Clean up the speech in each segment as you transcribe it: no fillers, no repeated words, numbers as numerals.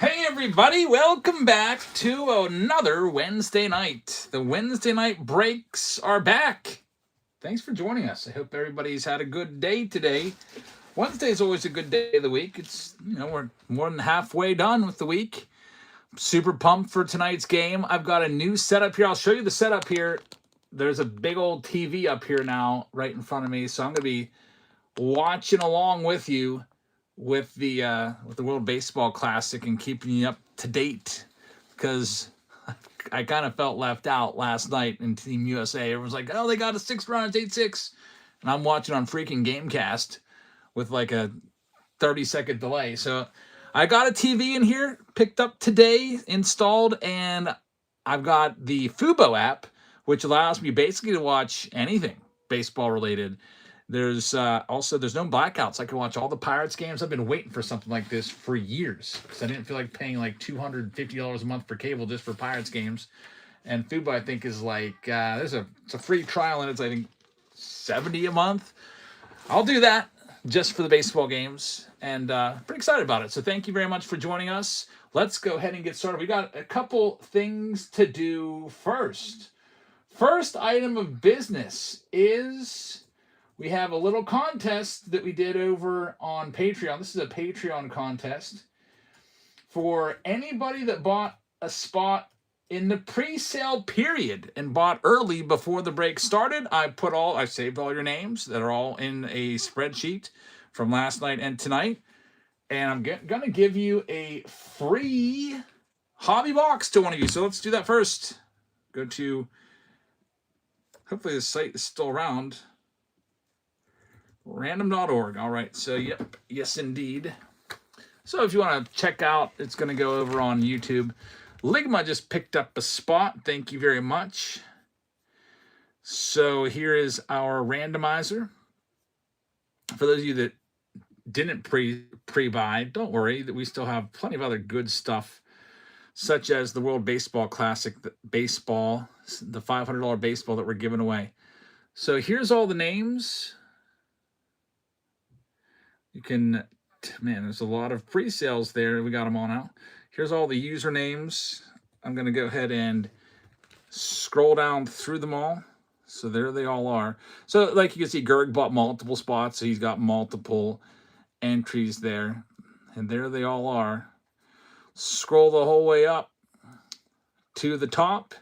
Hey everybody, welcome back to another Wednesday night. The Wednesday night breaks are back. Thanks for joining us. I hope everybody's had a good day today. Wednesday is always a good day of the week. We're more than halfway done with the week. Super pumped for tonight's game. I've got a new setup here. I'll show you the setup here. There's a big old TV up here now right in front of me, so I'm going to be watching along with you with the World Baseball Classic and keeping you up to date, because I kind of felt left out last night in Team USA. Everyone's like, "Oh, they got a 6 run, it's 8-6," and I'm watching on freaking GameCast with like a 30-second delay. So I got a TV in here, picked up today, installed, and I've got the Fubo app, which allows me basically to watch anything baseball related. There's there's no blackouts. I can watch all the Pirates games. I've been waiting for something like this for years because I didn't feel like paying like $250 a month for cable just for Pirates games. And Fubo, I think, is like it's a free trial, and it's I think $70 a month. I'll do that just for the baseball games, and pretty excited about it. So thank you very much for joining us. Let's go ahead and get started. We got a couple things to do first. First item of business is we have a little contest that we did over on Patreon. This is a Patreon contest for anybody that bought a spot in the pre-sale period and bought early before the break started. I saved all your names that are all in a spreadsheet from last night and tonight. And I'm going to give you a free hobby box to one of you. So let's do that first. Go to, hopefully the site is still around, random.org. All right. So, yep. Yes, indeed. So if you want to check out, it's going to go over on YouTube. Ligma just picked up a spot. Thank you very much. So here is our randomizer. For those of you that didn't pre-buy, don't worry, that we still have plenty of other good stuff, such as the World Baseball Classic baseball, the $500 baseball that we're giving away. So here's all the names. You can, man, there's a lot of pre-sales there. We got them all now. Here's all the usernames. I'm going to go ahead and scroll down through them all. So there they all are. So like you can see, Gerg bought multiple spots, so he's got multiple entries there. And there they all are. Scroll the whole way up to the top.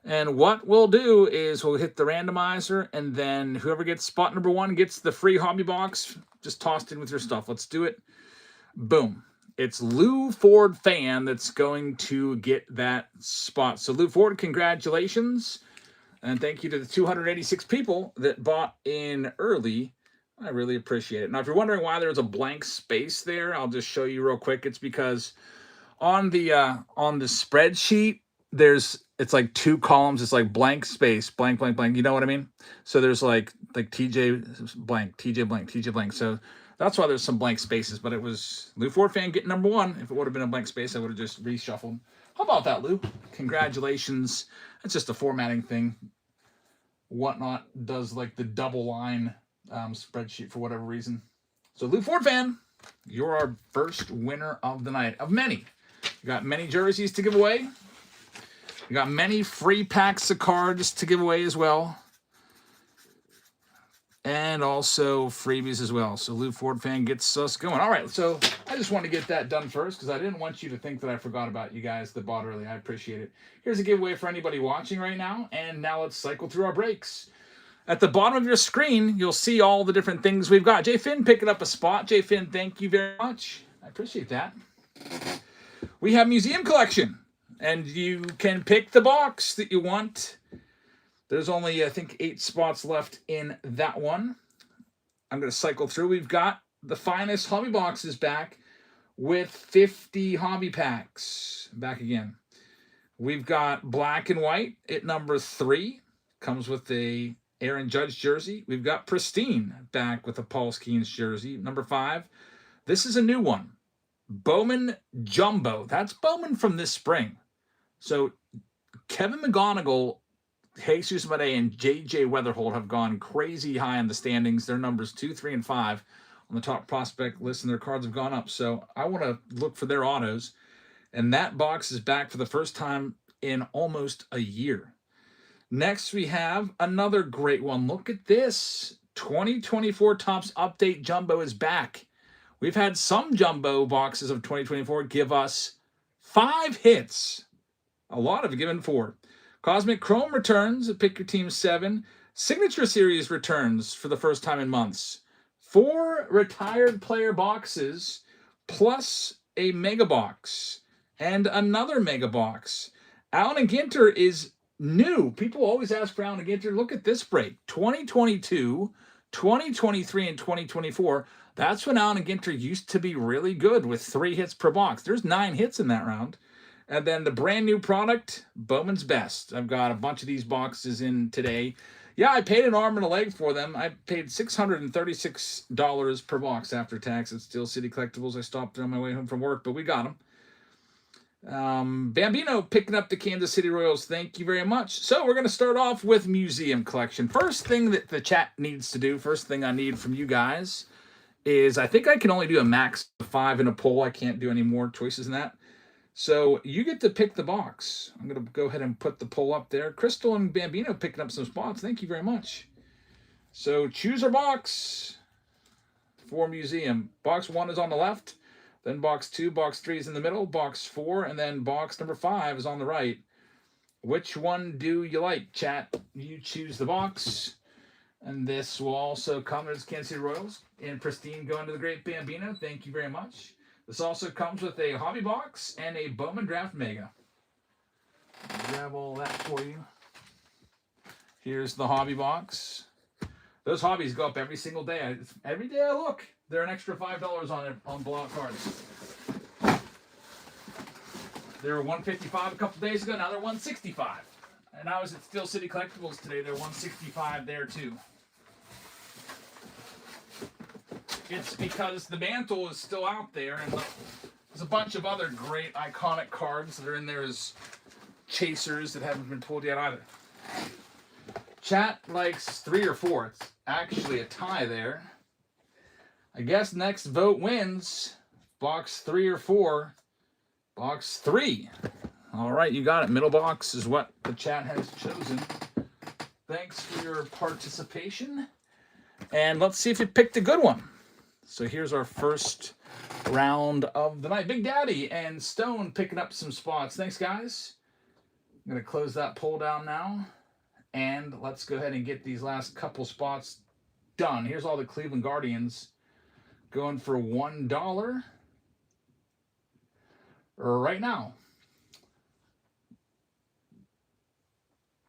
And what we'll do is we'll hit the randomizer, and then whoever gets spot number one gets the free hobby box. Just tossed in with your stuff. Let's do it. Boom. It's Lou Ford fan that's going to get that spot. So Lou Ford, congratulations. And thank you to the 286 people that bought in early. I really appreciate it. Now, if you're wondering why there's a blank space there, I'll just show you real quick. It's because on the spreadsheet, it's like two columns. It's like blank space, blank, blank, blank. You know what I mean? So there's like TJ blank, TJ blank, TJ blank. So that's why there's some blank spaces. But it was Lou Ford fan getting number one. If it would have been a blank space, I would have just reshuffled. How about that, Lou? Congratulations. It's just a formatting thing. Whatnot does like the double line spreadsheet for whatever reason. So Lou Ford fan, you're our first winner of the night, of many. We got many jerseys to give away. We got many free packs of cards to give away as well. And also freebies as well. So Lou Ford fan gets us going. All right, so I just want to get that done first because I didn't want you to think that I forgot about you guys that bought early. I appreciate it. Here's a giveaway for anybody watching right now. And now let's cycle through our breaks. At the bottom of your screen, you'll see all the different things we've got. J. Finn picking up a spot. J. Finn, thank you very much. I appreciate that. We have Museum Collection, and you can pick the box that you want. There's only, I think, 8 spots left in that one. I'm going to cycle through. We've got the Finest Hobby Boxes back with 50 hobby packs. Back again. We've got Black and White at number 3. Comes with a Aaron Judge jersey. We've got Pristine back with a Paul Skeens jersey. Number 5. This is a new one. Bowman Jumbo. That's Bowman from this spring. So Kevin McGonigal, Jesus Madej, and J.J. Weatherholt have gone crazy high in the standings. Their numbers 2, 3, and 5 on the top prospect list, and their cards have gone up. So I want to look for their autos. And that box is back for the first time in almost a year. Next, we have another great one. Look at this. 2024 Topps Update Jumbo is back. We've had some jumbo boxes of 2024 give us 5 hits. A lot have given 4. Cosmic Chrome returns, pick your team 7. Signature Series returns for the first time in months. 4 retired player boxes plus a mega box and another mega box. Allen and Ginter is new. People always ask for Allen and Ginter. Look at this break. 2022, 2023, and 2024. That's when Allen and Ginter used to be really good with 3 hits per box. There's 9 hits in that round. And then the brand new product, Bowman'S Best. I've got a bunch of these boxes in today. Yeah, I paid an arm and a leg for them. I paid $636 per box after tax at Steel City Collectibles. I stopped there on my way home from work, but we got them. Bambino picking up the Kansas City Royals. Thank you very much. So we're going to start off with museum collection. First thing that the chat needs to do, first thing I need from you guys is I think I can only do a max of 5 in a poll. I can't do any more choices than that. So you get to pick the box. I'm going to go ahead and put the poll up there. Crystal and Bambino picking up some spots. Thank you very much. So choose our box for museum. Box 1 is on the left. Then box 2, box 3 is in the middle. Box 4, and then box number 5 is on the right. Which one do you like, chat? You choose the box. And this will also come as Kansas City Royals and Pristine going to the great Bambino. Thank you very much. This also comes with a hobby box and a Bowman Draft Mega. Grab all that for you. Here's the hobby box. Those hobbies go up every single day. Every day I look, they're an extra $5 on blowout cards. They were $155 a couple days ago. Now they're $165. And I was at Steel City Collectibles today. They're $165 there too. It's because the mantle is still out there, and there's a bunch of other great iconic cards that are in there as chasers that haven't been pulled yet either. Chat likes 3 or 4. It's actually a tie there. I guess next vote wins. Box 3 or 4. Box 3. All right, you got it. Middle box is what the chat has chosen. Thanks for your participation. And let's see if you picked a good one. So here's our first round of the night. Big Daddy and Stone picking up some spots. Thanks, guys. I'm going to close that poll down now. And let's go ahead and get these last couple spots done. Here's all the Cleveland Guardians going for $1 right now.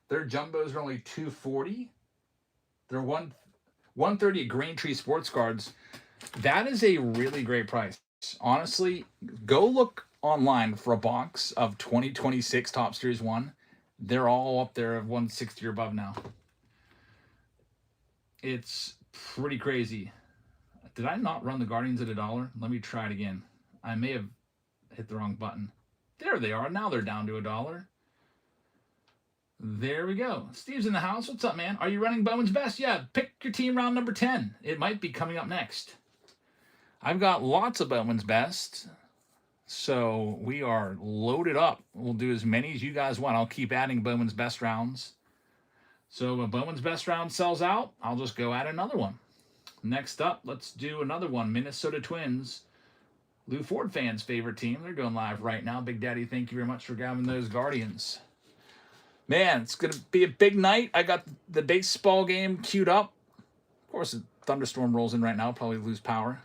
Their jumbos are only $240. They're $130 at Green Tree Sports Cards. That is a really great price. Honestly, go look online for a box of 2026 Topps Series 1. They're all up there of 160 or above now. It's pretty crazy. Did I not run the Guardians at $1? Let me try it again. I may have hit the wrong button. There they are. Now they're down to $1. There we go. Steve's in the house. What's up, man? Are you running Bowman's Best? Yeah, pick your team round number 10. It might be coming up next. I've got lots of Bowman's Best, so we are loaded up. We'll do as many as you guys want. I'll keep adding Bowman's Best rounds. So when Bowman's Best round sells out, I'll just go add another one. Next up, let's do another one. Minnesota Twins. Lou Ford fans' favorite team. They're going live right now. Big Daddy, thank you very much for grabbing those Guardians. Man, it's going to be a big night. I got the baseball game queued up. Of course, a thunderstorm rolls in right now. Probably lose power.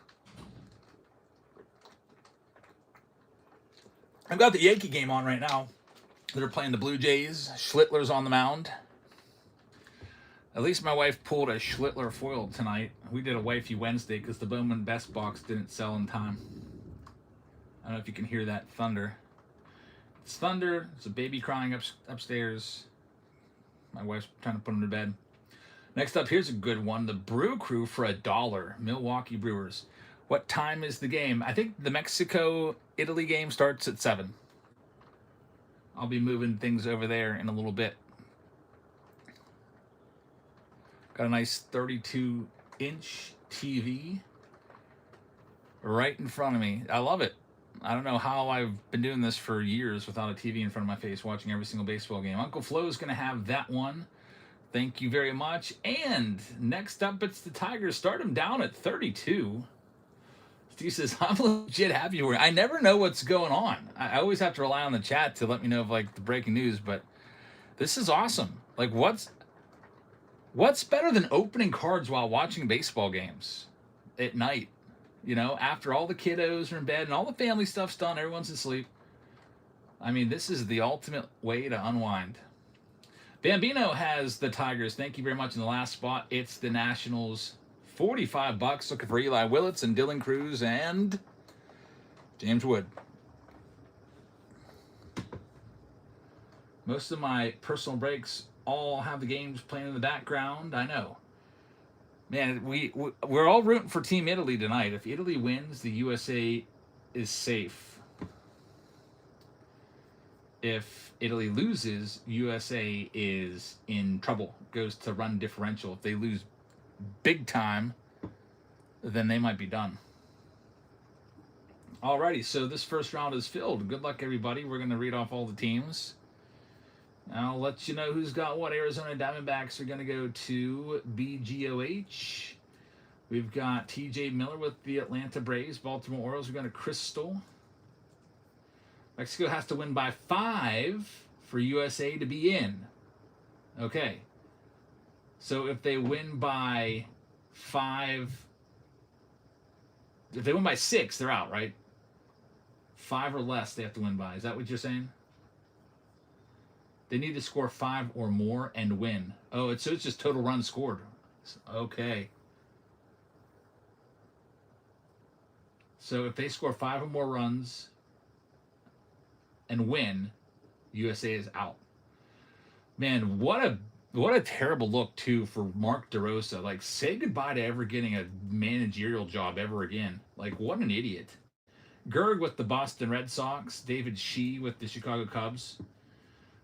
I've got the Yankee game on right now. They're playing the Blue Jays. Schlittler's on the mound. At least my wife pulled a Schlittler foil tonight. We did a Wifey Wednesday because the Bowman Best box didn't sell in time. I don't know if you can hear that thunder. It's thunder. There's a baby crying upstairs. My wife's trying to put him to bed. Next up, here's a good one. The Brew Crew for $1. Milwaukee Brewers. What time is the game? I think the Mexico-Italy game starts at 7. I'll be moving things over there in a little bit. Got a nice 32-inch TV right in front of me. I love it. I don't know how I've been doing this for years without a TV in front of my face watching every single baseball game. Uncle Flo's going to have that one. Thank you very much. And next up, it's the Tigers. Start them down at 32. Steve says, I'm legit happy. I never know what's going on. I always have to rely on the chat to let me know of like the breaking news, but this is awesome. Like what's better than opening cards while watching baseball games at night? You know, after all the kiddos are in bed and all the family stuff's done, everyone's asleep. I mean, this is the ultimate way to unwind. Bambino has the Tigers. Thank you very much. In the last spot, it's the Nationals. $45. Looking for Eli Willits and Dylan Cruz and James Wood. Most of my personal breaks all have the games playing in the background. I know. Man, we're all rooting for Team Italy tonight. If Italy wins, the USA is safe. If Italy loses, USA is in trouble. Goes to run differential. If they lose big time, then they might be done. Alrighty, so this first round is filled. Good luck, everybody. We're going to read off all the teams. I'll let you know who's got what. Arizona Diamondbacks are going to go to BGOH. We've got TJ Miller with the Atlanta Braves. Baltimore Orioles are going to Crystal. Mexico has to win by 5 for USA to be in. Okay. So if they win by 5, if they win by 6, they're out, right? 5 or less they have to win by. Is that what you're saying? They need to score 5 or more and win. Oh, so it's just total runs scored. Okay. So if they score 5 or more runs and win, USA is out. Man, what a terrible look too for Mark DeRosa. Like, say goodbye to ever getting a managerial job ever again. Like, what an idiot. Gerg with the Boston Red Sox. David Shee with the Chicago Cubs.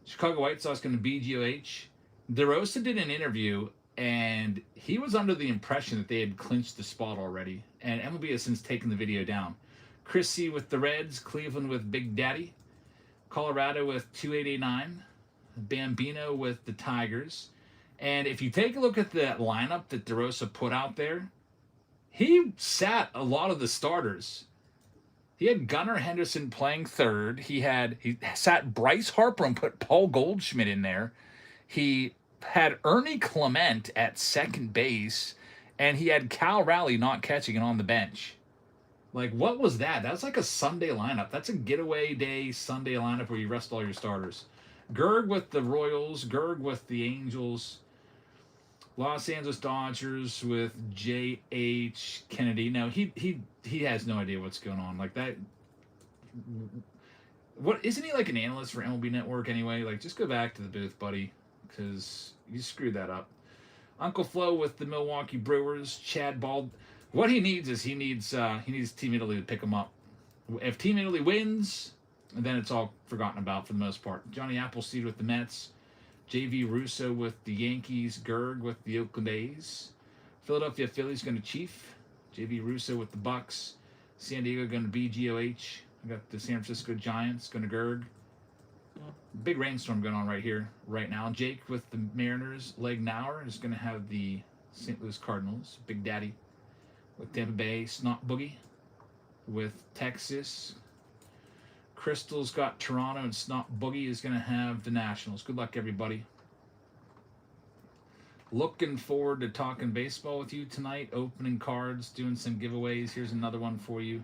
Chicago White Sox going to BGOH. DeRosa did an interview, and he was under the impression that they had clinched the spot already. And MLB has since taken the video down. Chris C with the Reds. Cleveland with Big Daddy. Colorado with 2889. Bambino with the Tigers. And if you take a look at that lineup that DeRosa put out there, he sat a lot of the starters. He had Gunnar Henderson playing third. He sat Bryce Harper and put Paul Goldschmidt in there. He had Ernie Clement at second base, and he had Cal Raleigh not catching and on the bench. Like, what was that? That's like a Sunday lineup. That's a getaway day Sunday lineup where you rest all your starters. Gerg with the Royals. Gerg with the Angels. Los Angeles Dodgers with J.H. Kennedy. Now, he has no idea what's going on. Like, that... What isn't he like an analyst for MLB Network anyway? Like, just go back to the booth, buddy, because you screwed that up. Uncle Flo with the Milwaukee Brewers. Chad Bald. What he needs is he needs Team Italy to pick him up. If Team Italy wins, then it's all forgotten about for the most part. Johnny Appleseed with the Mets. J.V. Russo with the Yankees. Gerg with the Oakland A's. Philadelphia Phillies going to Chief. J.V. Russo with the Bucks. San Diego going to BGOH. I got the San Francisco Giants going to Gerg. Big rainstorm going on right here, right now. Jake with the Mariners. Leg Nauer is going to have the St. Louis Cardinals. Big Daddy with Tampa Bay. Snot Boogie with Texas. Crystal's got Toronto, and Snot Boogie is going to have the Nationals. Good luck, everybody. Looking forward to talking baseball with you tonight. Opening cards, doing some giveaways. Here's another one for you.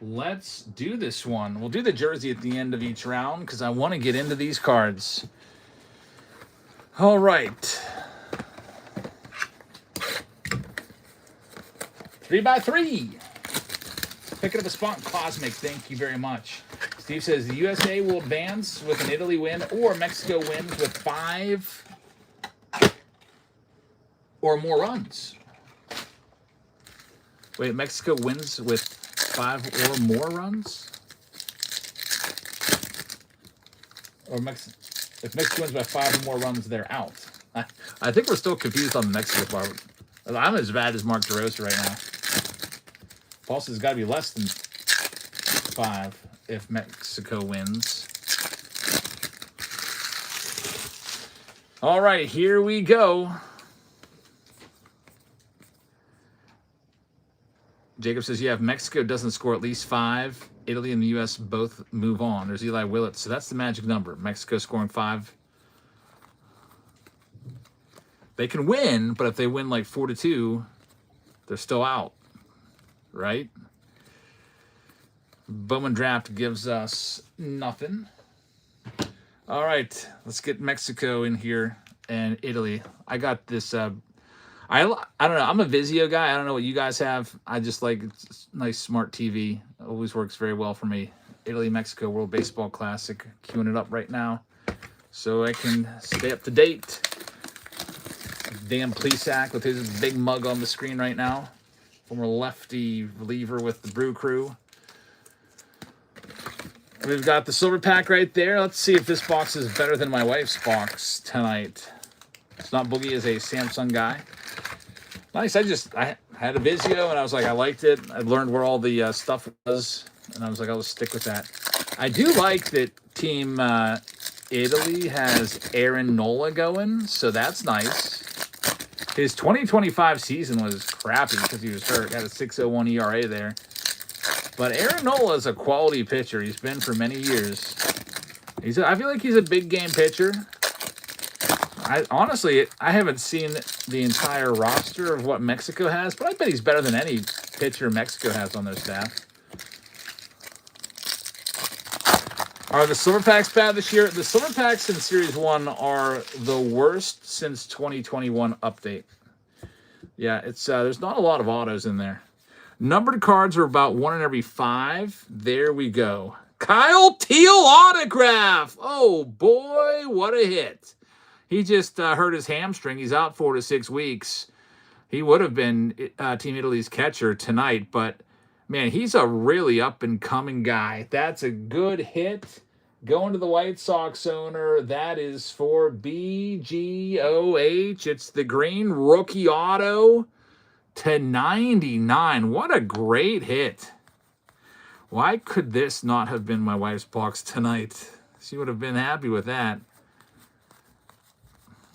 Let's do this one. We'll do the jersey at the end of each round because I want to get into these cards. All right. 3x3. Picking up a spot in Cosmic. Thank you very much. Steve says the USA will advance with an Italy win or Mexico wins with 5 or more runs. Wait, Mexico wins with 5 or more runs? Or if Mexico wins by 5 or more runs, they're out. I think we're still confused on the Mexico part. I'm as bad as Mark DeRosa right now. Paul says it's got to be less than 5 if Mexico wins. All right, here we go. Jacob says, yeah, if Mexico doesn't score at least 5, Italy and the U.S. both move on. There's Eli Willett. So that's the magic number. Mexico scoring 5. They can win, but if they win like 4-2, they're still out, right? Bowman draft gives us nothing. All right, let's get Mexico in here and Italy. I got this. I don't know. I'm a Vizio guy. I don't know what you guys have. I just like it's nice, smart TV. It always works very well for me. Italy, Mexico, World Baseball Classic. Queuing it up right now so I can stay up to date. Dan Plesac with his big mug on the screen right now. Former lefty reliever with the Brew Crew. We've got the silver pack right there. Let's see if this box is better than my wife's box tonight. It's not Boogie is a Samsung guy. Nice. I had a Vizio and I was like, I liked it. I learned where all the stuff was, and I was like, I'll just stick with that. I do like that Team Italy has Aaron Nola going, so that's nice. His 2025 season was crappy because he was hurt. Had a 6.01 ERA there. But Aaron Nola is a quality pitcher. He's been for many years. I feel like he's a big game pitcher. Honestly, I haven't seen the entire roster of what Mexico has, but I bet he's better than any pitcher Mexico has on their staff. Are the silver packs bad this year? The silver packs in Series 1 are the worst since 2021 update. Yeah, it's there's not a lot of autos in there. Numbered cards are about 1 in every 5. There we go. Kyle Teal autograph. Oh, boy, what a hit. He just hurt his hamstring. He's out 4 to 6 weeks. He would have been Team Italy's catcher tonight, but, man, he's a really up-and-coming guy. That's a good hit. Going to the White Sox owner. That is for BGOH. It's the green rookie auto to 99. What a great hit. Why could this not have been my wife's box tonight? She would have been happy with that.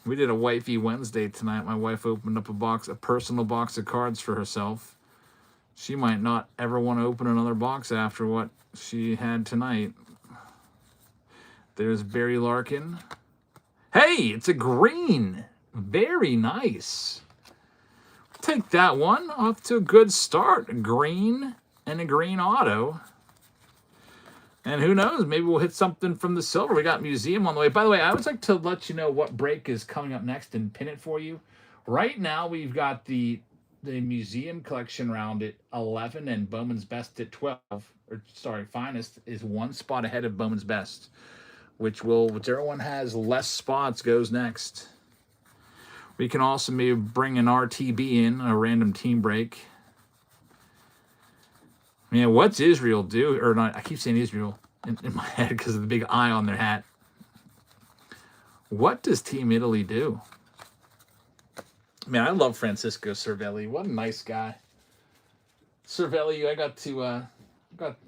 We did a Wifey Wednesday tonight. My wife opened up a personal box of cards for herself. She might not ever want to open another box after what she had tonight. There's Barry Larkin. Hey, it's a green. Very nice. Take that one. Off to a good start. A green and a green auto. And who knows, maybe we'll hit something from the silver. We got Museum on the way. By the way, I always like to let you know what break is coming up next and pin it for you. Right now, we've got the Museum Collection round at 11 and Bowman's Best at 12. Finest is 1 spot ahead of Bowman's Best, whichever one has less spots goes next. We can also maybe bring an RTB in, a random team break. Man, what's Israel do? Or not, I keep saying Israel in my head because of the big eye on their hat. What does Team Italy do? Man, I love Francisco Cervelli. What a nice guy. Cervelli, I got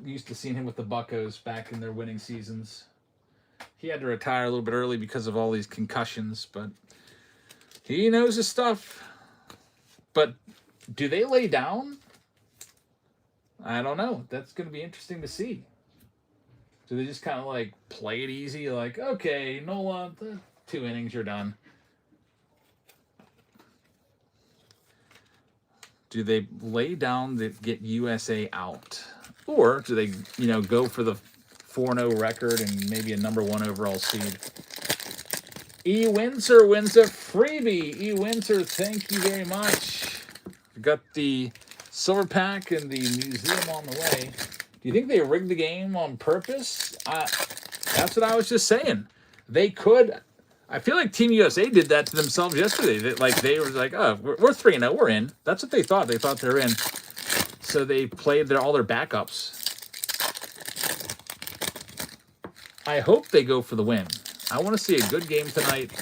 used to seeing him with the Buccos back in their winning seasons. He had to retire a little bit early because of all these concussions, but he knows his stuff. But do they lay down? I don't know. That's going to be interesting to see. Do they just kind of like play it easy? Like, okay, Nola, 2 innings, you're done. Do they lay down to get USA out? Or do they, go for the 4-0 record and maybe a number 1 overall seed? E. Windsor wins a freebie. E. Windsor, thank you very much. We got the silver pack and the museum on the way. Do you think they rigged the game on purpose? That's what I was just saying. They could. I feel like Team USA did that to themselves yesterday. They were like, oh, we're 3-0, we're in. That's what they thought. They thought they were in. So they played all their backups. I hope they go for the win. I want to see a good game tonight.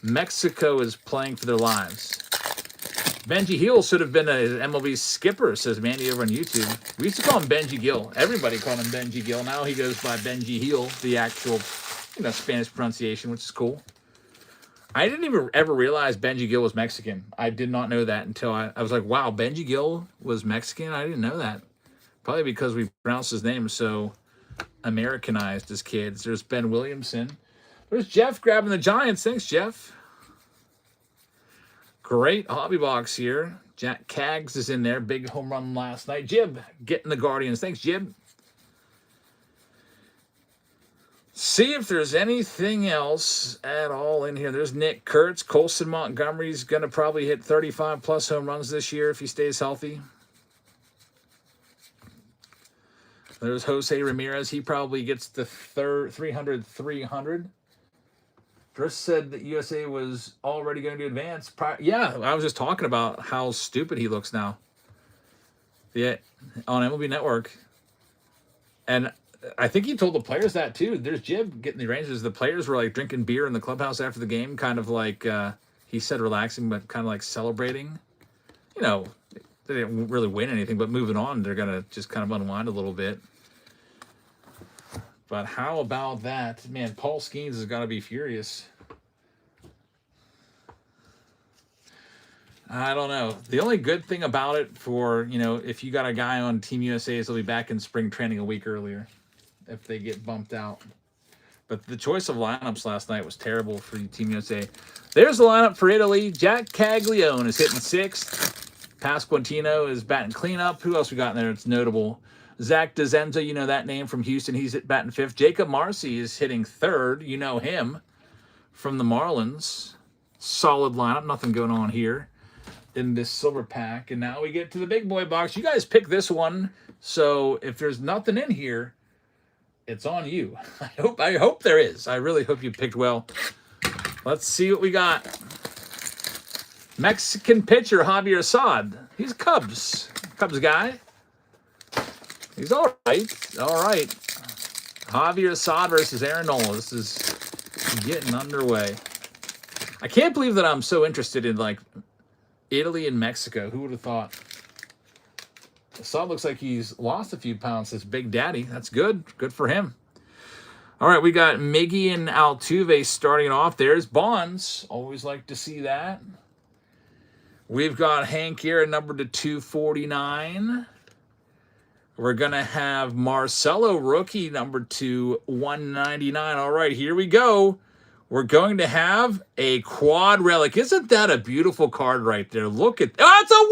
Mexico is playing for their lives. Benji Hill should have been an MLB skipper, says Mandy over on YouTube. We used to call him Benji Gill. Everybody called him Benji Gill. Now he goes by Benji Hill, the actual, Spanish pronunciation, which is cool. I didn't even ever realize Benji Gill was Mexican. I did not know that until I was like, wow, Benji Gill was Mexican? I didn't know that. Probably because we pronounced his name so Americanized as kids. There's Ben Williamson. There's Jeff grabbing the Giants. Thanks, Jeff. Great hobby box here. Jack Kaggs is in there. Big home run last night. Jib getting the Guardians. Thanks, Jib. See if there's anything else at all in here. There's Nick Kurtz. Colson Montgomery's going to probably hit 35-plus home runs this year if he stays healthy. There's Jose Ramirez. He probably gets the 300. Chris said that USA was already going to advance. Yeah, I was just talking about how stupid he looks now. Yeah, on MLB Network. And I think he told the players that, too. There's Jib getting the Rangers. The players were, like, drinking beer in the clubhouse after the game, kind of like, he said relaxing, but kind of like celebrating. They didn't really win anything, but moving on, they're going to just kind of unwind a little bit. But how about that? Man, Paul Skeens has got to be furious. I don't know. The only good thing about it for, if you got a guy on Team USA is he'll be back in spring training a week earlier if they get bumped out. But the choice of lineups last night was terrible for Team USA. There's the lineup for Italy. Jack Caglione is hitting 6th. Pasquantino is batting cleanup. Who else we got in there? It's notable. Zach DeZenza, you know that name from Houston. He's batting 5th. Jacob Marcy is hitting 3rd. You know him from the Marlins. Solid lineup. Nothing going on here in this silver pack. And now we get to the big boy box. You guys pick this one. So if there's nothing in here, it's on you. I hope there is. I really hope you picked well. Let's see what we got. Mexican pitcher Javier Assad. He's Cubs guy. He's all right. All right. Javier Assad versus Aaron Nola. This is getting underway. I can't believe that I'm so interested in, Italy and Mexico. Who would have thought? Assad looks like he's lost a few pounds. This Big Daddy. That's good. Good for him. All right, we got Miggy and Altuve starting off. There's Bonds. Always like to see that. We've got Hank here, number to 249. We're going to have Marcelo, rookie, number to 199. All right, here we go. We're going to have a quad relic. Isn't that a beautiful card right there? Look at that. Oh, it's a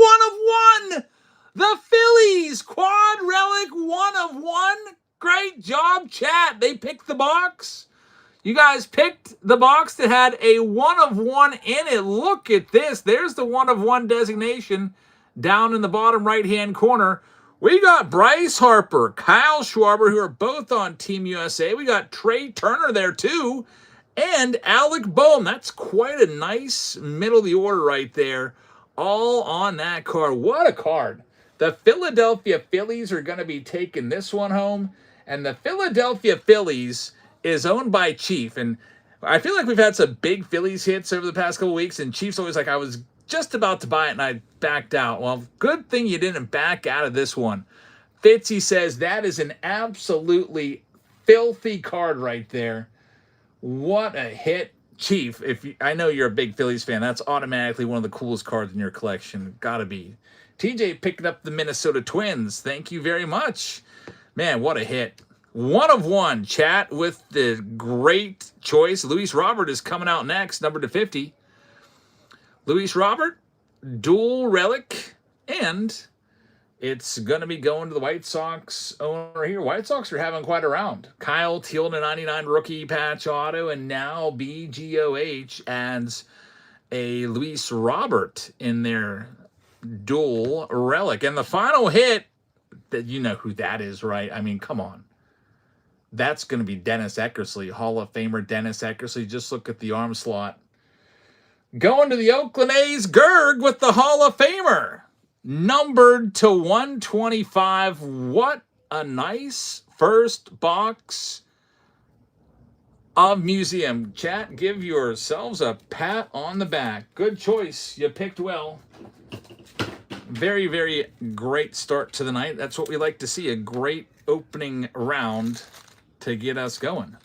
1 of 1. The Phillies quad relic 1 of 1. Great job, chat. They picked the box. You guys picked the box that had a 1 of 1 in it. Look at this. There's the 1 of 1 designation down in the bottom right-hand corner. We got Bryce Harper, Kyle Schwarber, who are both on Team USA. We got Trey Turner there, too, and Alec Boehm. That's quite a nice middle of the order right there, all on that card. What a card. The Philadelphia Phillies are going to be taking this one home, and the Philadelphia Phillies is owned by Chief, and I feel like we've had some big Phillies hits over the past couple weeks, and Chief's always like, I was just about to buy it and I backed out. Well, good thing you didn't back out of this one. Fitzy says that is an absolutely filthy card right there. What a hit, Chief. I know you're a big Phillies fan. That's automatically one of the coolest cards in your collection. Gotta be. TJ picking up the Minnesota Twins. Thank you very much. Man, what a hit. 1 of 1, chat, with the great choice. Luis Robert is coming out next, number to 50. Luis Robert, dual relic, and it's going to be going to the White Sox owner here. White Sox are having quite a round. Kyle Teal, the 99 rookie patch auto, and now BGOH adds a Luis Robert in their dual relic. And the final hit, that you know who that is, right? I mean, come on. That's going to be Dennis Eckersley, Hall of Famer Dennis Eckersley. Just look at the arm slot. Going to the Oakland A's, Gerg with the Hall of Famer. Numbered to 125. What a nice first box of museum. Chat, give yourselves a pat on the back. Good choice. You picked well. Very, very great start to the night. That's what we like to see, a great opening round to get us going.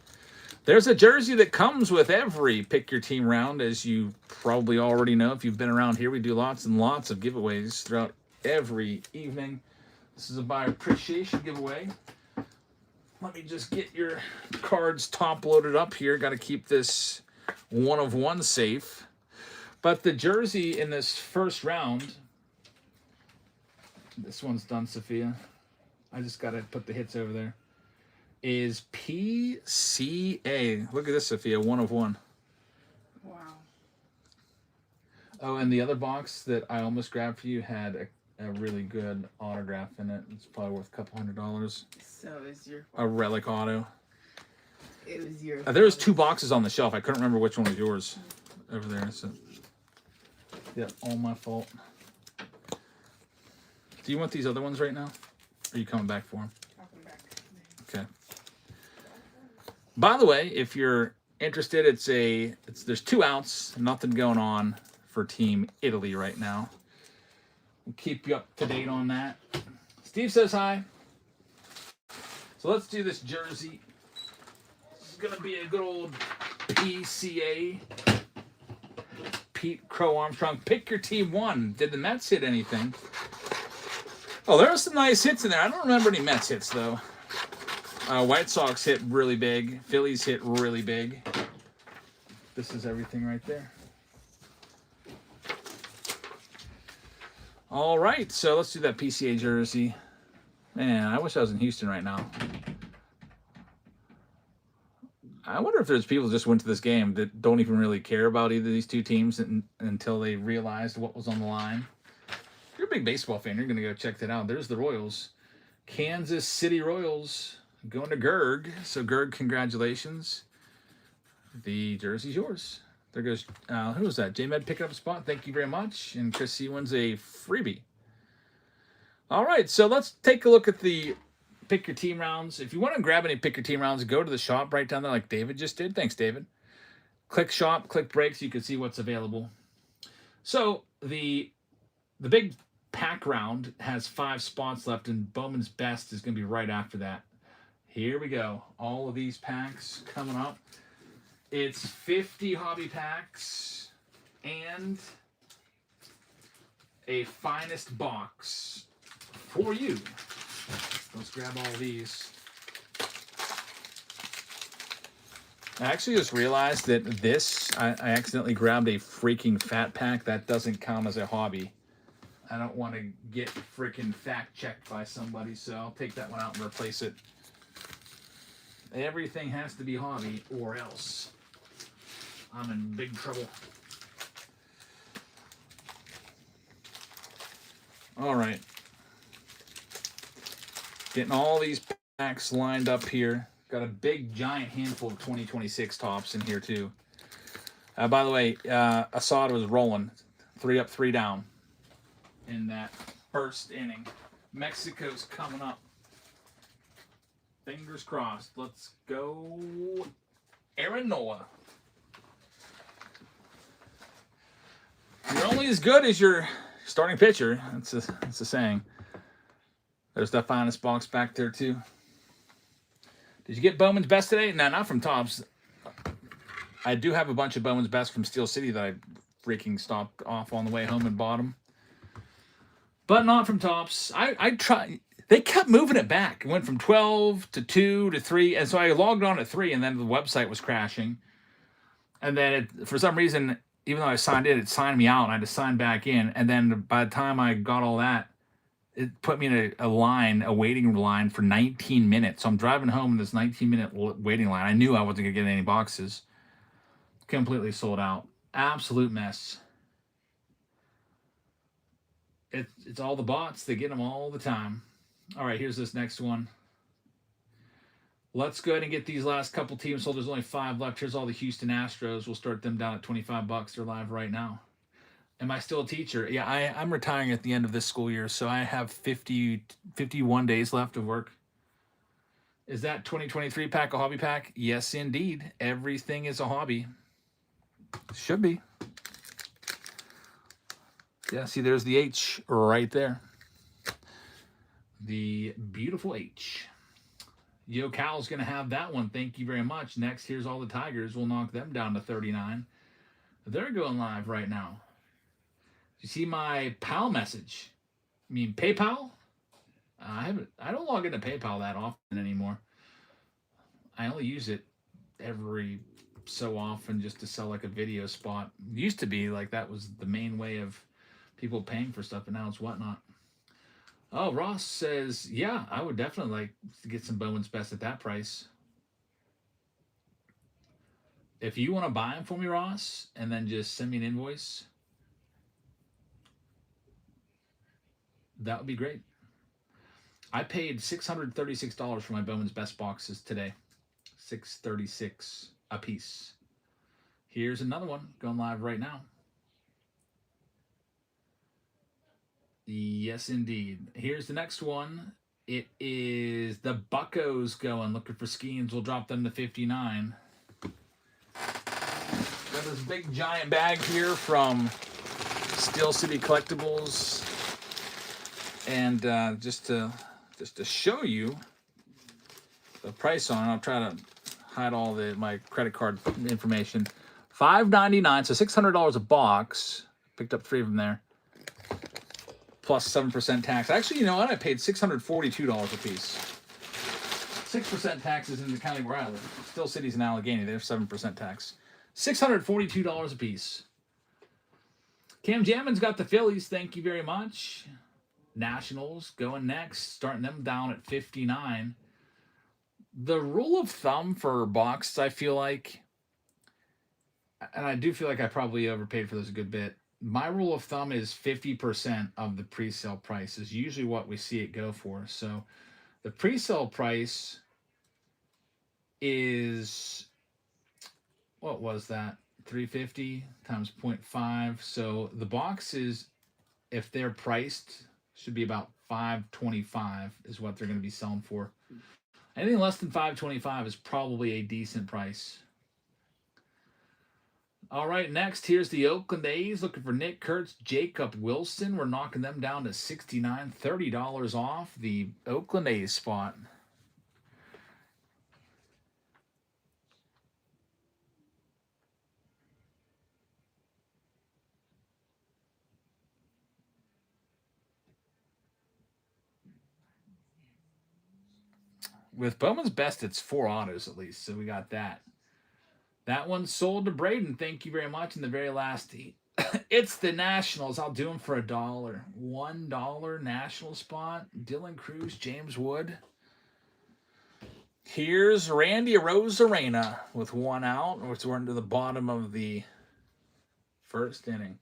There's a jersey that comes with every Pick Your Team round, as you probably already know. If you've been around here, we do lots and lots of giveaways throughout every evening. This is a buyer appreciation giveaway. Let me just get your cards top loaded up here. Got to keep this one of one safe. But the jersey in this first round, this one's done, Sophia. I just got to put the hits over there. Is PCA. Look at this, Sophia. One of one. Wow. Oh, and the other box that I almost grabbed for you had a really good autograph in it. It's probably worth a couple $100. So is your A relic auto. It was your There was 2 boxes on the shelf. I couldn't remember which one was yours over there. So, yeah, all my fault. Do you want these other ones right now? Or are you coming back for them? I'll come back. Okay. By the way, if you're interested, there's 2 outs, nothing going on for Team Italy right now. We'll keep you up to date on that. Steve says hi. So let's do this jersey. This is gonna be a good old PCA. Pete Crow Armstrong. Pick Your Team 1. Did the Mets hit anything? Oh, there are some nice hits in there. I don't remember any Mets hits though. White Sox hit really big. Phillies hit really big. This is everything right there. All right, so let's do that PCA jersey. Man, I wish I was in Houston right now. I wonder if there's people that just went to this game that don't even really care about either of these 2 teams until they realized what was on the line. If you're a big baseball fan, you're going to go check that out. There's the Royals. Kansas City Royals going to Gerg. So, Gerg, congratulations. The jersey's yours. There goes, who was that? J-Med picking up a spot. Thank you very much. And Chris C wins a freebie. All right, so let's take a look at the Pick Your Team rounds. If you want to grab any Pick Your Team rounds, go to the shop right down there like David just did. Thanks, David. Click shop, click break so you can see what's available. So the big pack round has 5 spots left, and Bowman's Best is going to be right after that. Here we go. All of these packs coming up. It's 50 hobby packs and a finest box for you. Let's grab all of these. I actually just realized that I accidentally grabbed a freaking fat pack. That doesn't count as a hobby. I don't want to get freaking fact checked by somebody, so I'll take that one out and replace it. Everything has to be hobby or else I'm in big trouble. All right. Getting all these packs lined up here. Got a big, giant handful of 2026 tops in here, too. By the way, Assorted was rolling 3 up, 3 down in that first inning. Mexico's coming up. Fingers crossed. Let's go, Aaron Noah. You're only as good as your starting pitcher. That's a saying. There's that finest box back there, too. Did you get Bowman's Best today? No, not from Tops. I do have a bunch of Bowman's Best from Steel City that I freaking stopped off on the way home and bought them. But not from Tops. I tried. They kept moving it back. It went from 12 to 2 to 3. And so I logged on at 3, and then the website was crashing. And then for some reason, even though I signed in, it signed me out, and I had to sign back in. And then by the time I got all that, it put me in a waiting line for 19 minutes. So I'm driving home in this 19-minute waiting line. I knew I wasn't going to get any boxes. Completely sold out. Absolute mess. It's all the bots. They get them all the time. All right, here's this next one. Let's go ahead and get these last couple teams sold. There's only 5 left. Here's all the Houston Astros. We'll start them down at $25. They're live right now. Am I still a teacher? Yeah, I'm retiring at the end of this school year, so I have 51 days left of work. Is that 2023 pack a hobby pack? Yes, indeed. Everything is a hobby. Should be. Yeah, see, there's the H right there. The beautiful H. Yo Cal's going to have that one. Thank you very much. Next, here's all the Tigers. We'll knock them down to 39. They're going live right now. You see my PAL message? I mean, PayPal? I don't log into PayPal that often anymore. I only use it every so often just to sell like a video spot. It used to be like that was the main way of people paying for stuff, but now it's whatnot. Oh, Ross says, yeah, I would definitely like to get some Bowman's Best at that price. If you want to buy them for me, Ross, and then just send me an invoice, that would be great. I paid $636 for my Bowman's Best boxes today. $636 a piece. Here's another one going live right now. Yes, indeed. Here's the next one. It is the Buccos going, looking for Skeens. We'll drop them to 59. Got this big giant bag here from Steel City Collectibles. And just to show you the price on it, I'll try to hide all my credit card information. $5.99, so $600 a box. Picked up 3 of them there. Plus 7% tax. Actually, you know what? I paid $642 a piece. 6% taxes in the county where I live. Steel City's in Allegheny. They have 7% tax. $642 a piece. Cam Jammin's got the Phillies. Thank you very much. Nationals going next. Starting them down at 59. The rule of thumb for boxes, I feel like, and I do feel like I probably overpaid for this a good bit. My rule of thumb is 50% of the pre-sale price is usually what we see it go for. So the pre-sale price is, what was that? $350 times 0.5. So the boxes, if they're priced, should be about $525 is what they're going to be selling for. Anything less than $525 is probably a decent price. All right, next, here's the Oakland A's looking for Nick Kurtz, Jacob Wilson. We're knocking them down to $69, $30 off the Oakland A's spot. With Bowman's Best, it's 4 autos at least, so we got that. That one sold to Braden. Thank you very much. In the very last heat. It's the Nationals. I'll do them for $1. $1 National spot. Dylan Cruz, James Wood. Here's Randy Arozarena with 1 out. We're into the bottom of the first inning.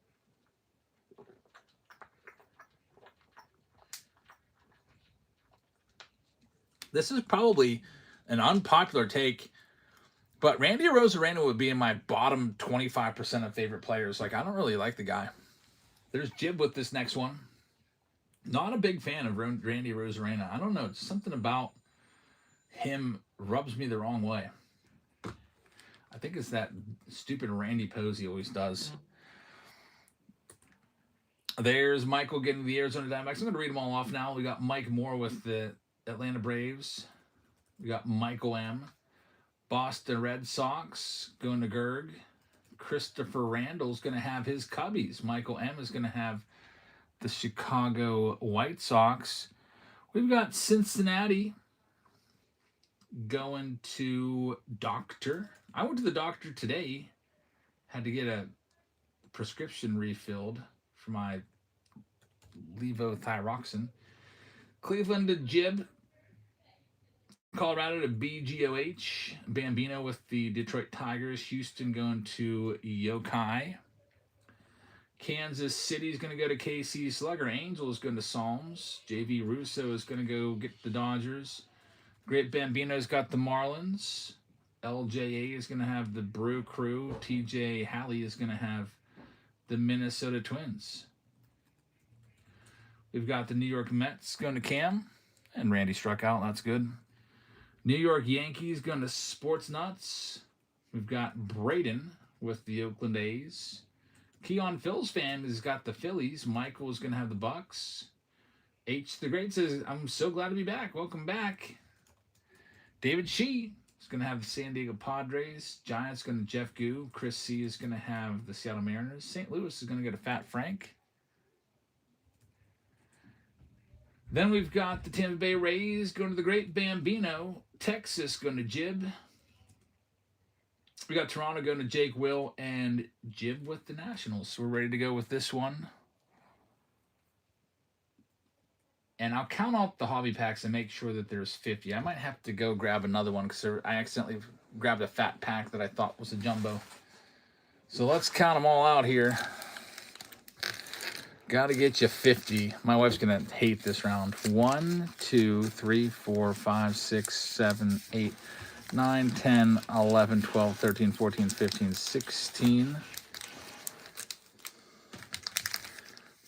This is probably an unpopular take, but Randy Arozarena would be in my bottom 25% of favorite players. Like, I don't really like the guy. There's Jib with this next one. Not a big fan of Randy Arozarena. I don't know. It's something about him rubs me the wrong way. I think it's that stupid Randy pose he always does. There's Michael getting the Arizona Diamondbacks. I'm going to read them all off now. We got Mike Moore with the Atlanta Braves. We got Michael M. Boston Red Sox going to Gerg. Christopher Randall's going to have his Cubbies. Michael M. is going to have the Chicago White Sox. We've got Cincinnati going to Doctor. I went to the doctor today. Had to get a prescription refilled for my levothyroxine. Cleveland to Jib. Colorado to BGOH. Bambino with the Detroit Tigers. Houston going to Yokai. Kansas City is going to go to KC Slugger. Angel is going to Psalms. JV Russo is going to go get the Dodgers. Great Bambino's got the Marlins. LJA is going to have the Brew Crew. TJ Halley is going to have the Minnesota Twins. We've got the New York Mets going to Cam. And Randy struck out. That's good. New York Yankees going to Sports Nuts. We've got Braden with the Oakland A's. Keon Phil's fan has got the Phillies. Michael is going to have the Bucks. H the Great says, I'm so glad to be back. Welcome back. David Shee is going to have the San Diego Padres. Giants going to Jeff Goo. Chris C is going to have the Seattle Mariners. St. Louis is going to get a Fat Frank. Then we've got the Tampa Bay Rays going to the Great Bambino. Texas going to Jib. We got Toronto going to Jake Will and Jib with the Nationals. So we're ready to go with this one. And I'll count out the hobby packs and make sure that there's 50. I might have to go grab another one because I accidentally grabbed a fat pack that I thought was a jumbo. So let's count them all out here. Got to get you 50. My wife's going to hate this round. 1, 2, 3, 4, 5, 6, 7, 8, 9, 10, 11, 12, 13, 14, 15, 16.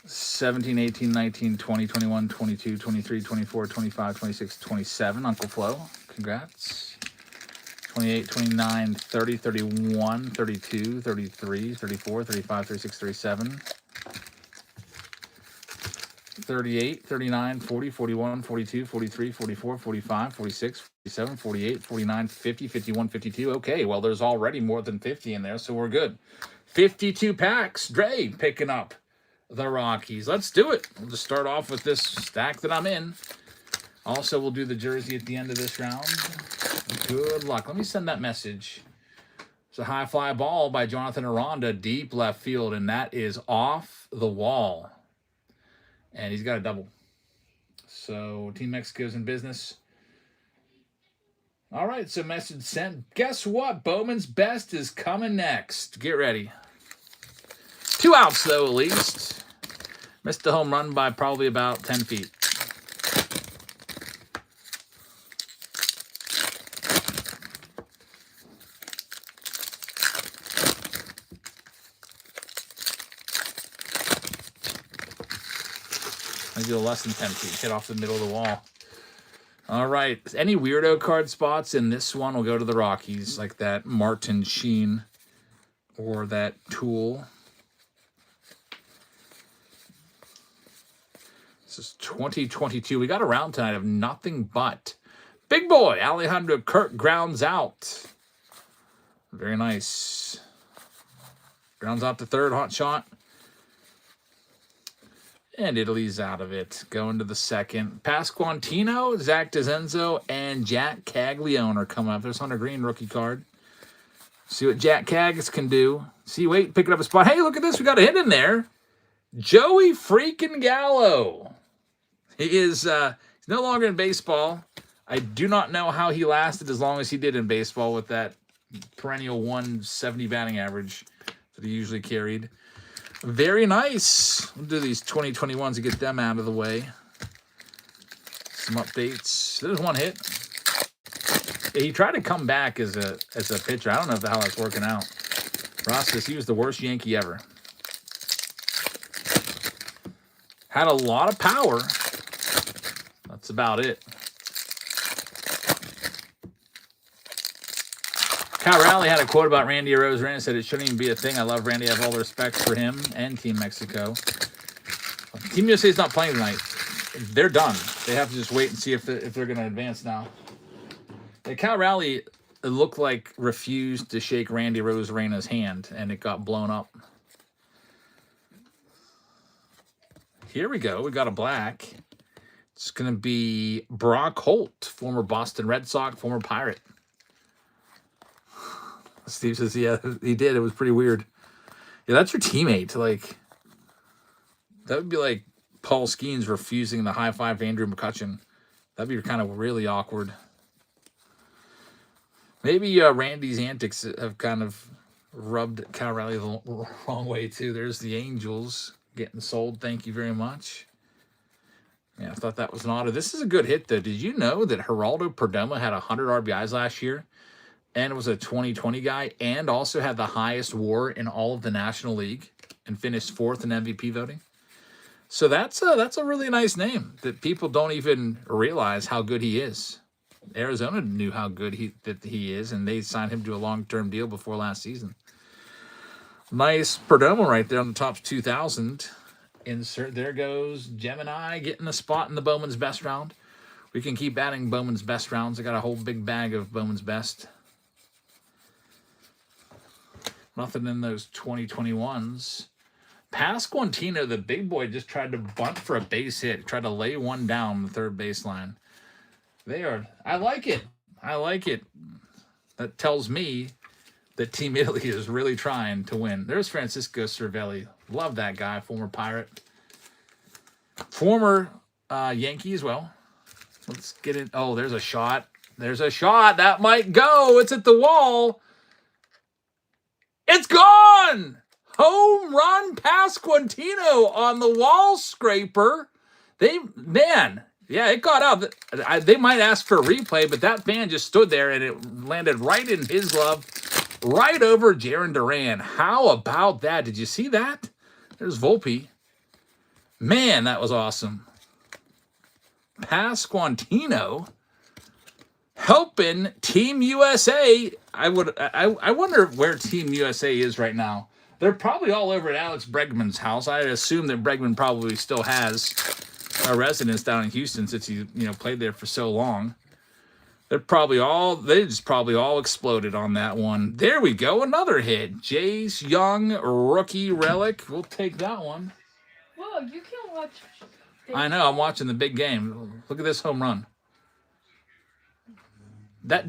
17, 18, 19, 20, 21, 22, 23, 24, 25, 26, 27. Uncle Flo, congrats. 28, 29, 30, 31, 32, 33, 34, 35, 36, 37. 38, 39, 40, 41, 42, 43, 44, 45, 46, 47, 48, 49, 50, 51, 52. Okay, well, there's already more than 50 in there, so we're good. 52 packs. Dre picking up the Rockies. Let's do it. We'll just start off with this stack that I'm in. Also, we'll do the jersey at the end of this round. Good luck. Let me send that message. It's a high fly ball by Jonathan Aranda, deep left field, and that is off the wall. And he's got a double. So Team Mexico's in business. All right, so message sent. Guess what? Bowman's Best is coming next. Get ready. 2 outs, though, at least. Missed the home run by probably about 10 feet. Maybe less than 10 feet. Hit off the middle of the wall. All right. Any weirdo card spots in this one will go to the Rockies, like that Martin Sheen or that Tool. This is 2022. We got a round tonight of nothing but big boy Alejandro Kirk grounds out. Very nice. Grounds out to third, hot shot. And Italy's out of it. Going to the second. Pasquantino, Zach DeZenzo, and Jack Caglione are coming up. There's Hunter Green rookie card. See what Jack Cags can do. See, wait, picking up a spot. Hey, look at this. We got a hit in there. Joey freaking Gallo. He is he's no longer in baseball. I do not know how he lasted as long as he did in baseball with that perennial 170 batting average that he usually carried. Very nice. We'll do these 2021s to get them out of the way. Some updates. There's one hit. He tried to come back as a pitcher. I don't know how that's working out. Ross says he was the worst Yankee ever. Had a lot of power. That's about it. Kyle Rowley had a quote about Randy Arozarena. Said it shouldn't even be a thing. I love Randy. I have all the respect for him and Team Mexico. Team USA is not playing tonight. They're done. They have to just wait and see if they're going to advance now. Yeah, Kyle Rowley, it looked like, refused to shake Randy Arozarena's hand, and it got blown up. Here we go. We got a black. It's going to be Brock Holt, former Boston Red Sox, former Pirate. Steve says, yeah, he did. It was pretty weird. Yeah, that's your teammate. Like, that would be like Paul Skeens refusing the high five to Andrew McCutcheon. That'd be kind of really awkward. Maybe Randy's antics have kind of rubbed Kyle Rowley the wrong way, too. There's the Angels getting sold. Thank you very much. Yeah, I thought that was an auto. This is a good hit, though. Did you know that Geraldo Perdomo had 100 RBIs last year? And was a 2020 guy, and also had the highest WAR in all of the National League, and finished 4th in MVP voting. So that's a really nice name that people don't even realize how good he is. Arizona knew how good he is, and they signed him to a long-term deal before last season. Nice Perdomo right there on the top 2,000. Insert. There goes Gemini getting a spot in the Bowman's Best round. We can keep adding Bowman's Best rounds. I got a whole big bag of Bowman's Best. Nothing in those 2021s. Pasquantino, the big boy, just tried to bunt for a base hit. Tried to lay one down the third baseline. They are. I like it. I like it. That tells me that Team Italy is really trying to win. There's Francisco Cervelli. Love that guy. Former Pirate. Former Yankee as well. Let's get it. Oh, there's a shot. There's a shot. That might go. It's at the wall. It's gone! Home run Pasquantino on the wall scraper. Yeah, it got out. They might ask for a replay, but that fan just stood there and it landed right in his glove, right over Jaron Duran. How about that? Did you see that? There's Volpe. Man, that was awesome. Pasquantino helping Team USA. I wonder where Team USA is right now. They're probably all over at Alex Bregman's house. I assume that Bregman probably still has a residence down in Houston since he played there for so long. They just probably all exploded on that one. There we go, another hit. Jace Young rookie relic. We'll take that one. Whoa, you can watch. I know, I'm watching the big game. Look at this home run. That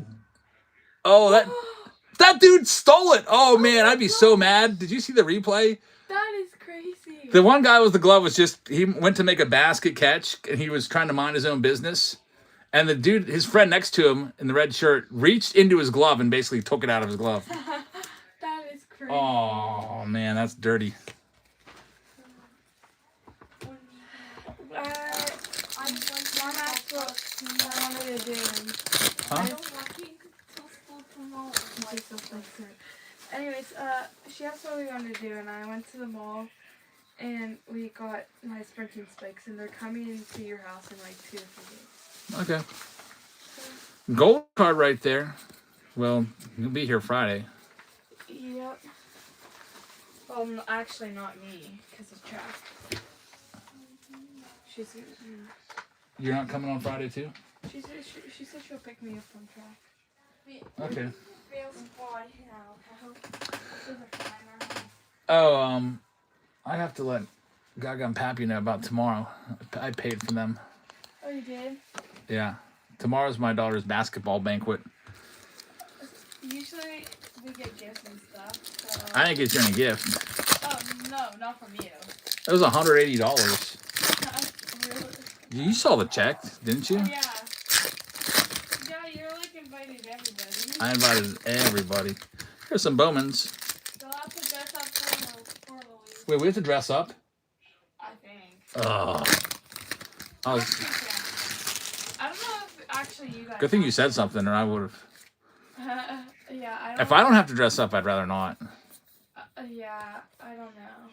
dude stole it. Oh man, I'd be so mad. Did you see the replay? That is crazy. The one guy with the glove he went to make a basket catch and he was trying to mind his own business. And the dude, his friend next to him in the red shirt, reached into his glove and basically took it out of his glove. That is crazy. Oh man, that's dirty. Huh? Anyways, she asked what we wanted to do, and I went to the mall, and we got my sprinting spikes, and they're coming to your house in like 2 or 3 days. Okay. Gold card right there. Well, you'll be here Friday. Yep. Well, actually not me, because of track. She's. You're not coming on Friday too? She said she'll pick me up from track. Okay. Oh. Oh, I have to let Gaga and Pappy know about tomorrow. I paid for them. Oh, you did? Yeah. Tomorrow's my daughter's basketball banquet. Usually we get gifts and stuff. So. I didn't get you any gift. Oh, no, not from you. It was $180. Really? You saw the check, didn't you? Oh, yeah. Yeah, you're like invited everybody. I invited everybody. Here's some Bowman's. They'll have to dress up for Louise. Wait, we have to dress up? I think. Oh. I don't know if actually you guys. Good thing you said something, or I would have. Yeah, I don't. If I don't have to dress up, I'd rather not. Yeah, I don't know.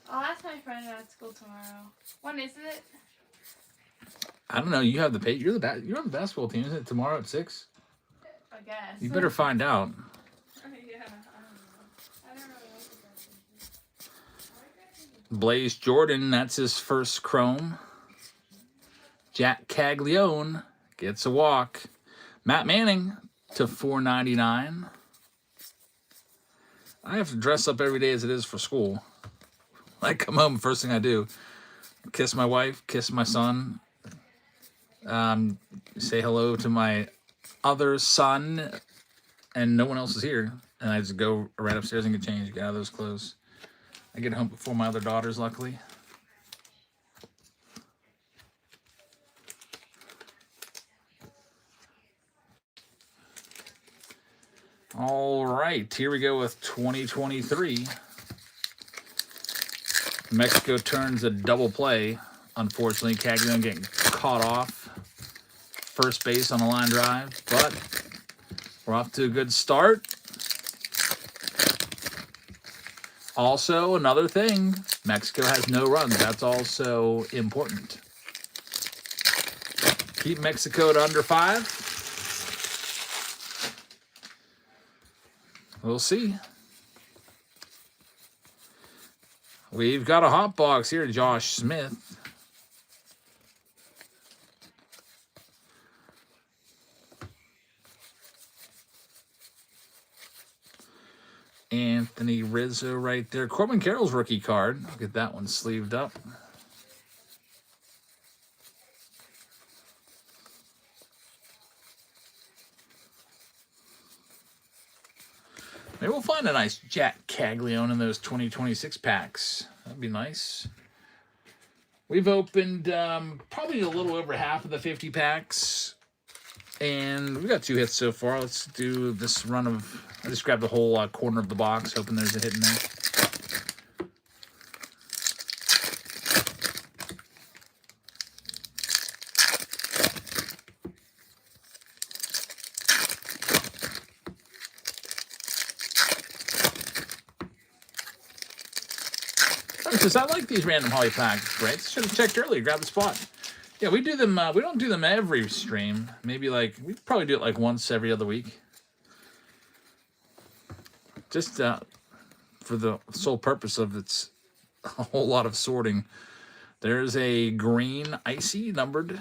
I'll ask my friend at school tomorrow. When is it? I don't know. You have the pay. You're on the basketball team. Isn't it tomorrow at 6? I guess. You better find out. Yeah, I don't know. What Blaze Jordan, that's his first chrome. Jack Caglione gets a walk. Matt Manning to $4.99. I have to dress up every day as it is for school. I come home, first thing I do, kiss my wife, kiss my son, say hello to my other son, and no one else is here. And I just go right upstairs and get changed, get out of those clothes. I get home before my other daughters, luckily. All right, here we go with 2023. Mexico turns a double play. Unfortunately, Caglione getting caught off first base on a line drive, but we're off to a good start. Also, another thing, Mexico has no runs. That's also important. Keep Mexico to under 5. We'll see. We've got a hot box here, Josh Smith. Anthony Rizzo right there. Corbin Carroll's rookie card. Look at that one sleeved up. Maybe we'll find a nice Jack Caglione in those 2026 packs. That'd be nice. We've opened probably a little over half of the 50 packs. And we got 2 hits so far. Let's do this run of... I just grabbed the whole corner of the box, hoping there's a hit in there. I like these random Holly packs, right? Should have checked earlier. Grab the spot. Yeah, we do them. We don't do them every stream. Maybe we probably do it like once every other week. Just for the sole purpose of it's a whole lot of sorting. There's a green icy numbered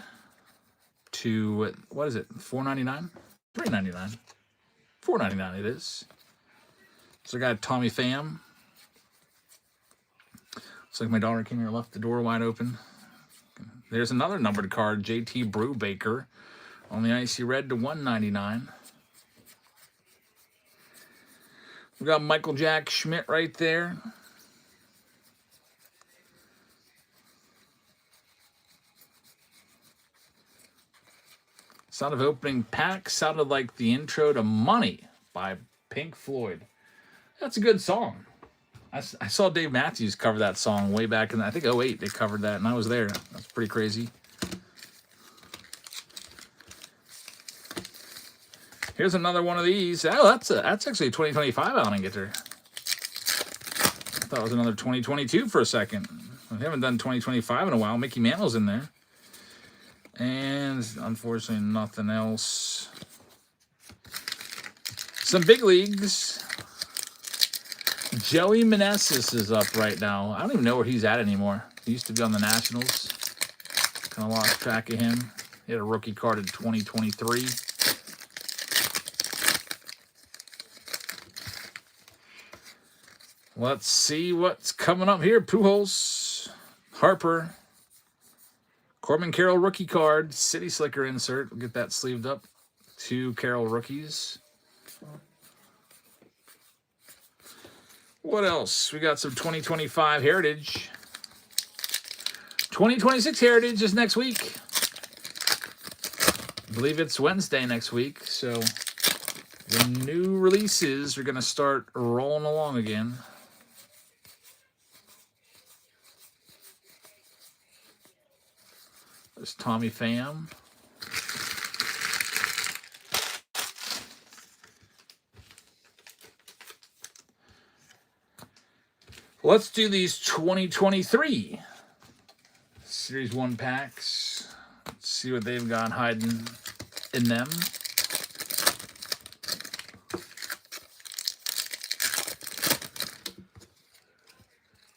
to what is it? $4.99, $3.99, $4.99. It is. So I got Tommy Pham. Looks like my daughter came here, left the door wide open. There's another numbered card, JT Brubaker, on the icy red to $1.99. We got Michael Jack Schmidt right there. Sound of opening pack sounded like the intro to Money by Pink Floyd. That's a good song. I saw Dave Matthews cover that song way back in, I think, 2008. They covered that, and I was there. That's pretty crazy. Here's another one of these. Oh, that's actually a 2025 Allen Ginter. I thought it was another 2022 for a second. We haven't done 2025 in a while. Mickey Mantle's in there. And unfortunately, nothing else. Some big leagues. Joey Meneses is up right now. I don't even know where he's at anymore. He used to be on the Nationals. Kind of lost track of him. He had a rookie card in 2023. Let's see what's coming up here. Pujols, Harper, Corbin Carroll rookie card, City Slicker insert. We'll get that sleeved up. 2 Carroll rookies. What else? We got some 2025 Heritage. 2026 Heritage is next week. I believe it's Wednesday next week, so the new releases are going to start rolling along again. There's Tommy Pham. Let's do these 2023 Series 1 packs. Let's see what they've got hiding in them.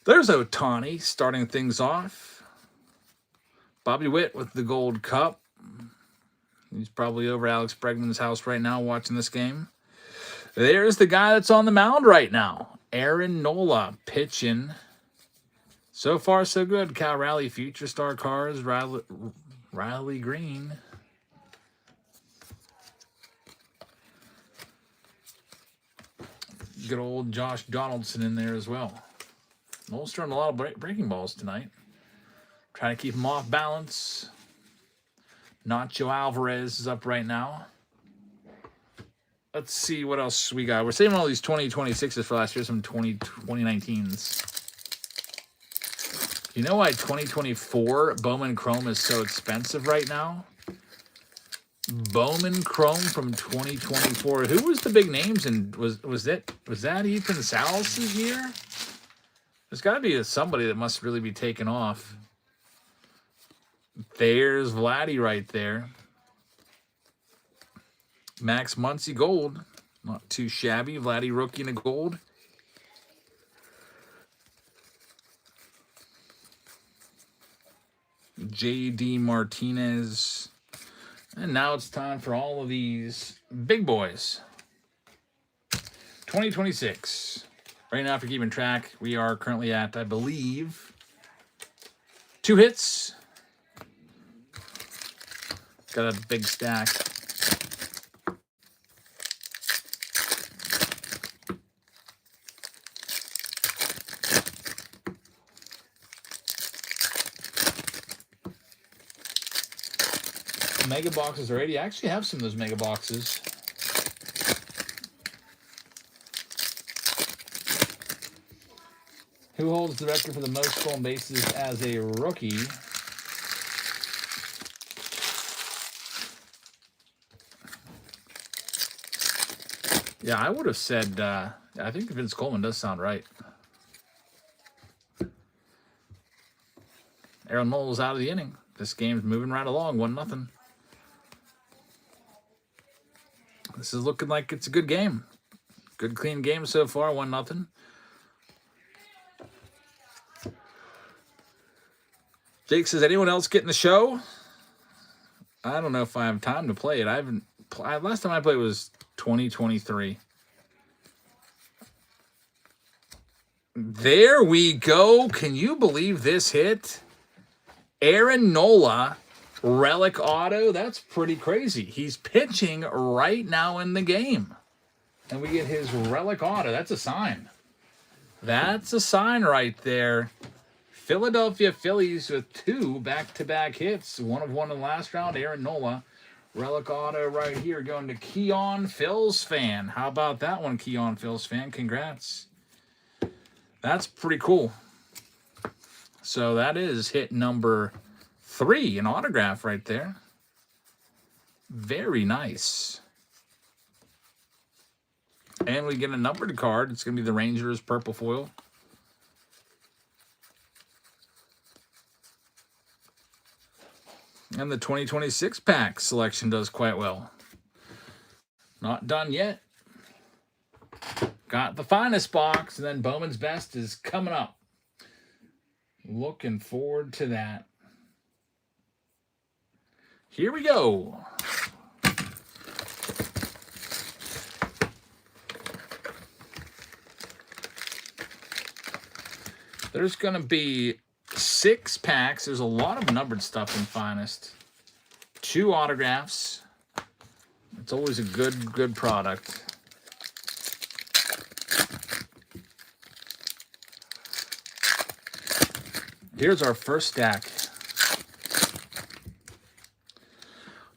There's Ohtani starting things off. Bobby Witt with the gold cup. He's probably over Alex Bregman's house right now watching this game. There's the guy that's on the mound right now. Aaron Nola pitching. So far, so good. Cal Raleigh Future Star Cards. Riley Green. Good old Josh Donaldson in there as well. Noel's throwing a lot of breaking balls tonight. Trying to keep him off balance. Nacho Alvarez is up right now. Let's see what else we got. We're saving all these 2026s for last year, some 2019s. You know why 2024 Bowman Chrome is so expensive right now? Bowman Chrome from 2024. Who was the big names? And was that Ethan Salas' year? There's got to be somebody that must really be taken off. There's Vladdy right there. Max Muncy gold. Not too shabby. Vladdy rookie in a gold. J.D. Martinez. And now it's time for all of these big boys. 2026. Right now, if you're keeping track, we are currently at, I believe, 2 hits. Got a big stack. Mega boxes already. I actually have some of those mega boxes. Who holds the record for the most stolen bases as a rookie? Yeah, I would have said, I think Vince Coleman does sound right. Aaron Nole's out of the inning. This game's moving right along, 1-0. This is looking like it's a good game. Good, clean game so far, 1-0. Jake says, anyone else getting the show? I don't know if I have time to play it. Last time I played was 2023. There we go. Can you believe this hit? Aaron Nola, relic auto. That's pretty crazy. He's pitching right now in the game. And we get his relic auto. That's a sign. That's a sign right there. Philadelphia Phillies with 2 back-to-back hits. 1 of 1 in the last round. Aaron Nola. Relic auto right here going to Keon Phil's fan. How about that one, Keon Phil's fan? Congrats. That's pretty cool. So that is hit number 3, an autograph right there. Very nice. And we get a numbered card. It's going to be the Rangers purple foil. And the 2026 pack selection does quite well. Not done yet. Got the finest box, and then Bowman's Best is coming up. Looking forward to that. Here we go. There's going to be 6 packs. There's a lot of numbered stuff in Finest. 2 autographs. It's always a good product. Here's our first stack.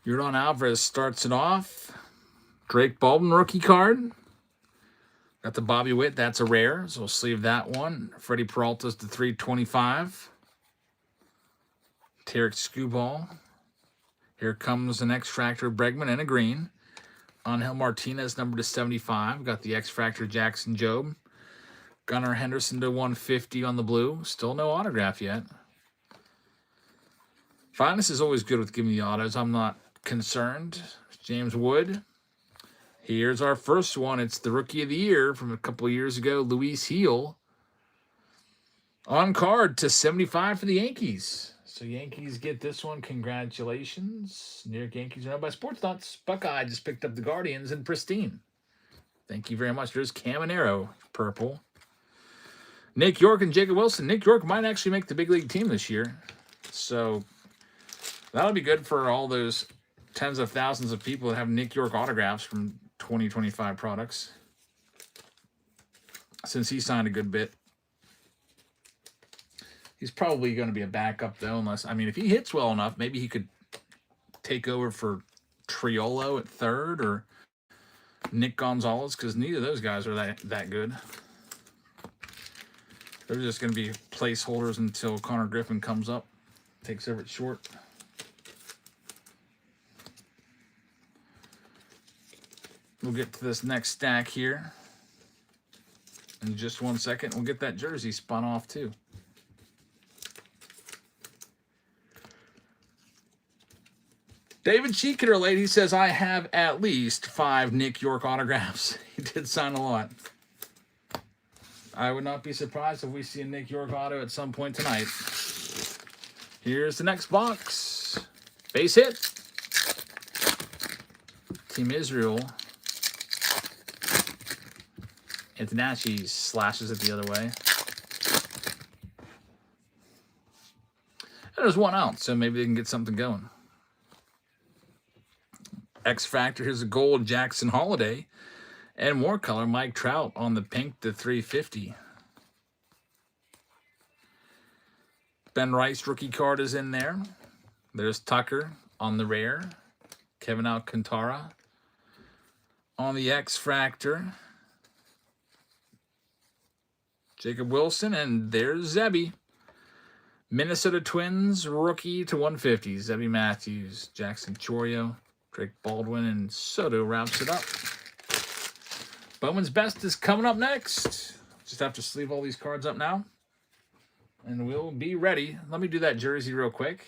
Yordan Alvarez starts it off. Drake Baldwin rookie card. Got the Bobby Witt. That's a rare, so we'll sleeve that one. Freddie Peralta's to 325. Tarek Skubal. Here comes an X-Fractor Bregman and a green. Angel Martinez, number to 75. Got the X-Fractor Jackson Jobe. Gunnar Henderson to 150 on the blue. Still no autograph yet. Finest is always good with giving the autos. I'm not concerned. James Wood. Here's our first one. It's the Rookie of the Year from a couple of years ago, Luis Heel. On card to 75 for the Yankees. So Yankees get this one. Congratulations. New York Yankees are owned by Sports Nuts. Buckeye just picked up the Guardians in Pristine. Thank you very much. There's Caminero, purple. Nick York and Jacob Wilson. Nick York might actually make the big league team this year. So that'll be good for all those tens of thousands of people that have Nick York autographs from 2025 products. Since he signed a good bit. He's probably going to be a backup, though, unless, I mean, if he hits well enough, maybe he could take over for Triolo at third or Nick Gonzalez, because neither of those guys are that good. They're just going to be placeholders until Connor Griffin comes up, takes over at short. We'll get to this next stack here in just 1 second. We'll get that jersey spun off, too. David Sheeketer, lady, says, I have at least 5 Nick York autographs. He did sign a lot. I would not be surprised if we see a Nick York auto at some point tonight. Here's the next box. Base hit. Team Israel. Antonacci slashes it the other way. And there's 1 out, so maybe they can get something going. X Factor, here's a gold Jackson Holiday. And more color, Mike Trout on the pink to 350. Ben Rice rookie card is in there. There's Tucker on the rare. Kevin Alcantara on the X Factor. Jacob Wilson, and there's Zebby. Minnesota Twins rookie to 150. Zebby Matthews, Jackson Chorio, Drake Baldwin, and Soto wraps it up. Bowman's Best is coming up next. Just have to sleeve all these cards up now. And we'll be ready. Let me do that jersey real quick.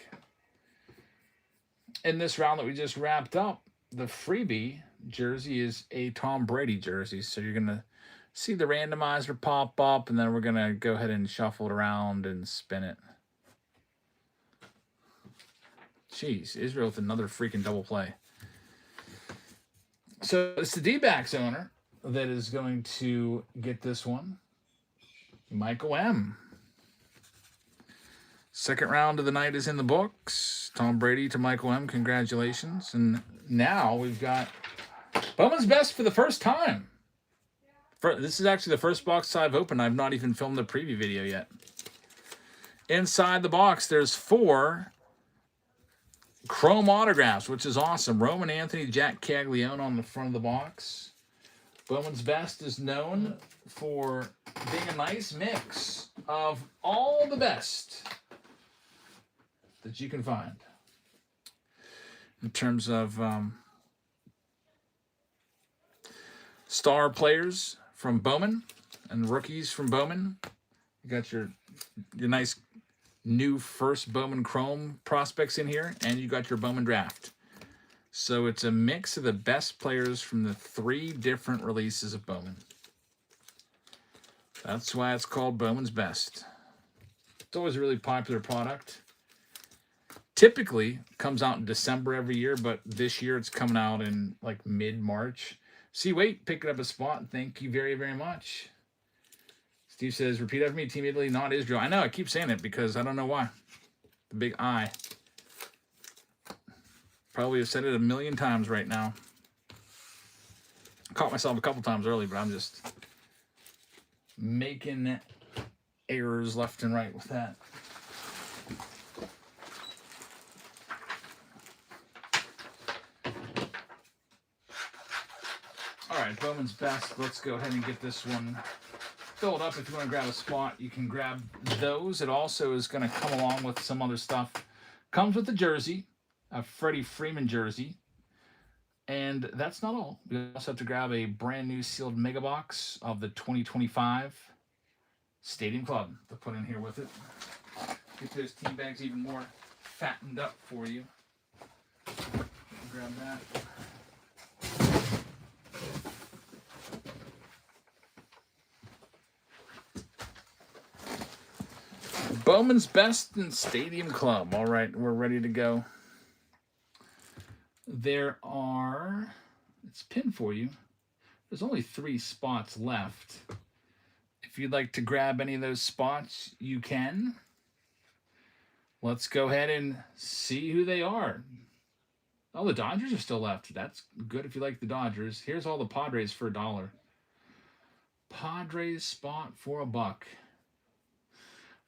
In this round that we just wrapped up, the freebie jersey is a Tom Brady jersey. So you're going to see the randomizer pop up, and then we're going to go ahead and shuffle it around and spin it. Jeez, Israel with another freaking double play. So it's the D-backs owner that is going to get this one. Michael M. Second round of the night is in the books. Tom Brady to Michael M. Congratulations. And now we've got Bowman's Best for the first time. This is actually the first box I've opened. I've not even filmed the preview video yet. Inside the box, there's 4 chrome autographs, which is awesome. Roman Anthony, Jack Caglione on the front of the box. Bowman's Best is known for being a nice mix of all the best that you can find in terms of star players from Bowman and rookies from Bowman. You got your nice new first Bowman Chrome prospects in here, and you got your Bowman Draft. So it's a mix of the best players from the 3 different releases of Bowman. That's why it's called Bowman's Best. It's always a really popular product. Typically comes out in December every year, but this year it's coming out in like mid-March. See, wait, picking up a spot. Thank you very, very much. Steve says, repeat after me, Team Italy, not Israel. I know, I keep saying it because I don't know why. The big I. Probably have said it a million times right now. Caught myself a couple times early, but I'm just making errors left and right with that. All right, Bowman's Best. Let's go ahead and get this one filled up. If you want to grab a spot, you can grab those. It also is going to come along with some other stuff. Comes with the jersey, a Freddie Freeman jersey. And that's not all. We also have to grab a brand new sealed mega box of the 2025 Stadium Club to put in here with it. Get those team bags even more fattened up for you. Grab that. Bowman's Best and Stadium Club. All right, we're ready to go. There are, it's pinned for you. There's only 3 spots left. If you'd like to grab any of those spots, you can. Let's go ahead and see who they are. Oh, the Dodgers are still left. That's good if you like the Dodgers. Here's all the Padres for $1. Padres spot for $1.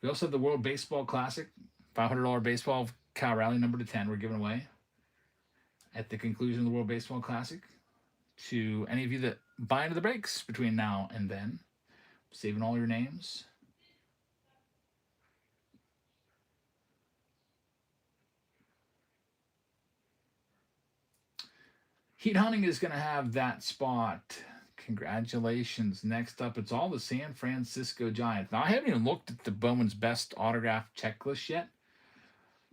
We also have the World Baseball Classic, $500 baseball Cal Raleigh number to 10 we're giving away at the conclusion of the World Baseball Classic to any of you that buy into the breaks between now and then. Saving all your names. Heat Hunting is going to have that spot. Congratulations. Next up, it's all the San Francisco Giants. Now, I haven't even looked at the Bowman's Best autograph checklist yet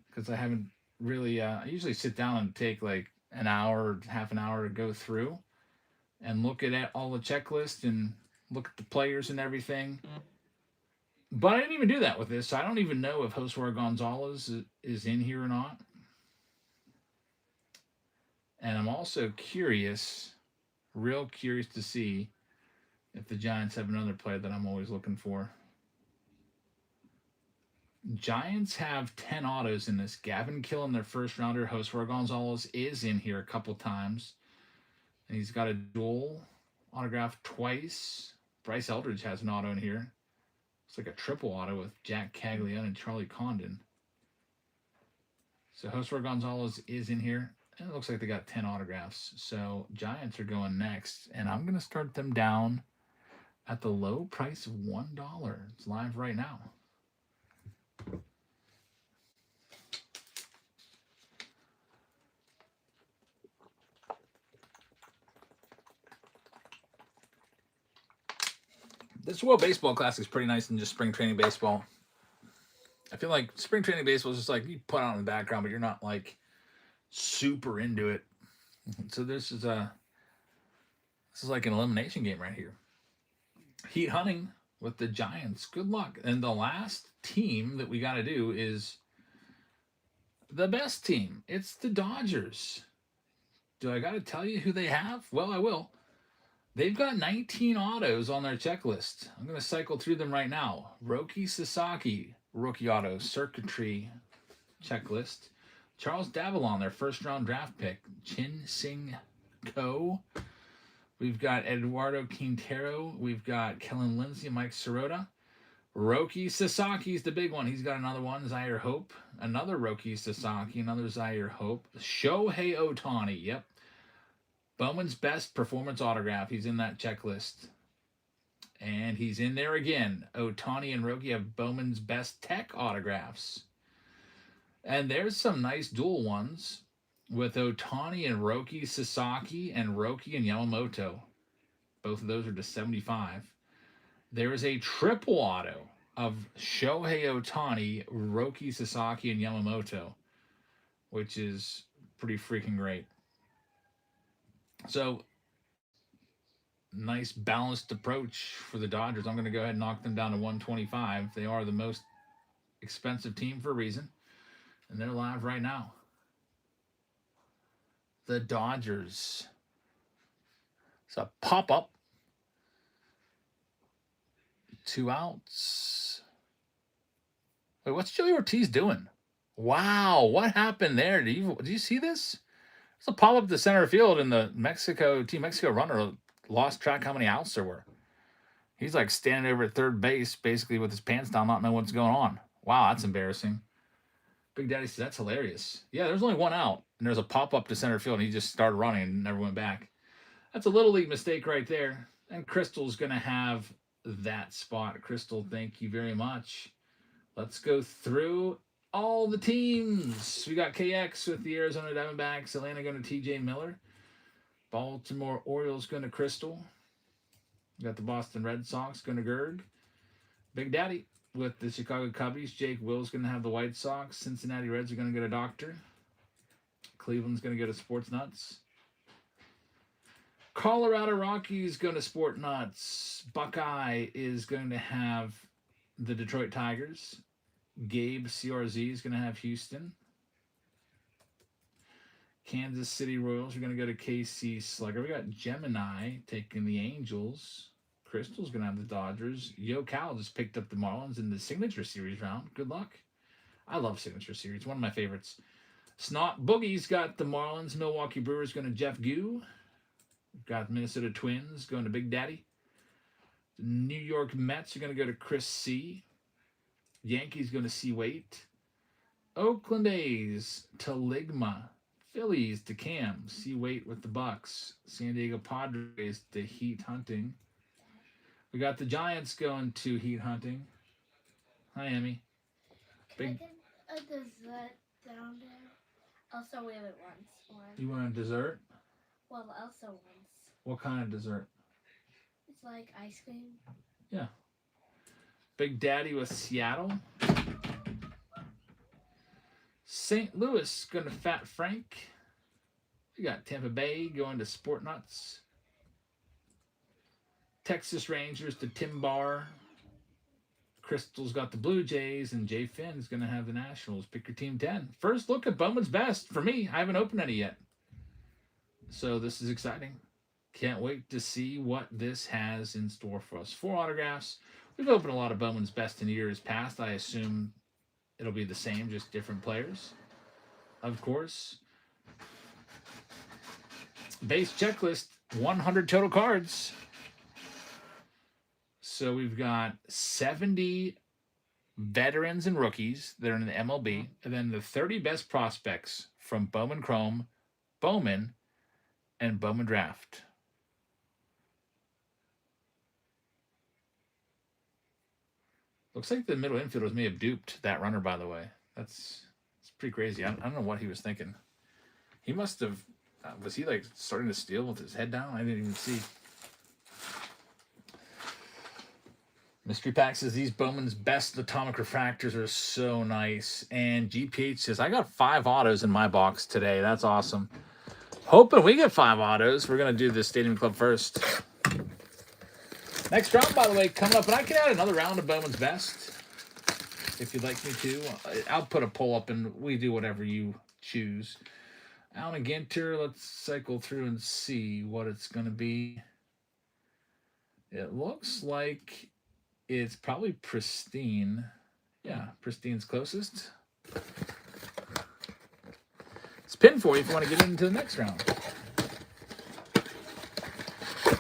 because I haven't really, I usually sit down and take like an hour, half an hour to go through and look at all the checklist and look at the players and everything. But I didn't even do that with this. So I don't even know if Josue Gonzalez is in here or not. And I'm also curious, real curious to see if the Giants have another player that I'm always looking for. Giants have 10 autos in this. Gavin Kill in their first rounder. Josue Gonzalez is in here a couple times. And he's got a dual autograph twice. Bryce Eldridge has an auto in here. It's like a triple auto with Jack Caglione and Charlie Condon. So Josue Gonzalez is in here. And it looks like they got 10 autographs. So Giants are going next. And I'm going to start them down at the low price of $1. It's live right now. This World Baseball Classic is pretty nice than just spring training baseball. I feel like spring training baseball is just like you put on in the background, but you're not like super into it. So this is like an elimination game right here. Heat hunting with the Giants. Good luck. And the last team that we got to do is the best team. It's the Dodgers. Do I got to tell you who they have? Well, I will. They've got 19 autos on their checklist. I'm going to cycle through them right now. Roki Sasaki, rookie auto, circuitry checklist. Charles Davalon, their first round draft pick. Chin Sing Ko. We've got Eduardo Quintero. We've got Kellen Lindsay, Mike Sirota. Roki Sasaki's the big one. He's got another one, Zaire Hope. Another Roki Sasaki, another Zaire Hope. Shohei Ohtani, yep. Bowman's best performance autograph. He's in that checklist. And he's in there again. Ohtani and Roki have Bowman's best tech autographs. And there's some nice dual ones with Ohtani and Roki Sasaki and Roki and Yamamoto. Both of those are to 75. There is a triple auto of Shohei Ohtani, Roki Sasaki, and Yamamoto, which is pretty freaking great. So, nice balanced approach for the Dodgers. I'm going to go ahead and knock them down to 125. They are the most expensive team for a reason, and they're live right now. The Dodgers. It's a pop-up. 2 outs. Wait, what's Joey Ortiz doing? Wow, what happened there? Did you see this? It's a pop-up to center field, and the Team Mexico runner lost track how many outs there were. He's like standing over at third base, basically with his pants down, not knowing what's going on. Wow, that's embarrassing. Big Daddy says, that's hilarious. Yeah, there's only 1 out, and there's a pop-up to center field, and he just started running and never went back. That's a Little League mistake right there. And Crystal's going to have that spot. Crystal, thank you very much. Let's go through all the teams. We got KX with the Arizona Diamondbacks. Atlanta going to TJ Miller. Baltimore Orioles going to Crystal. We got the Boston Red Sox going to Gerg. Big Daddy with the Chicago Cubbies. Jake Will's going to have the White Sox. Cincinnati Reds are going to get a Doctor. Cleveland's going to go to Sports Nuts. Colorado Rockies going to Sport Nuts. Buckeye is going to have the Detroit Tigers. Gabe CRZ is going to have Houston. Kansas City Royals are going to go to KC Slugger. We got Gemini taking the Angels. Crystal's going to have the Dodgers. Yo Cal just picked up the Marlins in the Signature Series round. Good luck. I love Signature Series. One of my favorites. Snot Boogie's got the Marlins. Milwaukee Brewers going to Jeff Goo. We've got Minnesota Twins going to Big Daddy. The New York Mets are going to go to Chris C. Yankees going to C. Waite. Oakland A's to Ligma. Phillies to Cam. C. Waite with the Bucks. San Diego Padres to Heat Hunting. We got the Giants going to Heat Hunting. Hi, Emmy. Big. A dessert down there. Also, we haven't once. You want a dessert? Well, also once. What kind of dessert? It's like ice cream. Yeah. Big Daddy with Seattle. St. Louis going to Fat Frank. We got Tampa Bay going to Sport Nuts. Texas Rangers to Tim Barr. Crystal's got the Blue Jays, and Jay Finn's going to have the Nationals. Pick your team 10. First look at Bowman's Best for me. I haven't opened any yet. So this is exciting. Can't wait to see what this has in store for us. 4 autographs. We've opened a lot of Bowman's Best in years past. I assume it'll be the same, just different players. Of course. Base checklist, 100 total cards. So we've got 70 veterans and rookies that are in the MLB, and then the 30 best prospects from Bowman Chrome, Bowman, and Bowman Draft. Looks like the middle infielders may have duped that runner, by the way. It's pretty crazy. I don't know what he was thinking. He must have... was he like starting to steal with his head down? I didn't even see. Mystery Pack says these Bowman's Best atomic refractors are so nice. And GPH says, I got 5 autos in my box today. That's awesome. Hoping we get 5 autos. We're going to do the Stadium Club first. Next round, by the way, coming up. And I can add another round of Bowman's Best if you'd like me to. I'll put a poll up and we do whatever you choose. Alan Ginter, let's cycle through and see what it's going to be. It looks like it's probably Pristine. Yeah, Pristine's closest. It's pinned for you if you want to get into the next round.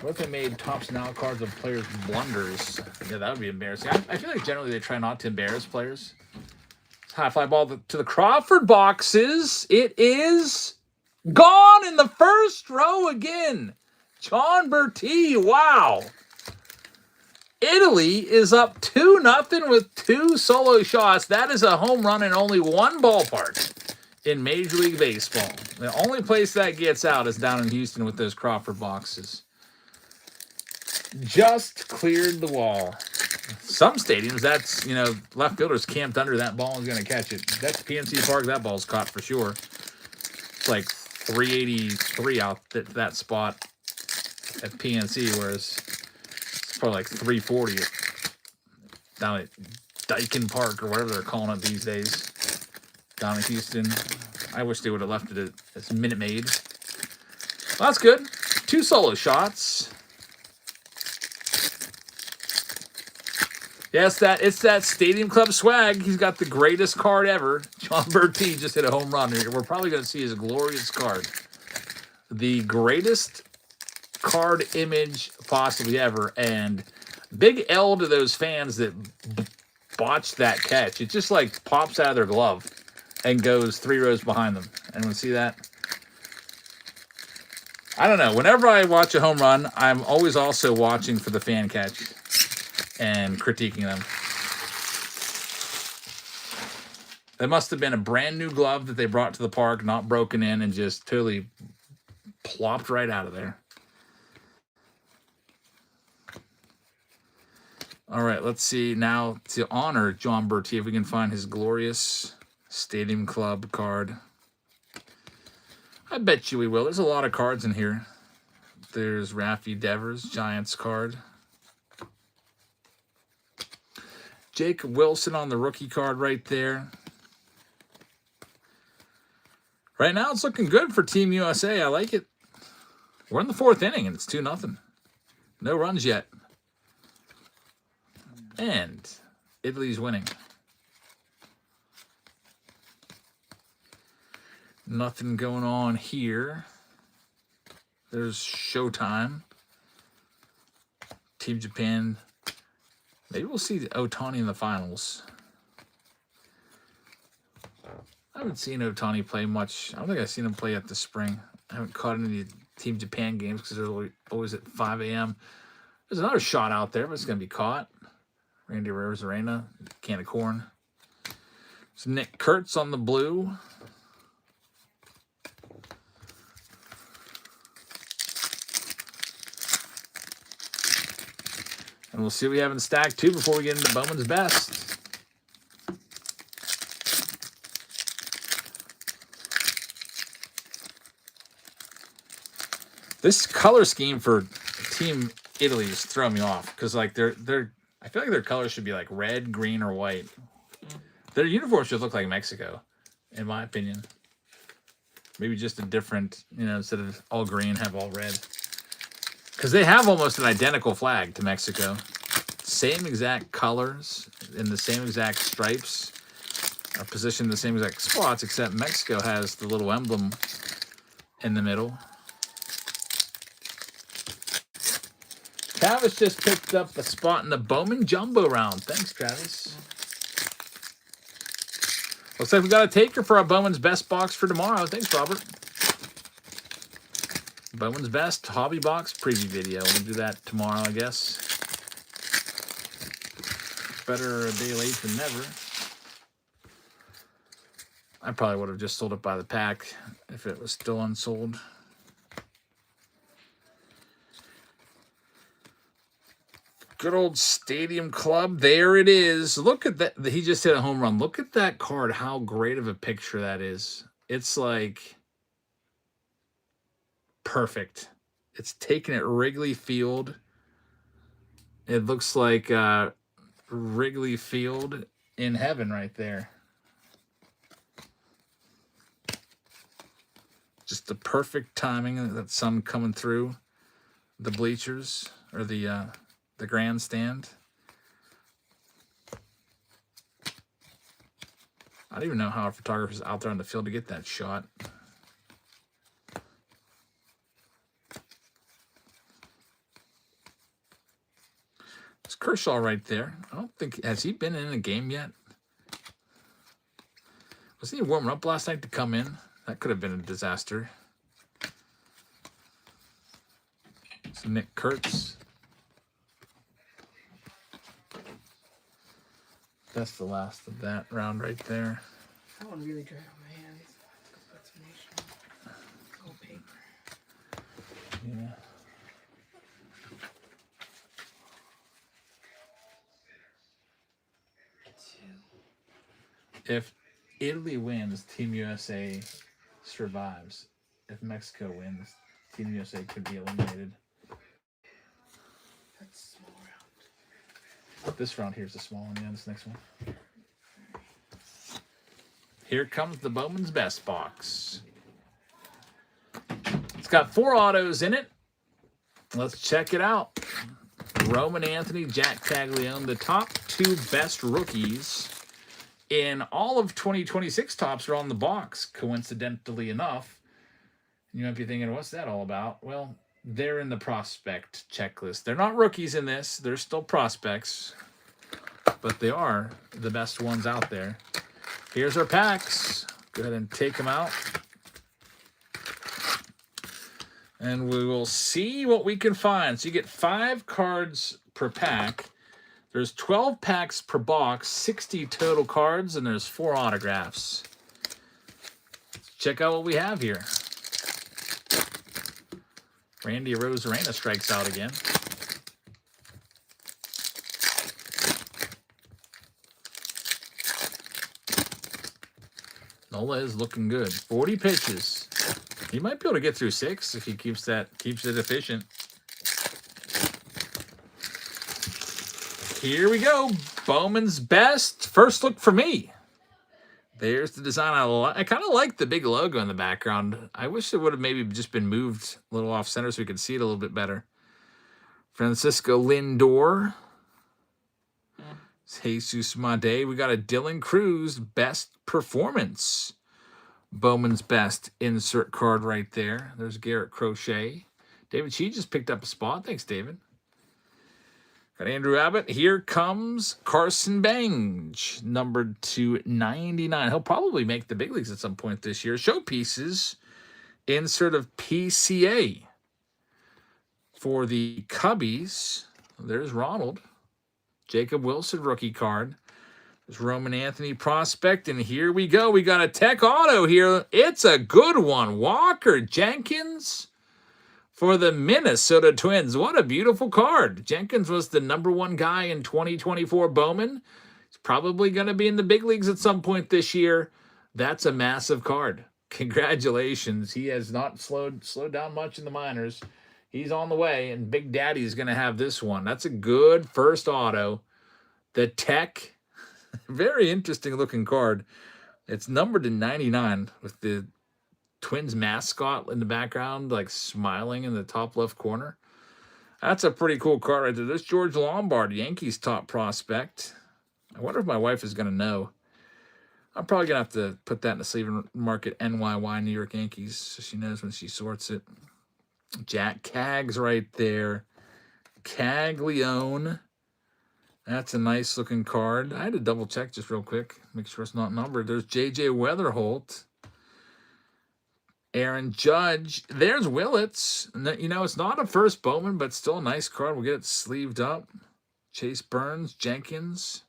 What if they made Topps Now cards of players' blunders? Yeah, that would be embarrassing. I feel like generally they try not to embarrass players. High fly ball to the Crawford boxes. It is gone in the first row again. John Berti, wow. Italy is up 2-0 with 2 solo shots. That is a home run in only 1 ballpark in Major League Baseball. The only place that gets out is down in Houston with those Crawford boxes. Just cleared the wall. Some stadiums, that's, left fielders camped under that ball and is going to catch it. That's PNC Park. That ball's caught for sure. It's like 383 out at that spot at PNC, whereas it's probably like 340 down at Dyken Park or whatever they're calling it these days down in Houston. I wish they would have left it as Minute Maid. Well, that's good. 2 solo shots. Yes, it's that Stadium Club swag. He's got the greatest card ever. John Berti just hit a home run. We're probably going to see his glorious card. The greatest card image possibly ever. And big L to those fans that botched that catch. It just like pops out of their glove and goes 3 rows behind them. Anyone see that? I don't know. Whenever I watch a home run, I'm always also watching for the fan catch and critiquing them. That must have been a brand new glove that they brought to the park, not broken in, and just totally plopped right out of there. All right, let's see now to honor John Berti if we can find his glorious Stadium Club card. I bet you we will. There's a lot of cards in here. There's Raffy Devers, Giants card. Jacob Wilson on the rookie card right there. Right now, it's looking good for Team USA. I like it. We're in the 4th inning, and it's 2-0. No runs yet. And Italy's winning. Nothing going on here. There's Showtime. Team Japan. Maybe we'll see Ohtani in the finals. I haven't seen Ohtani play much. I don't think I've seen him play at the spring. I haven't caught any Team Japan games because they're always at 5 a.m. There's another shot out there, but it's going to be caught. Randy Rosarena, can of corn. There's Nick Kurtz on the blue. And we'll see what we have in stack 2 before we get into Bowman's Best. This color scheme for Team Italy is throwing me off because like they're I feel like their colors should be like red, green, or white. Their uniforms should look like Mexico, in my opinion. Maybe just a different, instead of all green, have all red. Because they have almost an identical flag to Mexico. Same exact colors and the same exact stripes are positioned in the same exact spots, except Mexico has the little emblem in the middle. Travis just picked up a spot in the Bowman Jumbo round. Thanks, Travis. Looks like we got a taker for our Bowman's Best box for tomorrow. Thanks, Robert. Bowman's Best hobby box preview video. We'll do that tomorrow, I guess. Better a day late than never. I probably would have just sold it by the pack if it was still unsold. Good old Stadium Club. There it is. Look at that. He just hit a home run. Look at that card. How great of a picture that is. It's like perfect. It's taken at Wrigley Field. It looks like Wrigley Field in heaven right there. Just the perfect timing. That sun coming through the bleachers or the grandstand. I don't even know how a photographer's out there on the field to get that shot. It's Kershaw right there. I don't think, has he been in a game yet? Wasn't he warming up last night to come in? That could have been a disaster. It's Nick Kurtz. That's the last of that round right there. That one really dried on my hands. Go put some nation. Gold paper. Yeah. If Italy wins, Team USA survives. If Mexico wins, Team USA could be eliminated. That's small round. This round here's the small one. Yeah, this next one. Here comes the Bowman's Best box. It's got 4 autos in it. Let's check it out. Roman Anthony, Jack Taglione, the top 2 best rookies in all of 2026 tops are on the box, coincidentally enough. You might be thinking, what's that all about? Well, they're in the prospect checklist. They're not rookies in this. They're still prospects. But they are the best ones out there. Here's our packs. Go ahead and take them out. And we will see what we can find. So you get 5 cards per pack. There's 12 packs per box, 60 total cards, and there's 4 autographs. Let's check out what we have here. Randy Arozarena strikes out again. Nola is looking good. 40 pitches. He might be able to get through 6 if he keeps it efficient. Here we go. Bowman's Best. First look for me. There's the design. I kind of like the big logo in the background. I wish it would have maybe just been moved a little off center so we could see it a little bit better. Francisco Lindor. Jesus Made. We got a Dylan Cruz Best Performance. Bowman's Best insert card right there. There's Garrett Crochet. David Shee just picked up a spot. Thanks, David. Got Andrew Abbott. Here comes Carson Bange, numbered to 99. He'll probably make the big leagues at some point this year. Showpieces, insert of PCA. For the Cubbies, there's Ronald. Jacob Wilson, rookie card. There's Roman Anthony prospect, and here we go. We got a Tech Auto here. It's a good one. Walker Jenkins for the Minnesota Twins. What a beautiful card. Jenkins was the #1 guy in 2024 Bowman. He's probably going to be in the big leagues at some point this year. That's a massive card. Congratulations. He has not slowed down much in the minors. He's on the way, and Big Daddy's going to have this one. That's a good first auto. The Tech. Very interesting looking card. It's numbered to 99 with the Twins mascot in the background, like smiling in the top left corner. That's a pretty cool card right there. There's George Lombard, Yankees top prospect. I wonder if my wife is going to know. I'm probably going to have to put that in the sleeve and market NYY New York Yankees so she knows when she sorts it. Jack Caggs right there. Caglione. That's a nice looking card. I had to double check just real quick. Make sure it's not numbered. There's J.J. Weatherholt. Aaron Judge. There's Willits. You know, it's not a first Bowman, but still a nice card. We'll get it sleeved up. Chase Burns. Jenkins.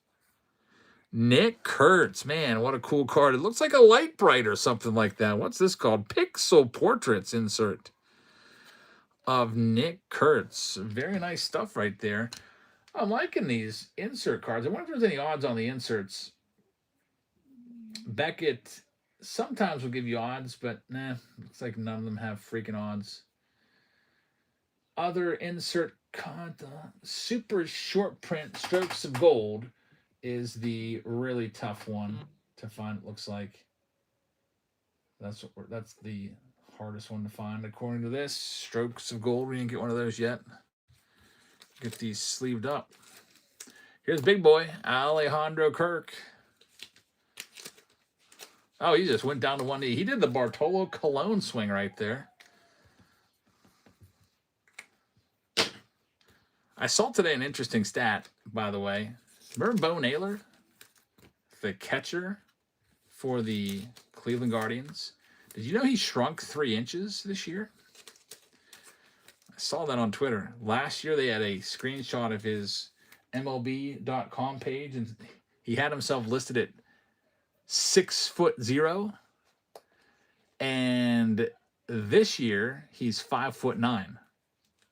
Nick Kurtz. Man, what a cool card. It looks like a Light Bright or something like that. What's this called? Pixel Portraits insert of Nick Kurtz. Very nice stuff right there. I'm liking these insert cards. I wonder if there's any odds on the inserts. Beckett sometimes will give you odds, but nah, looks like none of them have freaking odds. Other insert card, super short print Strokes of Gold is the really tough one to find, it looks like. That's the hardest one to find according to this. Strokes of Gold. We didn't get one of those yet. Get these sleeved up. Here's big boy, Alejandro Kirk. Oh, he just went down to one knee. He did the Bartolo Colon swing right there. I saw today an interesting stat, by the way. Remember Bo Naylor, the catcher for the Cleveland Guardians? Did you know he shrunk 3 inches this year? I saw that on Twitter. Last year they had a screenshot of his MLB.com page, and he had himself listed at 6'0", and this year he's 5'9".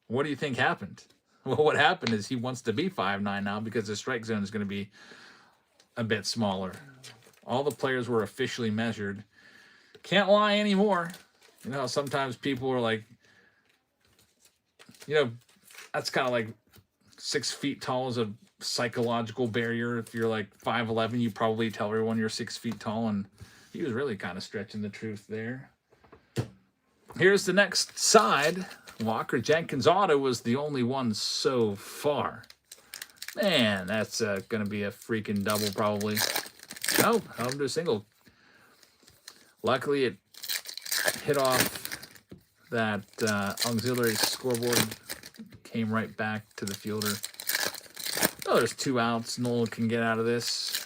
What do you think happened? Well, what happened is he wants to be 5'9" now because the strike zone is going to be a bit smaller. All the players were officially measured. Can't lie anymore. You know, sometimes people are like, you know, that's kind of like 6 feet tall is a psychological barrier. If you're like 5'11", you probably tell everyone you're 6 feet tall, and he was really kind of stretching the truth there. Here's the next side. Walker Jenkins auto was the only one so far. Man, that's going to be a freaking double probably. Oh, held him to a single. Luckily, it hit off that auxiliary scoreboard. Came right back to the fielder. Oh, there's 2 outs. Nola can get out of this.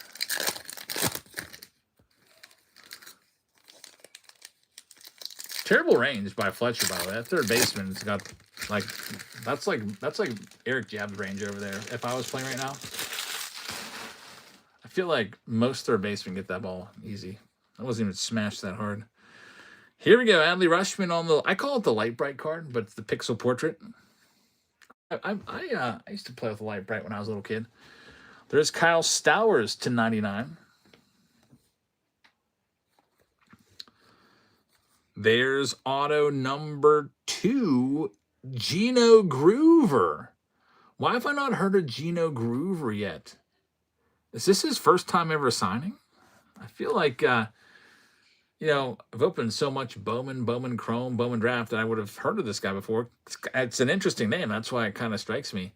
Terrible range by Fletcher, by the way. That third baseman's got like that's like Eric Jabb's range over there. If I was playing right now, I feel like most third basemen get that ball easy. I wasn't even smashed that hard. Here we go, Adley Rutschman on the. I call it the Light Bright card, but it's the Pixel Portrait. I used to play with the Light Bright when I was a little kid. There's Kyle Stowers to 99. There's auto number 2, Gino Groover. Why have I not heard of Gino Groover yet? Is this his first time ever signing? I feel like, you know, I've opened so much Bowman Chrome, Bowman Draft that I would have heard of this guy before. It's an interesting name. That's why it kind of strikes me.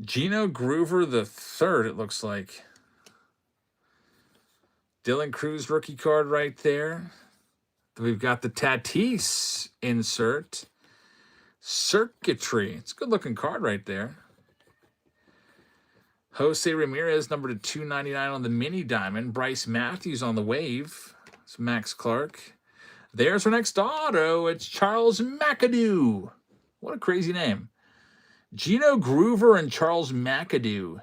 Gino Groover the third, it looks like. Dylan Cruz rookie card right there. We've got the Tatis insert. Circuitry. It's a good-looking card right there. Jose Ramirez, number to 299 on the mini diamond. Bryce Matthews on the wave. It's Max Clark. There's our next auto. It's Charles McAdoo. What a crazy name. Gino Groover and Charles McAdoo.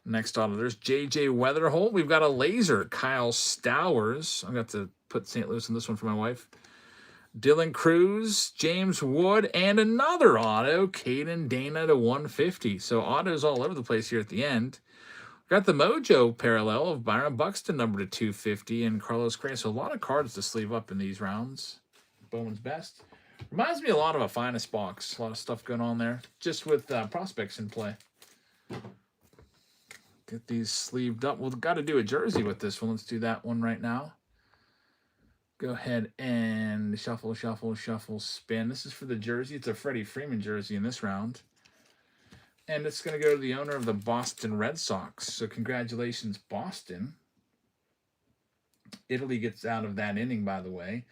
Next auto, there's J.J. Weatherholt. We've got a laser, Kyle Stowers. I'm going to have to put St. Louis in this one for my wife. Dylan Cruz, James Wood, and another auto, Caden Dana to 150. So autos all over the place here at the end. Got the Mojo parallel of Byron Buxton, number to 250, and Carlos Correa. So a lot of cards to sleeve up in these rounds. Bowman's best. Reminds me a lot of a Finest box. A lot of stuff going on there, just with prospects in play. Get these sleeved up. We've got to do a jersey with this one. Let's do that one right now. Go ahead and shuffle, shuffle, shuffle, spin. This is for the jersey. It's a Freddie Freeman jersey in this round. And it's going to go to the owner of the Boston Red Sox. So congratulations, Boston. Italy gets out of that inning, by the way.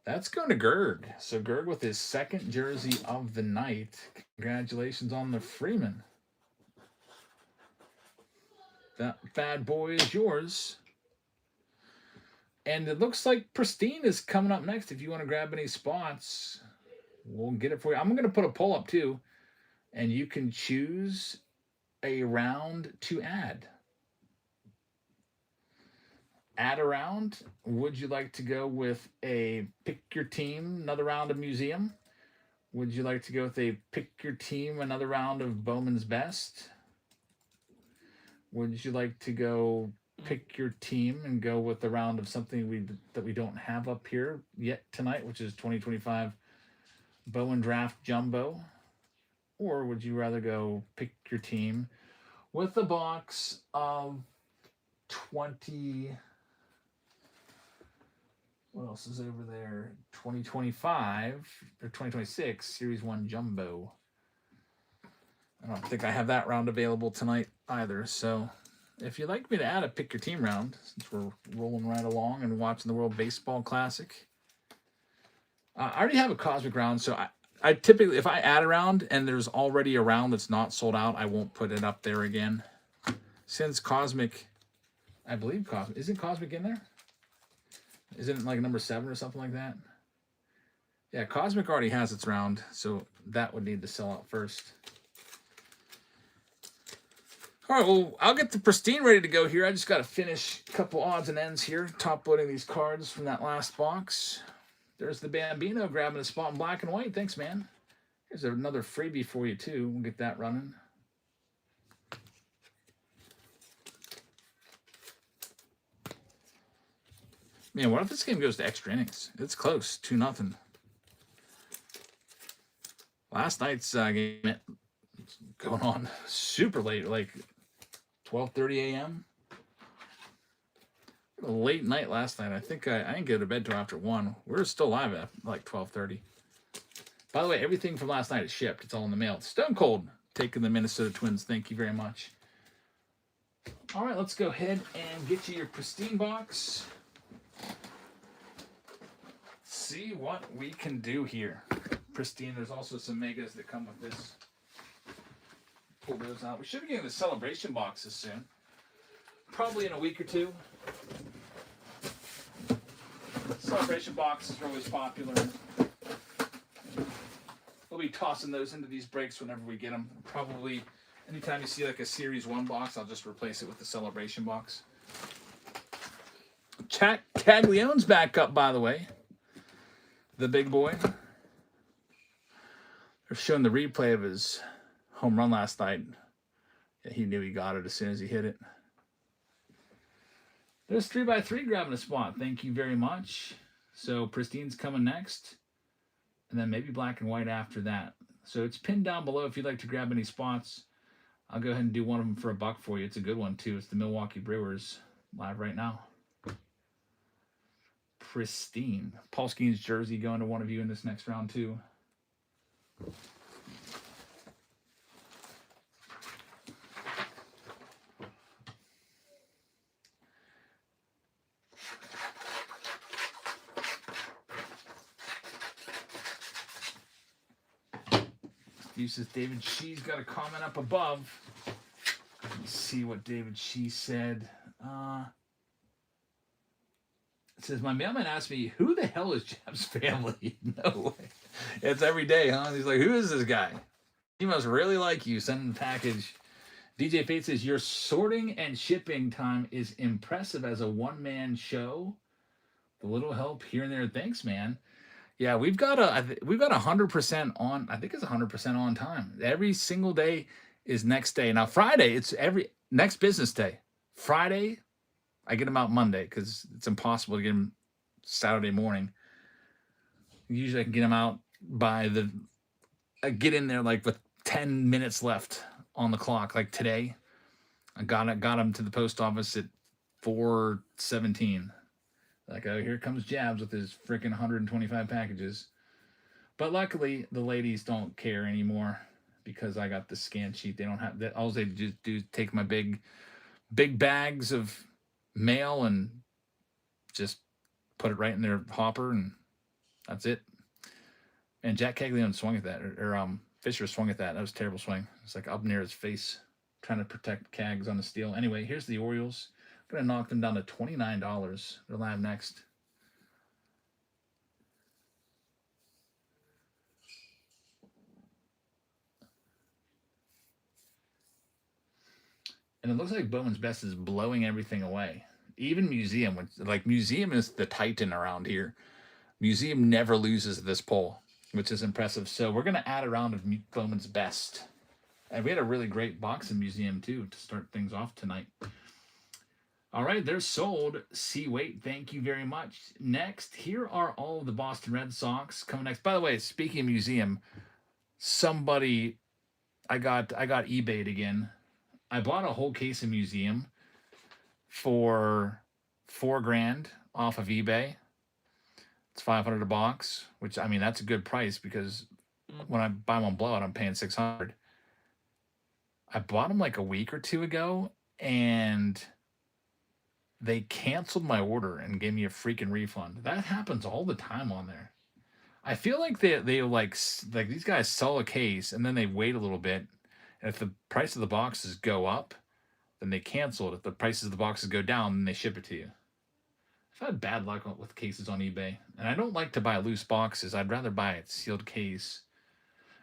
That's going to Gerg. So Gerg with his second jersey of the night. Congratulations on the Freeman. That bad boy is yours. And it looks like Pristine is coming up next. If you want to grab any spots, we'll get it for you. I'm going to put a poll up too. And you can choose a round to add. Add a round. Would you like to go with a pick your team, another round of museum? Would you like to go with a pick your team, another round of Bowman's Best? Would you like to go pick your team and go with the round of something that we don't have up here yet tonight, which is 2025 Bowen Draft Jumbo? Or would you rather go pick your team with a box of 20... What else is over there? 2025 or 2026 Series 1 Jumbo. I don't think I have that round available tonight either. So if you'd like me to add a pick your team round, since we're rolling right along and watching the World Baseball Classic, I already have a Cosmic round. So I typically, if I add a round and there's already a round that's not sold out, I won't put it up there again. Since Cosmic, I believe Cosmic, isn't Cosmic in there? Isn't it like number 7 or something like that? Yeah, Cosmic already has its round, so that would need to sell out first. All right, well, I'll get the Pristine ready to go here. I just got to finish a couple odds and ends here, top loading these cards from that last box. There's the Bambino grabbing a spot in black and white. Thanks, man. Here's another freebie for you, too. We'll get that running. Man, what if this game goes to extra innings? It's close, 2-0. Last night's game going on super late, like 12:30 a.m. A late night last night. I think I didn't get to bed till after 1. We were still live at like 12:30. By the way, everything from last night is shipped. It's all in the mail. Stone Cold taking the Minnesota Twins. Thank you very much. All right, let's go ahead and get you your Pristine box. See what we can do here. Pristine, there's also some megas that come with this. Pull those out. We should be getting the celebration boxes soon. Probably in a week or two. Celebration boxes are always popular. We'll be tossing those into these breaks whenever we get them. Probably anytime you see like a Series 1 box, I'll just replace it with the celebration box. Caglione's back up, by the way. The big boy. They're showing the replay of his home run last night. Yeah, he knew he got it as soon as he hit it. There's 3x3 grabbing a spot. Thank you very much. So Pristine's coming next. And then maybe black and white after that. So it's pinned down below if you'd like to grab any spots. I'll go ahead and do one of them for $1 for you. It's a good one, too. It's the Milwaukee Brewers live right now. Pristine. Paul Skeen's jersey going to one of you in this next round, too. Steve says David Shee's got a comment up above. Let me see what David Shee said. It says, my mailman asked me, who the hell is Jeff's family? No way. It's every day, huh? He's like, who is this guy? He must really like you. Send him a package. DJ Fate says, your sorting and shipping time is impressive as a one-man show. A little help here and there. Thanks, man. Yeah, we've got 100% on. I think it's 100% on time. Every single day is next day. Now Friday, it's every next business day. Friday, I get them out Monday because it's impossible to get them Saturday morning. Usually I can get them out by I get in there like with 10 minutes left on the clock, like today. I got him to the post office at 4:17. Like, oh, here comes Jabs with his freaking 125 packages. But luckily, the ladies don't care anymore because I got the scan sheet. They don't have that. All they just do is take my big bags of mail and just put it right in their hopper, and that's it. And Jack Caglione swung at that, or Fisher swung at that. That was a terrible swing. It's like up near his face, trying to protect Cags on the steal. Anyway, here's the Orioles. I'm gonna knock them down to $29. They're live next. And it looks like Bowman's Best is blowing everything away. Even Museum, like Museum is the titan around here. Museum never loses this poll, which is impressive. So we're going to add a round of Bowman's Best. And we had a really great box in Museum, too, to start things off tonight. All right, they're sold. Wait, thank you very much. Next, here are all of the Boston Red Sox coming next. By the way, speaking of Museum, I got eBayed again. I bought a whole case of Museum for $4,000 off of eBay. It's $500 a box, which, I mean, that's a good price because when I buy them on blowout, I'm paying $600. I bought them like a week or two ago, and they canceled my order and gave me a freaking refund. That happens all the time on there. I feel like they like these guys sell a case and then they wait a little bit. And if the price of the boxes go up, then they cancel it. If the prices of the boxes go down, then they ship it to you. I've had bad luck with cases on eBay. And I don't like to buy loose boxes. I'd rather buy a sealed case.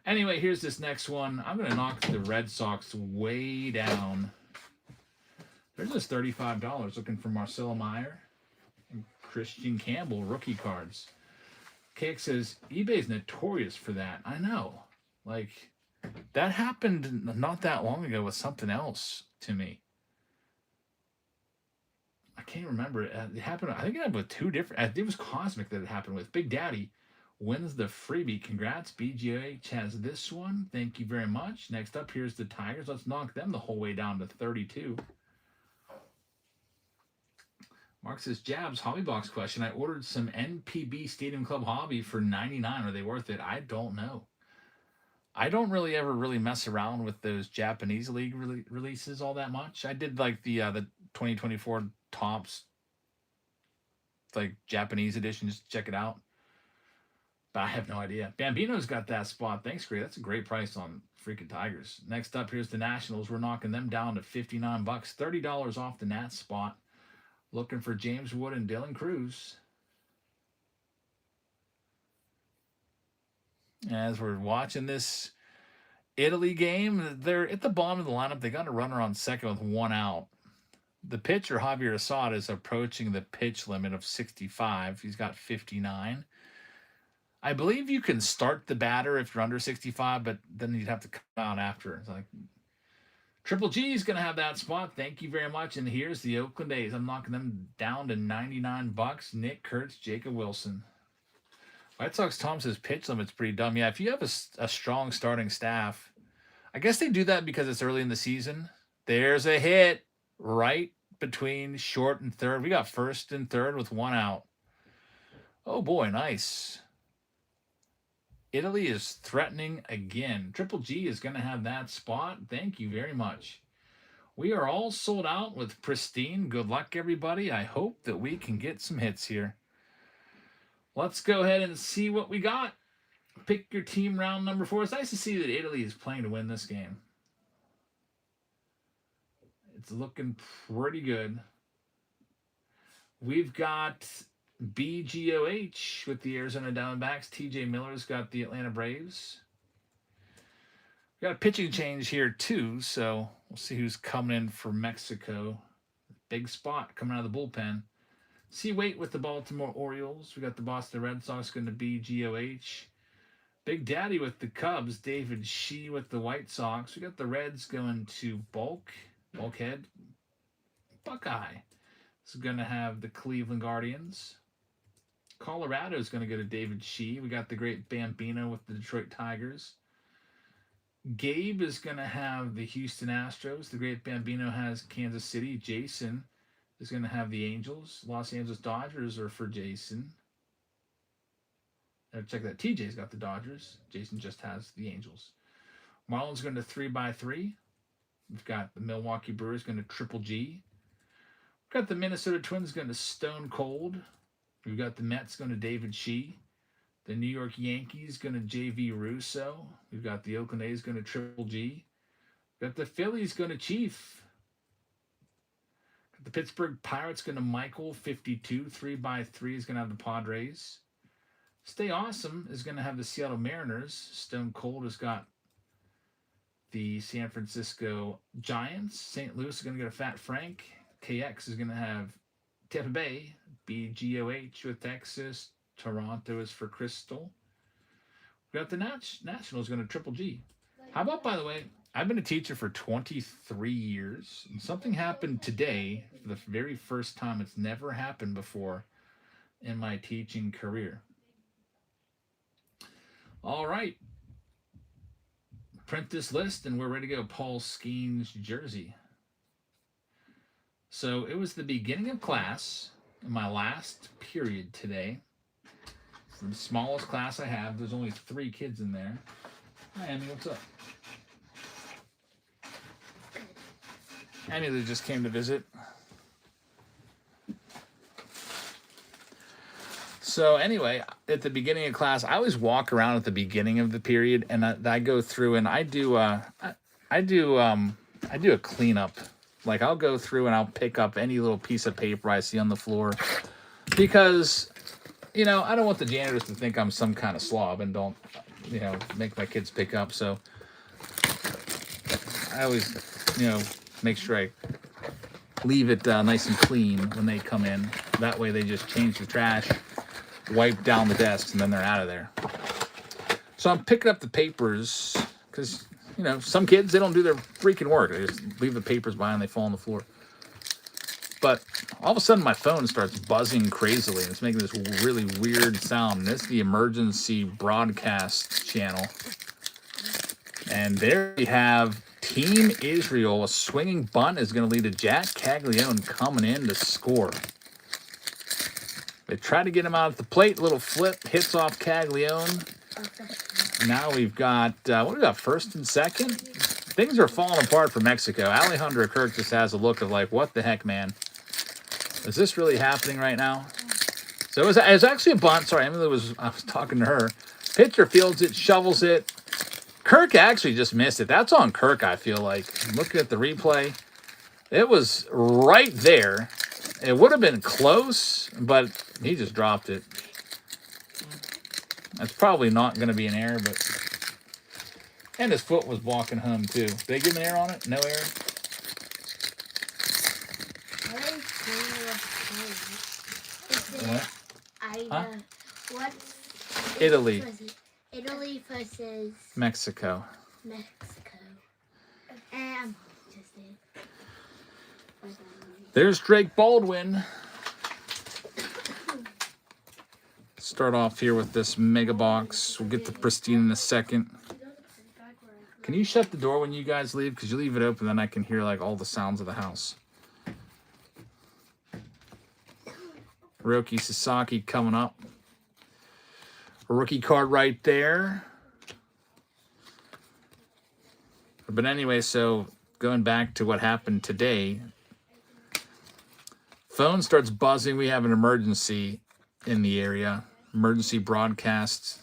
Anyway, here's this next one. I'm going to knock the Red Sox way down. They're just $35, looking for Marcelo Meyer and Christian Campbell rookie cards. Cake says, eBay's notorious for that. I know. Like, that happened not that long ago with something else to me. I can't remember. It happened, I think it happened with two different, it was Cosmic that it happened with. Big Daddy wins the freebie. Congrats. BGH has this one. Thank you very much. Next up, here's the Tigers. Let's knock them the whole way down to 32. Mark says, Jabs, hobby box question. I ordered some NPB Stadium Club Hobby for $99. Are they worth it? I don't know. I don't really ever mess around with those Japanese league releases all that much. I did like the 2024 Topps like Japanese edition, just check it out. But I have no idea. Bambino's got that spot. Thanks, Gray. That's a great price on freaking Tigers. Next up, here's the Nationals. We're knocking them down to $59. $30 off the Nats spot. Looking for James Wood and Dylan Cruz. As we're watching this Italy game, they're at the bottom of the lineup. They got a runner on second with one out. The pitcher, Javier Assad, is approaching the pitch limit of 65. He's got 59. I believe you can start the batter if you're under 65, but then you'd have to come out after. It's like Triple G is going to have that spot. Thank you very much. And here's the Oakland A's. I'm knocking them down to $99. Nick Kurtz, Jacob Wilson. White Sox Tom says pitch limit's pretty dumb. Yeah, if you have a strong starting staff, I guess they do that because it's early in the season. There's a hit right between short and third. We got first and third with one out. Oh, boy, nice. Italy is threatening again. Triple G is going to have that spot. Thank you very much. We are all sold out with Pristine. Good luck, everybody. I hope that we can get some hits here. Let's go ahead and see what we got. Pick your team round number 4. It's nice to see that Italy is playing to win this game. It's looking pretty good. We've got BGOH with the Arizona Diamondbacks. TJ Miller's got the Atlanta Braves. We got a pitching change here too, so we'll see who's coming in for Mexico. Big spot coming out of the bullpen. Wait with the Baltimore Orioles. We got the Boston Red Sox going to BGOH. Big Daddy with the Cubs. David Shee with the White Sox. We got the Reds going to Bulkhead. Buckeye is going to have the Cleveland Guardians. Colorado is going to go to David Shee. We got the great Bambino with the Detroit Tigers. Gabe is going to have the Houston Astros. The Great Bambino has Kansas City. Jason is going to have the Angels. Los Angeles Dodgers are for Jason. Check that. TJ's got the Dodgers. Jason just has the Angels. Marlon's going to 3x3. We've got the Milwaukee Brewers going to Triple G. We've got the Minnesota Twins going to Stone Cold. We've got the Mets going to David Shee. The New York Yankees going to JV Russo. We've got the Oakland A's going to Triple G. We've got the Phillies going to Chief. Got the Pittsburgh Pirates going to Michael 52. 3x3 is going to have the Padres. Stay Awesome is going to have the Seattle Mariners. Stone Cold has got the San Francisco Giants. St. Louis is going to get a Fat Frank. KX is going to have Tampa Bay. BGOH with Texas. Toronto is for Crystal. We got the Nationals going to Triple G. How about, by the way, I've been a teacher for 23 years. And something happened today for the very first time. It's never happened before in my teaching career. All right. Print this list and we're ready to go. Paul Skeen's jersey. So it was the beginning of class in my last period today. It's the smallest class I have. There's only 3 kids in there. Hi, Emmy. What's up? Emmy that just came to visit. So anyway, at the beginning of class, I always walk around at the beginning of the period, and I go through and I do a cleanup. Like I'll go through and I'll pick up any little piece of paper I see on the floor, because I don't want the janitors to think I'm some kind of slob and don't make my kids pick up. So I always make sure I leave it nice and clean when they come in. That way they just change the trash, wipe down the desks, and then they're out of there. So I'm picking up the papers because, some kids, they don't do their freaking work. They just leave the papers behind, they fall on the floor. But all of a sudden my phone starts buzzing crazily, and it's making this really weird sound. And it's the emergency broadcast channel. And there we have Team Israel. A swinging bunt is going to lead to Jack Caglione coming in to score. They try to get him out at the plate. Little flip, hits off Caglione. Now we've got, what do we got, first and second? Things are falling apart for Mexico. Alejandra Kirk just has a look of like, what the heck, man? Is this really happening right now? So it was actually a bunt. Sorry, I was talking to her. Pitcher fields it, shovels it. Kirk actually just missed it. That's on Kirk, I feel like. Looking at the replay, it was right there. It would have been close, but he just dropped it. That's probably not going to be an error, but... And his foot was walking home, too. Did they give an error on it? No error? What? Huh? What's Italy. Italy versus Mexico. Mexico. Just did. There's Drake Baldwin. Start off here with this mega box. We'll get to Pristine in a second. Can you shut the door when you guys leave? Because you leave it open, then I can hear like all the sounds of the house. Roki Sasaki coming up. A rookie card right there. But anyway, so going back to what happened today. Phone starts buzzing. We have an emergency in the area. Emergency broadcast.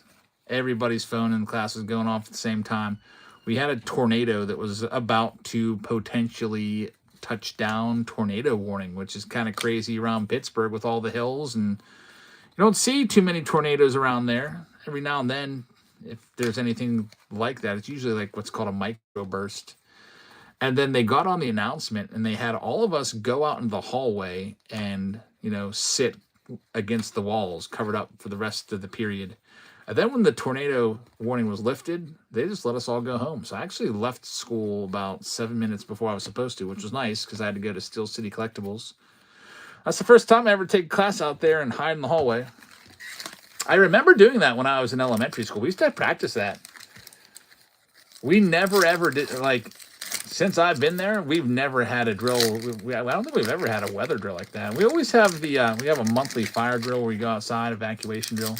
Everybody's phone in class was going off at the same time. We had a tornado that was about to potentially touch down. Tornado warning, which is kind of crazy around Pittsburgh with all the hills. And you don't see too many tornadoes around there. Every now and then, if there's anything like that, it's usually like what's called a microburst. And then they got on the announcement and they had all of us go out into the hallway and, sit against the walls, covered up for the rest of the period. And then when the tornado warning was lifted, they just let us all go home. So I actually left school about 7 minutes before I was supposed to, which was nice because I had to go to Steel City Collectibles. That's the first time I ever take class out there and hide in the hallway. I remember doing that when I was in elementary school. We used to practice that. We never ever did, like, since I've been there, we've never had a drill. I don't think we've ever had a weather drill like that. We always have we have a monthly fire drill where we go outside, evacuation drill.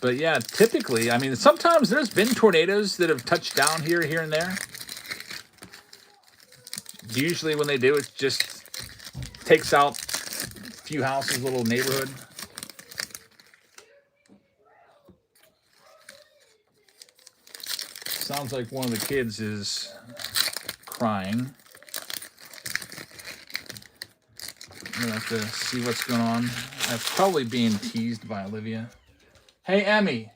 But yeah, typically, I mean, sometimes there's been tornadoes that have touched down here and there. Usually when they do, it just takes out a few houses, little neighborhood. Sounds like one of the kids is crying. I'm gonna have to see what's going on. That's probably being teased by Olivia. Hey, Emmy.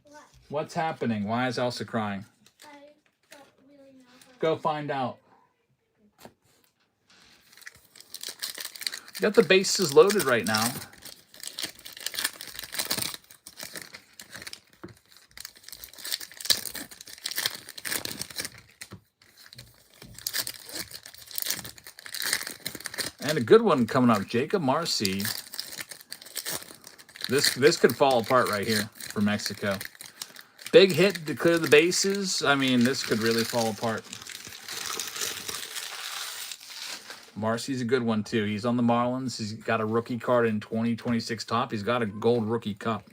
What? What's happening? Why is Elsa crying? I don't really know. Go find out. Got the bases loaded right now. And a good one coming up, Jacob Marcy. This could fall apart right here for Mexico. Big hit to clear the bases. I mean, this could really fall apart. Marcy's a good one too. He's on the Marlins. He's got a rookie card in 2026 top. He's got a gold rookie cup.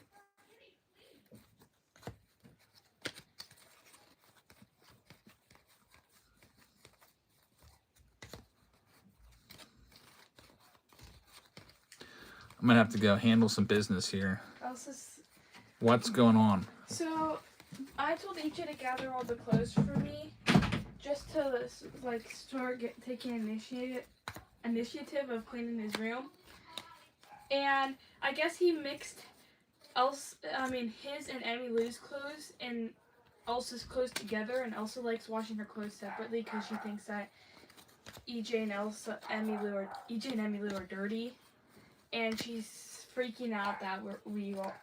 I'm gonna have to go handle some business here. What's going on? So, I told EJ to gather all the clothes for me, just to like start taking initiative of cleaning his room. And I guess he mixed his and Emmy Lou's clothes and Elsa's clothes together, and Elsa likes washing her clothes separately because she thinks that EJ and Emmy Lou are dirty. And she's freaking out that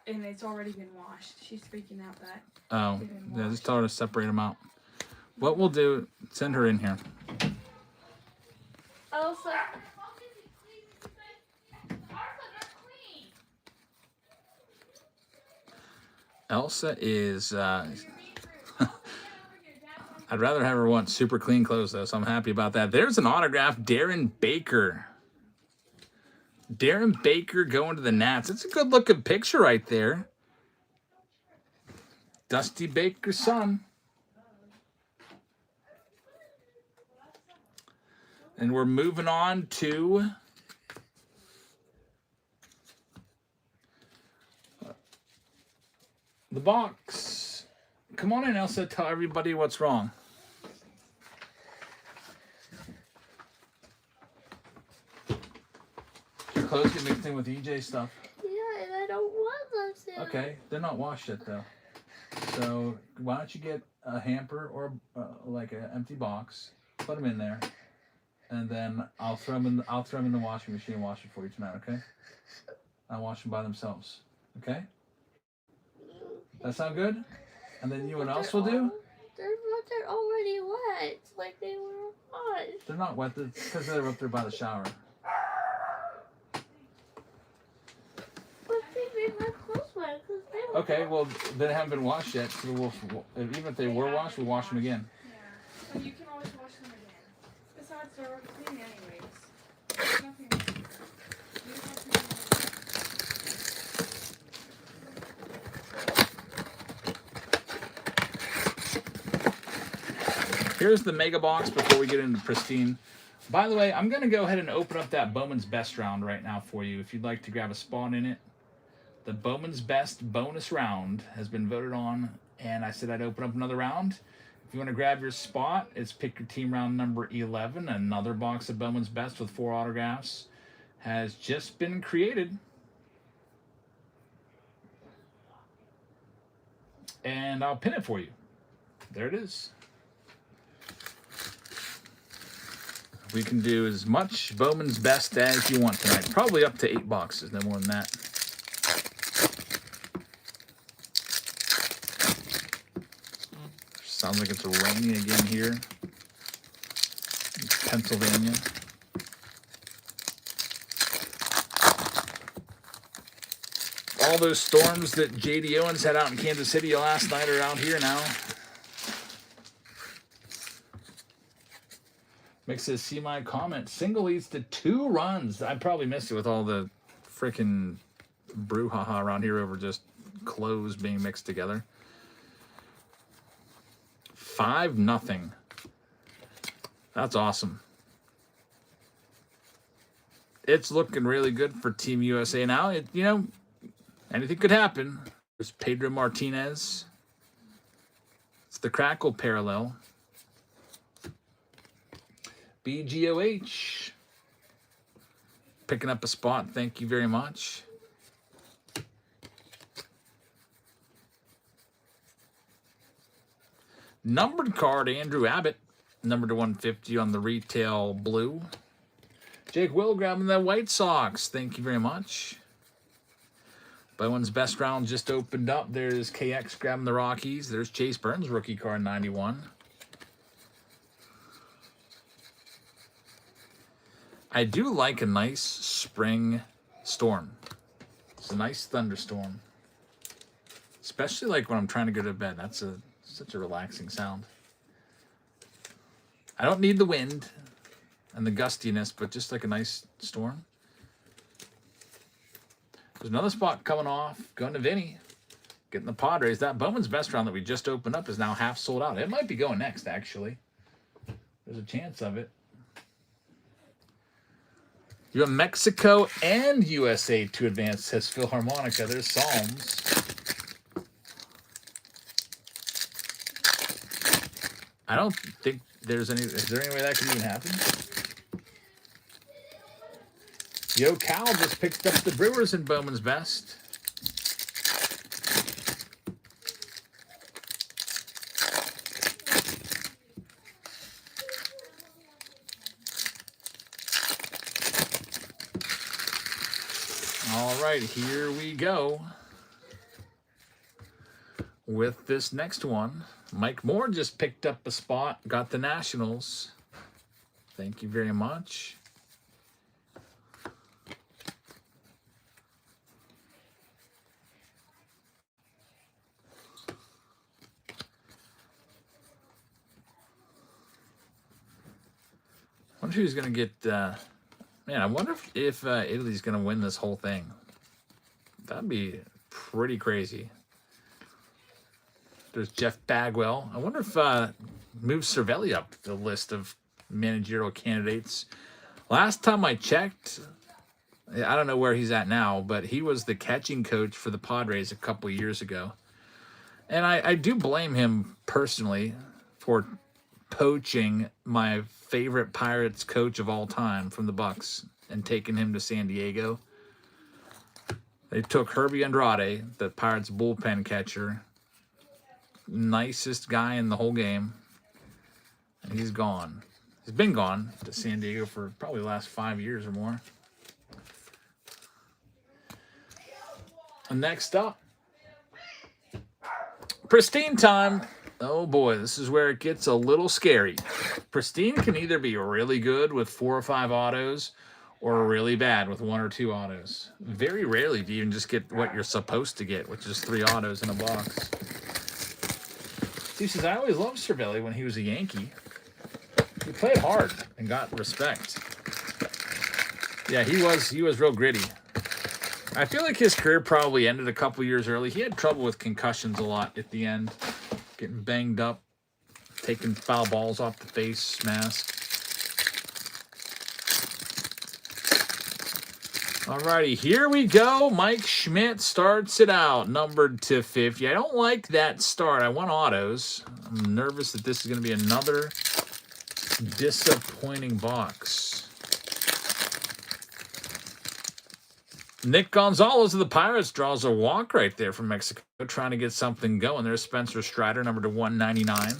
and it's already been washed. She's freaking out that. Oh, yeah, just tell her to separate them out. What we'll do, send her in here. Elsa. Elsa is, I'd rather have her want super clean clothes, though, so I'm happy about that. There's an autograph, Darren Baker. Darren Baker going to the Nats. It's a good-looking picture right there. Dusty Baker's son. And we're moving on to the box. Come on in, Elsa. Tell everybody what's wrong. Your clothes get mixed in with EJ stuff. Yeah, and I don't want them to. Okay, they're not washed yet, though. So why don't you get a hamper or like an empty box, put them in there, and then I'll throw them in the washing machine and wash it for you tonight. Okay? I'll wash them by themselves. Okay? That sound good? And then you know what else will do? They're already wet, like they were washed. They're not wet. It's because they're up there by the shower. But they made my clothes wet because they were. Okay, well they haven't been washed yet. So even if they were washed, we'll wash them again. Yeah. But you can always wash them again. Besides, they're already clean anyways. There's nothing. Here's the mega box before we get into Pristine. By the way, I'm going to go ahead and open up that Bowman's Best round right now for you. If you'd like to grab a spot in it. The Bowman's Best bonus round has been voted on, and I said I'd open up another round. If you want to grab your spot, it's pick your team round number 11. Another box of Bowman's Best with 4 autographs has just been created. And I'll pin it for you. There it is. We can do as much Bowman's Best as you want tonight. Probably up to 8 boxes, no more than that. Sounds like it's raining again here in Pennsylvania. All those storms that J.D. Owens had out in Kansas City last night are out here now. Mick says, see my comment. Single leads to 2 runs. I probably missed it with all the freaking brouhaha around here over just clothes being mixed together. 5-0. That's awesome. It's looking really good for Team USA now. You know, anything could happen. There's Pedro Martinez. It's the Crackle parallel. BGOH. Picking up a spot. Thank you very much. Numbered card, Andrew Abbott. Number to 150 on the retail blue. Jake Will grabbing the White Sox. Thank you very much. Bowman'S best round just opened up. There's KX grabbing the Rockies. There's Chase Burns, rookie card 91. I do like a nice spring storm. It's a nice thunderstorm. Especially like when I'm trying to go to bed. That's such a relaxing sound. I don't need the wind and the gustiness, but just like a nice storm. There's another spot coming off, going to Vinny, getting the Padres. That Bowman's best round that we just opened up is now half sold out. It might be going next, actually. There's a chance of it. You have Mexico and USA to advance, says Philharmonica. There's Psalms. I don't think there's any... Is there any way that could even happen? Yo, Cal just picked up the Brewers in Bowman's best. All right, here we go with this next one. Mike Moore just picked up a spot, got the Nationals. Thank you very much. I wonder who's going to get... man, I wonder if Italy's going to win this whole thing. That'd be pretty crazy. There's Jeff Bagwell. I wonder if moves Cervelli up the list of managerial candidates. Last time I checked, I don't know where he's at now, but he was the catching coach for the Padres a couple years ago. And I do blame him personally for poaching my favorite Pirates coach of all time from the Bucks and taking him to San Diego. They took Herbie Andrade, the Pirates bullpen catcher, nicest guy in the whole game, and he's gone. He's been gone to San Diego for probably the last 5 years or more. And next up, Pristine time. Oh boy, this is where it gets a little scary. Pristine can either be really good with 4 or 5 autos or really bad with 1 or 2 autos. Very rarely do you even just get what you're supposed to get, which is 3 autos in a box. He says, I always loved Cervelli when he was a Yankee. He played hard and got respect. Yeah, he was real gritty. I feel like his career probably ended a couple years early. He had trouble with concussions a lot at the end. Getting banged up, taking foul balls off the face mask. Alrighty, here we go. Mike Schmidt starts it out, numbered to 50. I don't like that start. I want autos. I'm nervous that this is going to be another disappointing box. Nick Gonzalez of the Pirates draws a walk right there from Mexico, trying to get something going. There's Spencer Strider, number to 199.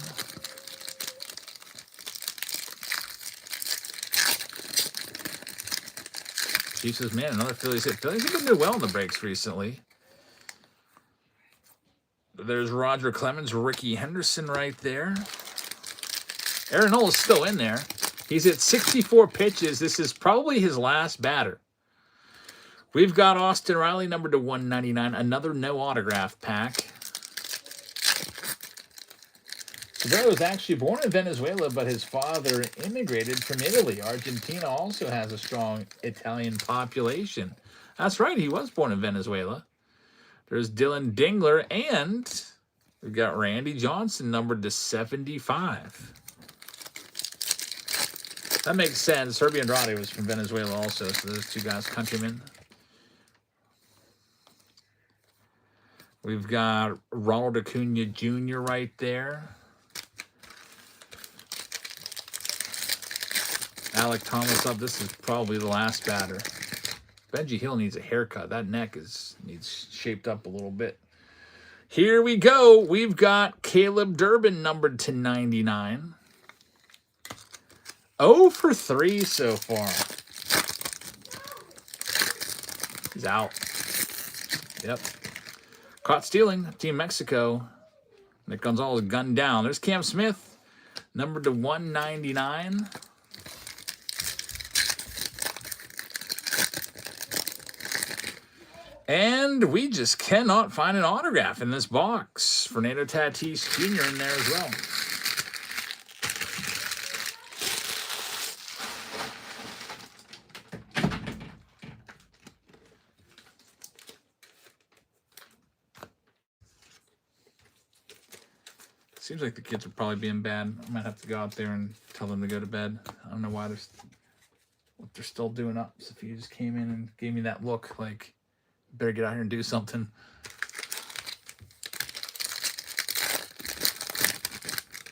Chief says, man, another Phillies hit. Phillies have been doing well in the breaks recently. There's Roger Clemens, Ricky Henderson right there. Aaron Nola's still in there. He's at 64 pitches. This is probably his last batter. We've got Austin Riley, numbered to 199. Another no autograph pack. Severo was actually born in Venezuela, but his father immigrated from Italy. Argentina also has a strong Italian population. That's right, he was born in Venezuela. There's Dylan Dingler, and we've got Randy Johnson, numbered to 75. That makes sense. Herbie Andrade was from Venezuela also, so those two guys, countrymen. We've got Ronald Acuna Jr. right there. Alec Thomas up. This is probably the last batter. Benji Hill needs a haircut. That neck needs shaped up a little bit. Here we go. We've got Caleb Durbin, numbered to 99. 0 for 3 so far. He's out. Yep. Caught stealing. Team Mexico. Nick Gonzalez gunned down. There's Cam Smith, numbered to 199. And we just cannot find an autograph in this box. Fernando Tatis Jr. in there as well. Seems like the kids are probably being bad. I might have to go out there and tell them to go to bed. I don't know why what they're still doing up. Sophia just came in and gave me that look like, better get out here and do something.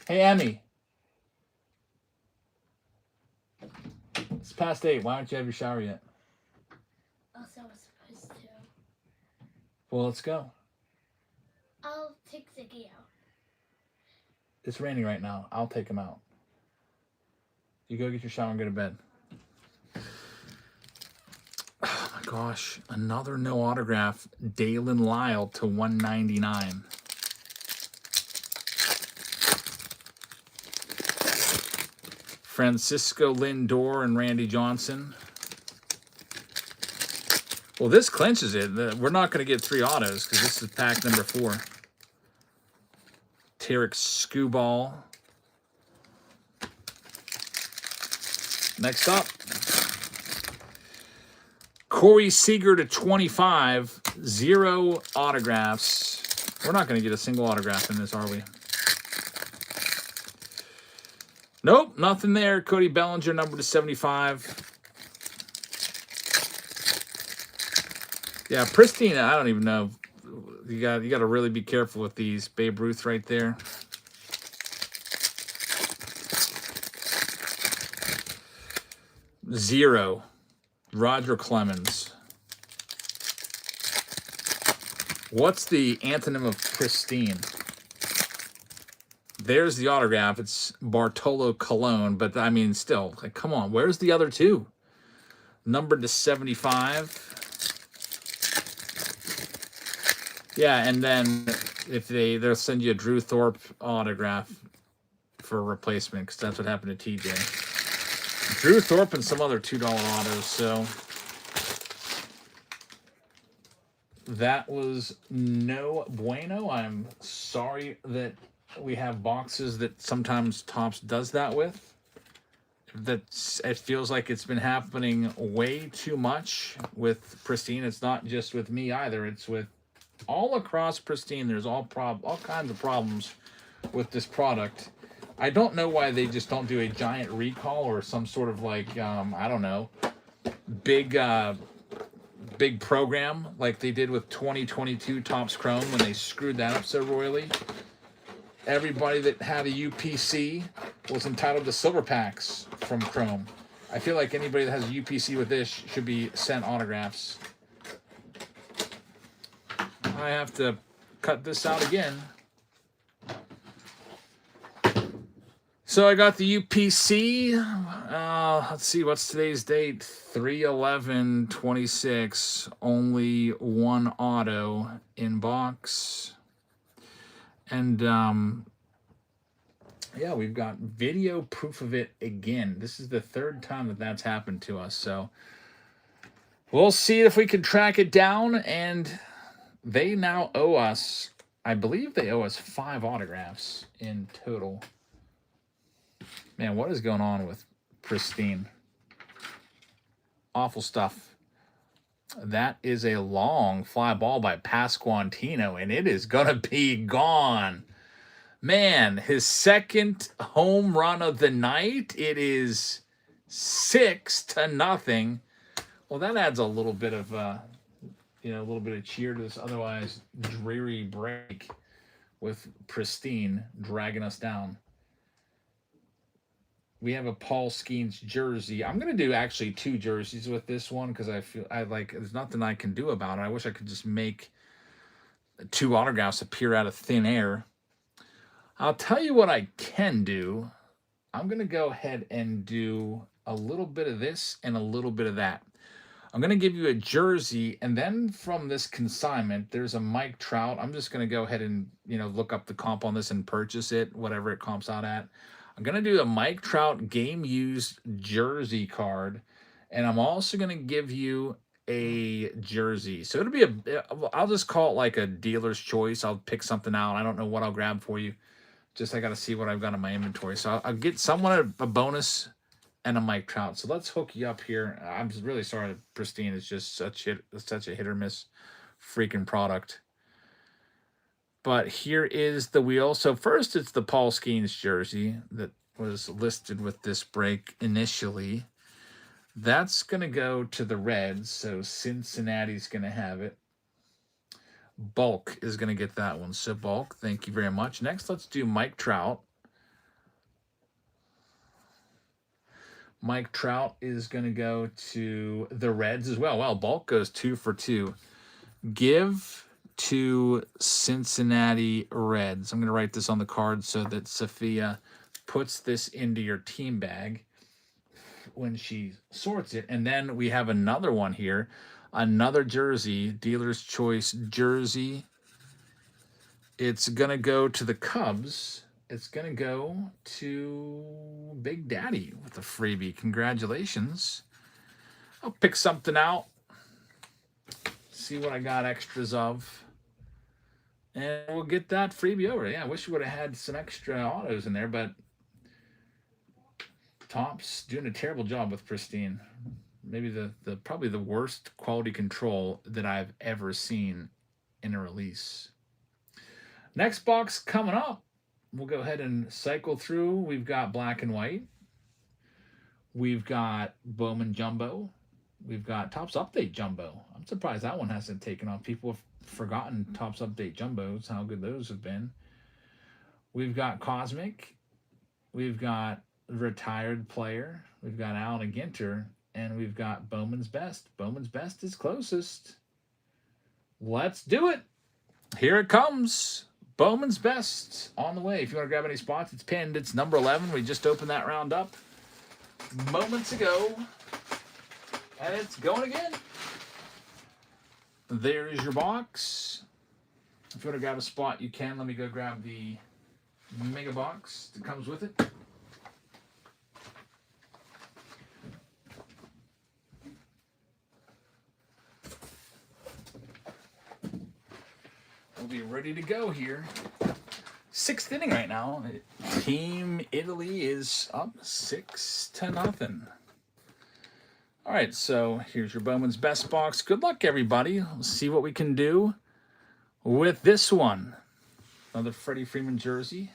Hey, Emmy. It's past 8. Why don't you have your shower yet? Also, I was supposed to. Well, let's go. I'll take Ziggy out. It's raining right now. I'll take him out. You go get your shower and go to bed. Oh my gosh. Another no autograph. Dalen Lyle to 199. Francisco Lindor and Randy Johnson. Well, this clinches it. We're not going to get 3 autos because this is pack number 4. Tarek Skubal. Next up, Corey Seager to 25. 0 autographs. We're not going to get a single autograph in this, are we? Nope, nothing there. Cody Bellinger, number to 75. Yeah, Pristine, I don't even know. You got to really be careful with these. Babe Ruth right there. Zero. Roger Clemens. What's the antonym of pristine? There's the autograph. It's Bartolo Colon, but I mean, still, like, come on. Where's the other 2? Numbered to 75. Yeah, and then if they'll send you a Drew Thorpe autograph for a replacement, because that's what happened to TJ. Drew Thorpe and some other $2 autos, so that was no bueno. I'm sorry that we have boxes that sometimes Topps does that with. It feels like it's been happening way too much with Pristine. It's not just with me either. It's with all across Pristine. There's all kinds of problems with this product. I don't know why they just don't do a giant recall or some sort of like I don't know, big program like they did with 2022 Topps Chrome when they screwed that up so royally. Everybody that had a UPC was entitled to silver packs from Chrome. I feel like anybody that has a UPC with this should be sent autographs. I have to cut this out again. So I got the UPC. Let's see, what's today's date? 3/11/26. Only 1 auto in box. And yeah, we've got video proof of it again. This is the 3rd time that's happened to us. So We'll see if we can track it down, and they now owe us, I believe they owe us 5 autographs in total. Man, what is going on with Pristine? Awful stuff. That is a long fly ball by Pasquantino, and it is going to be gone. Man, his second home run of the night. It is 6-0. Well, that adds a little bit of, a little bit of cheer to this otherwise dreary break with Pristine dragging us down. We have a Paul Skeens jersey. I'm going to do actually 2 jerseys with this one because there's nothing I can do about it. I wish I could just make 2 autographs appear out of thin air. I'll tell you what I can do. I'm going to go ahead and do a little bit of this and a little bit of that. I'm going to give you a jersey, and then from this consignment, there's a Mike Trout. I'm just going to go ahead and, look up the comp on this and purchase it, whatever it comps out at. I'm going to do a Mike Trout game-used jersey card, and I'm also going to give you a jersey. So it'll be I'll just call it like a dealer's choice. I'll pick something out. I don't know what I'll grab for you. Just I got to see what I've got in my inventory. So I'll get someone a bonus and a Mike Trout. So let's hook you up here. I'm really sorry that Pristine is just such a hit or miss freaking product. But here is the wheel. So first it's the Paul Skeens jersey that was listed with this break initially. That's going to go to the Reds. So Cincinnati's going to have it. Bulk is going to get that one. So Bulk, thank you very much. Next, let's do Mike Trout. Mike Trout is going to go to the Reds as well. Well, Bulk goes 2 for 2. Give to Cincinnati Reds. I'm going to write this on the card so that Sophia puts this into your team bag when she sorts it. And then we have another one here. Another jersey, dealer's choice jersey. It's going to go to the Cubs. It's going to go to Big Daddy with a freebie. Congratulations. I'll pick something out. See what I got extras of. And we'll get that freebie over. Yeah, I wish we would have had some extra autos in there, but Top's doing a terrible job with Pristine. Maybe probably the worst quality control that I've ever seen in a release. Next box coming up. We'll go ahead and cycle through. We've got black and white. We've got Bowman Jumbo. We've got Topps Update Jumbo. I'm surprised that one hasn't taken off. People have forgotten Topps Update Jumbos, how good those have been. We've got Cosmic. We've got Retired Player. We've got Allen and Ginter. And we've got Bowman's Best. Bowman's Best is closest. Let's do it. Here it comes. Bowman's Best on the way. If you want to grab any spots, it's pinned. It's number 11. We just opened that round up moments ago. And it's going again. There's your box. If you want to grab a spot, you can. Let me go grab the mega box that comes with it. We'll be ready to go here. 6th inning right now. Team Italy is up 6-0. All right, so here's your Bowman's Best box. Good luck, everybody. Let's see what we can do with this one. Another Freddie Freeman jersey.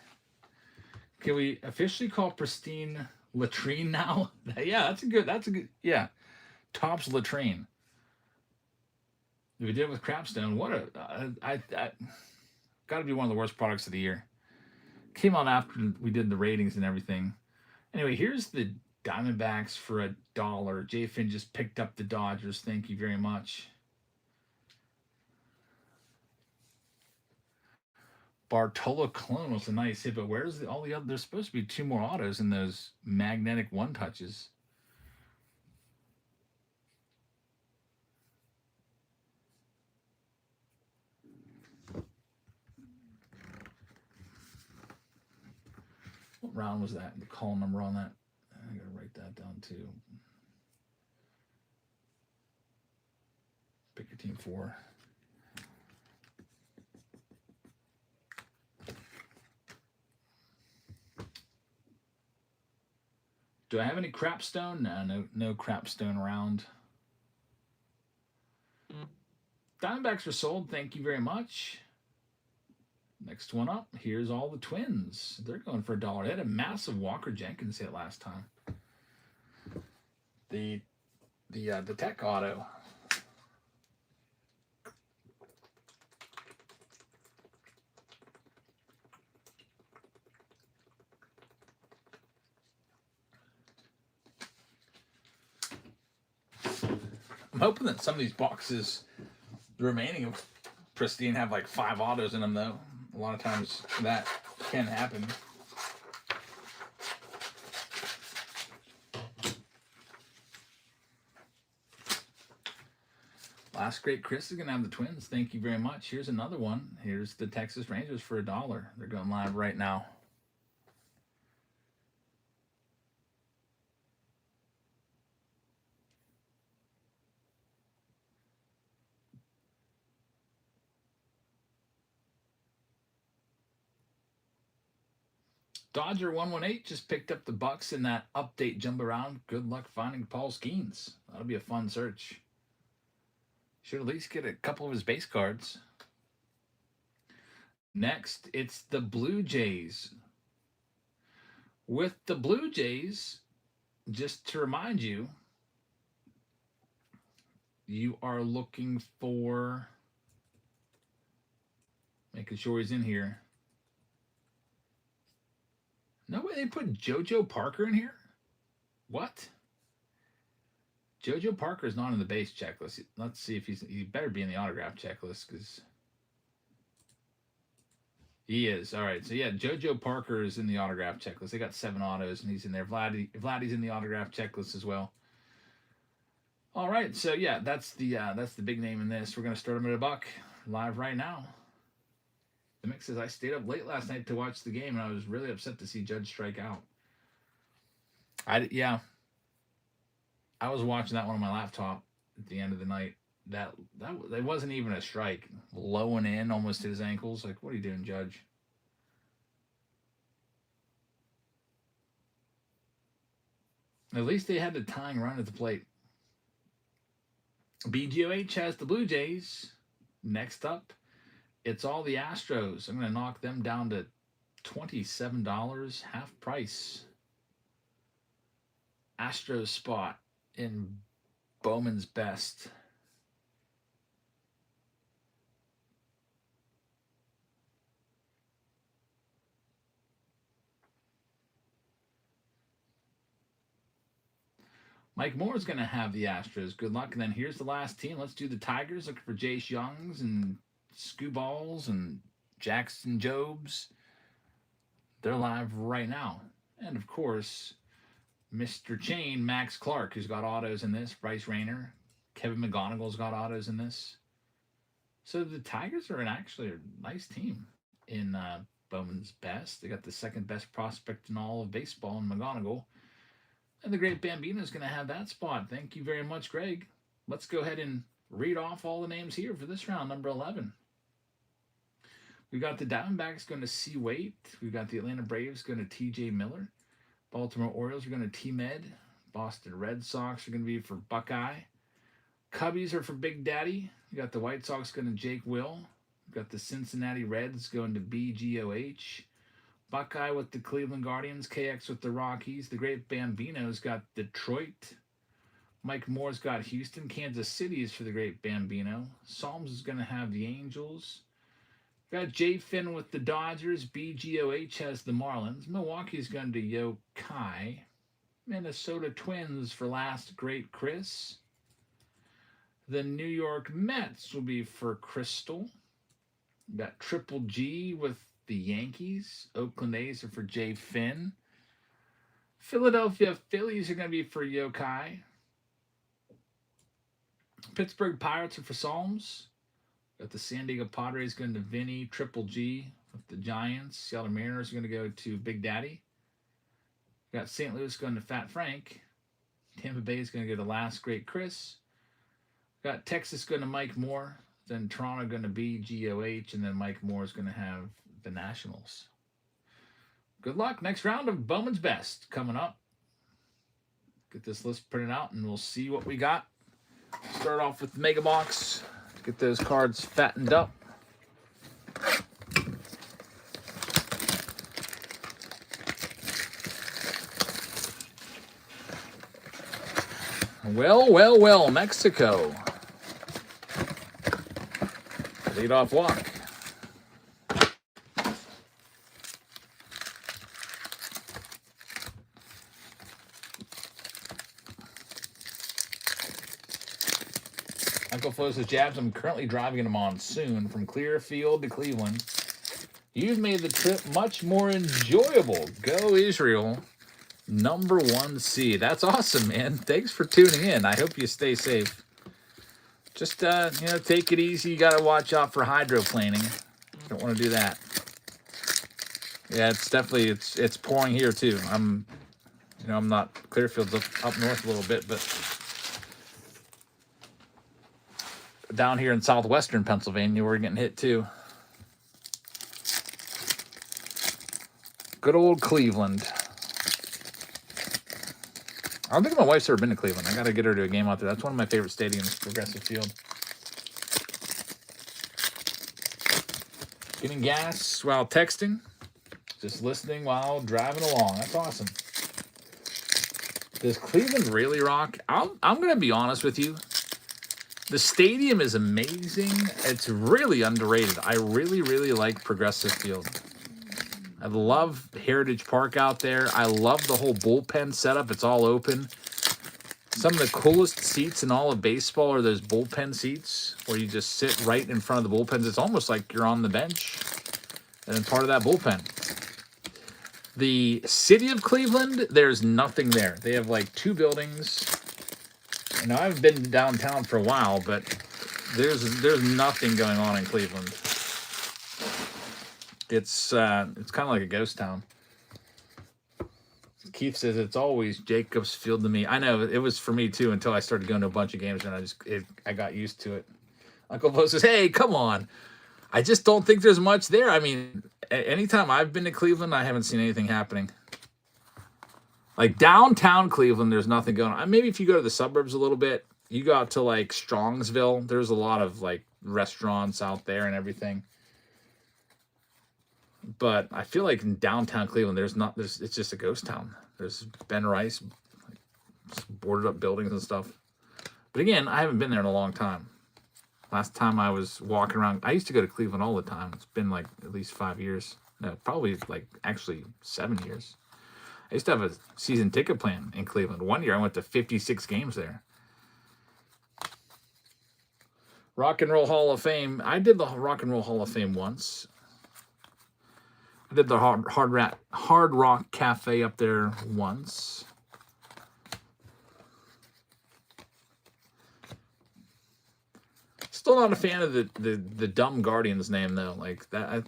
Can we officially call Pristine Latrine now? Yeah, that's a good, yeah. Topps Latrine. We did it with Crapstone. What got to be one of the worst products of the year. Came out after we did the ratings and everything. Anyway, here's the Diamondbacks for $1. J Finn just picked up the Dodgers. Thank you very much. Bartolo Colon was a nice hit, but where's all the other? There's supposed to be 2 more autos in those magnetic one touches. What round was that? The call number on that? I gotta write that down too. 14-4. Do I have any crapstone? No crapstone around. Diamondbacks are sold. Thank you very much. Next one up. Here's all the Twins. They're going for $1. They had a massive Walker Jenkins hit last time. The Tech Auto. I'm hoping that some of these boxes, the remaining of Pristine, have like 5 autos in them, though. A lot of times that can happen. Last Great Chris is going to have the Twins. Thank you very much. Here's another one. Here's the Texas Rangers for $1. They're going live right now. Dodger 118 just picked up the Bucks in that update jumbo round. Good luck finding Paul Skeens. That'll be a fun search. Should at least get a couple of his base cards. Next, it's the Blue Jays. With the Blue Jays, just to remind you, you are looking for, making sure he's in here. No way they put JoJo Parker in here? What? JoJo Parker is not in the base checklist. Let's see if he better be in the autograph checklist, because he is. All right, so yeah, JoJo Parker is in the autograph checklist. They got 7 autos, and he's in there. Vladdy's in the autograph checklist as well. All right, so yeah, that's the big name in this. We're gonna start him at $1 live right now. The mix says I stayed up late last night to watch the game, and I was really upset to see Judge strike out. I was watching that one on my laptop at the end of the night. That wasn't even a strike. Low and in, almost to his ankles. Like, what are you doing, Judge? At least they had the tying run at the plate. BGOH has the Blue Jays. Next up, it's all the Astros. I'm going to knock them down to $27, half price. Astros spot in Bowman's Best. Mike Moore is going to have the Astros. Good luck. And then here's the last team. Let's do the Tigers. Looking for Jace Youngs and Scooballs and Jackson Jobs. They're live right now. And, of course, Mr. Chain, Max Clark, who's got autos in this. Bryce Rayner. Kevin McGonigal's got autos in this. So the Tigers are actually a nice team in Bowman's Best. They got the second best prospect in all of baseball in McGonigal. And the great Bambino is going to have that spot. Thank you very much, Greg. Let's go ahead and read off all the names here for this round, number 11. We've got the Diamondbacks going to C. Waite. We've got the Atlanta Braves going to T.J. Miller. Baltimore Orioles are going to T-Med. Boston Red Sox are going to be for Buckeye. Cubbies are for Big Daddy. You got the White Sox going to Jake Will. We've got the Cincinnati Reds going to BGOH. Buckeye with the Cleveland Guardians, KX with the Rockies. The great Bambino's got Detroit. Mike Moore's got Houston. Kansas City is for the great Bambino. Psalms is going to have the Angels. Got Jay Finn with the Dodgers. BGOH has the Marlins. Milwaukee's going to Yokai. Minnesota Twins for last great Chris. The New York Mets will be for Crystal. Got Triple G with the Yankees. Oakland A's are for Jay Finn. Philadelphia Phillies are going to be for Yokai. Pittsburgh Pirates are for Psalms. Got the San Diego Padres going to Vinny. Triple G with the Giants. Seattle Mariners are going to go to Big Daddy. Got St. Louis going to Fat Frank. Tampa Bay is going to go to Last Great Chris. Got Texas going to Mike Moore. Then Toronto going to be GOH. And then Mike Moore is going to have the Nationals. Good luck. Next round of Bowman's Best coming up. Get this list printed out and we'll see what we got. Start off with the Mega Box. Get those cards fattened up. Well, Mexico. Leadoff walk. Uncle Flo says, Jabs, I'm currently driving in a monsoon from Clearfield to Cleveland. You've made the trip much more enjoyable. Go Israel. Number 1 seed. That's awesome, man. Thanks for tuning in. I hope you stay safe. Just, take it easy. You got to watch out for hydroplaning. Don't want to do that. Yeah, it's definitely, it's pouring here too. I'm not, Clearfield's up north a little bit, but down here in southwestern Pennsylvania, we're getting hit too. Good old Cleveland. I don't think my wife's ever been to Cleveland. I got to get her to a game out there. That's one of my favorite stadiums, Progressive Field. Getting gas while texting. Just listening while driving along. That's awesome. Does Cleveland really rock? I'm going to be honest with you. The stadium is amazing. It's really underrated. I really, really like Progressive Field. I love Heritage Park out there. I love the whole bullpen setup. It's all open. Some of the coolest seats in all of baseball are those bullpen seats where you just sit right in front of the bullpens. It's almost like you're on the bench and then part of that bullpen. The city of Cleveland, there's nothing there. They have like 2 buildings. Now, I haven't been downtown for a while, but there's nothing going on in Cleveland. It's kind of like a ghost town. Keith says it's always Jacobs Field to me. I know it was for me too until I started going to a bunch of games and I got used to it. Uncle Bo says, "Hey, come on! I just don't think there's much there. I mean, anytime I've been to Cleveland, I haven't seen anything happening. Like downtown Cleveland, there's nothing going on. Maybe if you go to the suburbs a little bit, you go out to like Strongsville. There's a lot of like restaurants out there and everything." But I feel like in downtown Cleveland, it's just a ghost town. There's Ben Rice, boarded up buildings and stuff. But again, I haven't been there in a long time. Last time I was walking around, I used to go to Cleveland all the time. It's been like at least 5 years. No, probably like actually 7 years. I used to have a season ticket plan in Cleveland. One year I went to 56 games there. Rock and Roll Hall of Fame. I did the Rock and Roll Hall of Fame once. I did the Hard Rock Cafe up there once. Still not a fan of the dumb Guardians name though. Like that,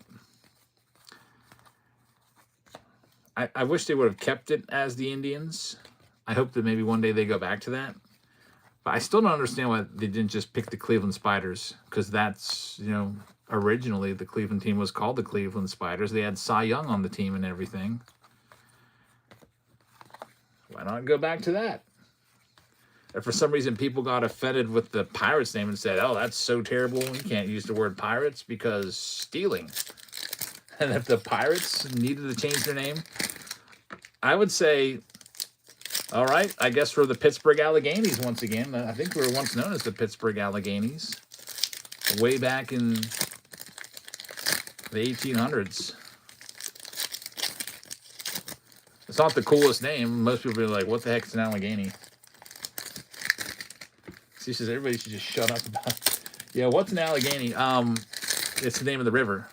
I wish they would have kept it as the Indians. I hope that maybe one day they go back to that. But I still don't understand why they didn't just pick the Cleveland Spiders, because that's, originally the Cleveland team was called the Cleveland Spiders. They had Cy Young on the team and everything. Why not go back to that? If for some reason people got offended with the Pirates name and said, "Oh, that's so terrible, you can't use the word Pirates because stealing." And if the Pirates needed to change their name, I would say, all right, I guess we're the Pittsburgh Alleghenies once again. I think we were once known as the Pittsburgh Alleghenies way back in the 1800s. It's not the coolest name. Most people are like, what the heck is an Allegheny? She says everybody should just shut up about it. Yeah, what's an Allegheny? It's the name of the river,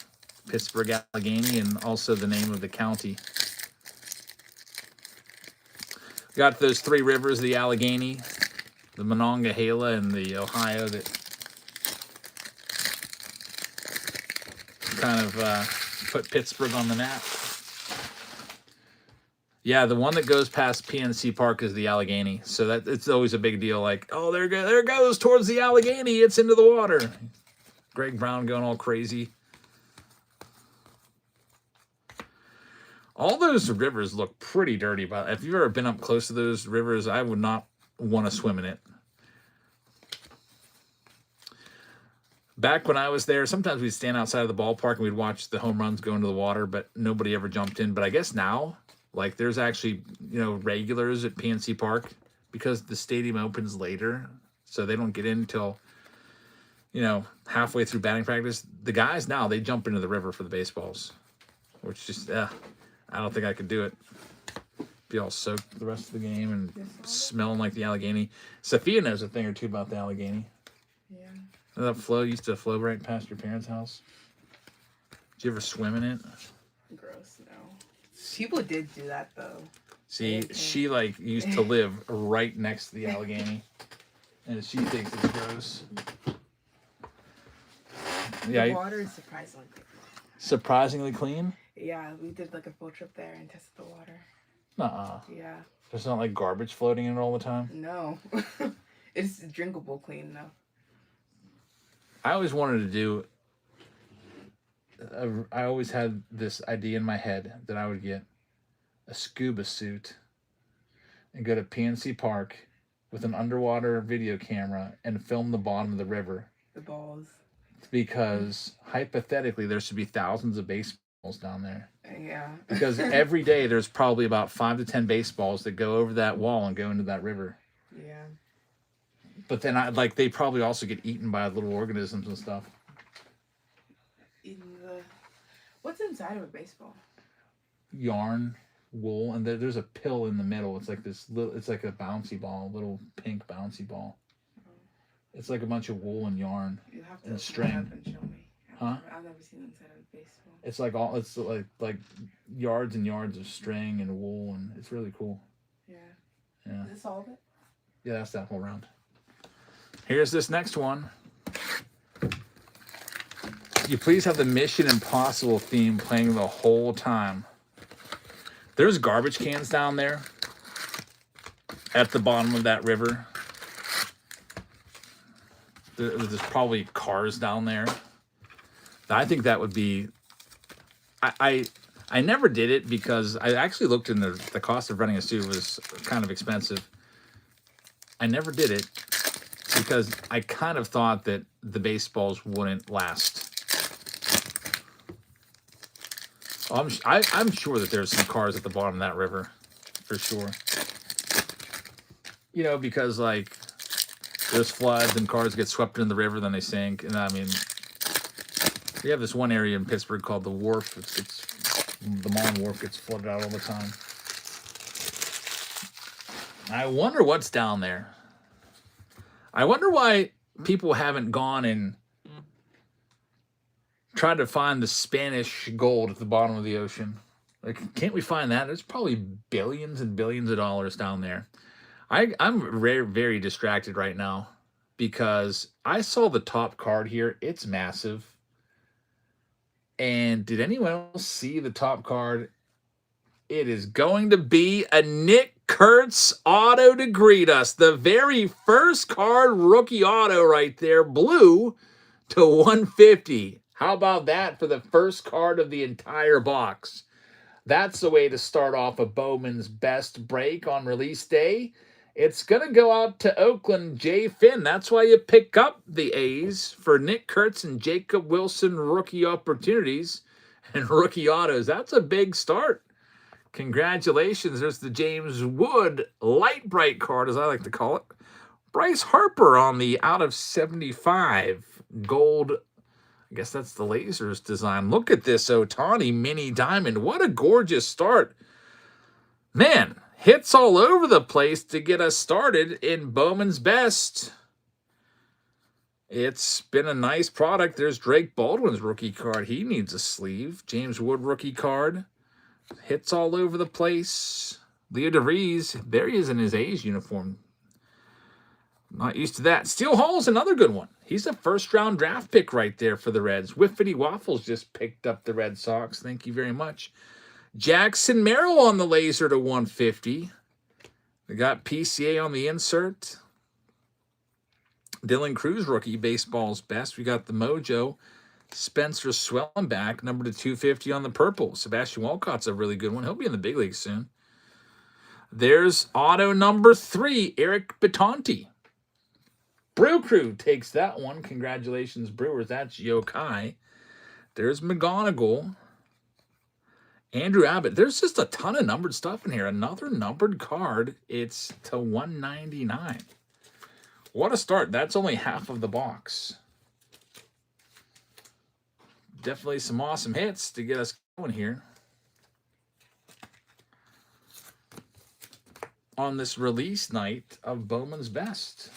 Pittsburgh Allegheny, and also the name of the county. Got those 3 rivers, the Allegheny, the Monongahela, and the Ohio that kind of put Pittsburgh on the map. Yeah, the one that goes past PNC Park is the Allegheny. So that it's always a big deal. Like, oh, there it goes towards the Allegheny. It's into the water. Greg Brown going all crazy. All those rivers look pretty dirty. But if you've ever been up close to those rivers, I would not want to swim in it. Back when I was there, sometimes we'd stand outside of the ballpark and we'd watch the home runs go into the water, but nobody ever jumped in. But I guess now, like, there's actually, regulars at PNC Park because the stadium opens later, so they don't get in until, halfway through batting practice. The guys now, they jump into the river for the baseballs, which just, I don't think I could do it. Be all soaked the rest of the game and smelling like the Allegheny. Sophia knows a thing or two about the Allegheny. Yeah. That used to flow right past your parents' house. Did you ever swim in it? Gross, no. People did do that, though. See, she, used to live right next to the Allegheny. And she thinks it's gross. Yeah. The water is surprisingly clean. Surprisingly clean? Yeah, we did, a field trip there and tested the water. Nuh-uh. Yeah. There's not, garbage floating in it all the time? No. It's drinkable clean, though. I always wanted to do... I always had this idea in my head that I would get a scuba suit and go to PNC Park with an underwater video camera and film the bottom of the river. The balls. Because, hypothetically, there should be thousands of baseballs down there. Yeah. Because every day there's probably about 5 to 10 baseballs that go over that wall and go into that river. Yeah. But then, they probably also get eaten by little organisms and stuff. What's inside of a baseball? Yarn, wool, and there's a pill in the middle. It's like this little. It's like a bouncy ball, a little pink bouncy ball. It's like a bunch of wool and yarn and string. Up and show me. Huh? I've never seen inside of a baseball. It's like yards and yards of string and wool, and it's really cool. Yeah. Yeah. Is this all of it? Yeah, that's that whole round. Here's this next one. You please have the Mission Impossible theme playing the whole time. There's garbage cans down there at the bottom of that river. There's probably cars down there. I think that would be... I never did it because I actually looked in the cost of renting a suit was kind of expensive. I never did it because I kind of thought that the baseballs wouldn't last. I'm sure that there's some cars at the bottom of that river, for sure. Because there's floods and cars get swept in the river, then they sink. And I mean, we have this one area in Pittsburgh called the Wharf. The Mon Wharf gets flooded out all the time. I wonder what's down there. I wonder why people haven't gone and tried to find the Spanish gold at the bottom of the ocean. Can't we find that? There's probably billions and billions of dollars down there. I'm very, very distracted right now because I saw the top card here. It's massive. And did anyone else see the top card? It is going to be a Nick Kurtz auto to greet us. The very first card, rookie auto right there, blue to 150. How about that for the first card of the entire box? That's the way to start off a Bowman's best break on release day. It's going to go out to Oakland, Jay Finn. That's why you pick up the A's for Nick Kurtz and Jacob Wilson rookie opportunities and rookie autos. That's a big start. Congratulations. There's the James Wood light bright card, as I like to call it. Bryce Harper on the out of 75 gold. I guess that's the Lasers design. Look at this Ohtani mini diamond. What a gorgeous start. Man, hits all over the place to get us started in Bowman's best. It's been a nice product. There's Drake Baldwin's rookie card. He needs a sleeve. James Wood rookie card. Hits all over the place. Leo DeVries, there he is in his A's uniform. Not used to that. Steel Hall's another good one. He's a first-round draft pick right there for the Reds. Whiffity Waffles just picked up the Red Sox. Thank you very much. Jackson Merrill on the laser to 150. We got PCA on the insert. Dylan Cruz, rookie, baseball's best. We got the Mojo. Spencer Swellenbach, number to 250 on the purple. Sebastian Walcott's a really good one. He'll be in the big league soon. There's auto number 3, Eric Batonti. Brew Crew takes that one. Congratulations, Brewers. That's Yokai. There's McGonigal. Andrew Abbott. There's just a ton of numbered stuff in here. Another numbered card. It's to 199. What a start. That's only half of the box. Definitely some awesome hits to get us going here on this release night of Bowman's Best.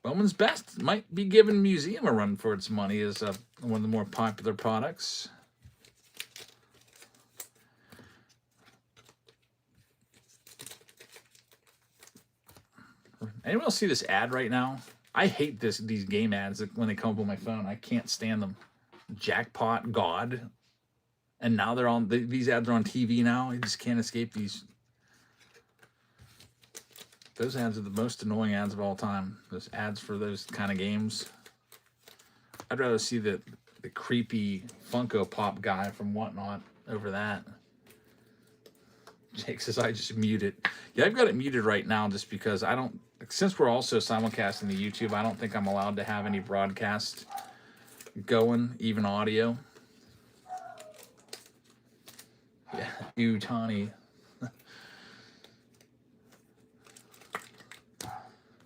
Bowman's Best might be giving Museum a run for its money as one of the more popular products. Anyone else see this ad right now? I hate these game ads when they come up on my phone. I can't stand them. Jackpot God. And now they're on, these ads are on TV now. You just can't escape these. Those ads are the most annoying ads of all time. Those ads for those kind of games. I'd rather see the creepy Funko Pop guy from Whatnot over that. Jake says, I just mute it. Yeah, I've got it muted right now just because I don't, since we're also simulcasting the YouTube, I don't think I'm allowed to have any broadcast going, even audio. Yeah, you, Tawny.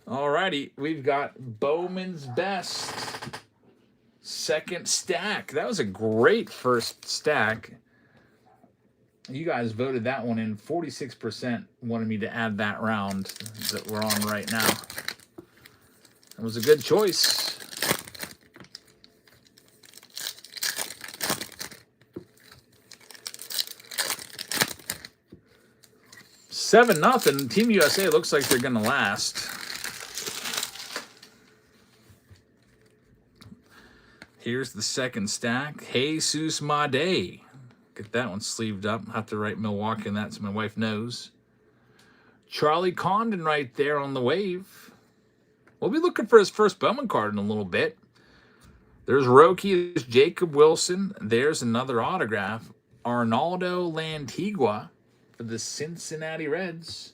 Alrighty, we've got Bowman's Best. Second stack. That was a great first stack. You guys voted that one in. 46% wanted me to add that round that we're on right now. It was a good choice. Seven nothing. Team USA looks like they're going to last. Here's the second stack. Jesus Made. Get that one sleeved up. Have to write Milwaukee on that so my wife knows. Charlie Condon right there on the wave. We'll be looking for his first Bowman card in a little bit. There's Roki. There's Jacob Wilson. There's another autograph. Arnaldo Lantigua for the Cincinnati Reds.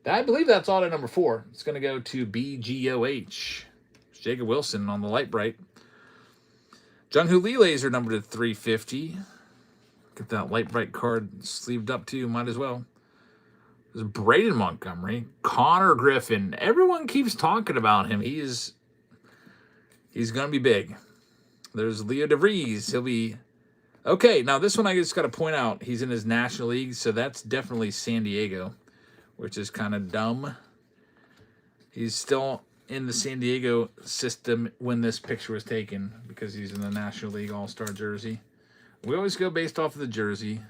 I believe that's auto number 4. It's going to go to BGOH. There's Jacob Wilson on the light bright. Jung-Hoo Lee laser number to 350. Get that light bright card sleeved up too. Might as well. There's Braden Montgomery. Connor Griffin. Everyone keeps talking about him. He's going to be big. There's Leo DeVries. He'll be... Okay, now this one I just got to point out. He's in his National League, so that's definitely San Diego, which is kind of dumb. He's still in the San Diego system when this picture was taken because he's in the National League All-Star jersey. We always go based off of the jersey.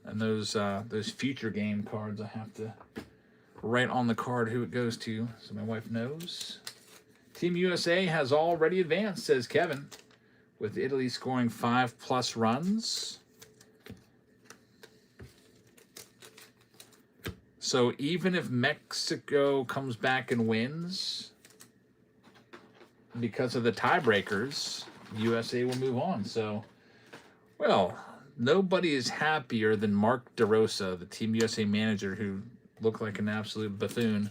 And those future game cards, I have to write on the card who it goes to so my wife knows. Team USA has already advanced, says Kevin, with Italy scoring 5+ runs. So even if Mexico comes back and wins, because of the tiebreakers, USA will move on. So, well, nobody is happier than Mark DeRosa, the Team USA manager, who looked like an absolute buffoon,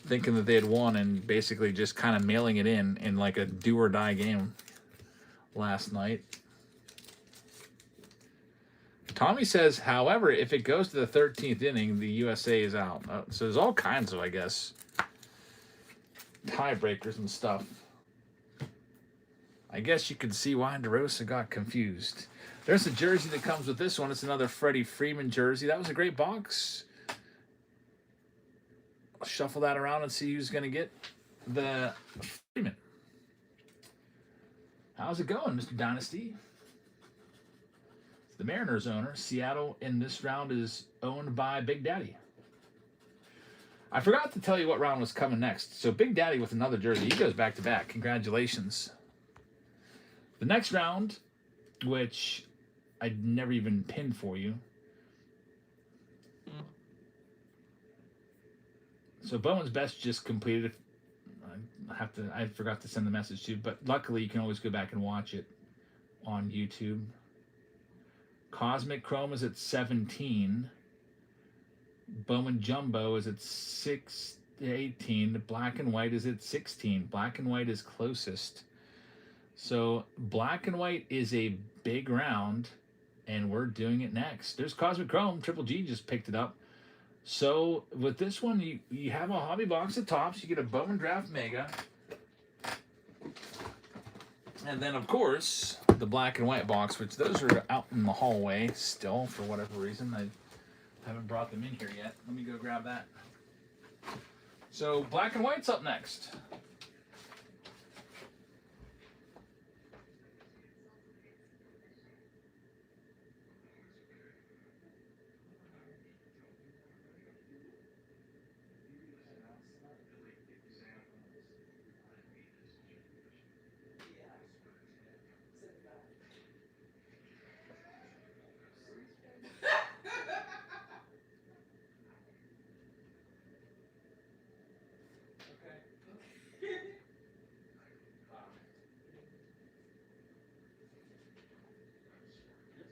thinking that they had won and basically just kind of mailing it in like a do-or-die game last night. Tommy says, however, if it goes to the 13th inning, the USA is out. So there's all kinds of, I guess, tiebreakers and stuff. I guess you can see why DeRosa got confused. There's a jersey that comes with this one. It's another Freddie Freeman jersey. That was a great box. I'll shuffle that around and see who's going to get the Freeman. How's it going, Mr. Dynasty? The Mariners owner. Seattle in this round is owned by Big Daddy. I forgot to tell you what round was coming next. So Big Daddy with another jersey. He goes back to back. Congratulations. The next round, which I never even pinned for you. So Bowman's Best just completed. I forgot to send the message to you, but luckily you can always go back and watch it on YouTube. Cosmic Chrome is at 17. Bowman Jumbo is at 18. The Black and White is at 16. Black and White is closest. So Black and White is a big round, and we're doing it next. There's Cosmic Chrome. Triple G just picked it up. So with this one, you have a hobby box of tops. You get a Bowman Draft Mega. And then, of course, the Black and White box, which those are out in the hallway still for whatever reason. I haven't brought them in here yet. Let me go grab that. So Black and White's up next.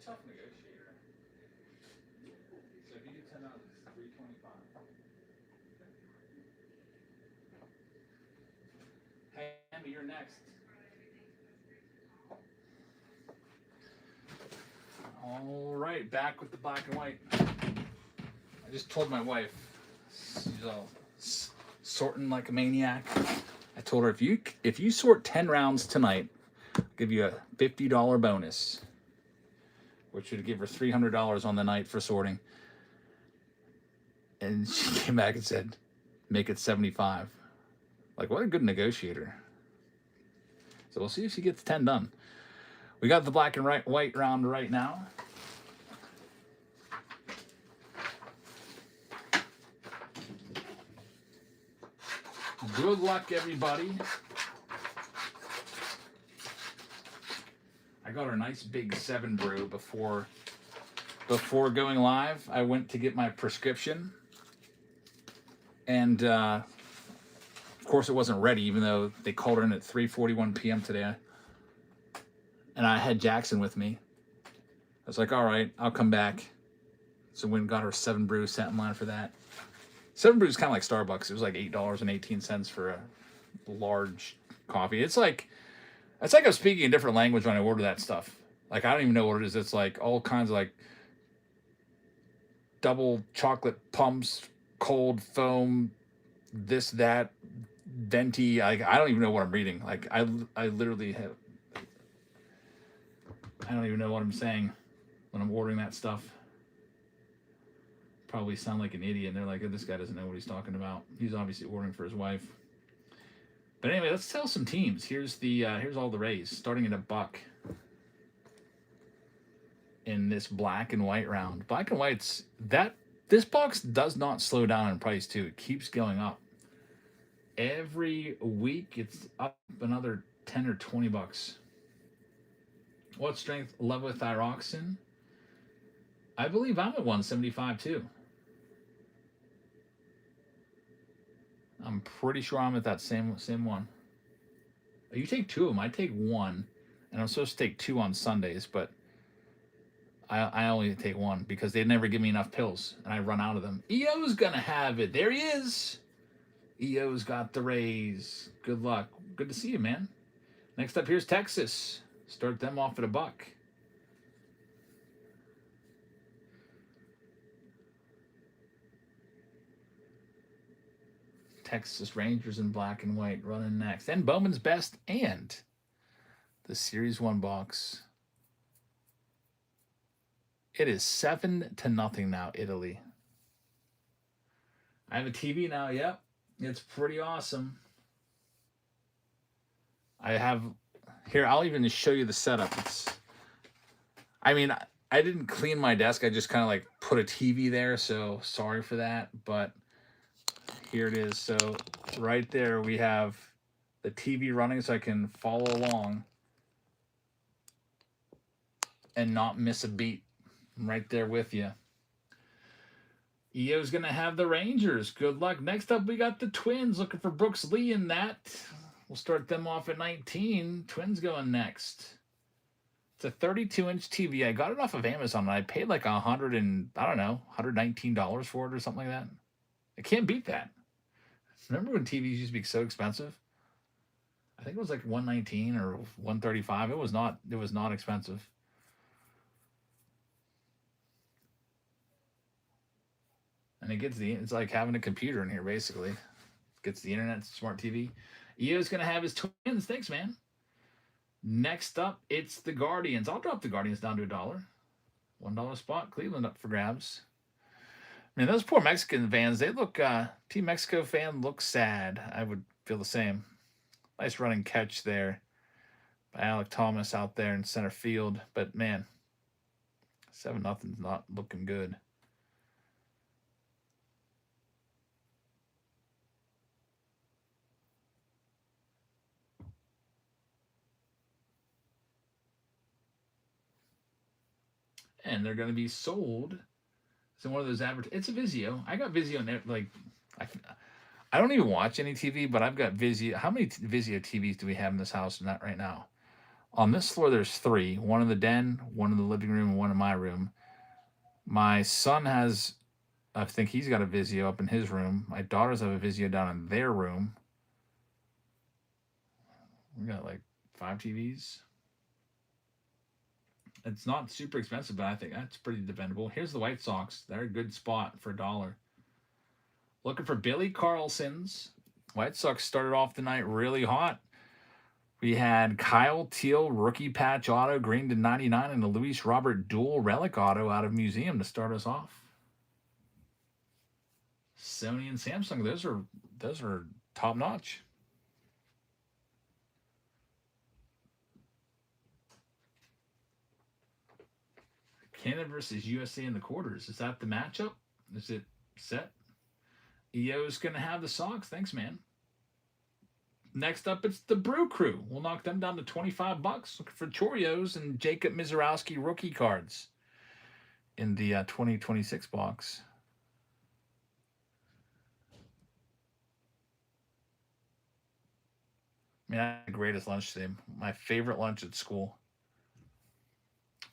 Tough negotiator. So if you do 10 ounces, it's $3.25. Hey, Amber, you're next. All right, back with the Black and White. I just told my wife, she's all sorting like a maniac. I told her if you sort 10 rounds tonight, I'll give you a $50 bonus, which would give her $300 on the night for sorting. And she came back and said, make it 75. Like, what a good negotiator. So we'll see if she gets 10 done. We got the Black and White round right now. Good luck, everybody. I got a nice big 7 brew before going live. I went to get my prescription, and of course it wasn't ready, even though they called her in at 3:41 p.m. today. And I had Jackson with me. I was like, all right, I'll come back. So went and got her 7 brew, sat in line for that. 7 brew is kind of like Starbucks. It was like $8.18 for a large coffee. It's like I'm speaking a different language when I order that stuff. Like, I don't even know what it is. It's like all kinds of like double chocolate pumps, cold foam, this, that, venti. I don't even know what I'm reading. Like, I literally have, I don't even know what I'm saying when I'm ordering that stuff. Probably sound like an idiot. And they're like, oh, this guy doesn't know what he's talking about. He's obviously ordering for his wife. But anyway, let's tell some teams. Here's all the Rays starting at $1 in this Black and White round. Black and White's this box does not slow down in price too. It keeps going up. Every week it's up another 10 or 20 bucks. What strength? Levothyroxine. I believe I'm at 175 too. I'm pretty sure I'm at that same one. You take 2 of them. I take 1, and I'm supposed to take 2 on Sundays, but I only take 1 because they never give me enough pills, and I run out of them. EO's gonna have it. There he is. EO's got the Rays. Good luck. Good to see you, man. Next up, here's Texas. Start them off at $1. Texas Rangers in Black and White running next. Then Bowman's Best and the Series 1 box. It is 7-0 now, Italy. I have a TV now, yep. It's pretty awesome. I have, here, I'll even show you the setup. I didn't clean my desk. I just kind of like put a TV there, so sorry for that. But Here it is. So right there we have the TV running so I can follow along and not miss a beat. I'm right there with you. EO's going to have the Rangers. Good luck. Next up, we got the Twins looking for Brooks Lee in that. We'll start them off at 19. Twins going next. It's a 32-inch TV. I got it off of Amazon, and I paid like $119 for it or something like that. I can't beat that. Remember when TVs used to be so expensive? I think it was like $119 or $135. It was not expensive. And it's like having a computer in here, basically. Gets the internet, smart TV. EO's going to have his Twins. Thanks, man. Next up, it's the Guardians. I'll drop the Guardians down to $1. $1 spot. Cleveland up for grabs. Man, those poor Mexican fans, they look, Team Mexico fan looks sad. I would feel the same. Nice running catch there by Alec Thomas out there in center field. But, man, 7-0's not looking good. And they're going to be sold. So one of those it's a Vizio. I got Vizio like I don't even watch any TV, but I've got Vizio. How many Vizio TVs do we have in this house right now? On this floor, there's 3. One in the den, one in the living room, and one in my room. My son has, I think he's got a Vizio up in his room. My daughters have a Vizio down in their room. We got like 5 TVs. It's not super expensive, but I think that's pretty dependable. Here's the White Sox. They're a good spot for $1. Looking for Billy Carlson's. White Sox started off the night really hot. We had Kyle Teal, rookie patch auto, green to 99, and a Luis Robert dual relic auto out of museum to start us off. Sony and Samsung, those are top notch. Canada versus USA in the quarters. Is that the matchup? Is it set? EO's going to have the Sox. Thanks, man. Next up, it's the Brew Crew. We'll knock them down to $25. Looking for Chorios and Jacob Mizorowski rookie cards in the 2026 box. Man, I had the greatest lunch today. My favorite lunch at school.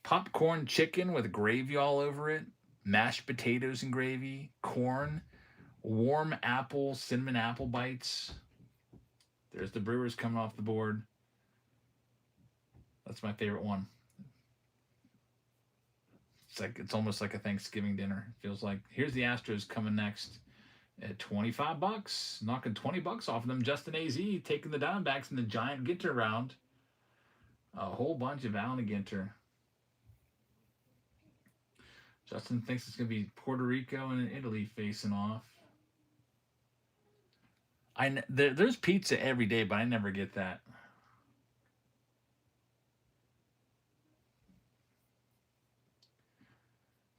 Popcorn chicken with gravy all over it, mashed potatoes and gravy, corn, warm apple, cinnamon apple bites. There's the Brewers coming off the board. That's my favorite one. It's almost like a Thanksgiving dinner. It feels like. Here's the Astros coming next at $25. Knocking $20 off of them. Justin AZ taking the Diamondbacks in the giant Ginter round. A whole bunch of Allen Ginter. Justin thinks it's going to be Puerto Rico and Italy facing off. There's pizza every day, but I never get that.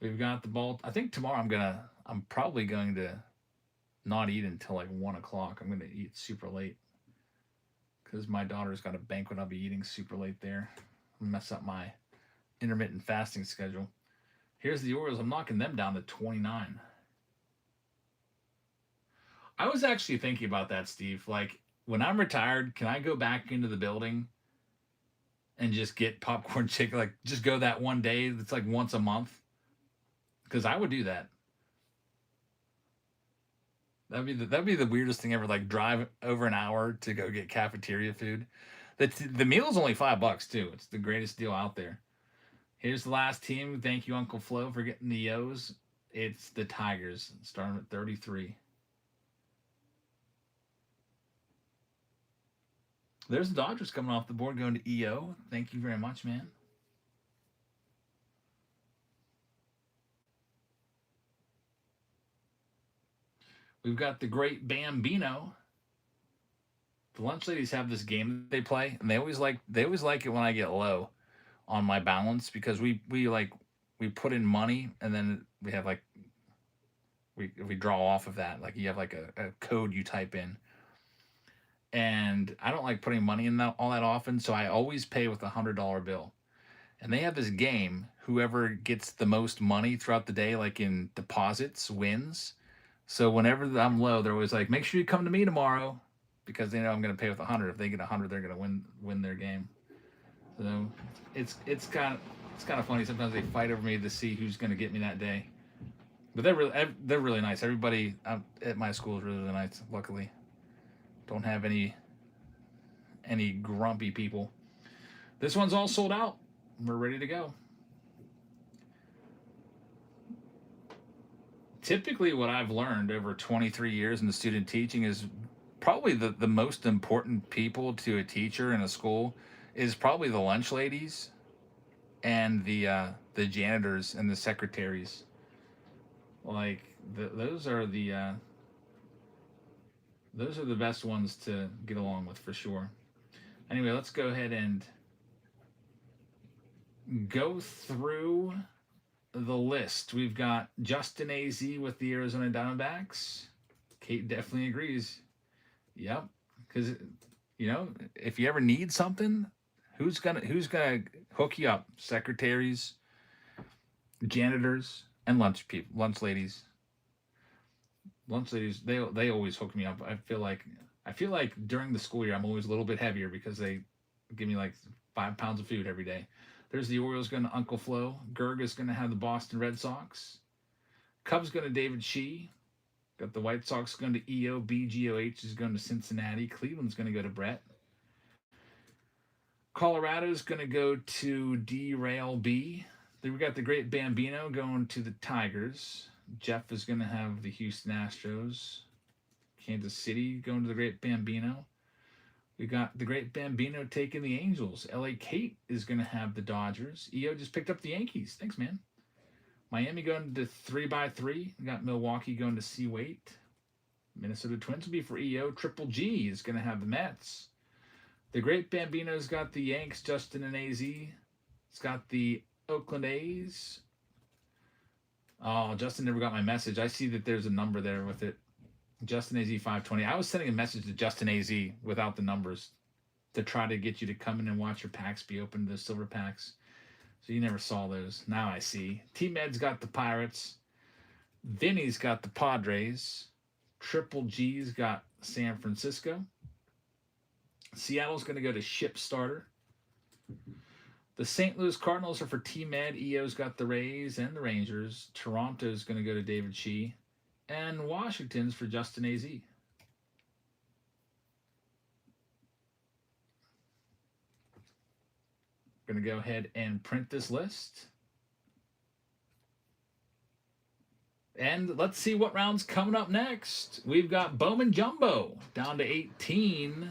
We've got the ball. I think tomorrow I'm probably going to not eat until like 1 o'clock. I'm going to eat super late because my daughter's got a banquet. I'll be eating super late there. Mess up my intermittent fasting schedule. Here's the Orioles. I'm knocking them down to 29. I was actually thinking about that, Steve. Like, when I'm retired, can I go back into the building and just get popcorn chicken? Like, just go that one day. It's like once a month. Because I would do that. That'd be the weirdest thing ever. Like, drive over an hour to go get cafeteria food. The meal's only $5 too. It's the greatest deal out there. Here's the last team. Thank you, Uncle Flo, for getting the O's. It's the Tigers, starting at 33. There's the Dodgers coming off the board, going to EO. Thank you very much, man. We've got the great Bambino. The lunch ladies have this game that they play, and they always like it when I get low on my balance because we put in money and then we have like we draw off of that. Like you have like a code you type in. And I don't like putting money in that all that often, so I always pay with $100 bill. And they have this game, whoever gets the most money throughout the day, like in deposits, wins. So whenever I'm low, they're always like, make sure you come to me tomorrow, because they know I'm going to pay with 100. If they get 100, they're going to win their game. So it's kind of funny. Sometimes they fight over me to see who's going to get me that day. But they're really nice. Everybody at my school is really, really nice. Luckily, don't have any grumpy people. This one's all sold out. We're ready to go. Typically, what I've learned over 23 years in the student teaching is probably the most important people to a teacher in a school is probably the lunch ladies and the janitors and the secretaries. Like those are the best ones to get along with for sure. Anyway, let's go ahead and go through the list. We've got Justin AZ with the Arizona Diamondbacks. Kate definitely agrees. Yep, because if you ever need something, who's gonna hook you up? Secretaries, janitors, and lunch ladies. Lunch ladies, they always hook me up. I feel like during the school year I'm always a little bit heavier because they give me like 5 pounds of food every day. There's the Orioles going to Uncle Flo. Gerg is going to have the Boston Red Sox. Cubs going to David Shee. Got the White Sox going to EO. BGOH is going to Cincinnati. Cleveland's going to go to Brett. Colorado's going to go to D-Rail B. Then we got the Great Bambino going to the Tigers. Jeff is going to have the Houston Astros. Kansas City going to the Great Bambino. We got the Great Bambino taking the Angels. LA Kate is going to have the Dodgers. EO just picked up the Yankees. Thanks, man. Miami going to 3x3. We got Milwaukee going to C-Wait. Minnesota Twins will be for EO. Triple G is going to have the Mets. The Great Bambino's got the Yanks, Justin and AZ. It's got the Oakland A's. Oh, Justin never got my message. I see that there's a number there with it. Justin AZ 520. I was sending a message to Justin AZ without the numbers to try to get you to come in and watch your packs be opened, the silver packs. So you never saw those. Now I see. T-Med's got the Pirates. Vinny's got the Padres. Triple G's got San Francisco. Seattle's going to go to Ship Starter. The St. Louis Cardinals are for T-Med. EO's got the Rays and the Rangers. Toronto's going to go to David Shee. And Washington's for Justin AZ. Going to go ahead and print this list. And let's see what round's coming up next. We've got Bowman Jumbo down to 18.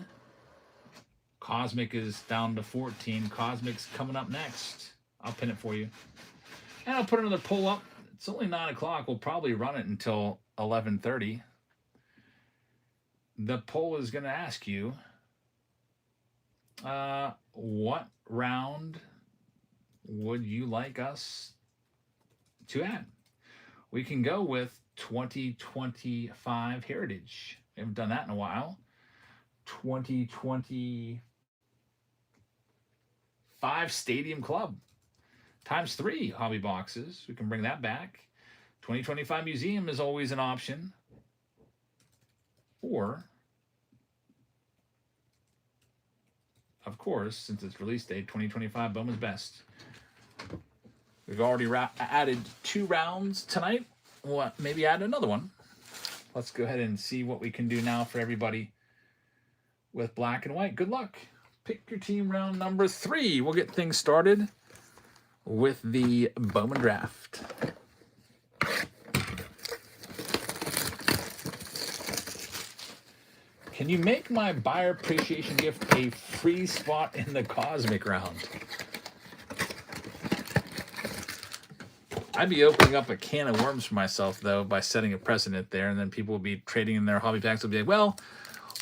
Cosmic is down to 14. Cosmic's coming up next. I'll pin it for you. And I'll put another poll up. It's only 9 o'clock. We'll probably run it until 11:30. The poll is going to ask you, what round would you like us to add? We can go with 2025 Heritage. We haven't done that in a while. 2025 Stadium Club. Times 3 hobby boxes. We can bring that back. 2025 Museum is always an option. Or, of course, since it's release date, 2025 Bowman's Best. We've already added 2 rounds tonight. We'll maybe add another one. Let's go ahead and see what we can do now for everybody with black and white. Good luck. Pick your team round number 3. We'll get things started with the Bowman draft. Can you make my buyer appreciation gift a free spot in the Cosmic round? I'd be opening up a can of worms for myself, though, by setting a precedent there, and then people will be trading in their hobby packs. Will be like, well,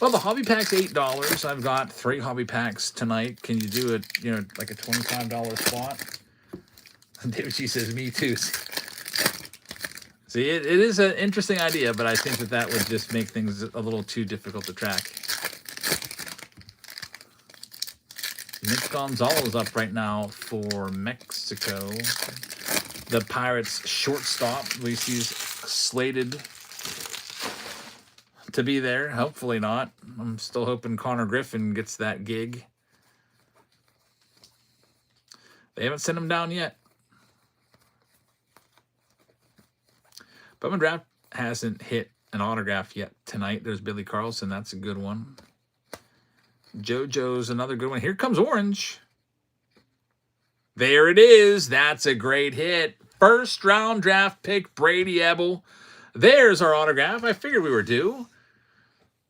the hobby pack's $8. I've got 3 hobby packs tonight. Can you do it, like a $25 spot? David G says, me too. See, it is an interesting idea, but I think that would just make things a little too difficult to track. Nick Gonzalez up right now for Mexico. The Pirates shortstop, at least he's slated to be there. Hopefully not. I'm still hoping Connor Griffin gets that gig. They haven't sent him down yet. Bowman Draft hasn't hit an autograph yet tonight. There's Billy Carlson. That's a good one. JoJo's another good one. Here comes Orange. There it is. That's a great hit. First round draft pick, Brady Ebel. There's our autograph. I figured we were due.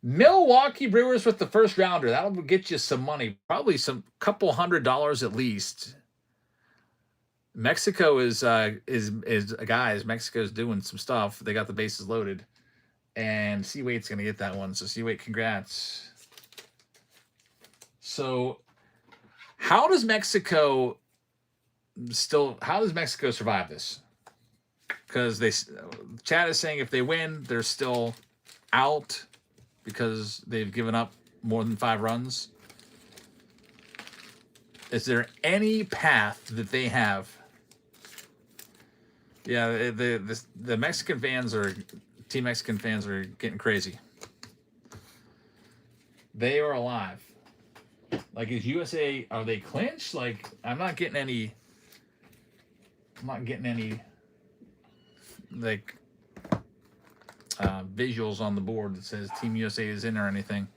Milwaukee Brewers with the first rounder. That'll get you some money. Probably some couple $100 at least. Mexico is guys. Mexico's doing some stuff. They got the bases loaded. And C-Wait's going to get that one. So C-Wait, congrats. So how does Mexico survive this? Because Chad is saying if they win, they're still out because they've given up more than 5 runs. Is there any path that they have? Yeah, the Mexican fans Team Mexican fans are getting crazy. They are alive. Like, is USA, are they clinched? Like, I'm not getting any like visuals on the board that says Team USA is in or anything.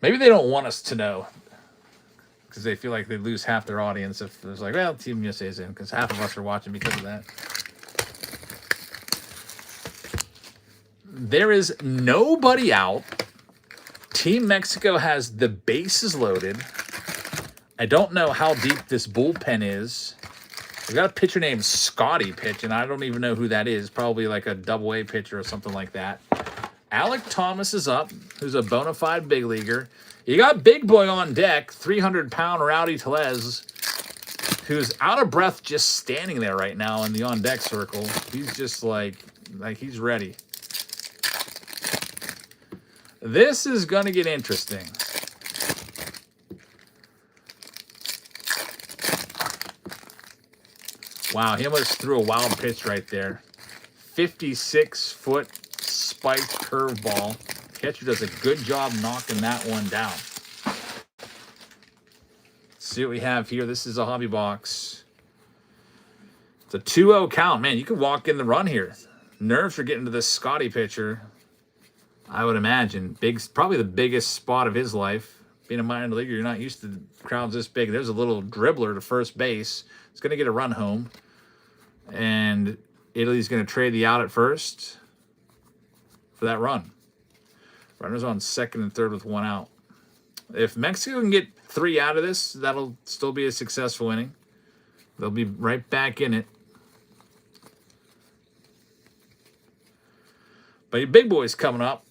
Maybe they don't want us to know because they feel like they lose half their audience if it's like, well, Team USA is in, because half of us are watching because of that. There is nobody out. Team Mexico has the bases loaded. I don't know how deep this bullpen is. We got a pitcher named Scotty pitching. I don't even know who that is. Probably like a double-A pitcher or something like that. Alec Thomas is up, who's a bona fide big leaguer. You got Big Boy on deck, 300-pound Rowdy Tellez, who's out of breath just standing there right now in the on-deck circle. He's just like he's ready. This is going to get interesting. Wow, he almost threw a wild pitch right there. 56-foot spiked curveball. Catcher does a good job knocking that one down. Let's see what we have here. This is a hobby box. It's a 2-0 count. Man, you could walk in the run here. Nerves for getting to this Scotty pitcher. I would imagine. Probably the biggest spot of his life. Being a minor leaguer, you're not used to crowds this big. There's a little dribbler to first base. He's going to get a run home. And Italy's going to trade the out at first for that run. Runners on second and third with 1 out. If Mexico can get 3 out of this, that'll still be a successful inning. They'll be right back in it. But your big boy's coming up.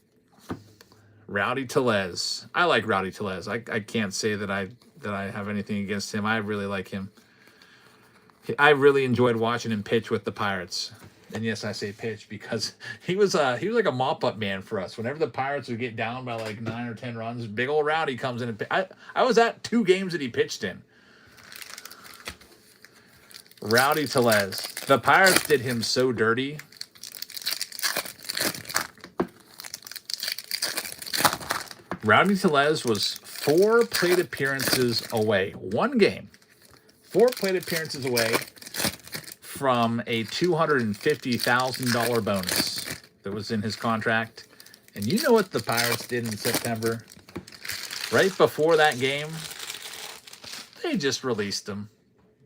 Rowdy Tellez. I like Rowdy Tellez. I can't say that I have anything against him. I really like him. I really enjoyed watching him pitch with the Pirates. And yes, I say pitch because he was like a mop-up man for us. Whenever the Pirates would get down by like 9 or 10 runs, big old Rowdy comes in and I was at 2 games that he pitched in. Rowdy Tellez. The Pirates did him so dirty. Rowdy Tellez was 4 plate appearances away. 1 game. 4 plate appearances away from a $250,000 bonus that was in his contract. And you know what the Pirates did in September? Right before that game, they just released him.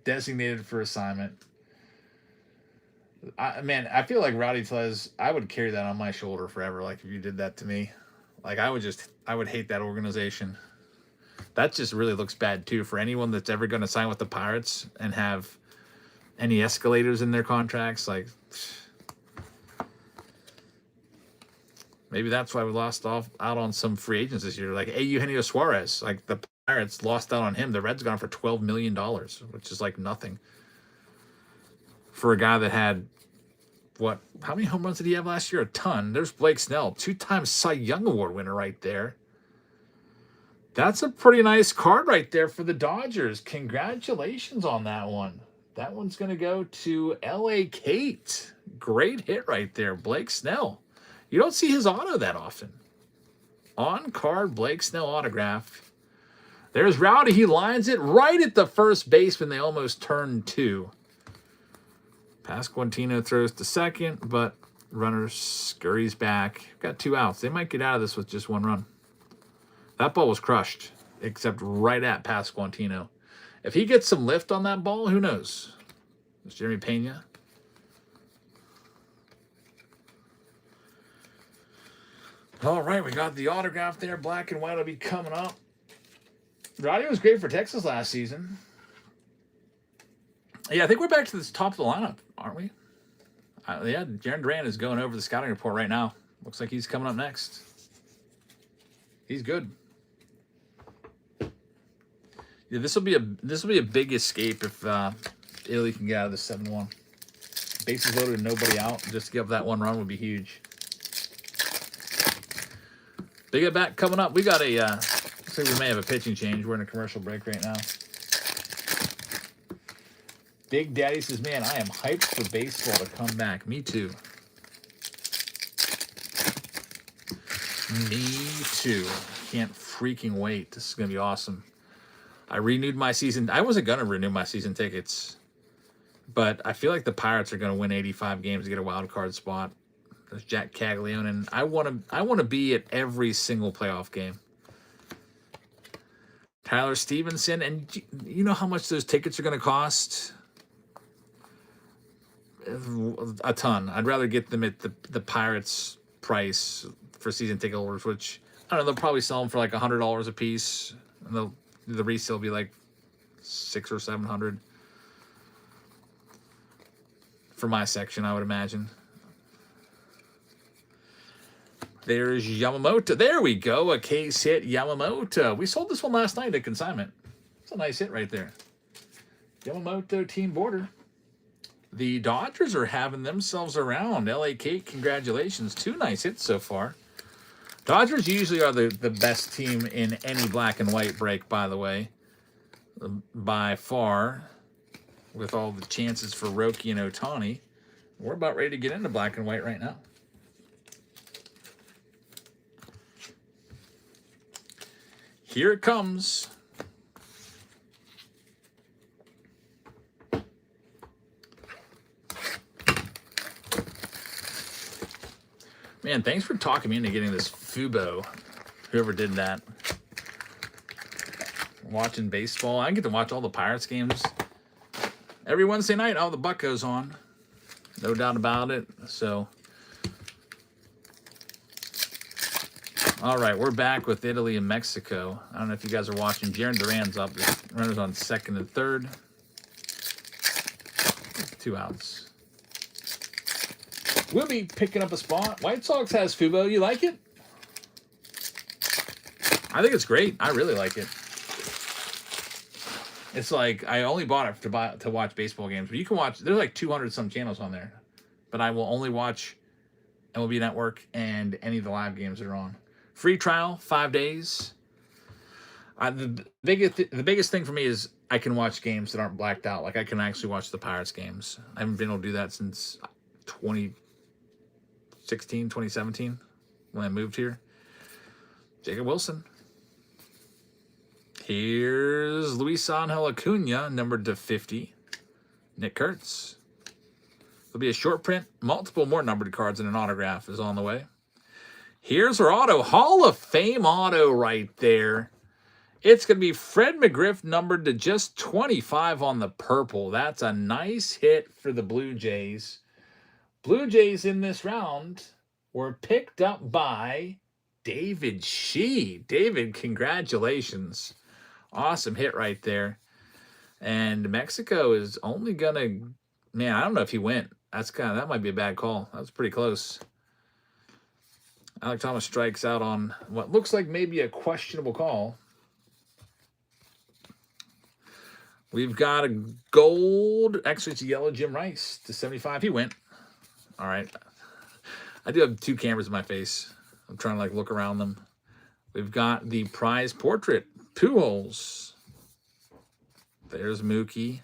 Designated for assignment. I feel like Rowdy Tellez, I would carry that on my shoulder forever. Like, if you did that to me. Like, I would hate that organization. That just really looks bad, too, for anyone that's ever going to sign with the Pirates and have any escalators in their contracts. Like, maybe that's why we lost out on some free agents this year. Like, Eugenio Suarez. Like, the Pirates lost out on him. The Reds got him for $12 million, which is like nothing. For a guy that had what? How many home runs did he have last year? A ton. There's Blake Snell, 2-time Cy Young Award winner right there. That's a pretty nice card right there for the Dodgers. Congratulations on that one. That one's going to go to L.A. Kate. Great hit right there, Blake Snell. You don't see his auto that often. On-card Blake Snell autograph. There's Rowdy. He lines it right at the first base when they almost turn 2. Pasquantino throws to second, but runner scurries back. Got 2 outs. They might get out of this with just 1 run. That ball was crushed, except right at Pasquantino. If he gets some lift on that ball, who knows? It's Jeremy Pena. All right, we got the autograph there. Black and white will be coming up. Roddy was great for Texas last season. Yeah, I think we're back to the top of the lineup, aren't we? Yeah, Jaron Duran is going over the scouting report right now. Looks like he's coming up next. He's good. Yeah, this will be a big escape if Italy can get out of the 7-1. Bases loaded and nobody out. Just to give up that 1 run would be huge. Big at bat coming up. We got a looks like we may have a pitching change. We're in a commercial break right now. Big Daddy says, man, I am hyped for baseball to come back. Me too. Me too. Can't freaking wait. This is going to be awesome. I renewed my season. I wasn't going to renew my season tickets, but I feel like the Pirates are going to win 85 games to get a wild card spot. There's Jack Caglione, and I want to be at every single playoff game. Tyler Stevenson, and you know how much those tickets are going to cost? A ton. I'd rather get them at the Pirates price for season ticket holders, which I don't know. They'll probably sell them for like $100 a piece, and the resale will be like $600 or $700 for my section, I would imagine. There's Yamamoto. There we go. A case hit Yamamoto. We sold this one last night at consignment. It's a nice hit right there. Yamamoto team border. The Dodgers are having themselves around. L.A. Kate, congratulations. 2 nice hits so far. Dodgers usually are the best team in any black and white break, by the way. By far. With all the chances for Roki and Ohtani. We're about ready to get into black and white right now. Here it comes. Man, thanks for talking me into getting this Fubo. Whoever did that. Watching baseball. I get to watch all the Pirates games. Every Wednesday night, all the Buck goes on. No doubt about it. So, all right, we're back with Italy and Mexico. I don't know if you guys are watching. Jaron Duran's up. The runner's on second and third. 2 outs. We'll be picking up a spot. White Sox has Fubo. You like it? I think it's great. I really like it. It's like I only bought it to watch baseball games. But you can watch. There's like 200 some channels on there. But I will only watch MLB Network and any of the live games that are on. Free trial, 5 days. The biggest thing for me is I can watch games that aren't blacked out. Like I can actually watch the Pirates games. I haven't been able to do that since 2017 when I moved here. Jacob Wilson. Here's Luis Angel Acuna, numbered to 50. Nick Kurtz. There'll be a short print. Multiple more numbered cards and an autograph is on the way. Here's our auto. Hall of Fame auto right there. It's going to be Fred McGriff, numbered to just 25 on the purple. That's a nice hit for the Blue Jays. Blue Jays in this round were picked up by David Shee. David, congratulations. Awesome hit right there. And Mexico is only going to... Man, I don't know if he went. That might be a bad call. That was pretty close. Alec Thomas strikes out on what looks like maybe a questionable call. We've got a gold, actually it's a yellow Jim Rice to 75. He went. All right. I do have 2 cameras in my face. I'm trying to like look around them. We've got the prize portrait, Pujols. There's Mookie.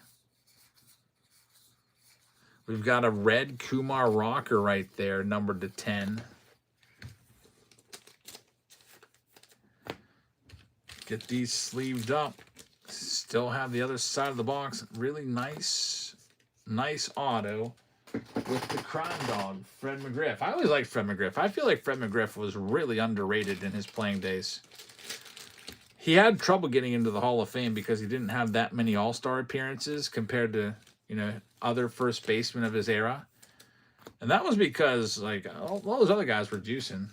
We've got a red Kumar Rocker right there, numbered to 10. Get these sleeved up. Still have the other side of the box. Really nice auto with the crime dog, Fred McGriff. I always liked Fred McGriff. I feel like Fred McGriff was really underrated in his playing days. He had trouble getting into the Hall of Fame because he didn't have that many All-Star appearances compared to, you know, other first basemen of his era. And that was because, like, all those other guys were juicing.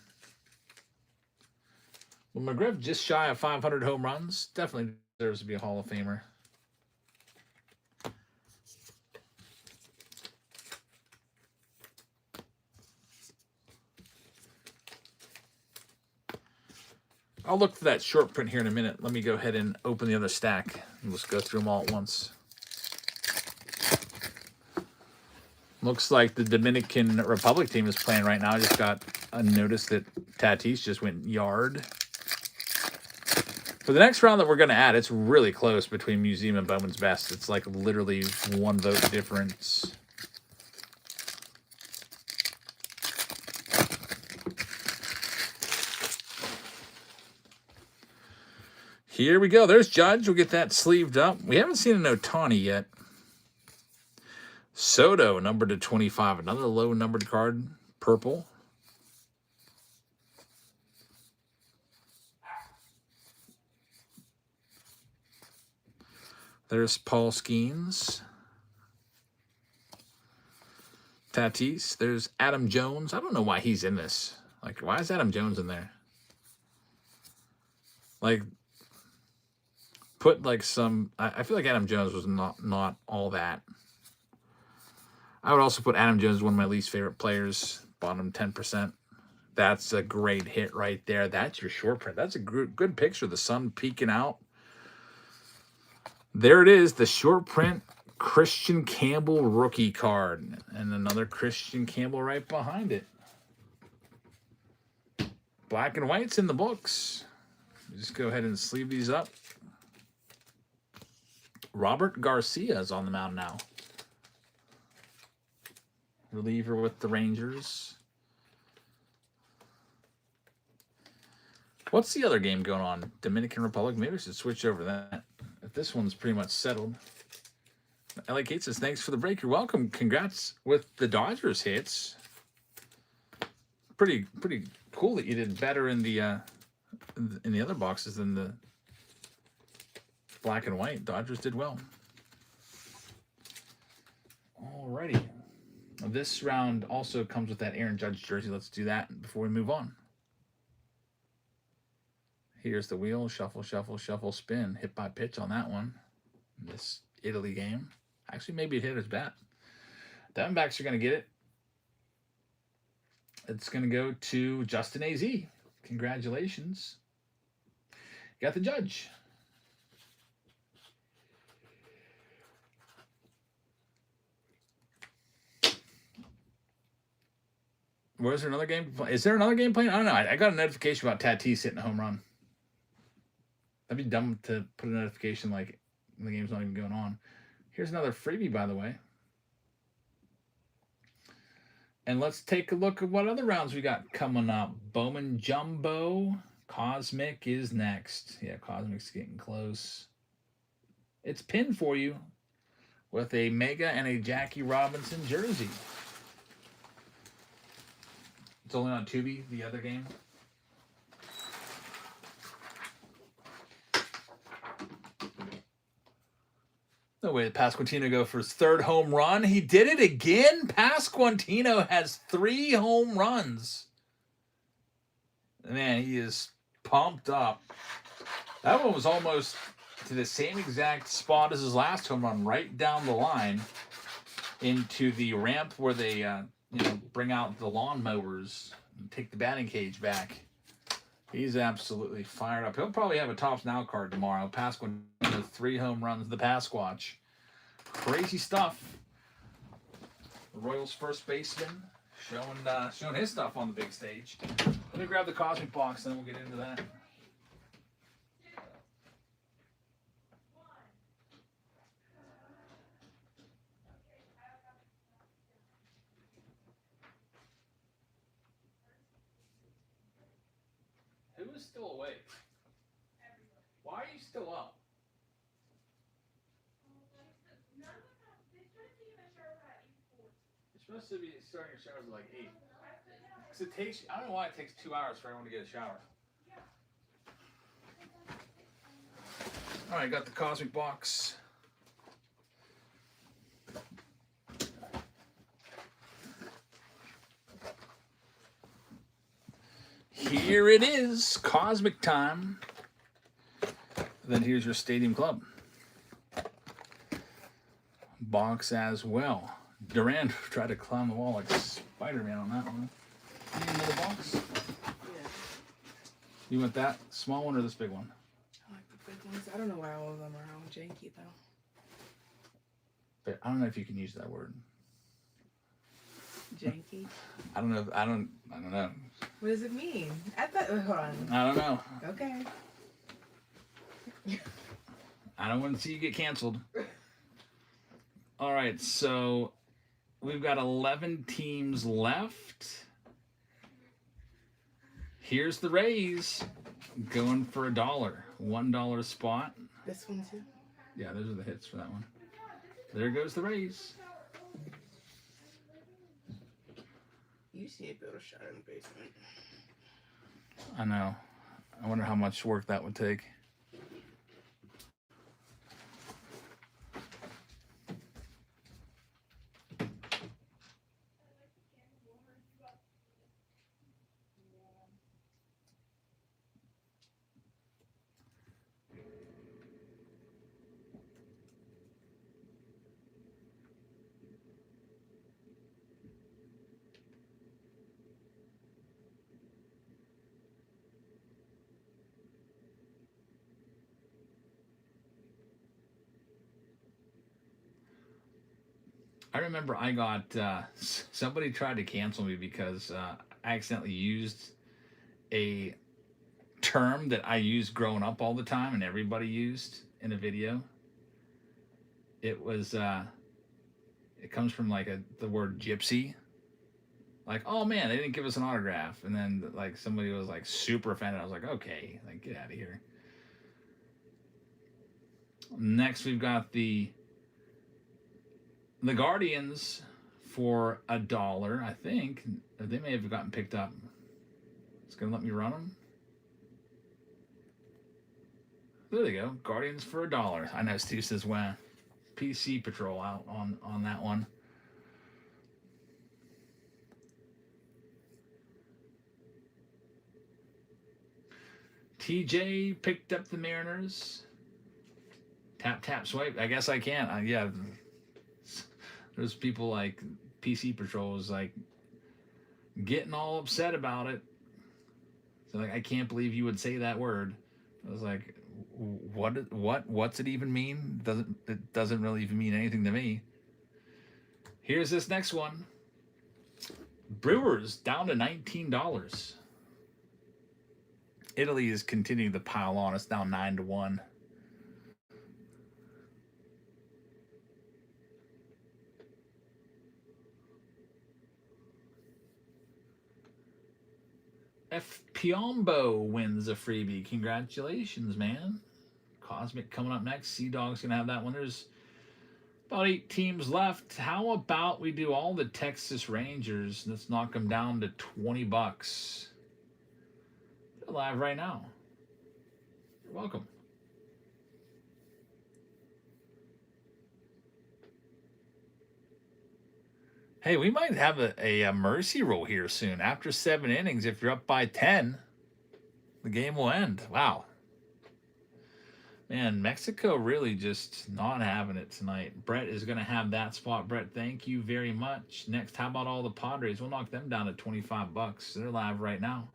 Well, McGriff just shy of 500 home runs. Definitely deserves to be a Hall of Famer. I'll look for that short print here in a minute. Let me go ahead and open the other stack. And let's go through them all at once. Looks like the Dominican Republic team is playing right now. I just got a notice that Tatis just went yard. For the next round that we're going to add, it's really close between Museum and Bowman's Best. It's like literally 1 vote difference. Here we go. There's Judge. We'll get that sleeved up. We haven't seen an Ohtani yet. Soto, numbered to 25. Another low numbered card. Purple. There's Paul Skeens. Tatis. There's Adam Jones. I don't know why he's in this. Like, why is Adam Jones in there? Like, put like some... I feel like Adam Jones was not all that. I would also put Adam Jones as one of my least favorite players. Bottom 10%. That's a great hit right there. That's your short print. That's a good picture. The sun peeking out. There it is. The short print Christian Campbell rookie card. And another Christian Campbell right behind it. Black and white's in the books. Just go ahead and sleeve these up. Robert Garcia is on the mound now. Reliever with the Rangers. What's the other game going on? Dominican Republic? Maybe I should switch over that. If this one's pretty much settled. LA Kate says, thanks for the break. You're welcome. Congrats with the Dodgers hits. Pretty cool that you did better in the other boxes than the black and white. Dodgers did well. Alrighty. This round also comes with that Aaron Judge jersey. Let's do that before we move on. Here's the wheel. Shuffle, shuffle, shuffle, spin. Hit by pitch on that one. This Italy game. Actually, maybe it hit his bat. Diamondbacks are going to get it. It's going to go to Justin AZ. Congratulations. You got the Judge. Where's there another game? Is there another game playing? I don't know. I got a notification about Tatis hitting a home run. That'd be dumb to put a notification like the game's not even going on. Here's another freebie, by the way. And let's take a look at what other rounds we got coming up. Bowman Jumbo. Cosmic is next. Yeah, Cosmic's getting close. It's pinned for you with a Mega and a Jackie Robinson jersey. It's only on Tubi, the other game. No way did Pasquantino go for his 3rd home run. He did it again. Pasquantino has 3 home runs. Man, he is pumped up. That one was almost to the same exact spot as his last home run, right down the line into the ramp where they bring out the lawnmowers and take the batting cage back. He's absolutely fired up. He'll probably have a Tops Now card tomorrow. Pasquantino, 3 home runs, the Pasquatch. Crazy stuff. The Royals first baseman showing his stuff on the big stage. Let me grab the Cosmic box, and then we'll get into that. Who is still awake? Why are you still up? You're supposed to be starting your showers at like 8. Because it takes, I don't know why it takes 2 hours for everyone to get a shower. All right, got the Cosmic box. Here it is, Cosmic time. Then here's your Stadium Club box as well. Durant tried to climb the wall like Spider-Man on that one. You need another box? Yeah. You want that small one or this big one? I like the big ones. I don't know why all of them are all janky though. But I don't know if you can use that word. Janky? I don't know. I don't know. What does it mean? Hold on. I don't know. Okay. I don't want to see you get canceled. All right, so we've got 11 teams left. Here's the Rays going for $1. $1 spot. This one too? Yeah, those are the hits for that one. There goes the Rays. You just need to build a shot in the basement. I know. I wonder how much work that would take. I remember I got, somebody tried to cancel me because I accidentally used a term that I used growing up all the time and everybody used in a video. It was, it comes from like the word gypsy. Like, oh man, they didn't give us an autograph. And then like somebody was like super offended. I was like, okay, like get out of here. Next we've got the Guardians for $1, I think. They may have gotten picked up. It's going to let me run them. There they go. Guardians for $1. I know Steve says, well, PC Patrol out on that one. TJ picked up the Mariners. Tap, tap, swipe. I guess I can. Yeah. There's people like PC Patrol is like getting all upset about it. So like, I can't believe you would say that word. I was like, what's it even mean? It doesn't really even mean anything to me. Here's this next one. Brewers down to $19. Italy is continuing to pile on. It's now 9-1. F. Piombo wins a freebie. Congratulations, man. Cosmic coming up next. Sea Dog's going to have that one. There's about 8 teams left. How about we do all the Texas Rangers? Let's knock them down to $20. They're live right now. You're welcome. Hey, we might have a mercy rule here soon. After 7 innings, if you're up by 10, the game will end. Wow. Man, Mexico really just not having it tonight. Brett is going to have that spot. Brett, thank you very much. Next, how about all the Padres? We'll knock them down to $25. They're live right now.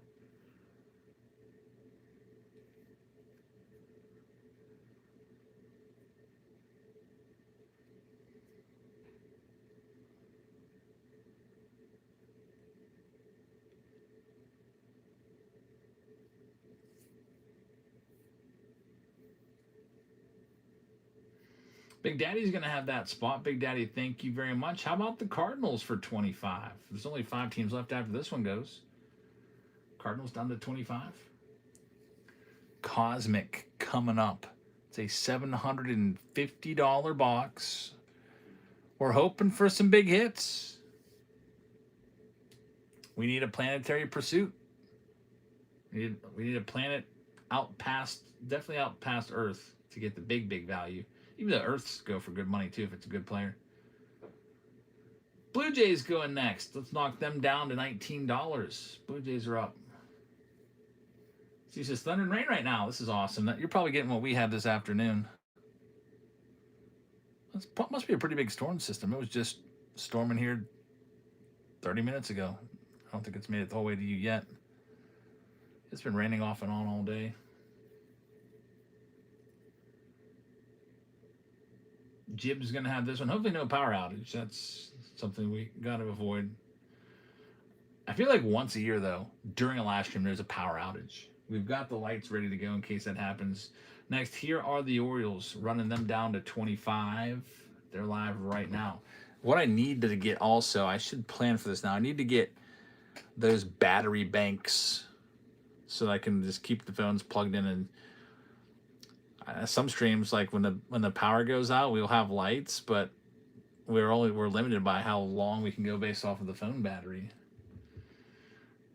Big Daddy's going to have that spot. Big Daddy, thank you very much. How about the Cardinals for 25? There's only 5 teams left after this one goes. Cardinals down to 25. Cosmic coming up. It's a $750 box. We're hoping for some big hits. We need a planetary pursuit. We need a planet definitely out past Earth to get the big value. Even the Earths go for good money too if it's a good player. Blue Jays going next. Let's knock them down to $19. Blue Jays are up. See, it says thunder and rain right now. This is awesome. You're probably getting what we had this afternoon. It must be a pretty big storm system. It was just storming here 30 minutes ago. I don't think it's made it the whole way to you yet. It's been raining off and on all day. Jib's going to have this one. Hopefully no power outage. That's something we got to avoid. I feel like once a year, though, during a live stream, there's a power outage. We've got the lights ready to go in case that happens. Next, here are the Orioles, running them down to 25. They're live right now. What I need to get also, I should plan for this now. I need to get those battery banks so I can just keep the phones plugged in. And some streams, like when the power goes out, we'll have lights, but we're limited by how long we can go based off of the phone battery.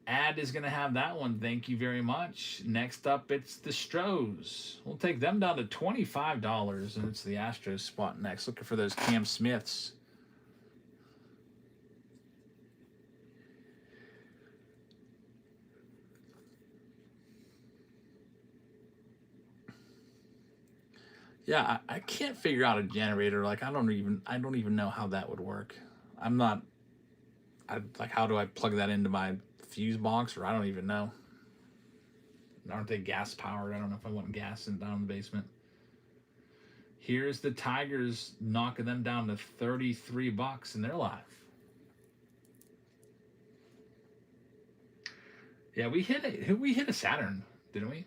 Ad is going to have that one. Thank you very much. Next up, it's the Stros. We'll take them down to $25, and it's the Astros spot next. Looking for those Cam Smiths. Yeah, I can't figure out a generator. Like I don't even know how that would work. How do I plug that into my fuse box, or I don't even know. Aren't they gas powered? I don't know if I want gas down in the basement. Here's the Tigers knocking them down to $33, and they're live. Yeah, we hit a Saturn, didn't we?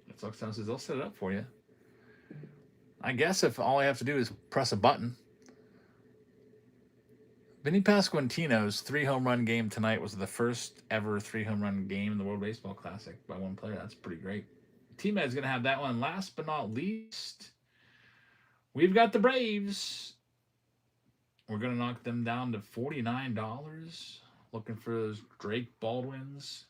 That's what says they'll set it up for you. I guess if all I have to do is press a button. Vinny Pasquantino's 3-home run game tonight was the first ever 3-home run game in the World Baseball Classic by one player. That's pretty great. T-Med's going to have that one. Last but not least, we've got the Braves. We're going to knock them down to $49. Looking for those Drake Baldwins.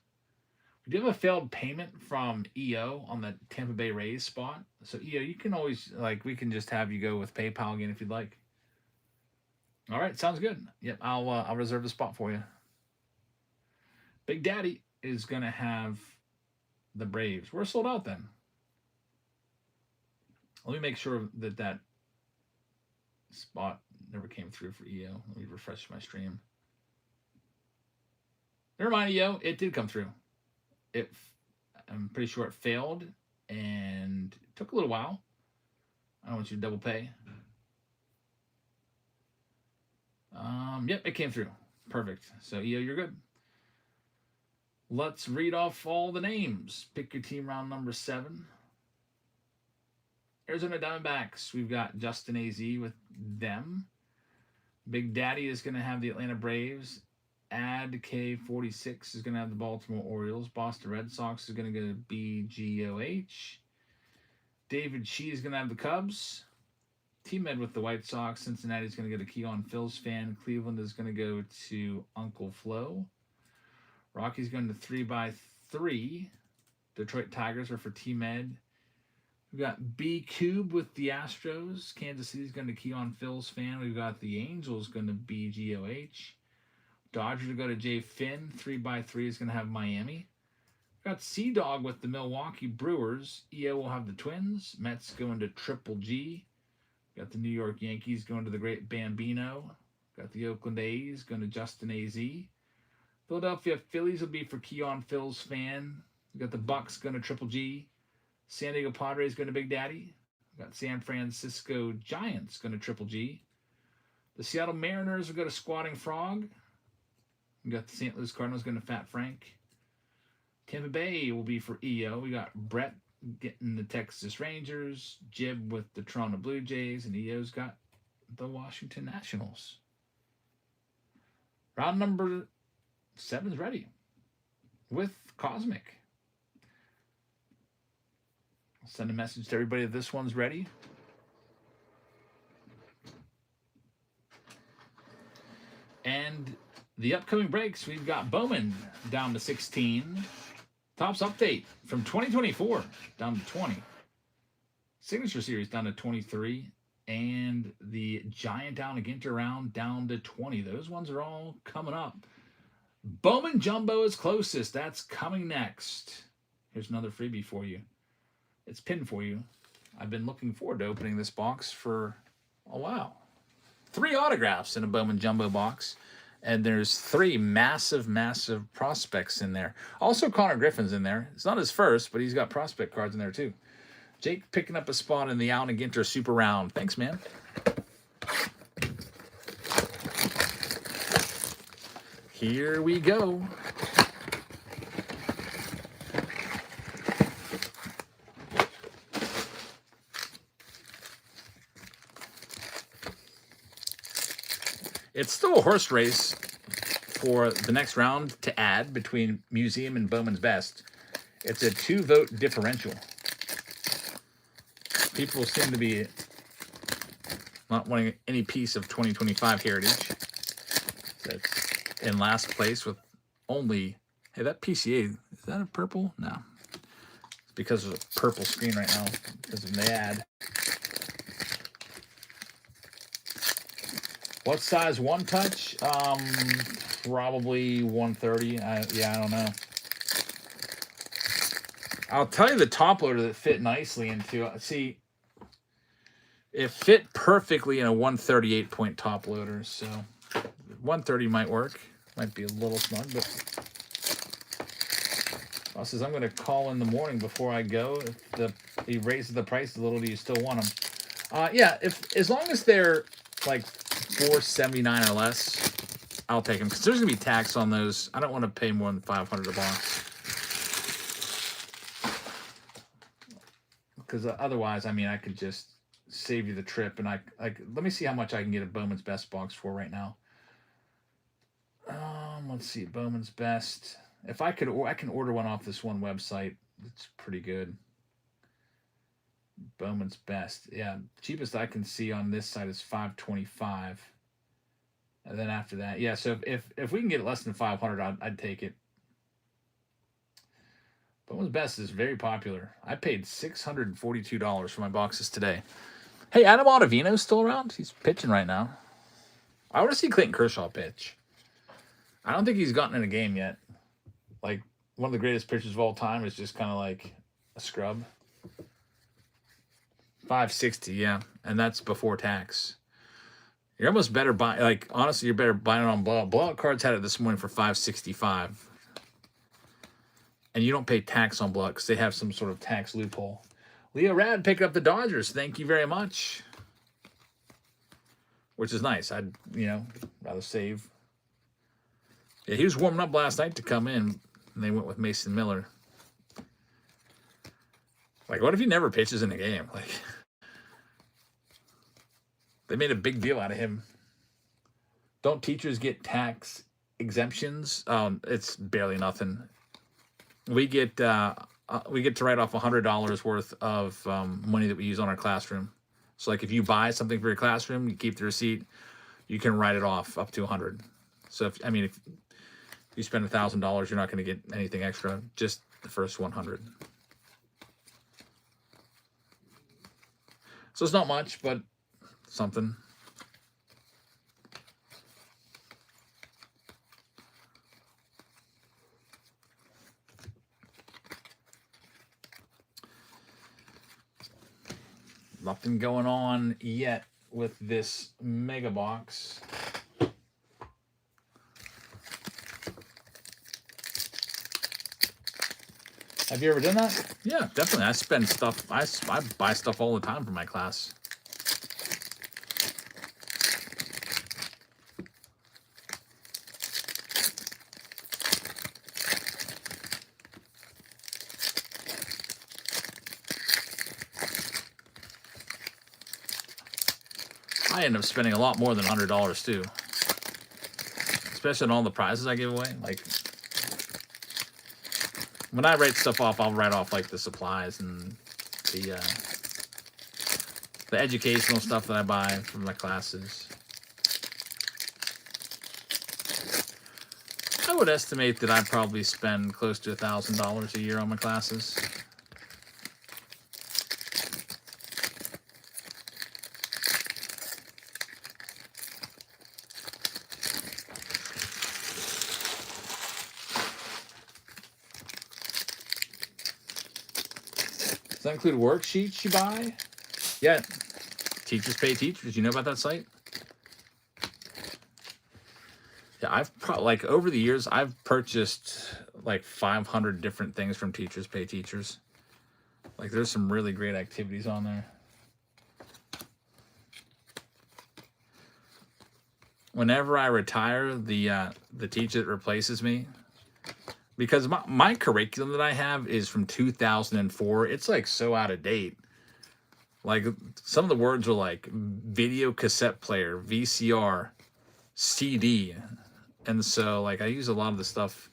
We do have a failed payment from EO on the Tampa Bay Rays spot. So EO, you can always, we can just have you go with PayPal again if you'd like. All right, sounds good. Yep, I'll reserve the spot for you. Big Daddy is going to have the Braves. We're sold out then. Let me make sure that spot never came through for EO. Let me refresh my stream. Never mind, EO. It did come through. I'm pretty sure it failed and it took a little while. I don't want you to double pay. Yep, it came through. Perfect. So, EO, you're good. Let's read off all the names. Pick your team round number 7. Arizona Diamondbacks. We've got Justin AZ with them. Big Daddy is going to have the Atlanta Braves. Ad K46 is going to have the Baltimore Orioles. Boston Red Sox is going to go to BGOH. David Shee is going to have the Cubs. T-Med with the White Sox. Cincinnati is going to go to Keon Phil's fan. Cleveland is going to go to Uncle Flo. Rocky's going to 3x3. Detroit Tigers are for T-Med. We've got B Cube with the Astros. Kansas City's going to Keon Phil's fan. We've got the Angels going to BGOH. Dodgers will go to Jay Finn. 3x3 is going to have Miami. We've got Sea-Dog with the Milwaukee Brewers. EO will have the Twins. Mets going to Triple G. Got the New York Yankees going to the Great Bambino. Got the Oakland A's going to Justin AZ. Philadelphia Phillies will be for Keon Phil's fan. We got the Bucks going to Triple G. San Diego Padres going to Big Daddy. We got San Francisco Giants going to Triple G. The Seattle Mariners will go to Squatting Frog. We got the St. Louis Cardinals going to Fat Frank. Tampa Bay will be for EO. We got Brett getting the Texas Rangers, Jib with the Toronto Blue Jays, and EO's got the Washington Nationals. Round number 7's ready with Cosmic. I'll send a message to everybody that this one's ready. And the upcoming breaks, we've got Bowman down to 16. Topps update from 2024 down to 20. Signature Series down to 23. And the Giant down to Ginter round down to 20. Those ones are all coming up. Bowman Jumbo is closest. That's coming next. Here's another freebie for you. It's pinned for you. I've been looking forward to opening this box for a while. 3 autographs in a Bowman Jumbo box. And there's 3 massive, massive prospects in there. Also, Connor Griffin's in there. It's not his first, but he's got prospect cards in there, too. Jake picking up a spot in the Allen and Ginter Super Round. Thanks, man. Here we go. It's still a horse race for the next round to add between Museum and Bowman's Best. It's a 2-vote differential. People seem to be not wanting any piece of 2025 heritage. So it's in last place with only... Hey, that PCA, is that a purple? No. It's because of a purple screen right now because of the ad. What size one touch? Probably 130. I don't know. I'll tell you the top loader that fit nicely into. See, it fit perfectly in a 138 point top loader. So 130 might work. Might be a little snug, but Boss says I'm going to call in the morning before I go. If he raises the price a little, do you still want them? Yeah. As long as they're like $4.79 or less, I'll take them because there's gonna be tax on those. I don't want to pay more than $500 a box because otherwise, I mean, I could just save you the trip. And let me see how much I can get a Bowman's Best box for right now. Let's see, Bowman's Best. If I could, I can order one off this one website. It's pretty good. Bowman's Best. Yeah, cheapest I can see on this site is $525. And then after that, yeah. So if we can get it less than $500, I'd take it. Bowman's Best is very popular. I paid $642 for my boxes today. Hey, Adam Ottavino's still around? He's pitching right now. I want to see Clayton Kershaw pitch. I don't think he's gotten in a game yet. Like, one of the greatest pitchers of all time is just kind of like a scrub. $560, yeah. And that's before tax. You're almost better buying, like, honestly, you're better buying it on Blowout. Blowout Cards had it this morning for $565. And you don't pay tax on Blowout because they have some sort of tax loophole. Leo Rad picked up the Dodgers. Thank you very much. Which is nice. I'd, rather save. Yeah, he was warming up last night to come in, and they went with Mason Miller. Like, what if he never pitches in a game? Like, they made a big deal out of him. Don't teachers get tax exemptions? It's barely nothing. We get to write off $100 worth of money that we use on our classroom. So, like, if you buy something for your classroom, you keep the receipt, you can write it off up to $100. So, if you spend $1,000, you're not going to get anything extra, just the first $100. So it's not much, but something. Nothing going on yet with this mega box. Have you ever done that? Yeah, definitely. I spend stuff. I buy stuff all the time for my class. I end up spending a lot more than $100 too. Especially on all the prizes I give away. Like, when I write stuff off, I'll write off like the supplies and the educational stuff that I buy for my classes. I would estimate that I probably spend close to $1,000 a year on my classes. Does that include worksheets you buy? Yeah. Teachers Pay Teachers. You know about that site? Yeah, I've like over the years, I've purchased like 500 different things from Teachers Pay Teachers. Like, there's some really great activities on there. Whenever I retire, the teacher that replaces me, because my curriculum that I have is from 2004. It's like so out of date. Like, some of the words are like video cassette player, VCR, CD. And so, like, I use a lot of the stuff.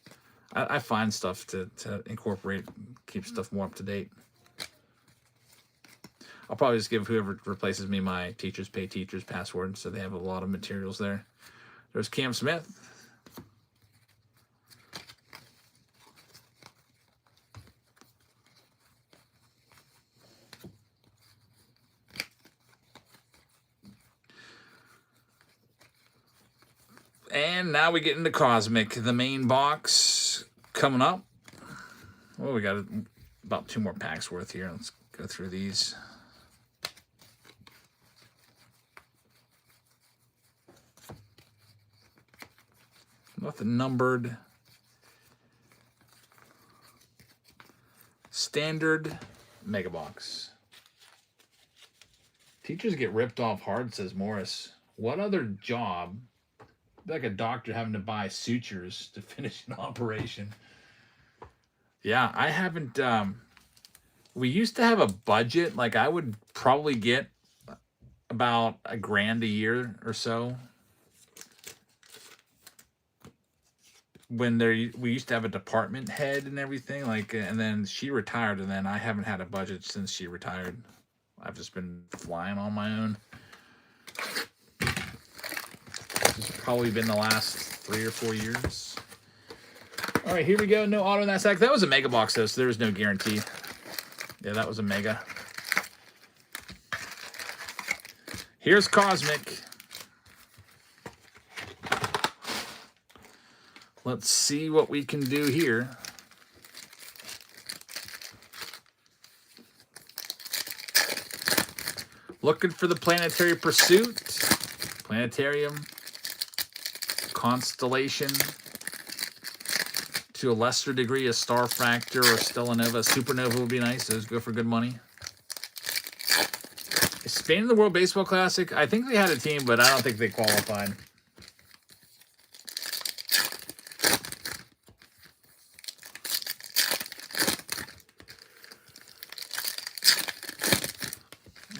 I find stuff to incorporate, keep stuff more up to date. I'll probably just give whoever replaces me my Teachers Pay Teachers password, so they have a lot of materials there. There's Cam Smith. And now we get into Cosmic, the main box coming up. Well, we got about 2 more packs worth here. Let's go through these. Nothing numbered. Standard mega box. Teachers get ripped off hard, says Morris. What other job? Like a doctor having to buy sutures to finish an operation. Yeah, I haven't. We used to have a budget. Like, I would probably get about $1,000 a year or so. When we used to have a department head and everything, like, and then she retired, and then I haven't had a budget since she retired. I've just been flying on my own. It's probably been the last 3 or 4 years. All right, here we go. No auto in that sack. That was a mega box, though, so there was no guarantee. Yeah, that was a mega. Here's Cosmic. Let's see what we can do here. Looking for the Planetary Pursuit. Planetarium. Constellation. To a lesser degree, a Star Fractor or Stella Nova. Supernova would be nice. Those go for good money. Is Spain in the World Baseball Classic? I think they had a team, but I don't think they qualified.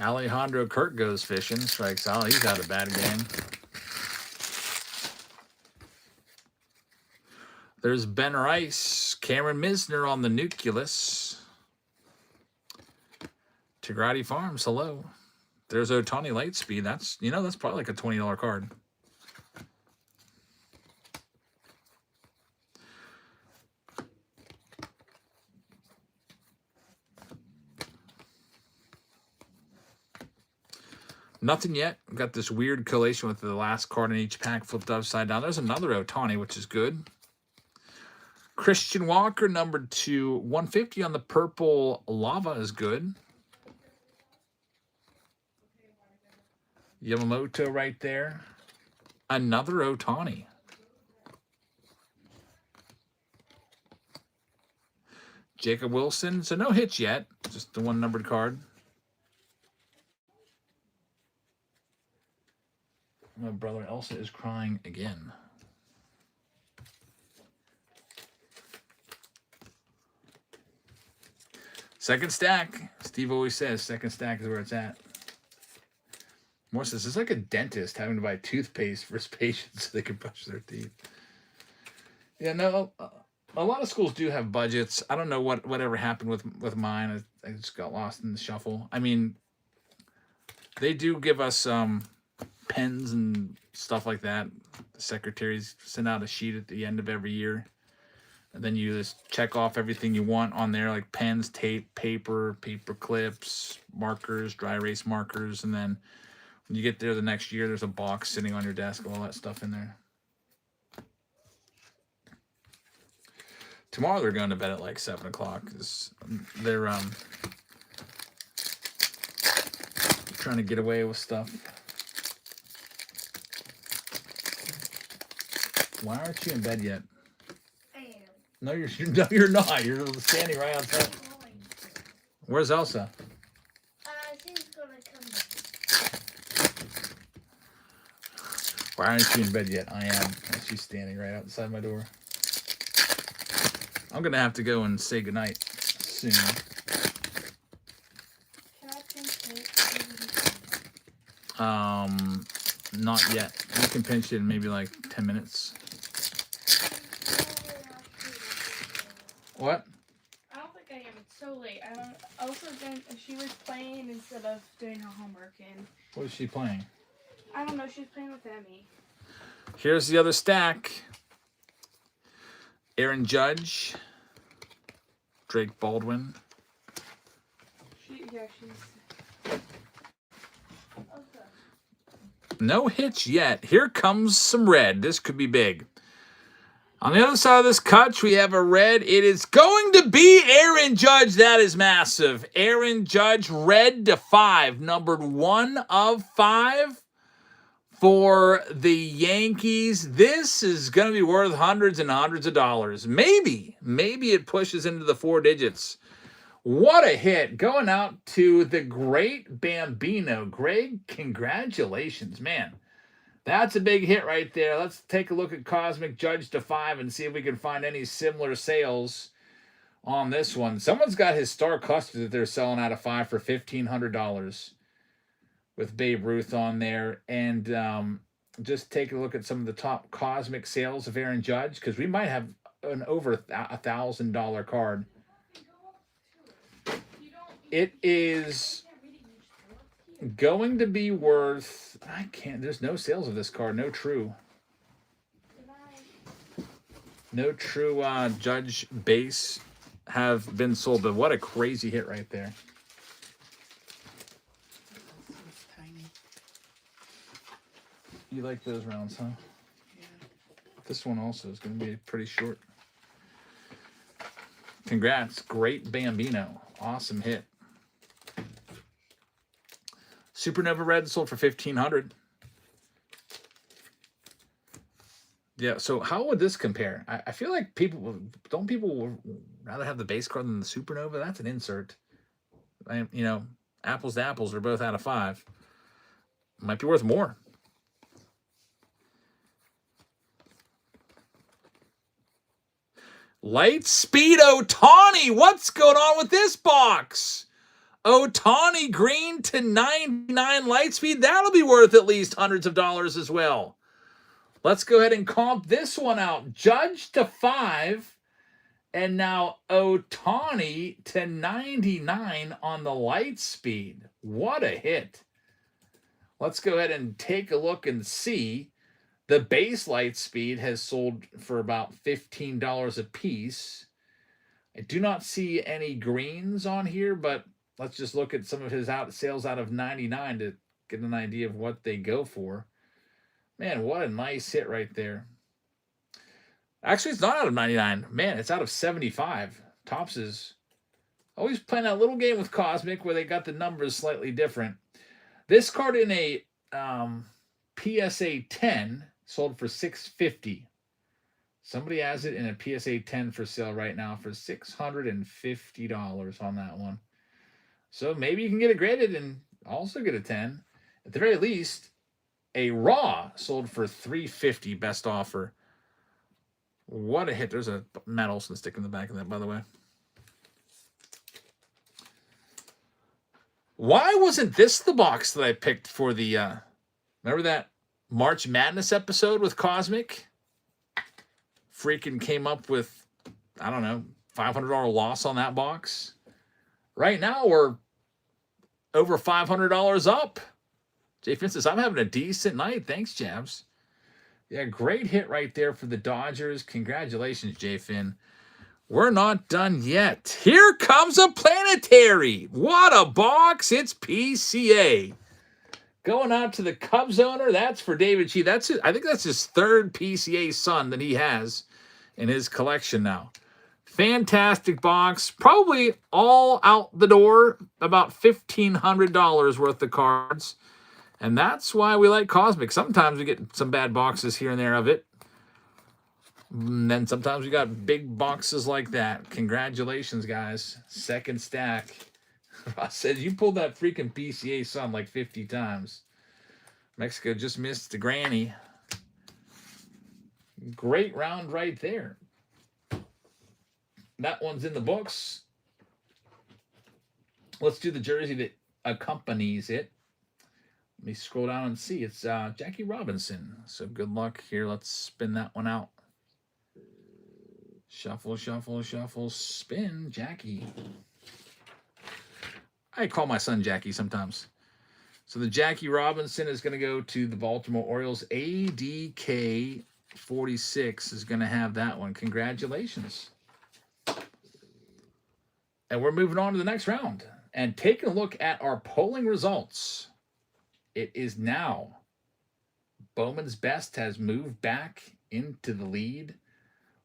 Alejandro Kirk goes fishing, strikes out. He's had a bad game. There's Ben Rice, Cameron Misner on the Nucleus. Tigrati Farms, hello. There's Ohtani Lightspeed. That's, that's probably like a $20 card. Nothing yet. We've got this weird collation with the last card in each pack flipped upside down. There's another Ohtani, which is good. Christian Walker, numbered to 150 on the purple lava, is good. Yamamoto right there. Another Ohtani. Jacob Wilson. So no hits yet. Just the one numbered card. My brother Elsa is crying again. Second stack. Steve always says second stack is where it's at. More says it's like a dentist having to buy toothpaste for his patients so they can brush their teeth. Yeah, no, a lot of schools do have budgets. I don't know whatever happened with mine. I just got lost in the shuffle. I mean, they do give us pens and stuff like that. The secretaries send out a sheet at the end of every year. And then you just check off everything you want on there, like pens, tape, paper clips, markers, dry erase markers. And then when you get there the next year, there's a box sitting on your desk with all that stuff in there. Tomorrow they're going to bed at like 7 o'clock. They're trying to get away with stuff. Why aren't you in bed yet? I am. No, you're not. You're standing right outside. Where's Elsa? She's gonna come back. Why aren't you in bed yet? I am. She's standing right outside my door. I'm gonna have to go and say goodnight soon. Can I pinch it? Not yet. You can pinch it in maybe like 10 minutes. What? I don't think I am. It's so late. I don't. Also, then she was playing instead of doing her homework, and What is she playing? I don't know. She's playing with Emmy. Here's the other stack. Aaron Judge. Drake Baldwin. She's. No hitch yet. Here comes some red. This could be big. On the other side of this cut, we have a red. It is going to be Aaron Judge. That is massive. Aaron Judge, red to 5. Numbered 1 of 5 for the Yankees. This is going to be worth hundreds and hundreds of dollars. Maybe it pushes into the 4 digits. What a hit. Going out to the great Bambino. Greg, congratulations, man. That's a big hit right there. Let's take a look at Cosmic Judge to 5 and see if we can find any similar sales on this one. Someone's got his star cluster that they're selling out of 5 for $1,500 with Babe Ruth on there. And just take a look at some of the top Cosmic sales of Aaron Judge, because we might have an over $1,000 card. It is going to be worth, there's no sales of this card. No true Judge base have been sold, but what a crazy hit right there. It's tiny. You like those rounds, huh? Yeah. This one also is going to be pretty short. Congrats. Great Bambino. Awesome hit. Supernova Red sold for $1,500. Yeah, so how would this compare? I feel like people rather have the base card than the Supernova? That's an insert. Apples to apples are both out of 5. Might be worth more. Lightspeed Ohtani. What's going on with this box? Ohtani green to 99 Lightspeed. That'll be worth at least hundreds of dollars as well. Let's go ahead and comp this one out. Judge to 5. And now Ohtani to 99 on the Lightspeed. What a hit. Let's go ahead and take a look and see. The base Lightspeed has sold for about $15 a piece. I do not see any greens on here, but let's just look at some of his sales out of 99 to get an idea of what they go for. Man, what a nice hit right there. Actually, it's not out of 99. Man, it's out of 75. Topps is always playing that little game with Cosmic where they got the numbers slightly different. This card in a PSA 10 sold for $650. Somebody has it in a PSA 10 for sale right now for $650 on that one. So maybe you can get it graded and also get a 10. At the very least, a raw sold for $350, best offer. What a hit. There's a Matt Olson stick in the back of that, by the way. Why wasn't this the box that I picked for the remember that March Madness episode with Cosmic? Freaking came up with, I don't know, $500 loss on that box. Right now we're over $500 up. Jay Finn says, I'm having a decent night. Thanks, Jabs. Yeah, great hit right there for the Dodgers. Congratulations, Jay Finn. We're not done yet. Here comes a planetary. What a box. It's PCA. Going out to the Cubs owner. That's for David G. That's it. I think that's his third PCA Sun that he has in his collection now. Fantastic box. Probably all out the door. About $1,500 worth of cards. And that's why we like Cosmic. Sometimes we get some bad boxes here and there of it. And then sometimes we got big boxes like that. Congratulations, guys. Second stack. Ross says, you pulled that freaking PCA Sun like 50 times. Mexico just missed the granny. Great round right there. That one's in the books. Let's do the jersey that accompanies it. Let me scroll down and see. It's Jackie Robinson. So good luck here. Let's spin that one out. Shuffle, shuffle, shuffle, spin, Jackie. I call my son Jackie sometimes. So the Jackie Robinson is going to go to the Baltimore Orioles. ADK 46 is going to have that one. Congratulations. And we're moving on to the next round. And taking a look at our polling results. It is now Bowman's Best has moved back into the lead.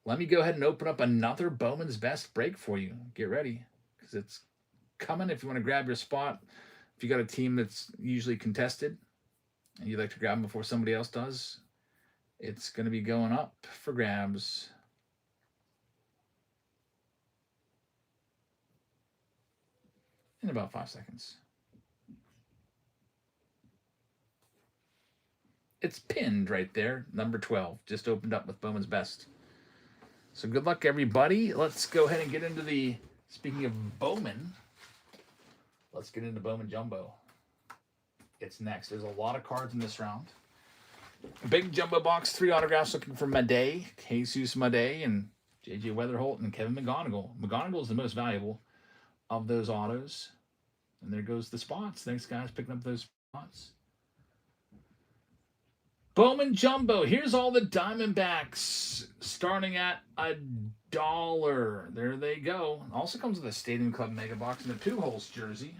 Let me go ahead and open up another Bowman's Best break for you. Get ready, because it's coming. If you want to grab your spot, if you got a team that's usually contested and you'd like to grab them before somebody else does, it's going to be going up for grabs. In about 5 seconds. It's pinned right there, number 12. Just opened up with Bowman's Best. So good luck, everybody. Let's go ahead and get into the, speaking of Bowman, let's get into Bowman Jumbo. It's next. There's a lot of cards in this round. Big Jumbo box, 3 autographs looking for Madej, Jesus Madej, and J.J. Weatherholt, and Kevin McGonigal. McGonigal is the most valuable of those autos. And there goes the spots. Thanks, guys, picking up those spots. Bowman Jumbo. Here's all the Diamondbacks starting at $1. There they go. Also comes with a Stadium Club Mega Box and a 2-holes jersey.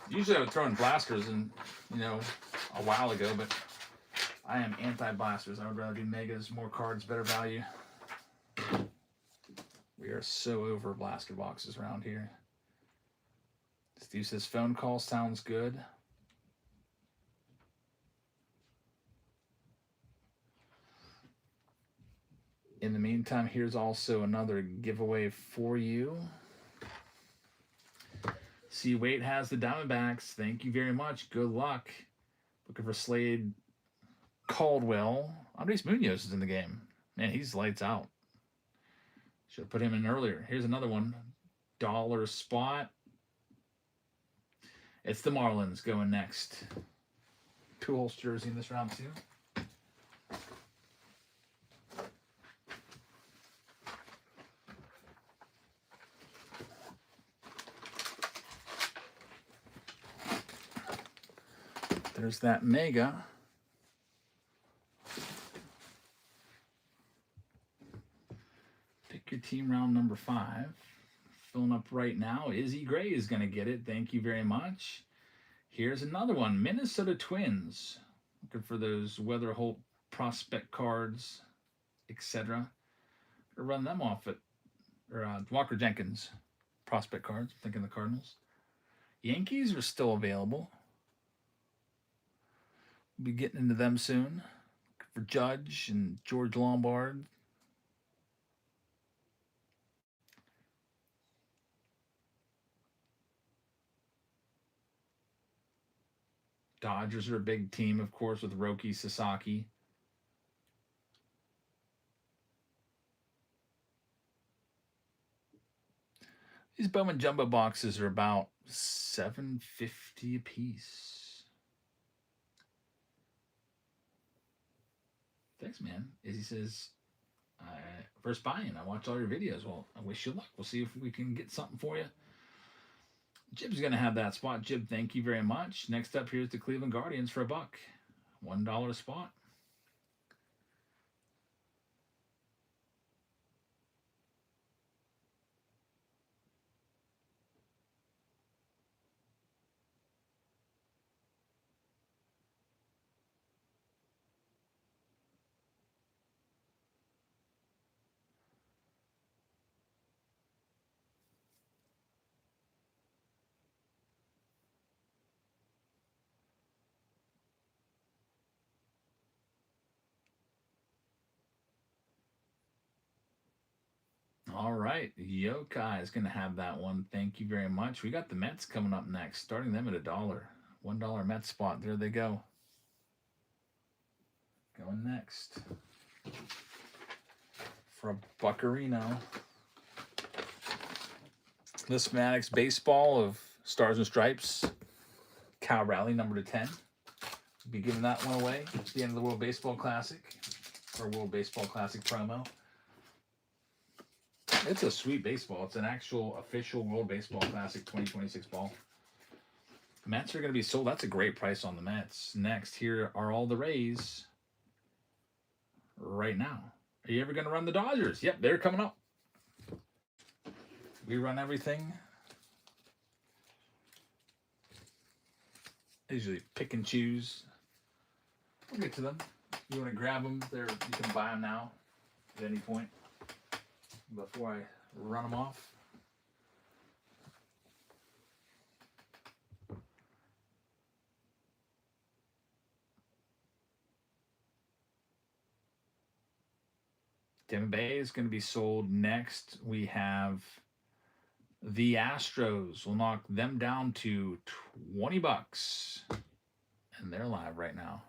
Usually I would throw in blasters and, a while ago, but I am anti-blasters. I would rather do megas, more cards, better value. We are so over blaster boxes around here. Steve says phone call sounds good. In the meantime, here's also another giveaway for you. See, Wade has the Diamondbacks. Thank you very much. Good luck. Looking for Slade Caldwell. Andres Munoz is in the game. Man, he's lights out. Should have put him in earlier. Here's another one. $1 spot. It's the Marlins going next. 2-holes jersey in this round, too. There's that mega. Pick your team round number 5. Filling up right now. Izzy Gray is going to get it. Thank you very much. Here's another one. Minnesota Twins. Looking for those Weatherholt prospect cards, etc. Run them off at Walker Jenkins prospect cards. I'm thinking the Cardinals. Yankees are still available. We'll be getting into them soon. Looking for Judge and George Lombard. Dodgers are a big team, of course, with Roki Sasaki. These Bowman jumbo boxes are about $7.50 a piece. Thanks, man. Izzy says, first buy-in. I watch all your videos. Well, I wish you luck. We'll see if we can get something for you. Jib's going to have that spot. Jib, thank you very much. Next up, here's the Cleveland Guardians for $1. $1 a spot. All right, Yokai is going to have that one. Thank you very much. We got the Mets coming up next, starting them at $1. $1 Mets spot. There they go. Going next for a Buccarino. This Maddox baseball of Stars and Stripes. Cal Rally number to 10. We'll be giving that one away at the end of the World Baseball Classic, or World Baseball Classic promo. It's a sweet baseball. It's an actual official World Baseball Classic 2026 ball. Mets are going to be sold. That's a great price on the Mets. Next, here are all the Rays right now. Are you ever going to run the Dodgers? Yep, they're coming up. We run everything. I usually pick and choose. We'll get to them. You want to grab them? You can buy them now at any point before I run them off. Tampa Bay is going to be sold next. We have the Astros. We'll knock them down to $20. And they're live right now.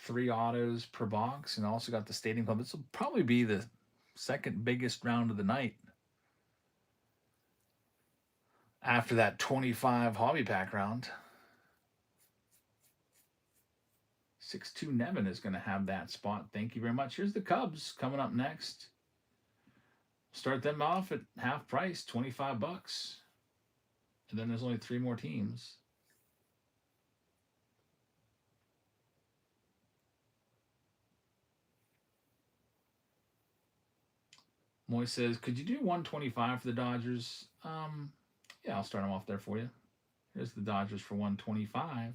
3 autos per box. And also got the Stadium Club. This will probably be the second biggest round of the night. After that 25 hobby pack round. 6'2" Nevin is going to have that spot. Thank you very much. Here's the Cubs coming up next. Start them off at half price, $25. And then there's only 3 more teams. Moy says, could you do 125 for the Dodgers? Yeah, I'll start them off there for you. Here's the Dodgers for 125.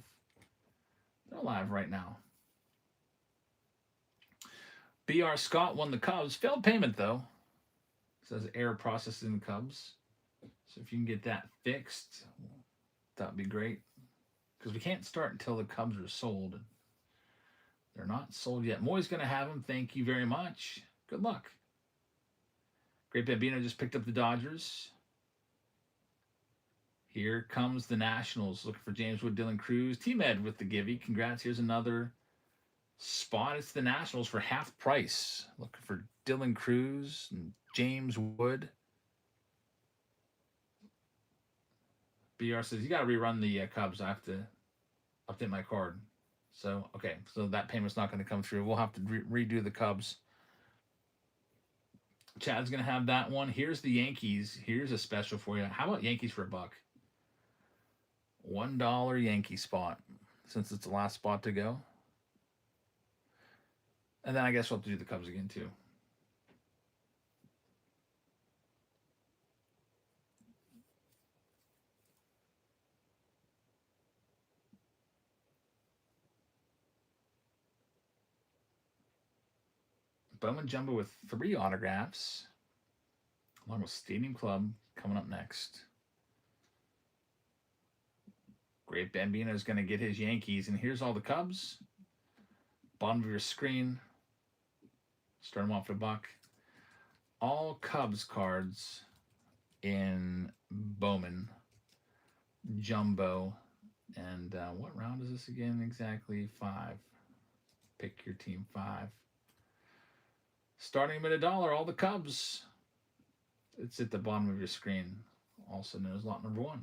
They're live right now. B.R. Scott won the Cubs. Failed payment, though. It says error processing the Cubs. So if you can get that fixed, that would be great. Because we can't start until the Cubs are sold. They're not sold yet. Moy's going to have them. Thank you very much. Good luck. Great Bambino just picked up the Dodgers. Here comes the Nationals. Looking for James Wood, Dylan Cruz. T-Med with the Givey. Congrats. Here's another spot. It's the Nationals for half price. Looking for Dylan Cruz and James Wood. BR says, you got to rerun the Cubs. I have to update my card. So, okay. So that payment's not going to come through. We'll have to redo the Cubs. Chad's going to have that one. Here's the Yankees. Here's a special for you. How about Yankees for $1? $1 Yankee spot, since it's the last spot to go. And then I guess we'll have to do the Cubs again, too. Bowman Jumbo with 3 autographs, along with Stadium Club coming up next. Great Bambino is going to get his Yankees. And here's all the Cubs. Bottom of your screen. Start them off at $1. All Cubs cards in Bowman Jumbo. And what round is this again exactly? 5. Pick your team 5. Starting them at $1, all the Cubs. It's at the bottom of your screen, also known as lot number 1.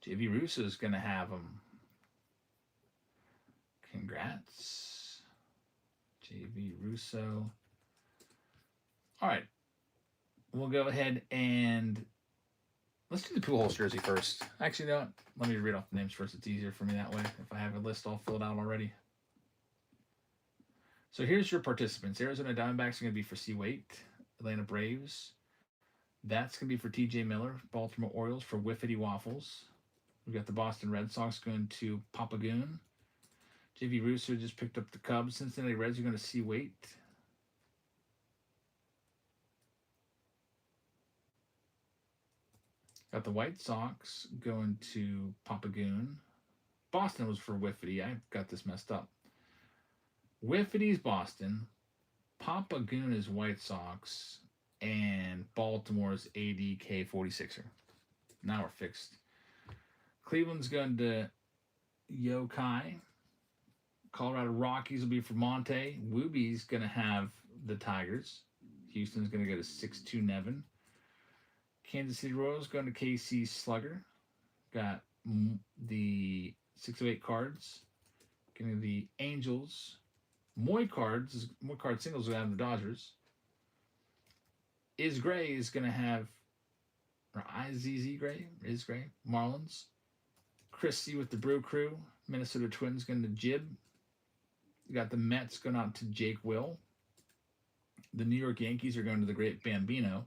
JV Russo is going to have them. Congrats, JV Russo. All right. We'll go ahead and let's do the Pujols jersey first. Actually, no. Let me read off the names first. It's easier for me that way if I have a list all filled out already. So here's your participants. Arizona Diamondbacks are going to be for C. Waite. Atlanta Braves. That's going to be for TJ Miller. Baltimore Orioles for Whiffity Waffles. We've got the Boston Red Sox going to Papagoon. JV Russo just picked up the Cubs. Cincinnati Reds are going to C. Waite. Got the White Sox going to Papagoon. Boston was for Whiffity. I got this messed up. Whiffity's Boston. Papagoon is White Sox. And Baltimore's ADK 46er. Now we're fixed. Cleveland's going to Yokai. Colorado Rockies will be for Monte. Wooby's going to have the Tigers. Houston's going to go to 6-2 Nevin. Kansas City Royals going to KC Slugger. Got the 608 Cards. Getting the Angels. Moy card singles will have the Dodgers. Is Gray is going to have, or IZZ Gray, is Gray, Marlins. Chris C with the Brew Crew. Minnesota Twins going to Jib. You got the Mets going out to Jake Will. The New York Yankees are going to the Great Bambino.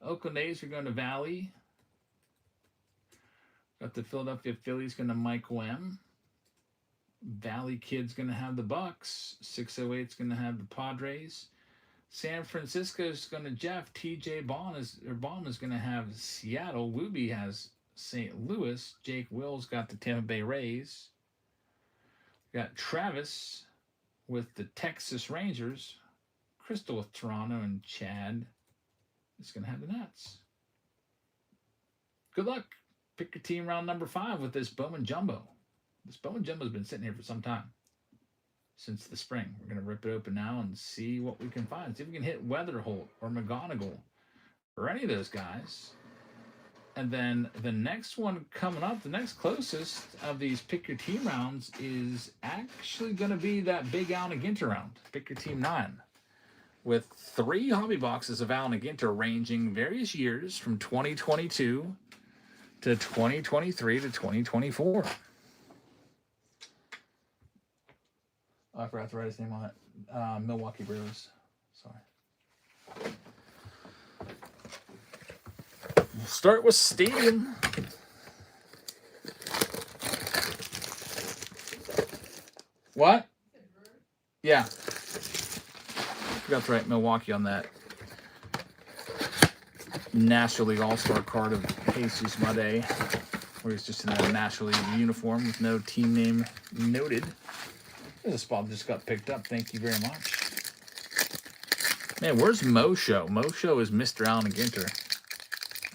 Oakland A's are going to Valley. Got the Philadelphia Phillies going to Michael M. Valley Kid's going to have the Bucks. 608's going to have the Padres. San Francisco's going to Jeff. TJ Bond is going to have Seattle. Wooby has St. Louis. Jake Will's got the Tampa Bay Rays. Got Travis with the Texas Rangers. Crystal with Toronto, and Chad is going to have the Nats. Good luck. Pick your team round number 5 with this Bowman Jumbo. This Bowman Jumbo has been sitting here for some time. Since the spring. We're going to rip it open now and see what we can find. See if we can hit Weatherholt or McGonigal or any of those guys. And then the next one coming up, the next closest of these pick your team rounds is actually going to be that big Allen Ginter round. Pick your team 9. With 3 hobby boxes of Allen Ginter ranging various years from 2022 to 2023 to 2024. Oh, I forgot to write his name on it. Milwaukee Brewers. Sorry. We'll start with Stadium. What? Yeah. Forgot to write Milwaukee on that. National League All-Star card of Jesus Made, where he's just in a National League uniform with no team name noted. This spot just got picked up. Thank you very much. Man, where's Mosho? Mosho is Mr. Allen Ginter.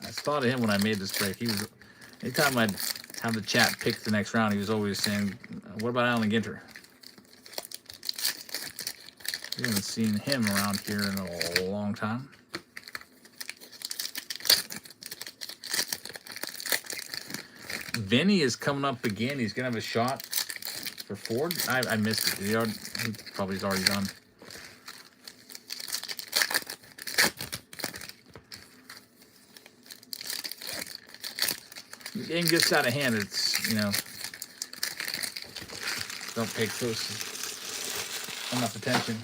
I thought of him when I made this break. He was, anytime I'd have the chat pick the next round, he was always saying, what about Allen Ginter? We haven't seen him around here in a long time. Vinny is coming up again. He's going to have a shot for Ford. I missed it. He probably is already done. The game gets out of hand. It's, don't pay close enough attention.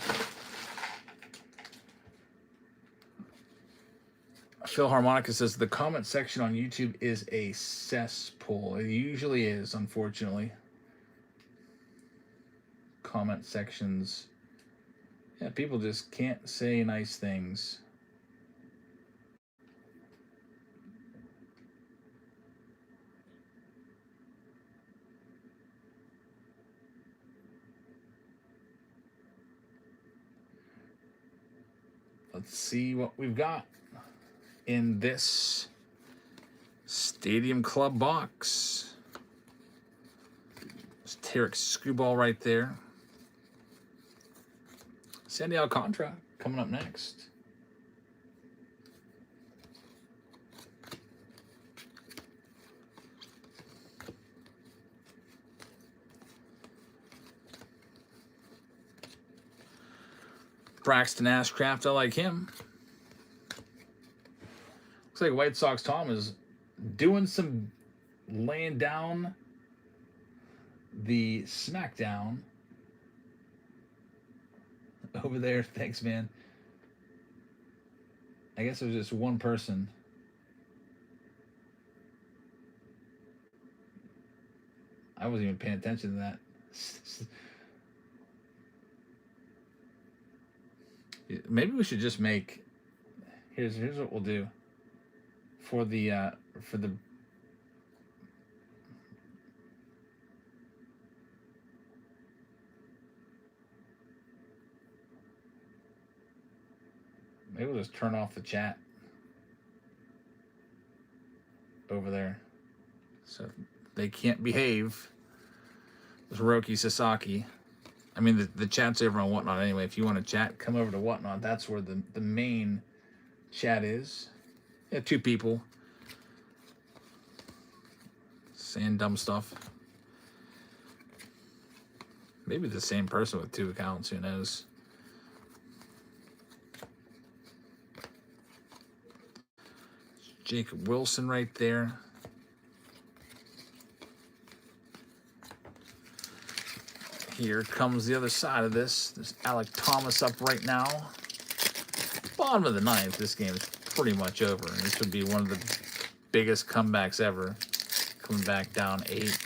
Phil Harmonica says the comment section on YouTube is a cesspool. It usually is, unfortunately. Comment sections. Yeah, people just can't say nice things. Let's see what we've got. in this Stadium Club box. There's Tarek Screwball right there. Sandy Alcantara coming up next. Braxton Ashcraft, I like him. Looks like White Sox Tom is doing some laying down the smackdown over there. Thanks, man. I guess it was just one person. I wasn't even paying attention to that. Maybe we should just make. Here's what we'll do. For the maybe we'll just turn off the chat over there, so they can't behave. It's Roki Sasaki. I mean, the chat's over on Whatnot anyway. If you want to chat, come over to Whatnot. That's where the main chat is. Yeah, 2 people saying dumb stuff. Maybe the same person with 2 accounts. Who knows? Jacob Wilson right there. Here comes the other side of this. There's Alec Thomas up right now. Bottom of the 9th. This game is pretty much over. And this would be one of the biggest comebacks ever. Coming back down 8.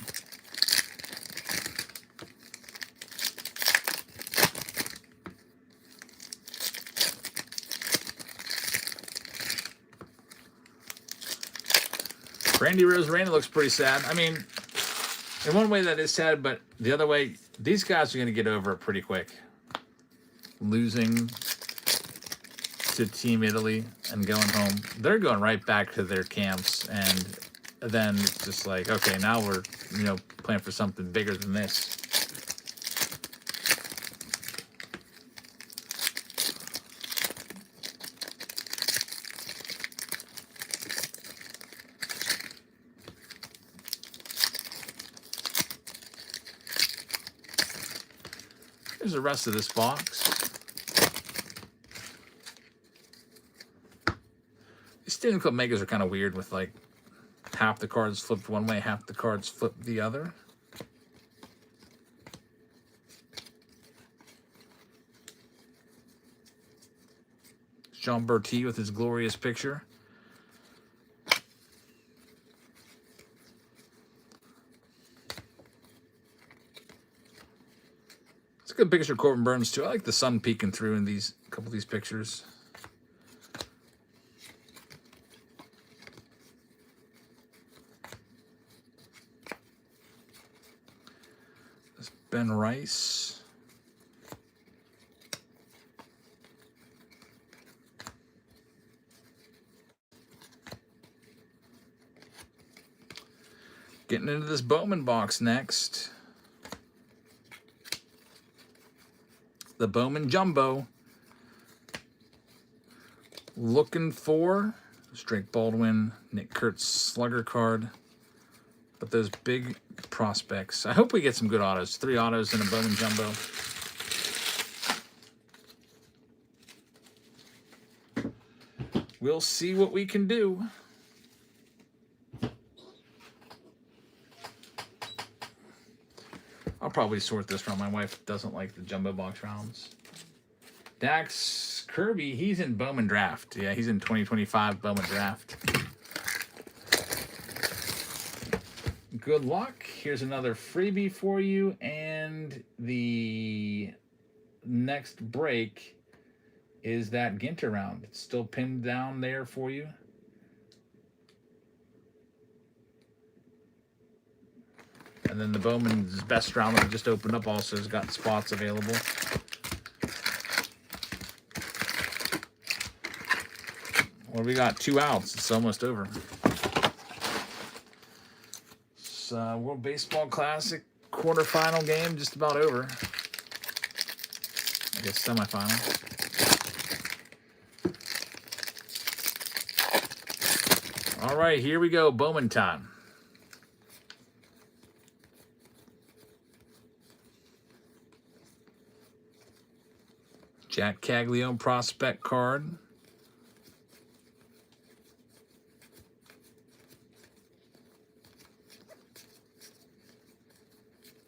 Randy Rosarena looks pretty sad. I mean, in one way that is sad, but the other way, these guys are going to get over it pretty quick. Losing to Team Italy and going home. They're going right back to their camps, and then it's just like, okay, now we're, playing for something bigger than this. Here's the rest of this box. These Stadium Club makers are kind of weird with like half the cards flipped one way, half the cards flipped the other. Jean Berti with his glorious picture. It's a good picture of Corbin Burns too. I like the sun peeking through in these couple of these pictures. There's Ben Rice. Getting into this Bowman box next. The Bowman Jumbo. Looking for Drake Baldwin, Nick Kurtz slugger card. But those big prospects. I hope we get some good autos. 3 autos in a Bowman Jumbo. We'll see what we can do. I'll probably sort this round. My wife doesn't like the jumbo box rounds. Dax Kirby, he's in Bowman Draft. Yeah, he's in 2025 Bowman Draft. Good luck. Here's another freebie for you. And the next break is that Ginter round. It's still pinned down there for you. And then the Bowman's best round that we just opened up also has got spots available. Well, we got 2 outs. It's almost over. It's World Baseball Classic quarterfinal game, just about over. I guess semifinal. All right, here we go. Bowman time. Jack Caglione prospect card.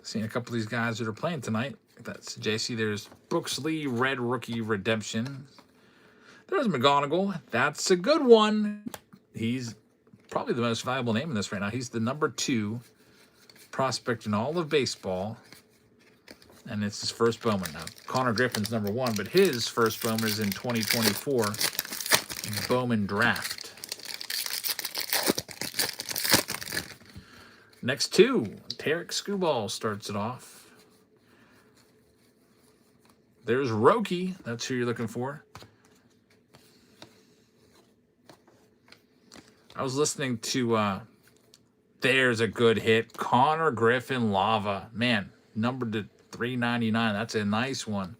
Seeing a couple of these guys that are playing tonight. That's JC. There's Brooks Lee, red rookie redemption. There's McGonigal. That's a good one. He's probably the most valuable name in this right now. He's the number 2 prospect in all of baseball. And it's his first Bowman. Now, Connor Griffin's number 1, but his first Bowman is in 2024 Bowman draft. Next 2, Tarek Skubal starts it off. There's Roki. That's who you're looking for. I was listening to there's a good hit. Connor Griffin Lava. Man, numbered to 399. That's a nice one.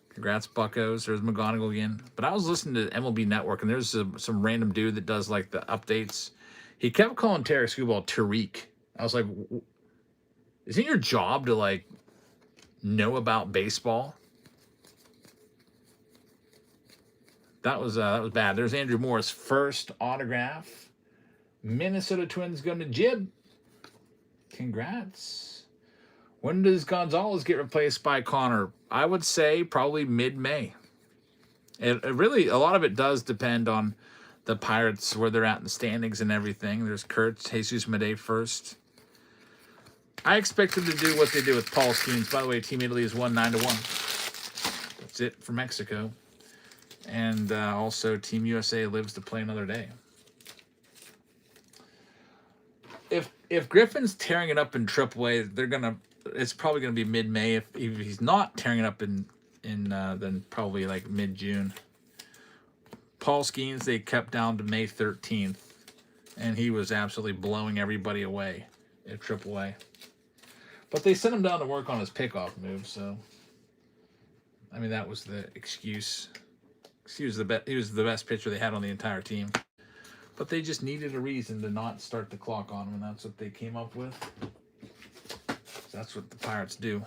Congrats, Buccos. There's McGonigal again. But I was listening to MLB Network, and there's some random dude that does like the updates. He kept calling Tarek Skubal Tariq. I was like, isn't your job to like know about baseball? That was bad. There's Andrew Moore's first autograph. Minnesota Twins going to Jib. Congrats. When does Gonzalez get replaced by Connor? I would say probably mid-May. It really, a lot of it does depend on the Pirates, where they're at in the standings and everything. There's Kurtz, Jesus Madej first. I expect them to do what they did with Paul Skeens. By the way, Team Italy is 1-9-1. That's it for Mexico. And also, Team USA lives to play another day. If Griffin's tearing it up in AAA, it's probably gonna be mid-May. If he's not tearing it up in then probably like mid-June. Paul Skeens they kept down to May 13th, and he was absolutely blowing everybody away at AAA. But they sent him down to work on his pickoff move, so I mean that was the excuse. He was the best pitcher they had on the entire team. But they just needed a reason to not start the clock on him, and that's what they came up with. So that's what the Pirates do.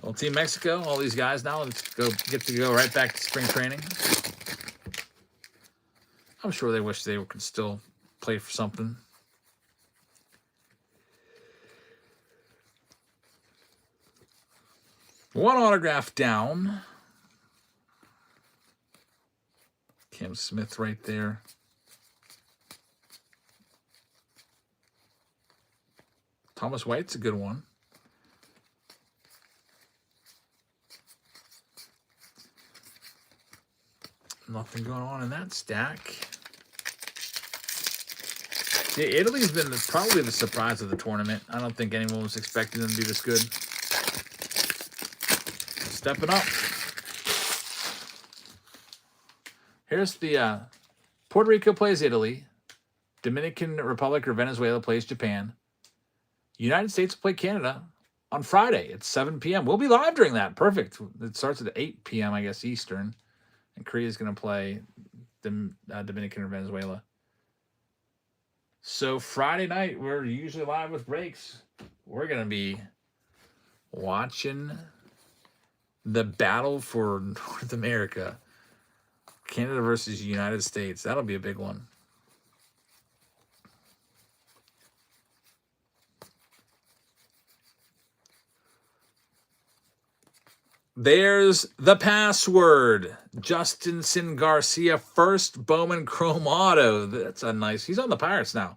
Well, Team Mexico, all these guys now, get to go right back to spring training. I'm sure they wish they could still play for something. One autograph down. Cam Smith right there. Thomas White's a good one. Nothing going on in that stack. Yeah, Italy's been probably the surprise of the tournament. I don't think anyone was expecting them to be this good. Stepping up. Here's the Puerto Rico plays Italy. Dominican Republic or Venezuela plays Japan. United States will play Canada on Friday at 7 p.m. We'll be live during that. Perfect. It starts at 8 p.m., I guess, Eastern. And Korea's going to play Dominican or Venezuela. So Friday night, we're usually live with breaks. We're going to be watching the battle for North America. Canada versus United States. That'll be a big one. There's the password. Justinson Garcia, first Bowman Chrome Auto. That's a nice. He's on the Pirates now.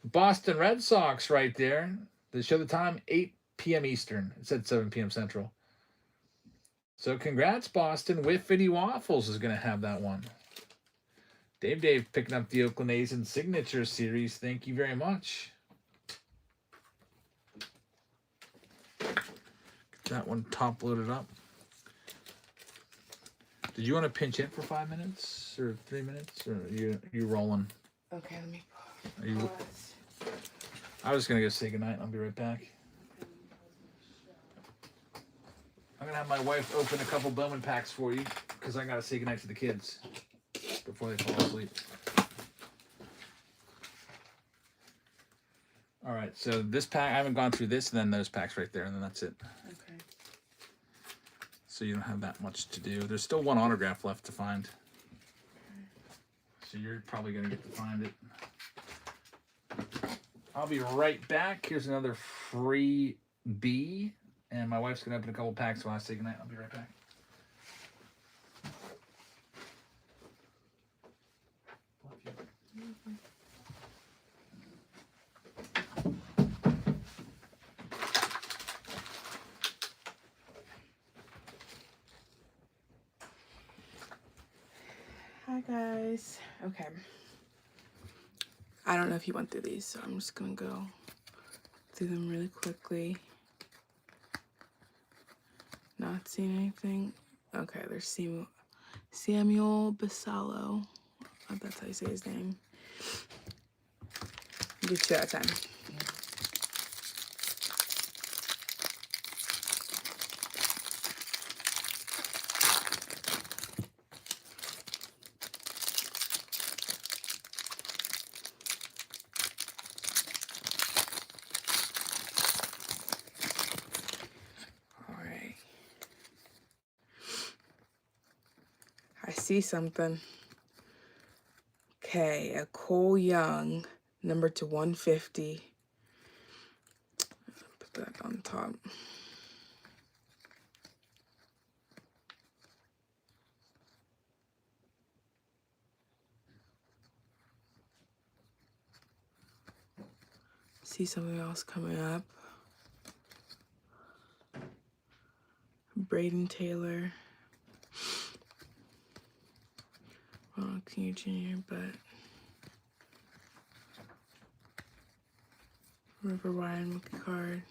Boston Red Sox right there. They show the time, 8 p.m. Eastern. It said 7 p.m. Central. So congrats, Boston. Whiffity Waffles is going to have that one. Dave picking up the Oakland A's in Signature Series. Thank you very much. that one top loaded up. Did you want to pinch hit for 5 minutes or 3 minutes, or you rolling? Okay, let me Are you, pause. I was gonna go say goodnight. I'll be right back. I'm gonna have my wife open a couple Bowman packs for you because I gotta say goodnight to the kids before they fall asleep. All right, so this pack, I haven't gone through this, and then those packs right there, and then that's it. Okay. So you don't have that much to do. There's still one autograph left to find. So you're probably gonna get to find it. I'll be right back. Here's another free B, and my wife's gonna open a couple packs while I say goodnight. I'll be right back. Hi guys. Okay. I don't know if you went through these, so I'm just gonna go through them really quickly. Not seeing anything. Okay, there's Samuel Basallo. Oh, that's how you say his name. Do 2 at a time. I see something. Okay, a Cole Young, number to 150. Put that on top. See something else coming up. Braden Taylor. Ronald King Jr., but River Ryan rookie card.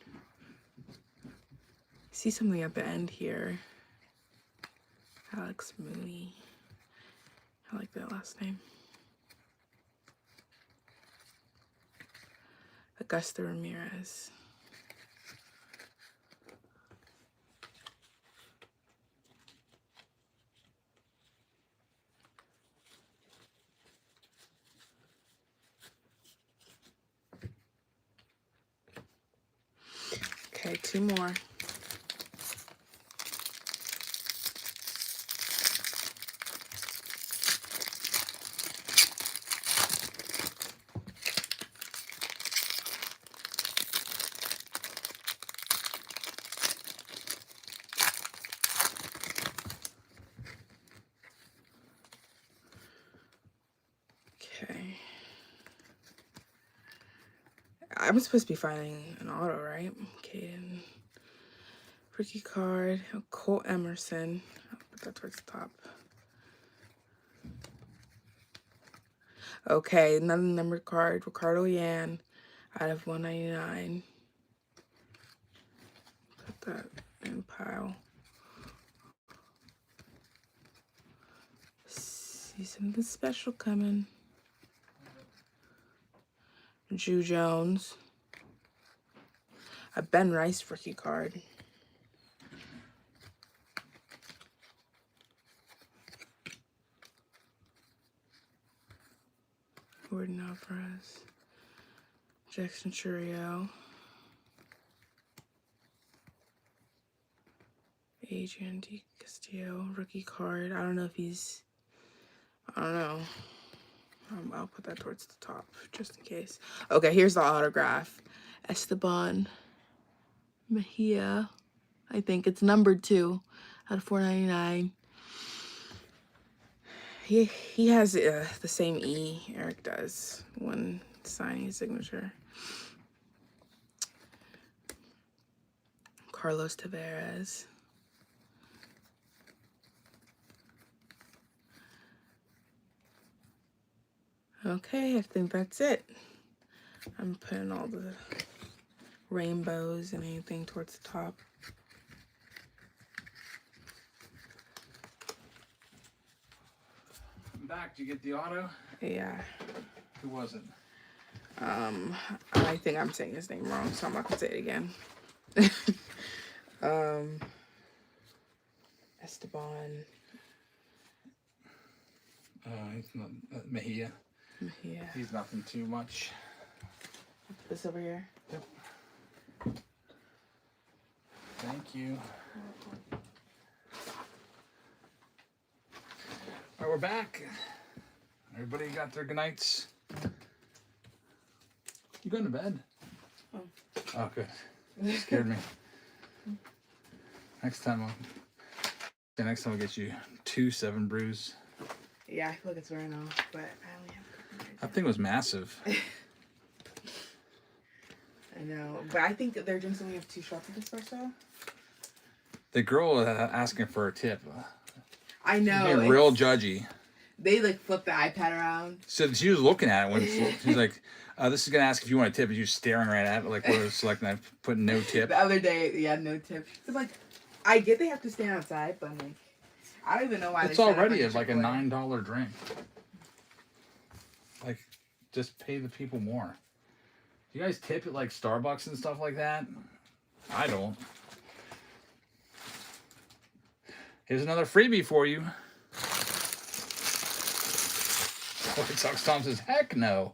See something at the end here. Alex Mooney. I like that last name. Augusta Ramirez. Okay, 2 more. Okay. I'm supposed to be finding an auto, right? Okay. Rookie card. Cole Emerson. I'll put that towards the top. Okay, another numbered card. Ricardo Yan out of 199. Put that in pile. See something special coming. Drew Jones. A Ben Rice rookie card. Gordon Alvarez. Jackson Churio. Adrian D. Castillo rookie card. I don't know if he's... I don't know. I'll put that towards the top just in case. Okay, here's the autograph. Esteban Mejia. I think it's numbered 2 out of 499. He has the same E Eric does when signing his signature. Carlos Tavares. Okay, I think that's it. I'm putting all the rainbows and anything towards the top. back. Did you get the auto? Yeah. Who was it? I think I'm saying his name wrong, so I'm not gonna say it again. Esteban. He's not Mejia. Yeah. He's nothing too much. This over here. Yep. Thank you. All right, we're back. Everybody got their good nights. You going to bed? Oh, good. You scared me. Next time I'll get you 2 7 brews. Yeah, I feel like it's wearing off, but I only have That thing was massive. I know, but I think that their drinks only have 2 shots of espresso. The girl was asking for a tip. I know. Being real judgy. They like flip the iPad around. So she was looking at it when she's like, "This is gonna ask if you want a tip," and you're staring right at it like what was selecting. I put no tip. The other day, yeah, no tip. So I'm like, I get they have to stand outside, but I'm like, I don't even know why. It's already like a $9 drink. Like, just pay the people more. Do you guys tip at like Starbucks and stuff like that? I don't. Here's another freebie for you. White Sox Tom says, heck no.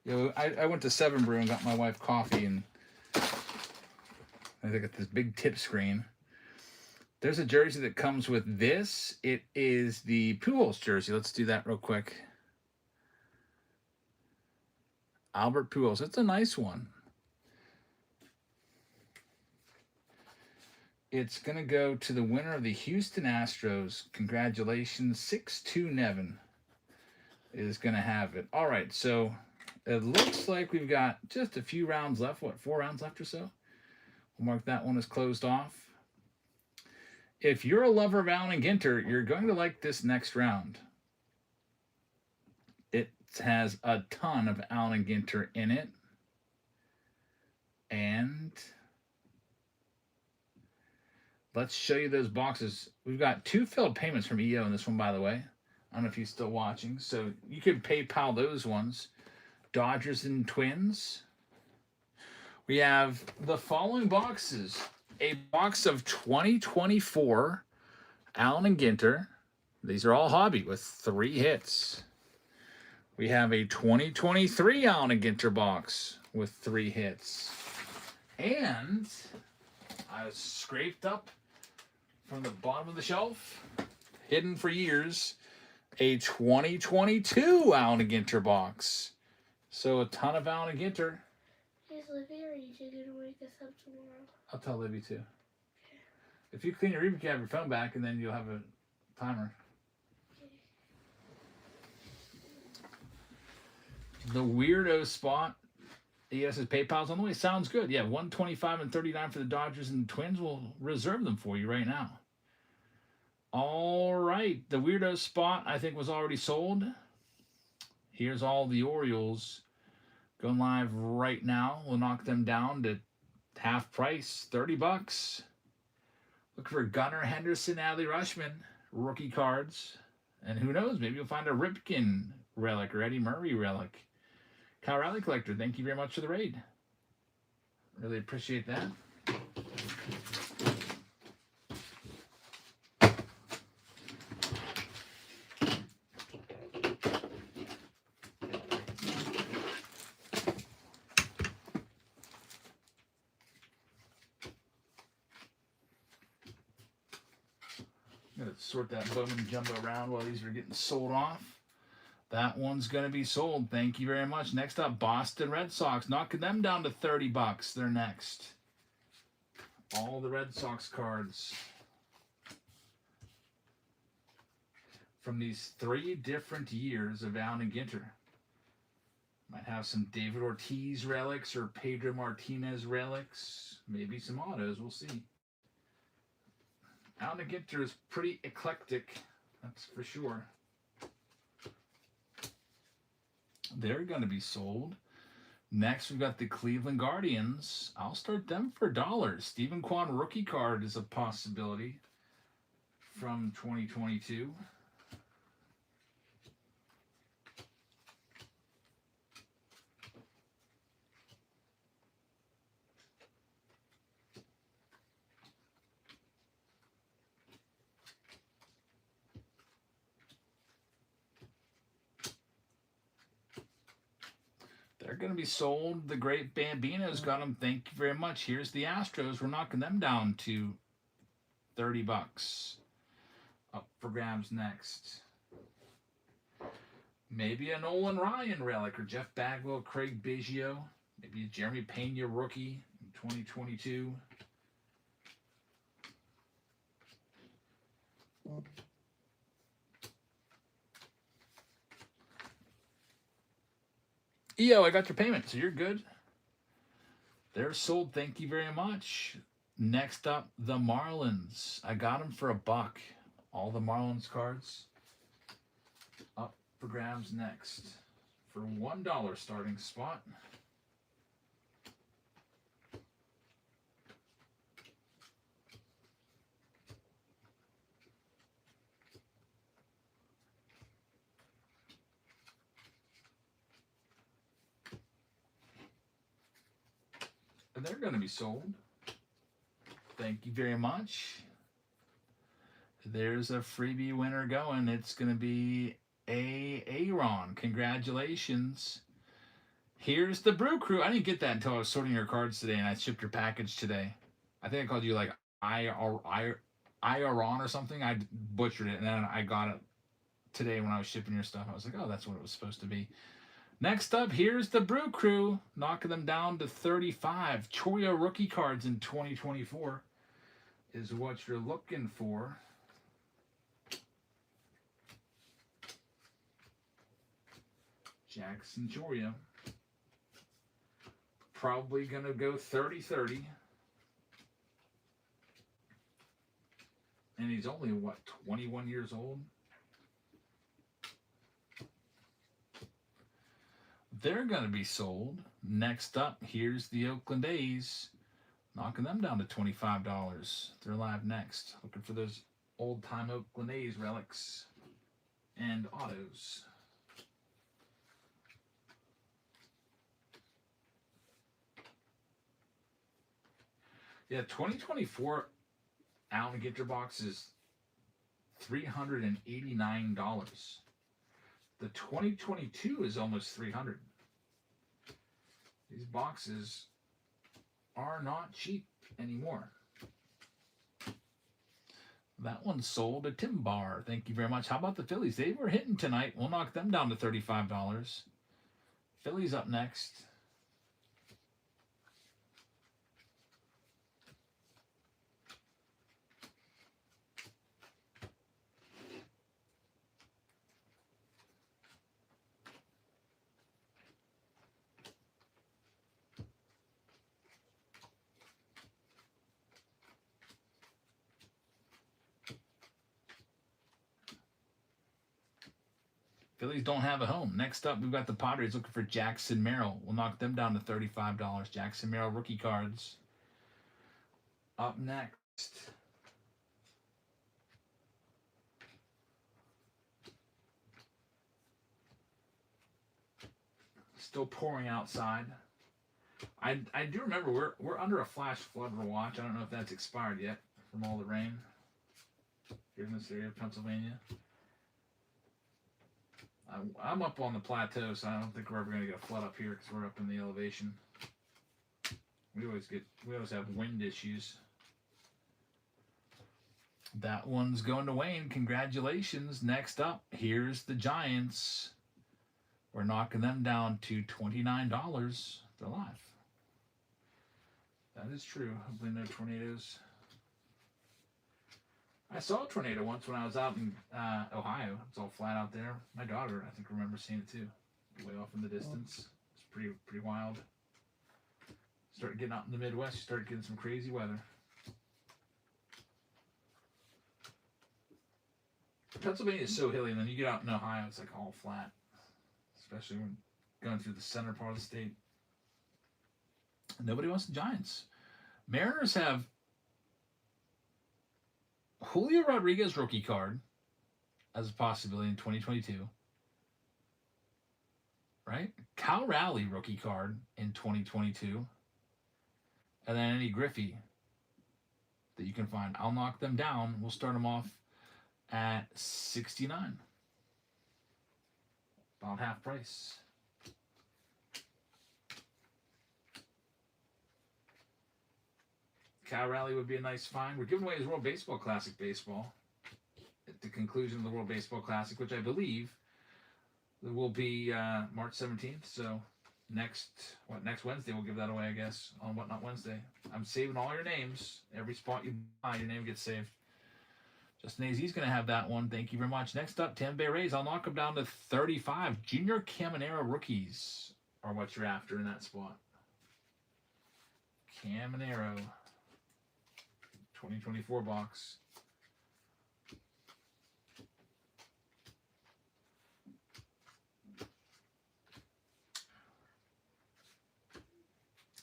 I went to 7 Brew and got my wife coffee, and I got this big tip screen. There's a jersey that comes with this. It is the Pujols jersey. Let's do that real quick. Albert Pujols. It's a nice one. It's going to go to the winner of the Houston Astros. Congratulations. 6-2 Nevin is going to have it. All right, so it looks like we've got just a few rounds left. What, 4 rounds left or so? We'll mark that one as closed off. If you're a lover of Allen and Ginter, you're going to like this next round. It has a ton of Allen and Ginter in it. And let's show you those boxes. We've got 2 failed payments from EO in this one, by the way. I don't know if he's still watching. So you could PayPal those ones. Dodgers and Twins. We have the following boxes. A box of 2024 Allen and Ginter. These are all hobby with 3 hits. We have a 2023 Allen and Ginter box with 3 hits. And I scraped up from the bottom of the shelf, hidden for years, a 2022 Allen and Ginter box. So a ton of Allen and Ginter. Is Livy or EJ going to wake us up tomorrow? I'll tell Libby too. If you clean your room, you can have your phone back, and then you'll have a timer. The weirdo spot. Yes, his PayPal's on the way. Sounds good. Yeah, 125 and 39 for the Dodgers and the Twins. We'll reserve them for you right now. All right. The weirdo spot, I think, was already sold. Here's all the Orioles going live right now. We'll knock them down to half price, $30. Look for Gunnar Henderson, Adley Rushman, rookie cards. And who knows, maybe you'll find a Ripken relic or Eddie Murray relic. Kyle Rally Collector, thank you very much for the raid. Really appreciate that. I'm going to sort that Bowman jumbo around while these are getting sold off. That one's going to be sold. Thank you very much. Next up, Boston Red Sox. Knocking them down to $30. They're next. All the Red Sox cards from these 3 different years of Allen and Ginter. Might have some David Ortiz relics or Pedro Martinez relics. Maybe some autos. We'll see. Allen and Ginter is pretty eclectic. That's for sure. They're going to be sold. Next, we've got the Cleveland Guardians. I'll start them for $1. Stephen Kwan rookie card is a possibility from 2022. They're going to be sold. The great Bambino's got them. Thank you very much. Here's the Astros. We're knocking them down to $30. Up for grabs next. Maybe a Nolan Ryan relic or Jeff Bagwell, Craig Biggio. Maybe a Jeremy Pena rookie in 2022. EO, I got your payment, so you're good. They're sold. Thank you very much. Next up, the Marlins. I got them for $1. All the Marlins cards. Up for grabs next. For $1 starting spot. And they're going to be sold. Thank you very much. There's a freebie winner going. It's going to be Aaron. Congratulations. Here's the Brew Crew. I didn't get that until I was sorting your cards today and I shipped your package today. I think I called you like Aaron or something. I butchered it and then I got it today when I was shipping your stuff. I was like, oh, that's what it was supposed to be. Next up, here's the Brew Crew, knocking them down to 35. Choyo rookie cards in 2024 is what you're looking for. Jackson Choyo. Probably going to go 30-30. And he's only, what, 21 years old? They're going to be sold. Next up, here's the Oakland A's. Knocking them down to $25. They're live next. Looking for those old-time Oakland A's relics and autos. Yeah, 2024 Allen Ginter box is $389. The 2022 is almost $300. These boxes are not cheap anymore. That one's sold at Tim Bar. Thank you very much. How about the Phillies? They were hitting tonight. We'll knock them down to $35. Phillies up next. Phillies don't have a home. Next up, we've got the Padres looking for Jackson Merrill. We'll knock them down to $35. Jackson Merrill rookie cards. Up next. Still pouring outside. I do remember we're under a flash flood watch. I don't know if that's expired yet from all the rain here in this area of Pennsylvania. I'm up on the plateau, so I don't think we're ever going to get a flood up here because we're up in the elevation. We always have wind issues. That one's going to Wayne. Congratulations. Next up, here's the Giants. We're knocking them down to $29. They're live. That is true. Hopefully no tornadoes. I saw a tornado once when I was out in Ohio. It's all flat out there. My daughter, I think, remembers seeing it too. Way off in the distance. It's pretty wild. Started getting out in the Midwest, you started getting some crazy weather. Pennsylvania is so hilly, and then you get out in Ohio, it's like all flat. Especially when going through the center part of the state. Nobody wants the Giants. Mariners have Julio Rodriguez rookie card as a possibility in 2022. Right? Cal Raleigh rookie card in 2022. And then any Griffey that you can find. I'll knock them down. We'll start them off at 69. About half price. Cal Raleigh would be a nice find. We're giving away his World Baseball Classic baseball at the conclusion of the World Baseball Classic, which I believe will be March 17th. So next Wednesday we'll give that away, I guess, on What Not Wednesday. I'm saving all your names. Every spot you buy, your name gets saved. Justin AZ's going to have that one. Thank you very much. Next up, Tampa Bay Rays. I'll knock them down to 35. Junior Caminero rookies are what you're after in that spot. Caminero. 2024 box.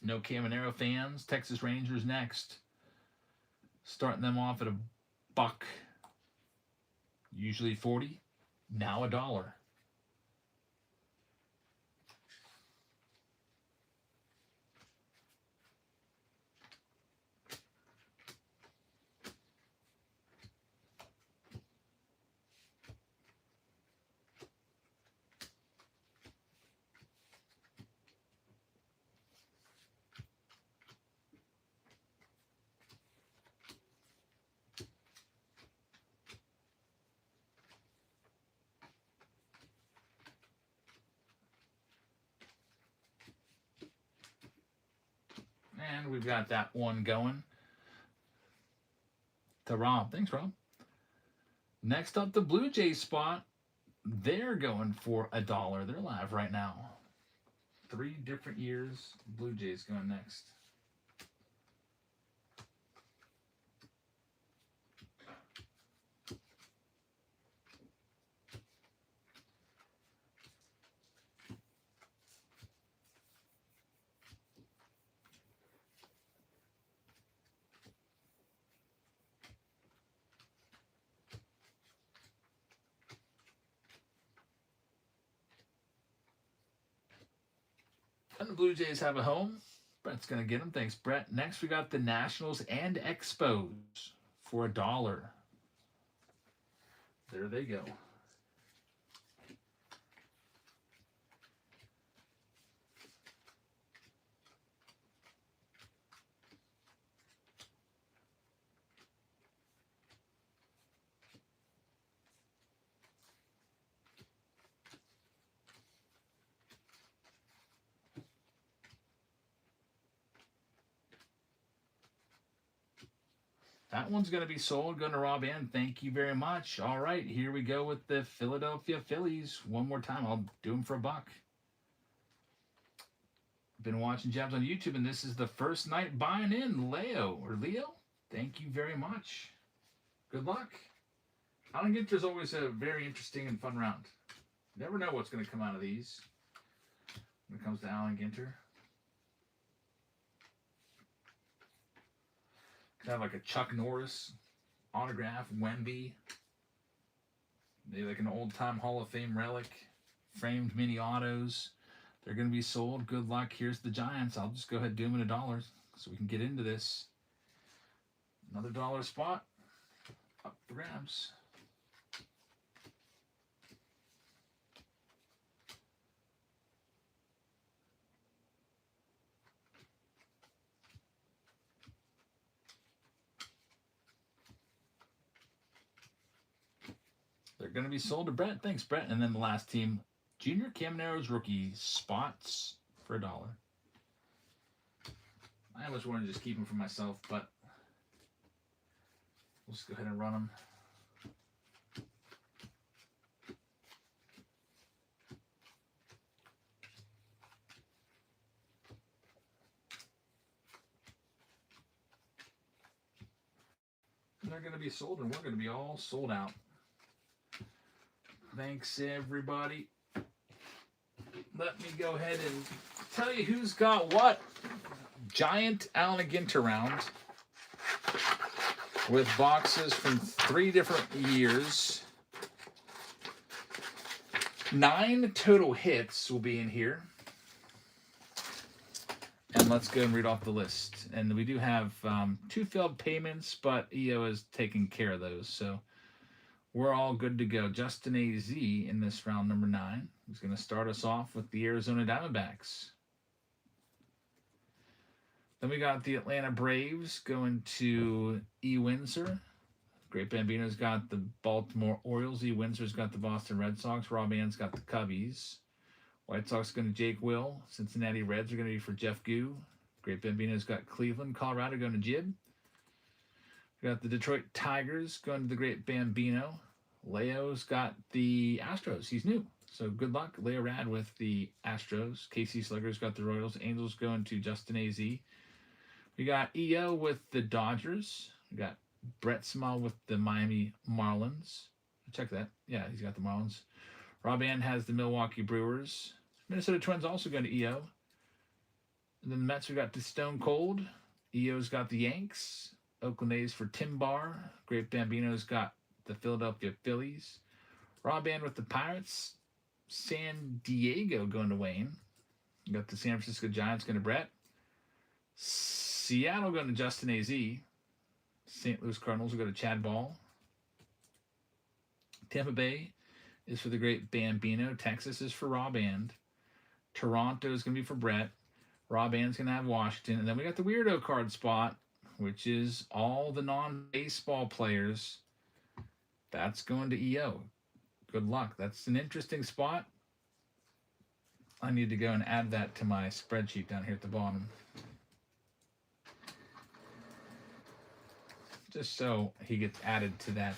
No Caminero fans. Texas Rangers next. Starting them off at $1. Usually 40. Now $1. And we've got that one going to Rob. Thanks, Rob. Next up, the Blue Jays spot. They're going for $1. They're live right now. 3 different years. Blue Jays going next. And the Blue Jays have a home. Brett's going to get them. Thanks, Brett. Next, we got the Nationals and Expos for $1. There they go. That one's going to be sold. Going to Rob Ann. Thank you very much. All right, here we go with the Philadelphia Phillies. One more time. I'll do them for $1. Been watching Jabs on YouTube, and this is the first night buying in. Leo. Thank you very much. Good luck. Alan Ginter's always a very interesting and fun round. Never know what's going to come out of these when it comes to Alan Ginter. Could have like a Chuck Norris autograph, Wemby. Maybe like an old-time Hall of Fame relic. Framed mini autos. They're going to be sold. Good luck. Here's the Giants. I'll just go ahead and do them at $1 so we can get into this. Another $1 spot. Up for grabs. They're going to be sold to Brett. Thanks, Brett. And then the last team, Junior Caminero's rookie spots for $1. I almost want to just keep them for myself, but we'll just go ahead and run them. And they're going to be sold, and we're going to be all sold out. Thanks, everybody. Let me go ahead and tell you who's got what. Giant Alan Ginter round. with boxes from 3 different years. 9 total hits will be in here. And let's go and read off the list. And we do have 2 failed payments, but EO is taking care of those. So we're all good to go. Justin AZ in this round number 9. He's going to start us off with the Arizona Diamondbacks. Then we got the Atlanta Braves going to E. Windsor. Great Bambino's got the Baltimore Orioles. E. Windsor's got the Boston Red Sox. Rob Ann's got the Cubbies. White Sox going to Jake Will. Cincinnati Reds are going to be for Jeff Goo. Great Bambino's got Cleveland. Colorado going to Jib. We got the Detroit Tigers going to the Great Bambino. Leo's got the Astros. He's new. So good luck, Leo Rad, with the Astros. Casey Slugger's got the Royals. Angels going to Justin AZ. We got EO with the Dodgers. We got Brett Small with the Miami Marlins. Check that. Yeah, he's got the Marlins. Rob Ann has the Milwaukee Brewers. Minnesota Twins also going to EO. And then the Mets, we got the Stone Cold. EO's got the Yanks. Oakland A's for Tim Barr. Great Bambino's got the Philadelphia Phillies. Rob Ann with the Pirates. San Diego going to Wayne. You got the San Francisco Giants going to Brett. Seattle going to Justin AZ. St. Louis Cardinals will go to Chad Ball. Tampa Bay is for the Great Bambino. Texas is for Rob And. Toronto is going to be for Brett. Rob Ann's going to have Washington. And then we got the weirdo card spot, which is all the non-baseball players. That's going to EO. Good luck. That's an interesting spot. I need to go and add that to my spreadsheet down here at the bottom. Just so he gets added to that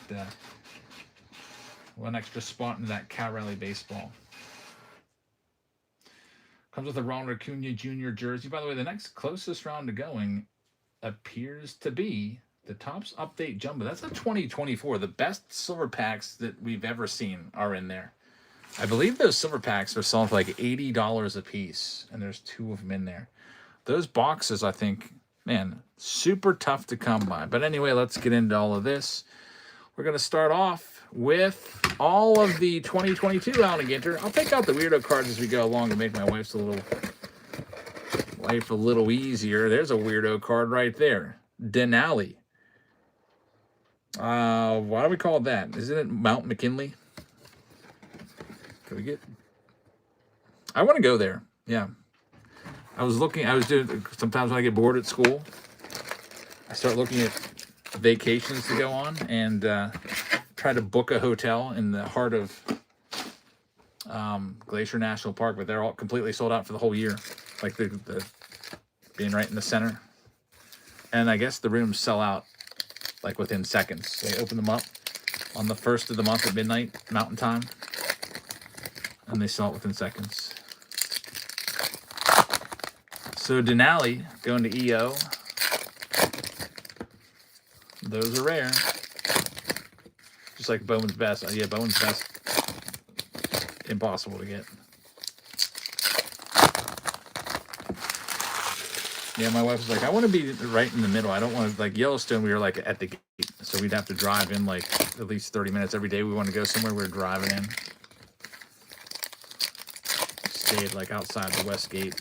one extra spot into that Cal Rally baseball. Comes with a Ronald Acuna Jr. jersey. By the way, the next closest round to going appears to be the Topps Update Jumbo. That's a 2024. The best silver packs that we've ever seen are in there. I believe those silver packs are selling for like $80 a piece, and there's 2 of them in there. Those boxes, I think, man, super tough to come by. But anyway, let's get into all of this. We're going to start off with all of the 2022 Alan Ginter. I'll take out the weirdo cards as we go along to make my life a little easier. There's a weirdo card right there. Denali. Why do we call it that? Isn't it Mount McKinley? Can we get... I want to go there. Yeah. I was doing, sometimes when I get bored at school, I start looking at vacations to go on and try to book a hotel in the heart of Glacier National Park, but they're all completely sold out for the whole year. Like the being right in the center. And I guess the rooms sell out like within seconds. They open them up on the 1st of the month at midnight, Mountain Time, and they sell it within seconds. So Denali going to EO. Those are rare. Just like Bowman's Best. Yeah, Bowman's Best. Impossible to get. Yeah, my wife was like, I want to be right in the middle. I don't want to, like Yellowstone, we were like at the gate. So we'd have to drive in like at least 30 minutes every day. We want to go somewhere, we were driving in. Stayed like outside the West Gate.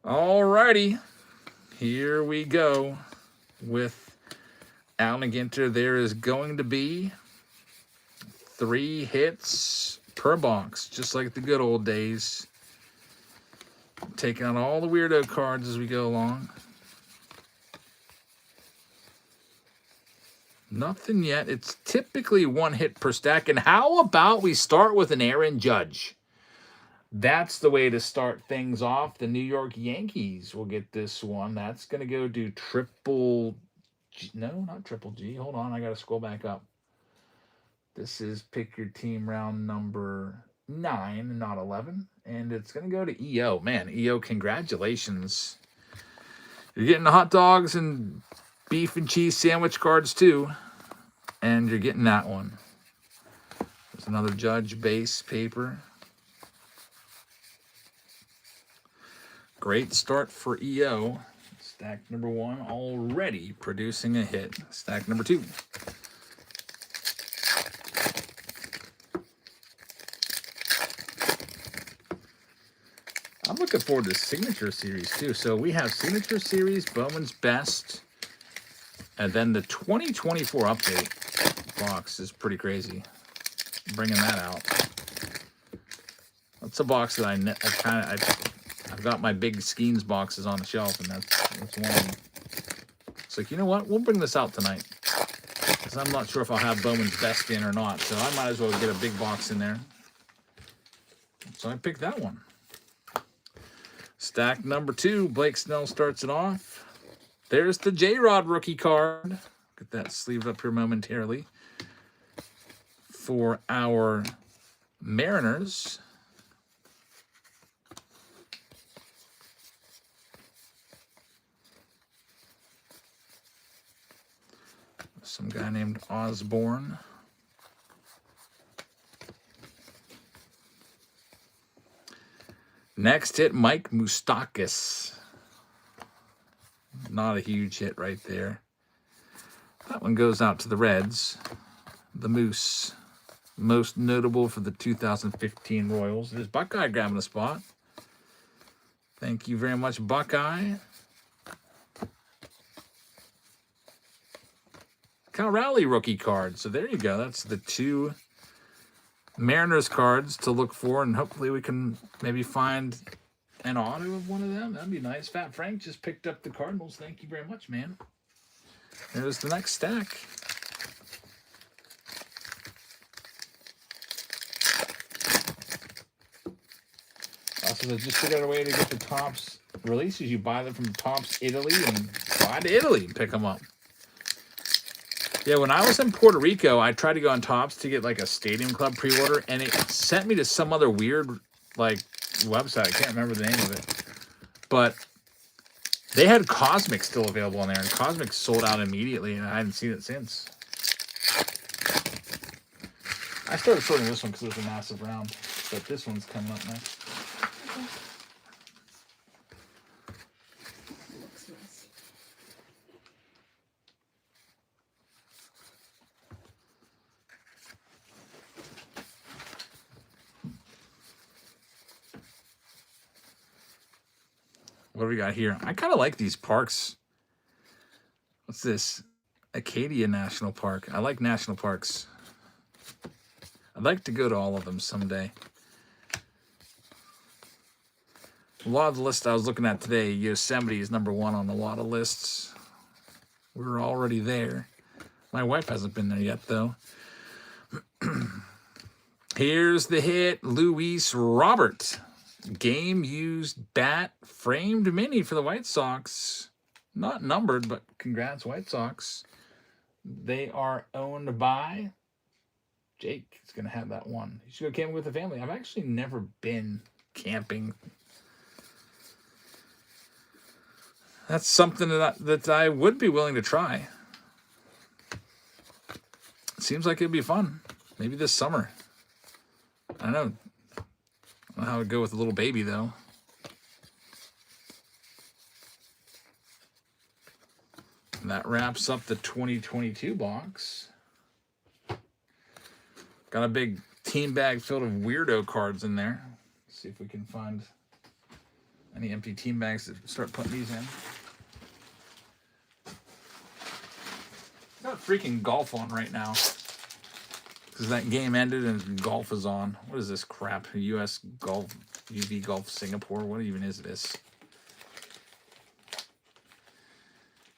Alrighty. Here we go with Alan Ginter. There is going to be 3 hits per box, just like the good old days. Taking out all the weirdo cards as we go along. Nothing yet. It's typically 1 hit per stack. And how about we start with an Aaron Judge? That's the way to start things off. The New York Yankees will get this one. That's going to go to Triple G. No, not Triple G. Hold on. I got to scroll back up. This is Pick Your Team round number 9, not 11. And it's going to go to EO. Man, EO, congratulations. You're getting the hot dogs and beef and cheese sandwich cards too. And you're getting that one. There's another Judge base paper. Great start for EO. Stack number 1 already producing a hit. Stack number 2. I'm looking forward to Signature Series too. So we have Signature Series, Bowman's Best, and then the 2024 update box is pretty crazy. Bringing that out. That's a box that I've got my big Skeens boxes on the shelf, and that's one of them. It's like, you know what? We'll bring this out tonight. Because I'm not sure if I'll have Bowman's Best in or not. So I might as well get a big box in there. So I picked that one. Stack number 2. Blake Snell starts it off. There's the J-Rod rookie card. Get that sleeved up here momentarily. For our Mariners. Some guy named Osborne. Next hit, Mike Moustakas. Not a huge hit right there. That one goes out to the Reds. The Moose. Most notable for the 2015 Royals. There's Buckeye grabbing a spot. Thank you very much, Buckeye. Cal Raleigh rookie card. So there you go. That's the 2 Mariners cards to look for, and hopefully we can maybe find an auto of one of them. That'd be nice. Fat Frank just picked up the Cardinals. Thank you very much, man. There's the next stack. Also, just figured out a way to get the Topps releases. You buy them from Topps Italy and fly to Italy and pick them up. Yeah, when I was in Puerto Rico, I tried to go on Topps to get like a Stadium Club pre-order, and it sent me to some other weird like website. I can't remember the name of it, but they had Cosmic still available on there, and Cosmic sold out immediately, and I hadn't seen it since. I started sorting this one because it was a massive round, but this one's coming up next. What do we got here? I kind of like these parks. What's this? Acadia National Park. I like national parks. I'd like to go to all of them someday. A lot of the lists I was looking at today, Yosemite is number 1 on a lot of lists. We're already there. My wife hasn't been there yet, though. Here's the hit, Luis Robert. Game used bat framed mini for the White Sox. Not numbered, but congrats, White Sox. They are owned by Jake. He's going to have that one. You should go camping with the family. I've actually never been camping. That's something that I would be willing to try. Seems like it'd be fun. Maybe this summer. I don't know. I don't know how it would go with a little baby, though. And that wraps up the 2022 box. Got a big team bag filled of weirdo cards in there. Let's see if we can find any empty team bags to start putting these in. Got freaking golf on right now. Because that game ended and golf is on. What is this crap? U.S. Golf, UV Golf Singapore? What even is this?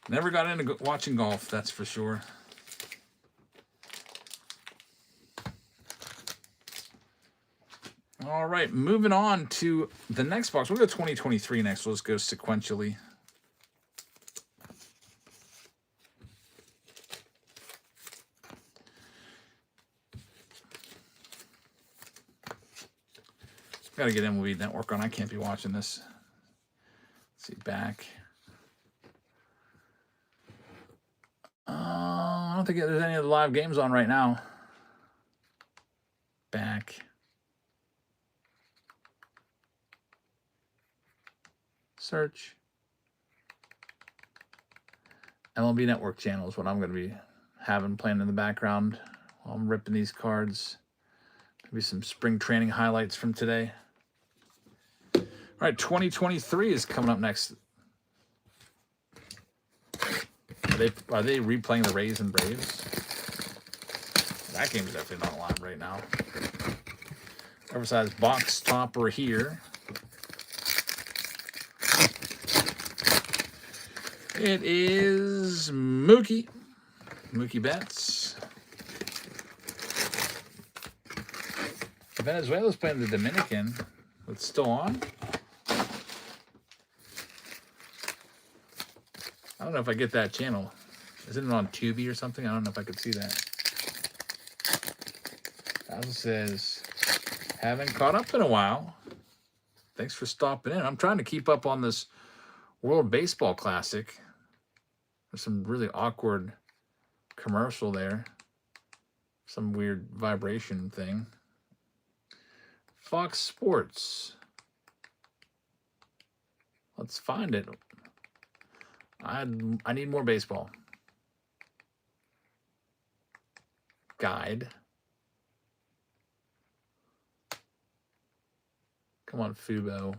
Never got into watching golf, that's for sure. All right, moving on to the next box. We'll go 2023 next. We'll just go sequentially. Got to get MLB Network on. I can't be watching this. Let's see, back. I don't think there's any of the live games on right now. Back. Search. MLB Network channel is what I'm going to be having playing in the background while I'm ripping these cards. Maybe some spring training highlights from today. All right, 2023 is coming up next. Are they replaying the Rays and Braves? That game is definitely not live right now. Oversized box topper here. It is Mookie Betts. Venezuela's playing the Dominican. It's still on. I don't know if I get that channel. Isn't it on Tubi or something? I don't know if I could see that. As it says, haven't caught up in a while. Thanks for stopping in. I'm trying to keep up on this World Baseball Classic. There's some really awkward commercial there. Some weird vibration thing. Fox Sports. Let's find it. I need more baseball. Guide. Come on, Fubo.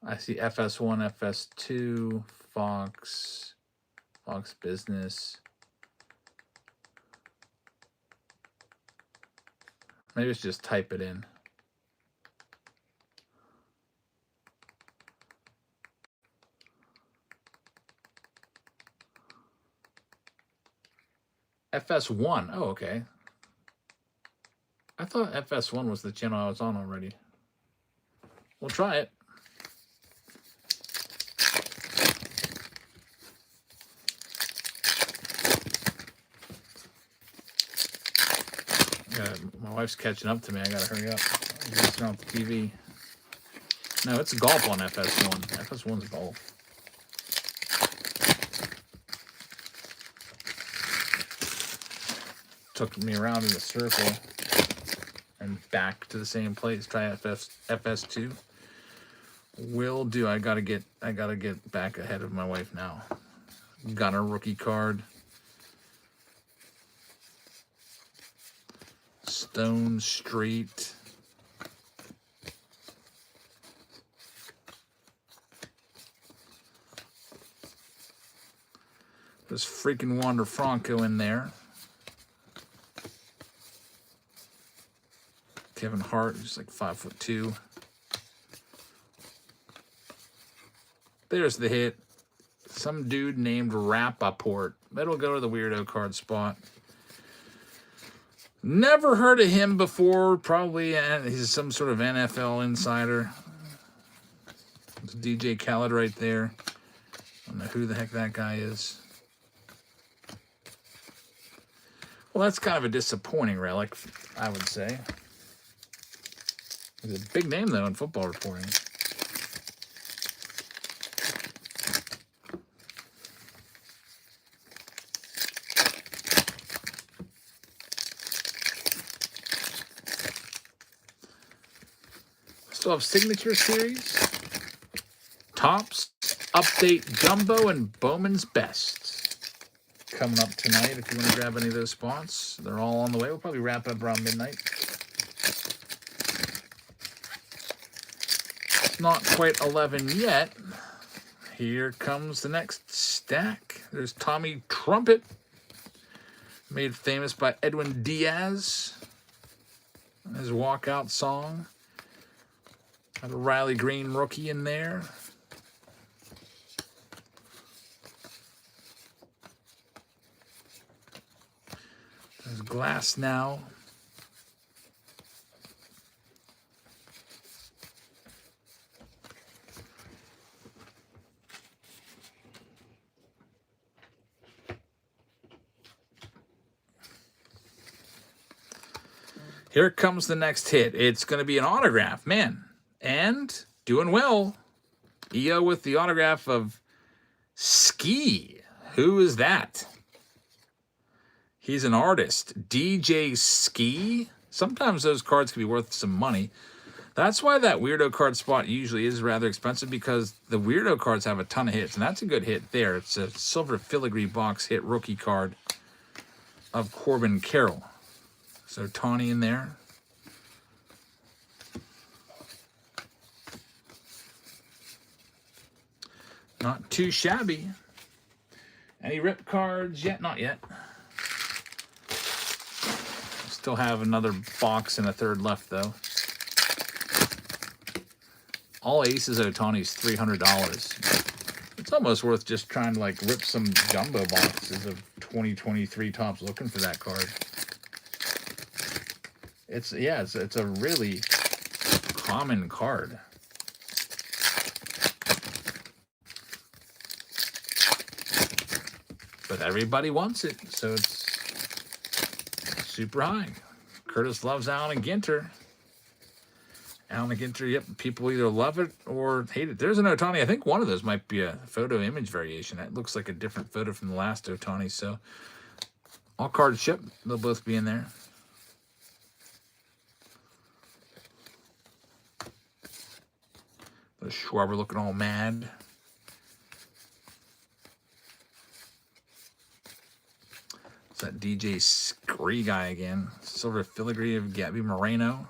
I see FS1, FS2, Fox Business. Maybe it's just type it in. FS1. Oh, okay. I thought FS1 was the channel I was on already. We'll try it. My wife's catching up to me. I gotta hurry up. I'm gonna turn off the TV. No, it's golf on FS1. FS1's golf. Took me around in a circle and back to the same place. Try FS2. Will do. I gotta get back ahead of my wife now. Got a rookie card. Stone Street. There's freaking Wander Franco in there. Kevin Hart, who's like 5'2". There's the hit. Some dude named Rappaport. That'll go to the weirdo card spot. Never heard of him before. Probably he's some sort of NFL insider. There's DJ Khaled right there. I don't know who the heck that guy is. Well, that's kind of a disappointing relic, I would say. He's a big name, though, in football reporting. Still have Signature Series, Tops, Update Jumbo, and Bowman's Best coming up tonight. If you want to grab any of those spots, they're all on the way. We'll probably wrap up around midnight. It's not quite 11 yet. Here comes the next stack. There's Tommy Trumpet, made famous by Edwin Diaz, his walkout song. Got a Riley Green rookie in there. There's Glass Now. Here comes the next hit. It's going to be an autograph, man. And doing well. EO with the autograph of Ski. Who is that? He's an artist. DJ Ski. Sometimes those cards can be worth some money. That's why that weirdo card spot usually is rather expensive, because the weirdo cards have a ton of hits, and that's a good hit there. It's a silver filigree box hit rookie card of Corbin Carroll. So Tawny in there. Not too shabby. Any rip cards yet? Not yet. Still have another box and a third left, though. All aces Otani's $300. It's almost worth just trying to like rip some jumbo boxes of 2023 tops looking for that card. It's a really common card. But everybody wants it, so it's super high. Curtis loves Allen Ginter. Allen Ginter, yep, people either love it or hate it. There's an Ohtani. I think one of those might be a photo image variation. It looks like a different photo from the last Ohtani. So all cards shipped. They'll both be in there. The Schwarber looking all mad. It's that DJ Scree guy again. Silver filigree of Gabby Moreno.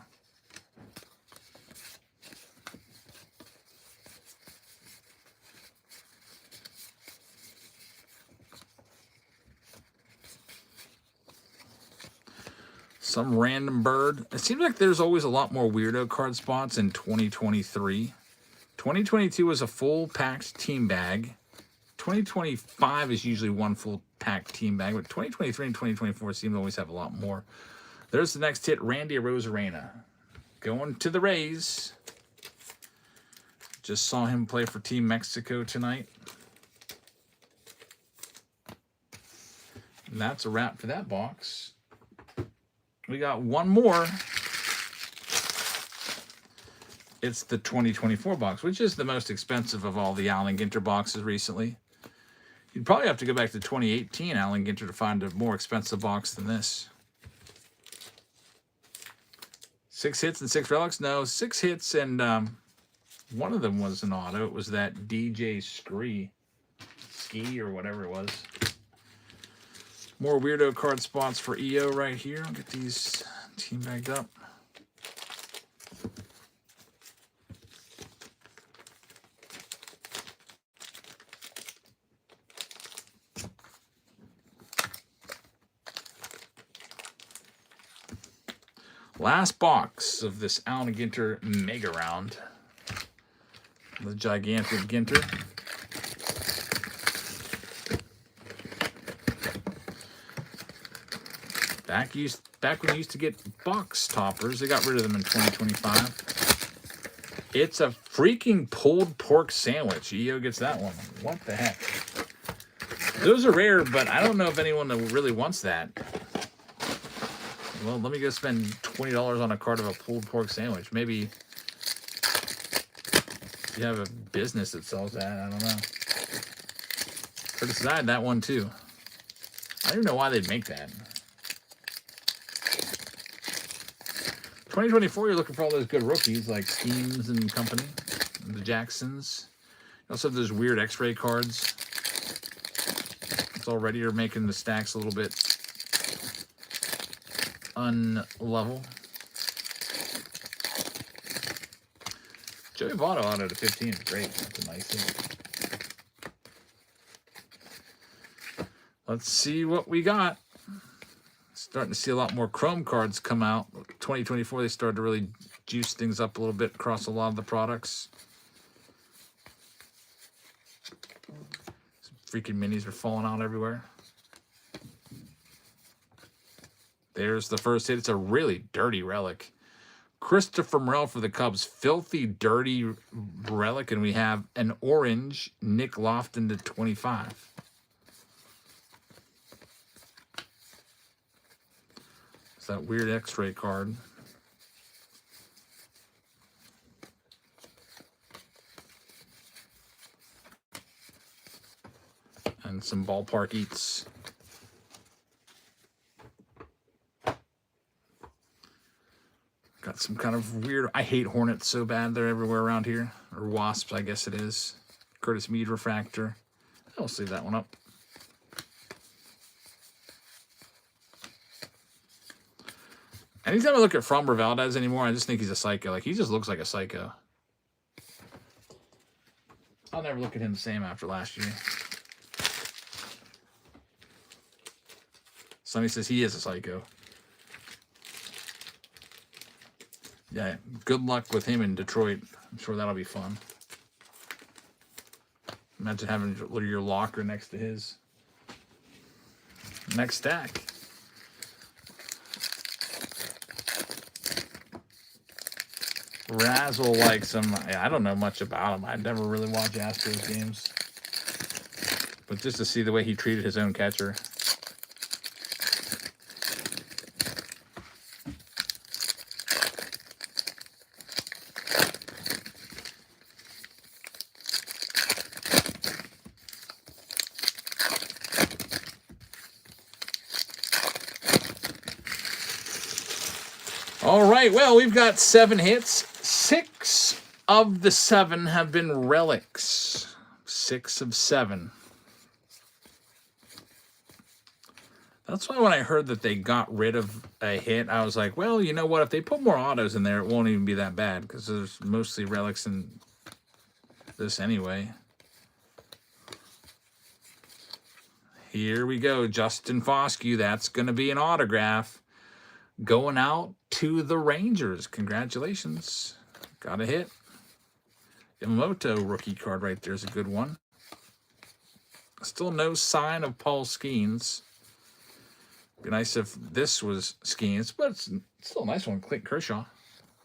Some random bird. It seems like there's always a lot more weirdo card spots in 2023. 2022 was a full packed team bag. 2025 is usually one full packed team bag, but 2023 and 2024 seem to always have a lot more. There's the next hit, Randy Arozarena. Going to the Rays. Just saw him play for Team Mexico tonight. And that's a wrap for that box. We got one more. It's the 2024 box, which is the most expensive of all the Allen Ginter boxes recently. You'd probably have to go back to 2018 Allen Ginter to find a more expensive box than this. 6 hits and 6 relics? No, 6 hits and one of them was an auto. It was that DJ Ski or whatever it was. More weirdo card spots for EO right here. I'll get these team bagged up. Last box of this Allen Ginter Mega Round. The gigantic Ginter. Back when you used to get box toppers, they got rid of them in 2025. It's a freaking pulled pork sandwich. EO gets that one. What the heck? Those are rare, but I don't know if anyone really wants that. Well, let me go spend $20 on a card of a pulled pork sandwich. Maybe you have a business that sells that. I don't know. Curtis, I had that one too. I don't even know why they'd make that. 2024, you're looking for all those good rookies like Schemes and company, and the Jacksons. You also have those weird X-ray cards. It's already are making the stacks a little bit unlevel. Joey Votto auto to 15 is great. That's a nice hit. Let's see what we got. Starting to see a lot more Chrome cards come out. 2024, they started to really juice things up a little bit across a lot of the products. Some freaking minis are falling out everywhere. There's the first hit. It's a really dirty relic. Christopher Morel for the Cubs. Filthy, dirty relic. And we have an orange Nick Lofton to 25. It's that weird X-ray card. And some ballpark eats. Got some kind of weird... I hate hornets so bad. They're everywhere around here. Or wasps, I guess it is. Curtis Mead refractor. I'll leave that one up. Anytime I look at Framber Valdez anymore, I just think he's a psycho. Like, he just looks like a psycho. I'll never look at him the same after last year. Sonny says he is a psycho. Yeah, good luck with him in Detroit. I'm sure that'll be fun. Imagine having your locker next to his. Next stack. Razzle likes him. I don't know much about him. I never really watched Astros games. But just to see the way he treated his own catcher. All right, well, we've got 7 hits. 6 of the 7 have been relics. 6 of 7. That's why when I heard that they got rid of a hit, I was like, well, you know what? If they put more autos in there, it won't even be that bad because there's mostly relics in this anyway. Here we go. Justin Foscue. That's going to be an autograph. Going out to the Rangers. Congratulations. Got a hit. Yamamoto rookie card right there is a good one. Still no sign of Paul Skeens. Be nice if this was Skeens, but it's still a nice one. Clint Kershaw.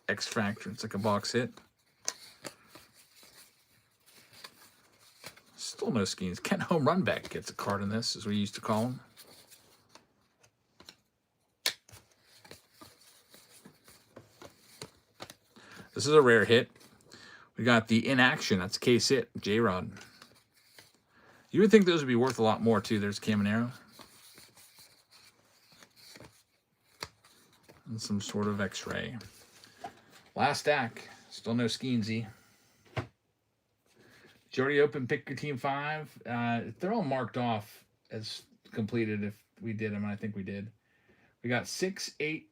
X Factor. It's like a box hit. Still no Skeens. Kent Home Run Back gets a card in this, as we used to call him. This is a rare hit. We got the inaction. That's case hit. J-Rod. You would think those would be worth a lot more, too. There's Caminero. And some sort of X-ray. Last stack. Still no Skeensy. Did you already open Pick Your Team 5? They're all marked off as completed if we did them. I think we did. We got 6, 8,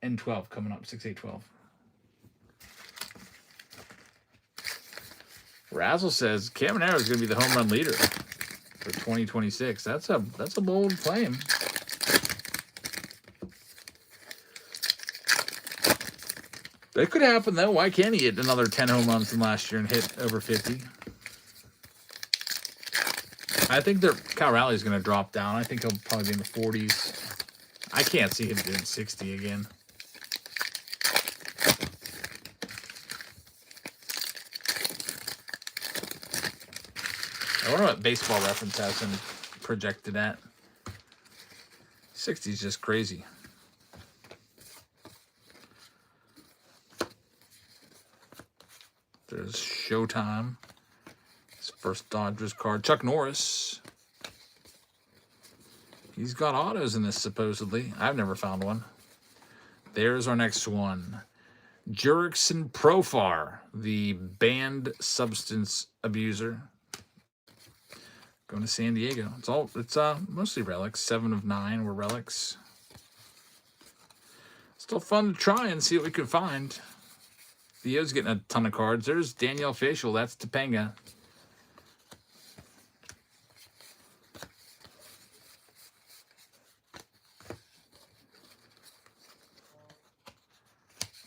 and 12 coming up. 6, 8, 12. Razzle says Caminero is going to be the home run leader for 2026. That's a bold claim. That could happen though. Why can't he hit another 10 home runs from last year and hit over 50? I think Cal Raleigh is going to drop down. I think he'll probably be in the 40s. I can't see him doing 60 again. I wonder what Baseball Reference has him projected at. 60 is just crazy. There's Showtime. His first Dodgers card. Chuck Norris. He's got autos in this, supposedly. I've never found one. There's our next one. Jurickson Profar, the banned substance abuser. Going to San Diego. It's mostly relics. 7 of 9 were relics. Still fun to try and see what we can find. Theo's getting a ton of cards. There's Danielle Facial. That's Topanga.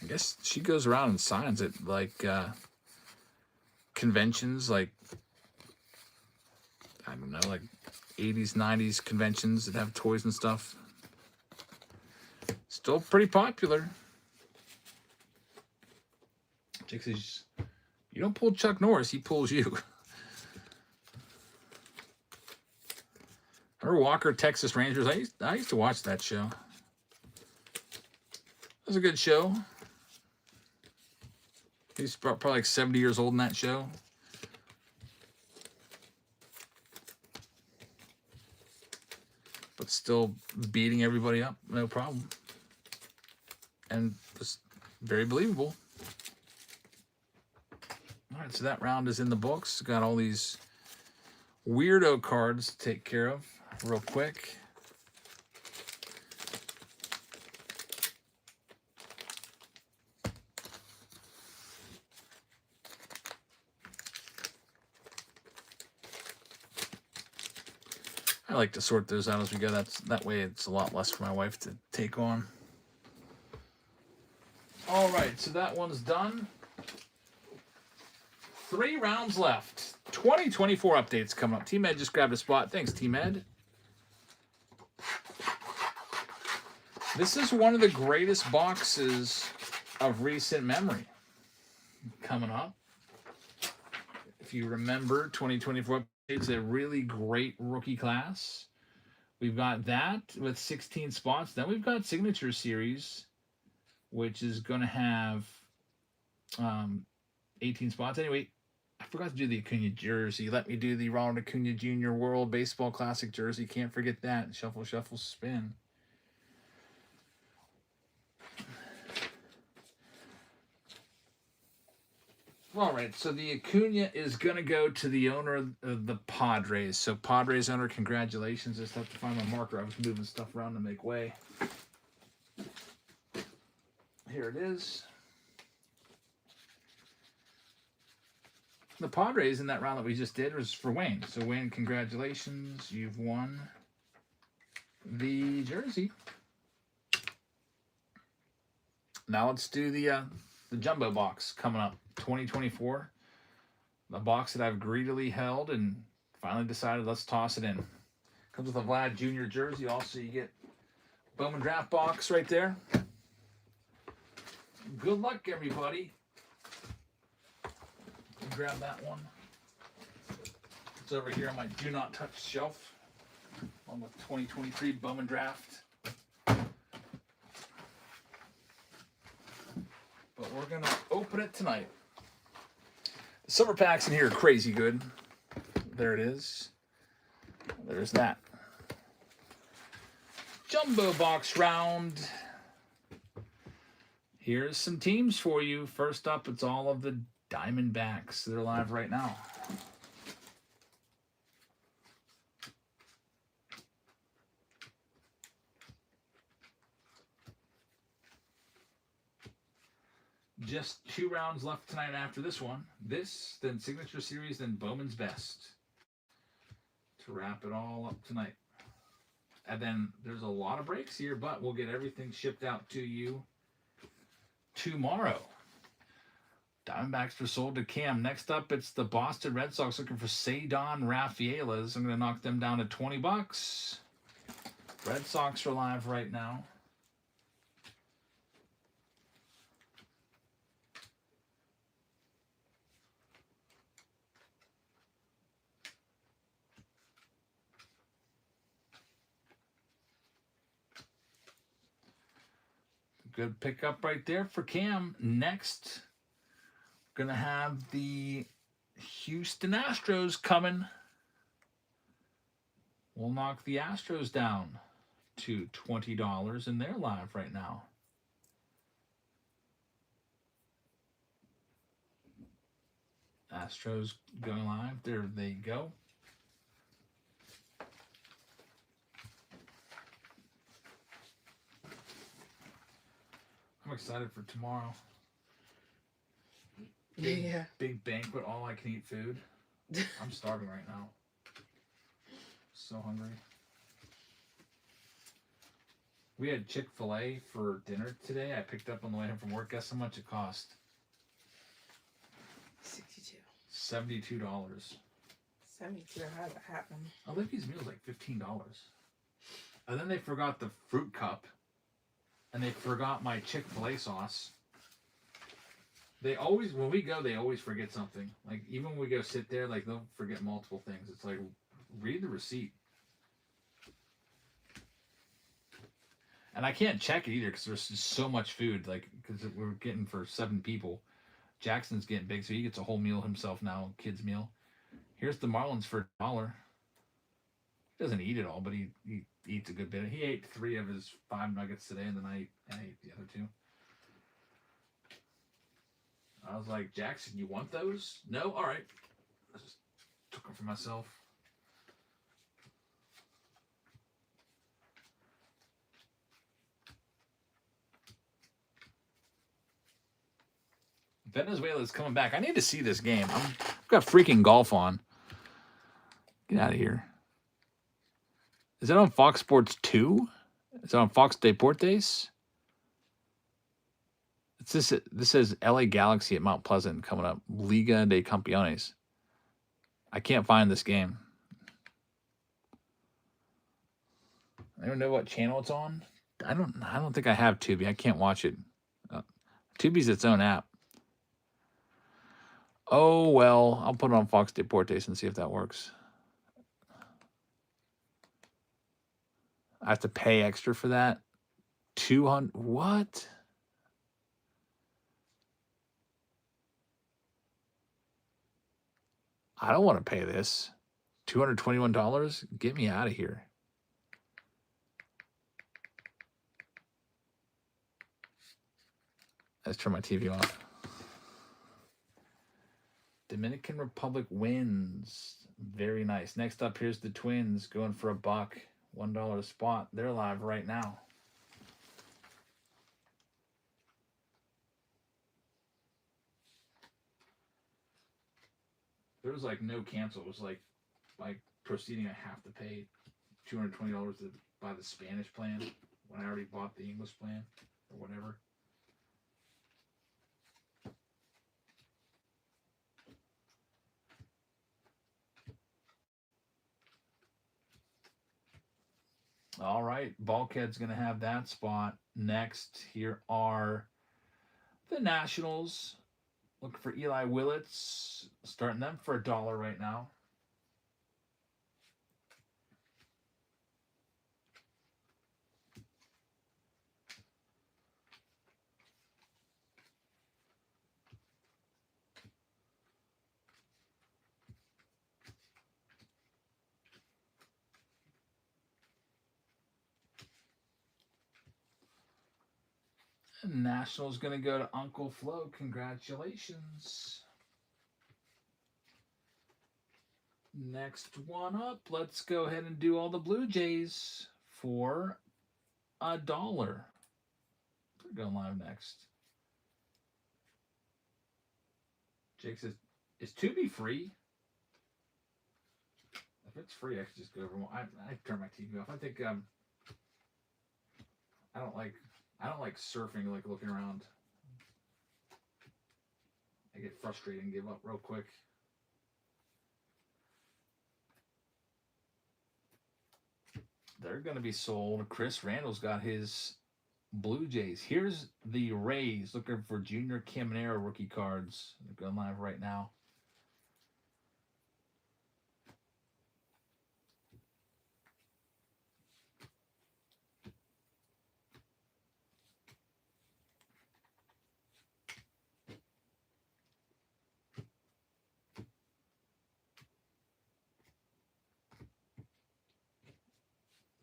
I guess she goes around and signs it like conventions, like I don't know, like 80s, 90s conventions that have toys and stuff. Still pretty popular. Jake says, you don't pull Chuck Norris, he pulls you. Remember Walker, Texas Rangers? I used to watch that show. It was a good show. He's probably like 70 years old in that show. But still beating everybody up, no problem. And just Very believable. All right, so that round is in the books. Got all these weirdo cards to take care of real quick. I like to sort those out as we go. That way it's a lot less for my wife to take on. All right, so that one's done. 3 rounds left. 2024 updates coming up. T-Med just grabbed a spot. Thanks, T-Med. This is one of the greatest boxes of recent memory coming up. If you remember, 2024 updates, a really great rookie class. We've got that with 16 spots. Then we've got Signature Series, which is going to have 18 spots. Anyway, I forgot to do the Acuna jersey. Let me do the Ronald Acuna Jr. World Baseball Classic jersey. Can't forget that. Shuffle, shuffle, spin. All right, so the Acuna is going to go to the owner of the Padres. So Padres owner, congratulations. Just have to find my marker. I was moving stuff around to make way. Here it is. The Padres in that round that we just did was for Wayne. So Wayne, congratulations. You've won the jersey. Now let's do the jumbo box coming up. 2024, the box that I've greedily held and finally decided let's toss it in. Comes with a Vlad Jr. jersey. Also, you get Bowman draft box right there. Good luck, everybody. Grab that one. It's over here on my do not touch shelf, along with 2023 Bowman draft. But we're gonna open it tonight. The silver packs in here are crazy good. There it is. There's that. Jumbo box round. Here's some teams for you. First up, it's all of the Diamondbacks. They're live right now. Just 2 rounds left tonight after this one. This, then Signature Series, then Bowman's Best. To wrap it all up tonight. And then there's a lot of breaks here, but we'll get everything shipped out to you tomorrow. Diamondbacks were sold to Cam. Next up, it's the Boston Red Sox looking for Cedon Rafaelas. I'm going to knock them down to $20. Red Sox are live right now. Good pickup right there for Cam. Next, gonna have the Houston Astros coming. We'll knock the Astros down to $20, and they're live right now. Astros going live. There they go. I'm excited for tomorrow. Big banquet, all I can eat food. I'm starving right now. So hungry. We had Chick-fil-A for dinner today. I picked up on the way home from work. Guess how much it cost? $72. $72. How did that happen? Olivia's meal was like $15. And then they forgot the fruit cup. And they forgot my Chick-fil-A sauce. They always, when we go, they always forget something. Like, even when we go sit there, like, they'll forget multiple things. It's like, read the receipt. And I can't check it either because there's just so much food. Like, because we're getting for 7 people. Jackson's getting big, so he gets a whole meal himself now, kid's meal. Here's the Marlins for $1. He doesn't eat it all, but he eats a good bit. He ate 3 of his 5 nuggets today, and then I ate the other 2. I was like, Jackson, you want those? No? All right. I just took them for myself. Venezuela's coming back. I need to see this game. I've got freaking golf on. Get out of here. Is that on Fox Sports 2? Is it on Fox Deportes? This says LA Galaxy at Mount Pleasant coming up. Liga de Campeones. I can't find this game. I don't know what channel it's on. I don't think I have Tubi. I can't watch it. Tubi's its own app. Oh well, I'll put it on Fox Deportes and see if that works. I have to pay extra for that. 200 what? I don't want to pay this. $221? Get me out of here. Let's turn my TV off. Dominican Republic wins. Very nice. Next up, here's the Twins going for $1. $1 a spot. They're live right now. There was like no cancel. It was like proceeding. I have to pay $220 to buy the Spanish plan when I already bought the English plan or whatever. All right, Bulkhead's going to have that spot. Next, here are the Nationals. Looking for Eli Willits. Starting them for $1 right now. Nationals going to go to Uncle Flo. Congratulations. Next one up. Let's go ahead and do all the Blue Jays for $1. We're going live next. Jake says, is Tubi free? If it's free, I could just go over more. I turn my TV off. I think I don't like surfing, like looking around. I get frustrated and give up real quick. They're going to be sold. Chris Randall's got his Blue Jays. Here's the Rays looking for Junior Caminero rookie cards. They're going live right now.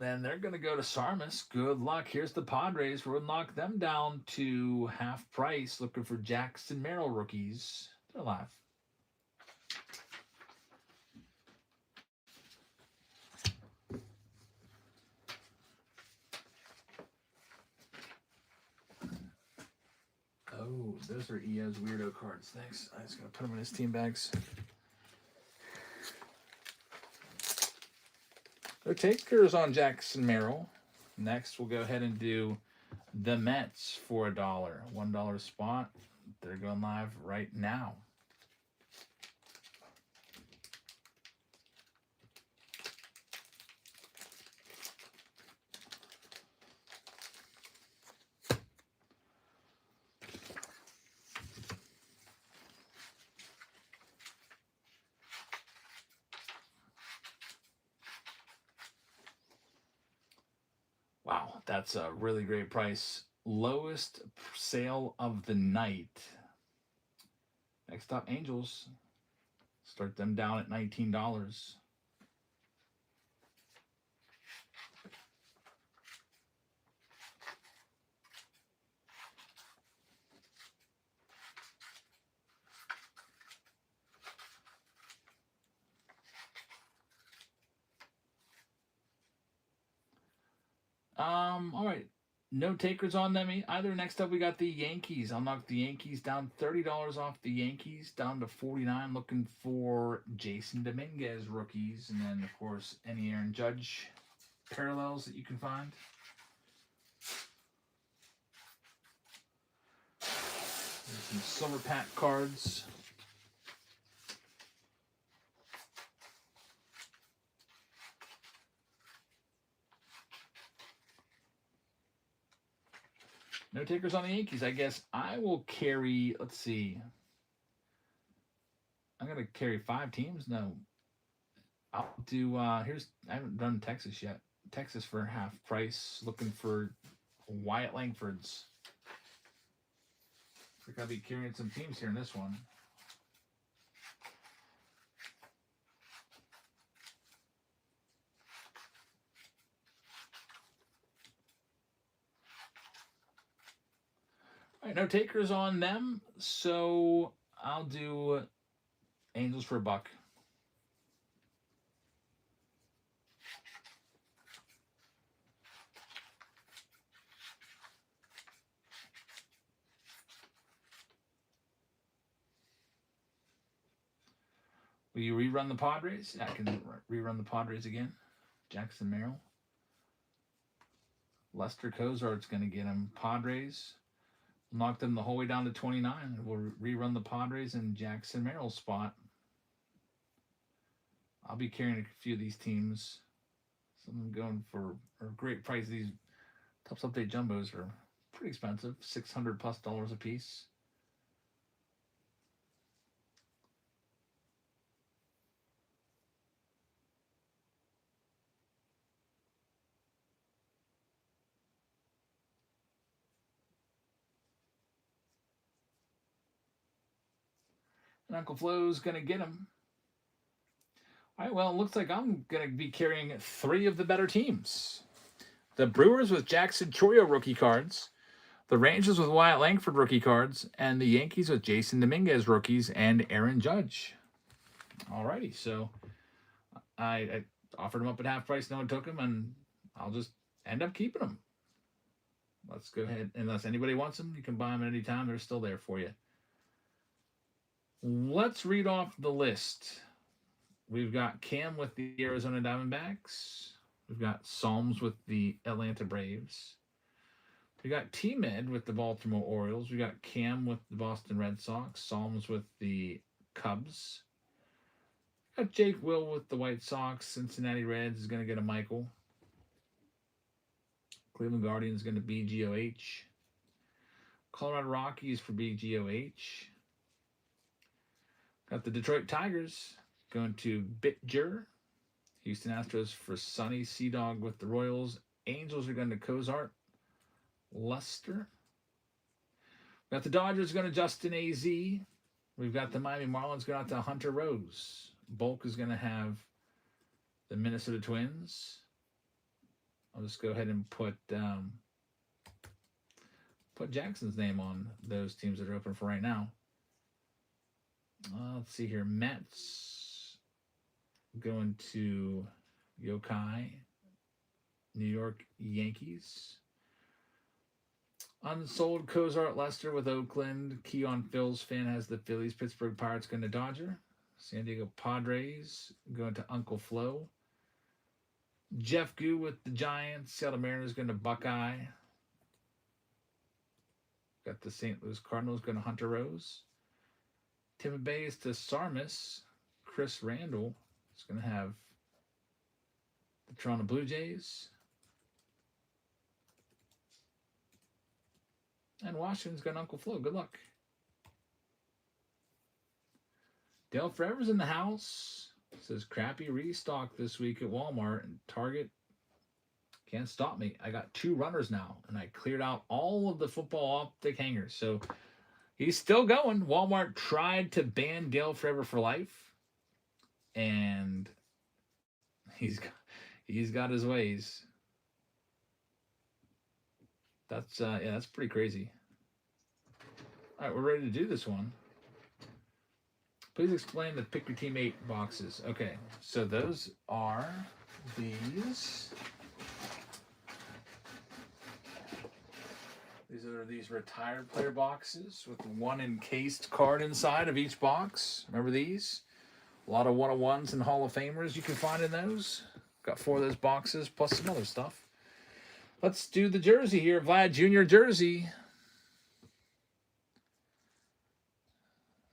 Then they're going to go to Sarmas. Good luck. Here's the Padres. We'll knock them down to half price. Looking for Jackson Merrill rookies. They're live. Oh, those are EO's weirdo cards. Thanks. I just got to put them in his team bags. No takers on Jackson Merrill. Next, we'll go ahead and do the Mets for $1. $1 spot. They're going live right now. Wow, that's a really great price. Lowest sale of the night. Next up, Angels. Start them down at $19. All right. No takers on them either. Next up, we got the Yankees. I'll knock the Yankees down $30 off the Yankees down to 49. Looking for Jason Dominguez rookies, and then of course any Aaron Judge parallels that you can find. There's some silver pack cards. No takers on the Yankees. I guess I will carry, let's see. I'm going to carry 5 teams. No. I'll do, I haven't done Texas yet. Texas for half price. Looking for Wyatt Langford's. I think I'll be carrying some teams here in this one. All right, no takers on them, so I'll do Angels for $1. Will you rerun the Padres? I can rerun the Padres again. Jackson Merrill. Lester Cozart's going to get him. Padres. Knock them the whole way down to 29. We'll rerun the Padres and Jackson Merrill's spot. I'll be carrying a few of these teams. Some of them going for a great price. These Topps Update Jumbos are pretty expensive. $600+ a piece. And Uncle Flo's going to get him. All right, well, it looks like I'm going to be carrying 3 of the better teams. The Brewers with Jackson Chourio rookie cards. The Rangers with Wyatt Langford rookie cards. And the Yankees with Jason Dominguez rookies and Aaron Judge. All righty, so I offered them up at half price. No one took them, and I'll just end up keeping them. Let's go ahead. Unless anybody wants them, you can buy them at any time. They're still there for you. Let's read off the list. We've got Cam with the Arizona Diamondbacks. We've got Psalms with the Atlanta Braves. We got T-Med with the Baltimore Orioles. We got Cam with the Boston Red Sox. Psalms with the Cubs. We got Jake Will with the White Sox. Cincinnati Reds is going to get a Michael. Cleveland Guardians is going to BGOH. Colorado Rockies for BGOH. Got the Detroit Tigers going to Bitger. Houston Astros for Sonny Sea-Dog with the Royals. Angels are going to Cozart. Lester. Got the Dodgers going to Justin AZ. We've got the Miami Marlins going out to Hunter Rose. Bulk is going to have the Minnesota Twins. I'll just go ahead and put Jackson's name on those teams that are open for right now. Let's see here. Mets going to Yokai. New York Yankees. Unsold Cozart Lester with Oakland. Keon Phil's fan has the Phillies. Pittsburgh Pirates going to Dodger. San Diego Padres going to Uncle Flo. Jeff Goo with the Giants. Seattle Mariners going to Buckeye. Got the St. Louis Cardinals going to Hunter Rose. Tim Bays to Sarmis. Chris Randall is going to have the Toronto Blue Jays. And Washington's got Uncle Flo. Good luck. Dale Forever's in the house. Says crappy restock this week at Walmart and Target. Can't stop me. I got 2 runners now, and I cleared out all of the football optic hangers. So he's still going. Walmart tried to ban Dale Forever for life, and he's got his ways. That's that's pretty crazy. All right, we're ready to do this one. Please explain the Pick Your Team 8 boxes. Okay, so those are these. These are these retired player boxes with one encased card inside of each box. Remember these? A lot of 101s and Hall of Famers you can find in those. Got 4 of those boxes plus some other stuff. Let's do the jersey here. Vlad Jr. jersey.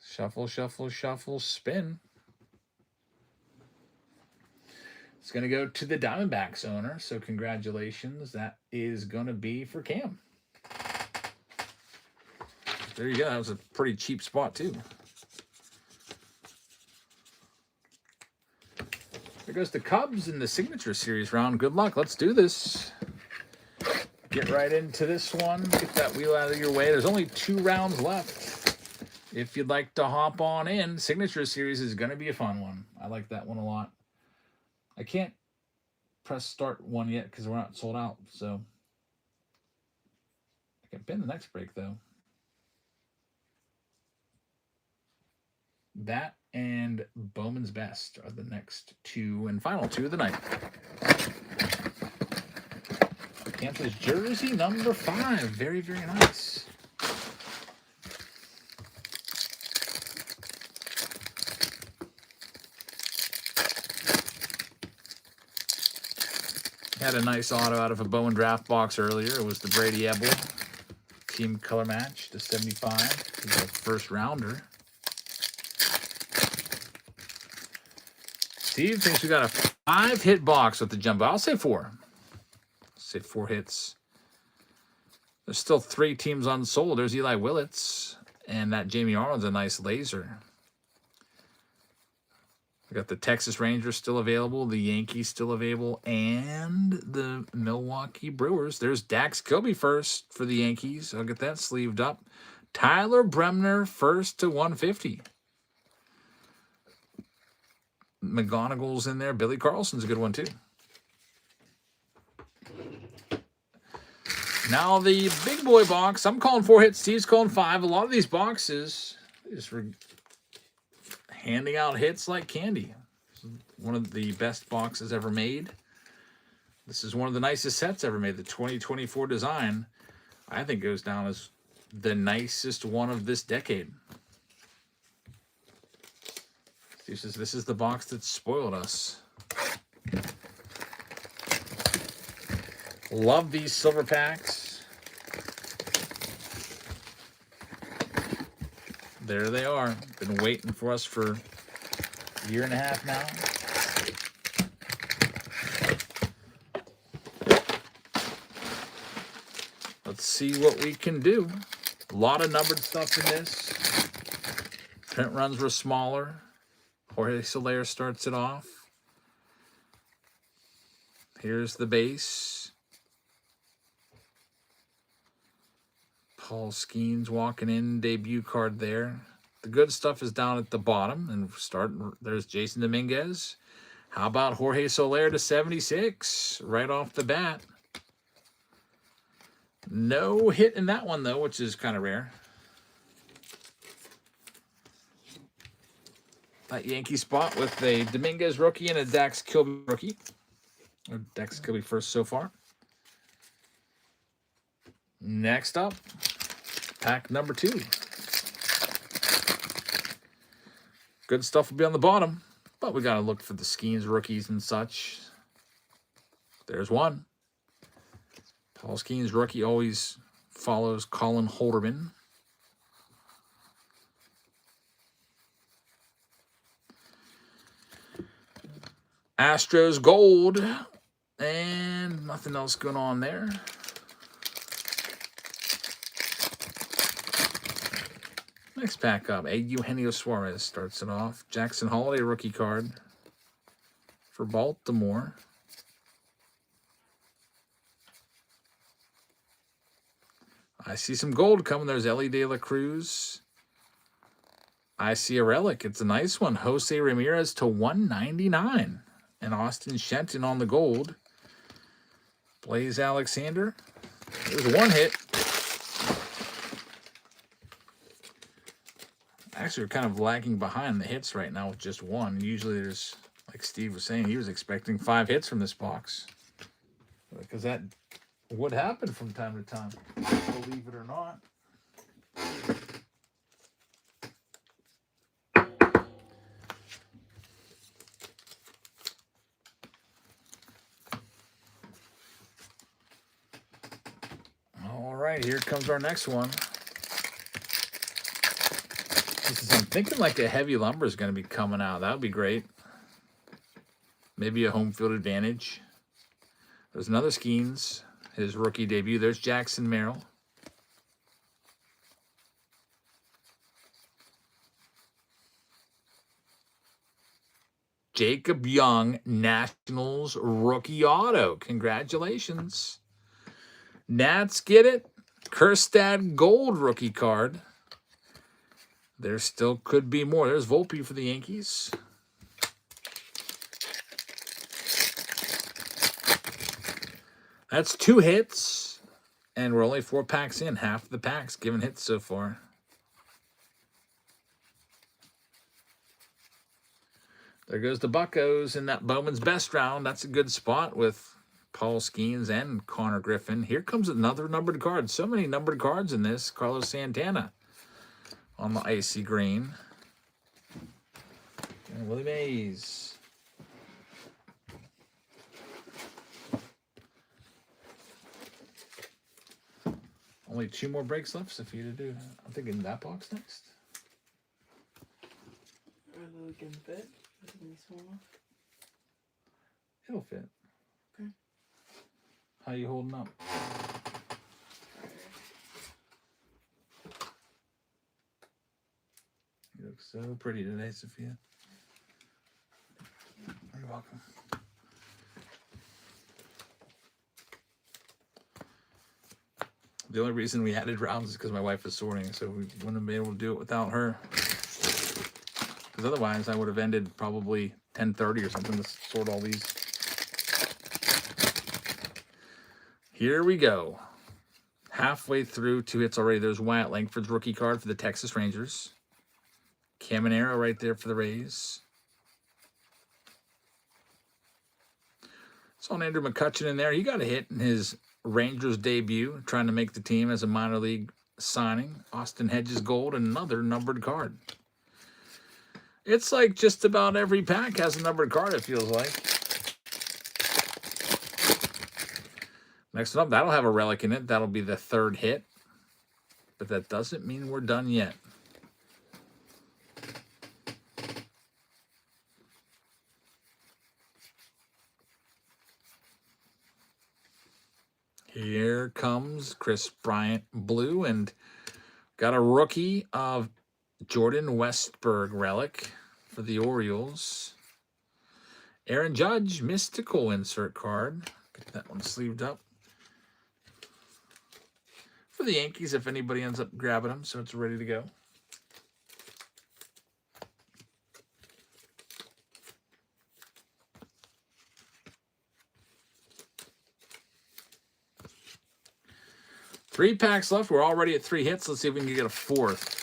Shuffle, shuffle, shuffle, spin. It's going to go to the Diamondbacks owner, so congratulations. That is going to be for Cam. There you go. That was a pretty cheap spot, too. There goes the Cubs in the Signature Series round. Good luck. Let's do this. Get right into this one. Get that wheel out of your way. There's only 2 rounds left. If you'd like to hop on in, Signature Series is going to be a fun one. I like that one a lot. I can't press start one yet because we're not sold out. So I can pin the next break, though. That and Bowman's Best are the next 2 and final 2 of the night. Panthers jersey number 5. Very, very nice. Had a nice auto out of a Bowman draft box earlier. It was the Brady Ebel team color match to 75. It was a first rounder. Steve thinks we got a 5-hit box with the jumbo. I'll say 4. Say 4 hits. There's still 3 teams unsold. There's Eli Willits, and that Jamie Arnold's a nice laser. We got the Texas Rangers still available, the Yankees still available, and the Milwaukee Brewers. There's Dax Kilby first for the Yankees. I'll get that sleeved up. Tyler Bremner first to 150. McGonagall's in there. Billy Carlson's a good one, too. Now the big boy box. I'm calling 4 hits. Steve's calling 5. A lot of these boxes just handing out hits like candy. One of the best boxes ever made. This is one of the nicest sets ever made. The 2024 design, I think, goes down as the nicest one of this decade. Steve says this is the box that spoiled us. Love these silver packs. There they are. Been waiting for us for a year and a half now. Let's see what we can do. A lot of numbered stuff in this. Print runs were smaller. Jorge Soler starts it off. Here's the base. Paul Skeens walking in, debut card there. The good stuff is down at the bottom. And there's Jason Dominguez. How about Jorge Soler to 76 right off the bat? No hit in that one, though, which is kind of rare. That Yankee spot with a Dominguez rookie and a Dax Kilby rookie. Or Dax Kilby first so far. Next up, pack number 2. Good stuff will be on the bottom, but we got to look for the Skeens rookies and such. There's one. Paul Skeens rookie always follows Colin Holderman. Astros gold, and nothing else going on there. Next pack up, Eugenio Suarez starts it off. Jackson Holiday rookie card for Baltimore. I see some gold coming. There's Ellie De La Cruz. I see a relic. It's a nice one. Jose Ramirez to 199. And Austin Shenton on the gold. Blaze Alexander. There's one hit. Actually, we're kind of lagging behind the hits right now with just one. Usually there's, like Steve was saying, he was expecting 5 hits from this box. Because that would happen from time to time, believe it or not. All right, here comes our next one. I'm thinking like a heavy lumber is going to be coming out. That would be great. Maybe a home field advantage. There's another Skeens, his rookie debut. There's Jackson Merrill. Jacob Young, Nationals rookie auto. Congratulations. Nats get it. Kerstad Gold rookie card. There still could be more. There's Volpe for the Yankees. That's 2 hits, and we're only 4 packs in. Half the packs given hits so far. There goes the Buccos in that Bowman's Best round. That's a good spot with Paul Skeens and Connor Griffin. Here comes another numbered card. So many numbered cards in this. Carlos Santana on the icy green. And Willie Mays. Only 2 more breaks left for you to do. I'm thinking that box next. It can fit. It'll fit. Okay. How you holding up? You look so pretty today, Sophia. You're welcome. The only reason we added rounds is because my wife is sorting, so we wouldn't have been able to do it without her. Because otherwise, I would have ended probably 10:30 or something to sort all these. Here we go. Halfway through, 2 hits already. There's Wyatt Langford's rookie card for the Texas Rangers. Caminero right there for the Rays. Saw Andrew McCutchen in there. He got a hit in his Rangers debut, trying to make the team as a minor league signing. Austin Hedges Gold, another numbered card. It's like just about every pack has a numbered card, it feels like. Next one up, that'll have a relic in it. That'll be the 3rd hit. But that doesn't mean we're done yet. Here comes Chris Bryant Blue, and got a rookie of Jordan Westberg relic for the Orioles. Aaron Judge, mystical insert card. Get that one sleeved up. For the Yankees, if anybody ends up grabbing them, so it's ready to go. Three packs left. We're already at 3 hits. Let's see if we can get a 4th.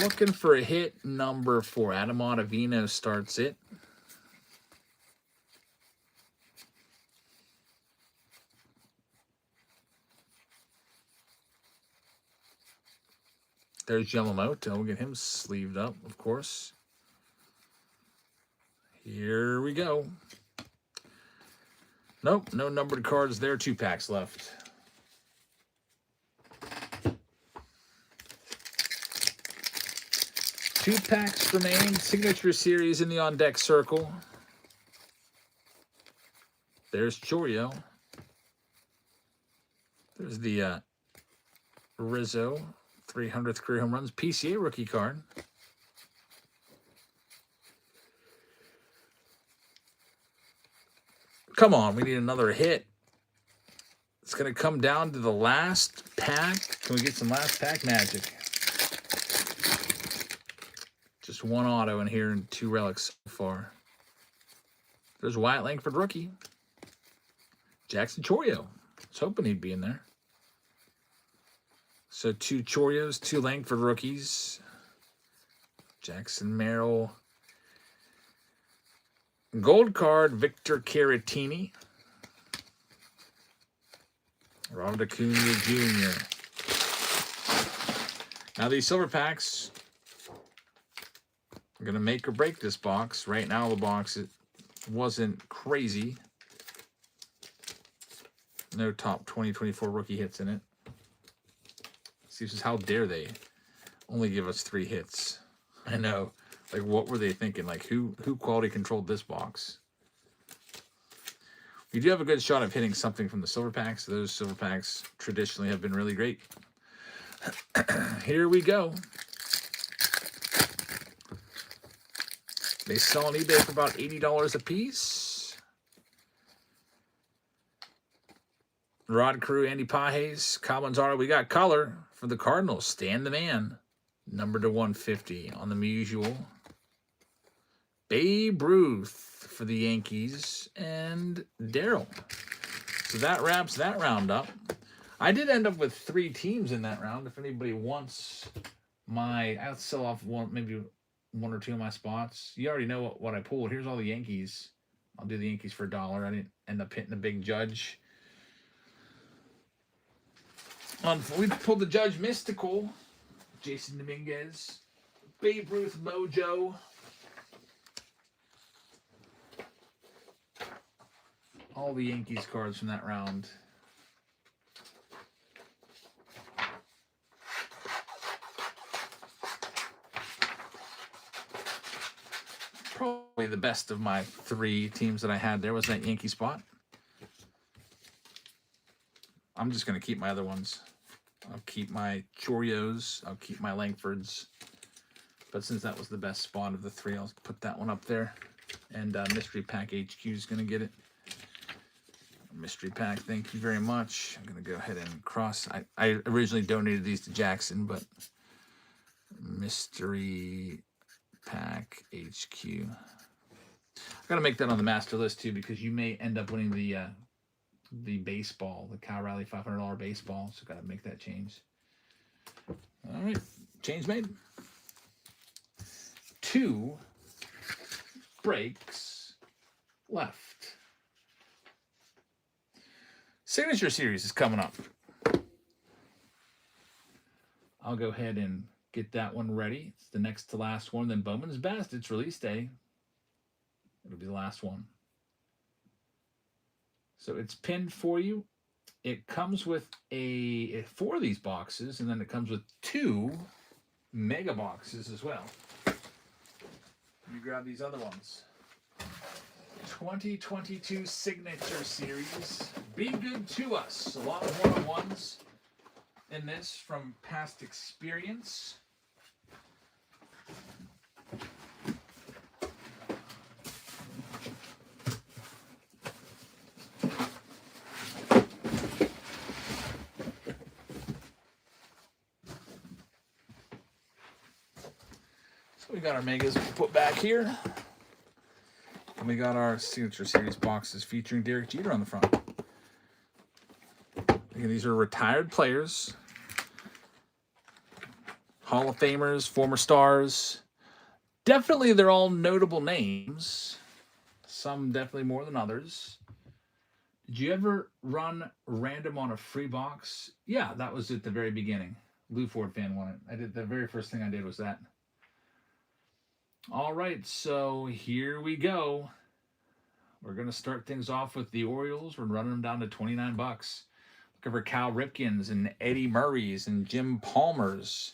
Looking for a hit number 4. Adam Ottavino starts it. There's Yamamoto. We'll get him sleeved up, of course. Here we go. Nope, no numbered cards there. 2 packs left. Two packs remain. Signature series in the on-deck circle. There's Chourio. There's the Rizzo 300th career home runs. PCA rookie card. Come on, we need another hit. It's going to come down to the last pack. Can we get some last pack magic? Just 1 auto in here and 2 relics so far. There's Wyatt Langford rookie. Jackson Chourio. I was hoping he'd be in there. So 2 Chourios, 2 Langford rookies. Jackson Merrill. Gold card, Victor Caratini. Robert Acuna Jr. Now these silver packs are going to make or break this box. Right now the box, it wasn't crazy. No top 2024 rookie hits in it. See, this is how dare they only give us 3 hits. I know. Like, what were they thinking? Like, who quality controlled this box? We do have a good shot of hitting something from the silver packs. Those silver packs traditionally have been really great. Here we go. They sell on eBay for about $80 a piece. Rod Carew, Andy Pages, Cabanzaro. We got color for the Cardinals. Stan the Man. Number to 150 on the usual. Babe Ruth for the Yankees, and Daryl. So that wraps that round up. I did end up with 3 teams in that round. If anybody wants I'll sell off maybe one or two of my spots. You already know what I pulled. Here's all the Yankees. I'll do the Yankees for $1. I didn't end up hitting a big Judge. We pulled the Judge Mystical, Jason Dominguez, Babe Ruth Mojo. All the Yankees cards from that round. Probably the best of my 3 teams that I had there was that Yankee spot. I'm just going to keep my other ones. I'll keep my Chorios. I'll keep my Langfords. But since that was the best spot of the 3, I'll put that one up there. And Mystery Pack HQ is going to get it. Mystery Pack, thank you very much. I'm going to go ahead and cross. I originally donated these to Jackson, but Mystery Pack HQ. I got to make that on the master list too, because you may end up winning the baseball, the Cal Riley $500 baseball. So got to make that change. All right, change made. 2 breaks left. Signature Series is coming up. I'll go ahead and get that one ready. It's the next to last one. Then Bowman's Best. It's release day. It'll be the last one. So it's pinned for you. It comes with 4 of these boxes, and then it comes with 2 mega boxes as well. Let me grab these other ones. 2022 Signature Series. Be good to us. A lot of one-on-ones in this from past experience. So we got our megas put back here. And we got our Signature Series boxes featuring Derek Jeter on the front. Again, these are retired players, Hall of Famers, former stars. Definitely, they're all notable names. Some definitely more than others. Did you ever run random on a free box? Yeah, that was at the very beginning. Lou Ford fan won it. The very first thing I did was that. All right, so here we go. We're going to start things off with the Orioles. We're running them down to $29. Looking for Cal Ripkins and Eddie Murrays and Jim Palmers.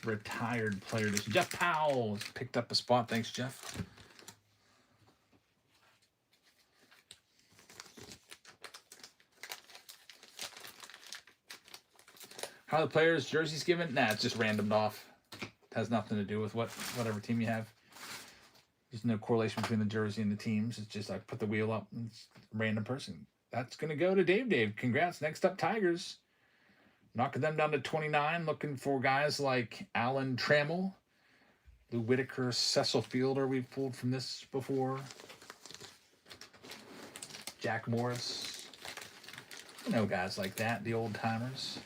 Retired players. Jeff Powell picked up a spot. Thanks, Jeff. How are the players' jerseys given? Nah, it's just randomed off. Has nothing to do with whatever team you have. There's no correlation between the jersey and the teams. It's just I put the wheel up and it's a random person. That's going to go to Dave. Dave, congrats. Next up, Tigers. Knocking them down to 29. Looking for guys like Alan Trammell, Lou Whitaker, Cecil Fielder. We've pulled from this before. Jack Morris. You know guys like that, the old timers.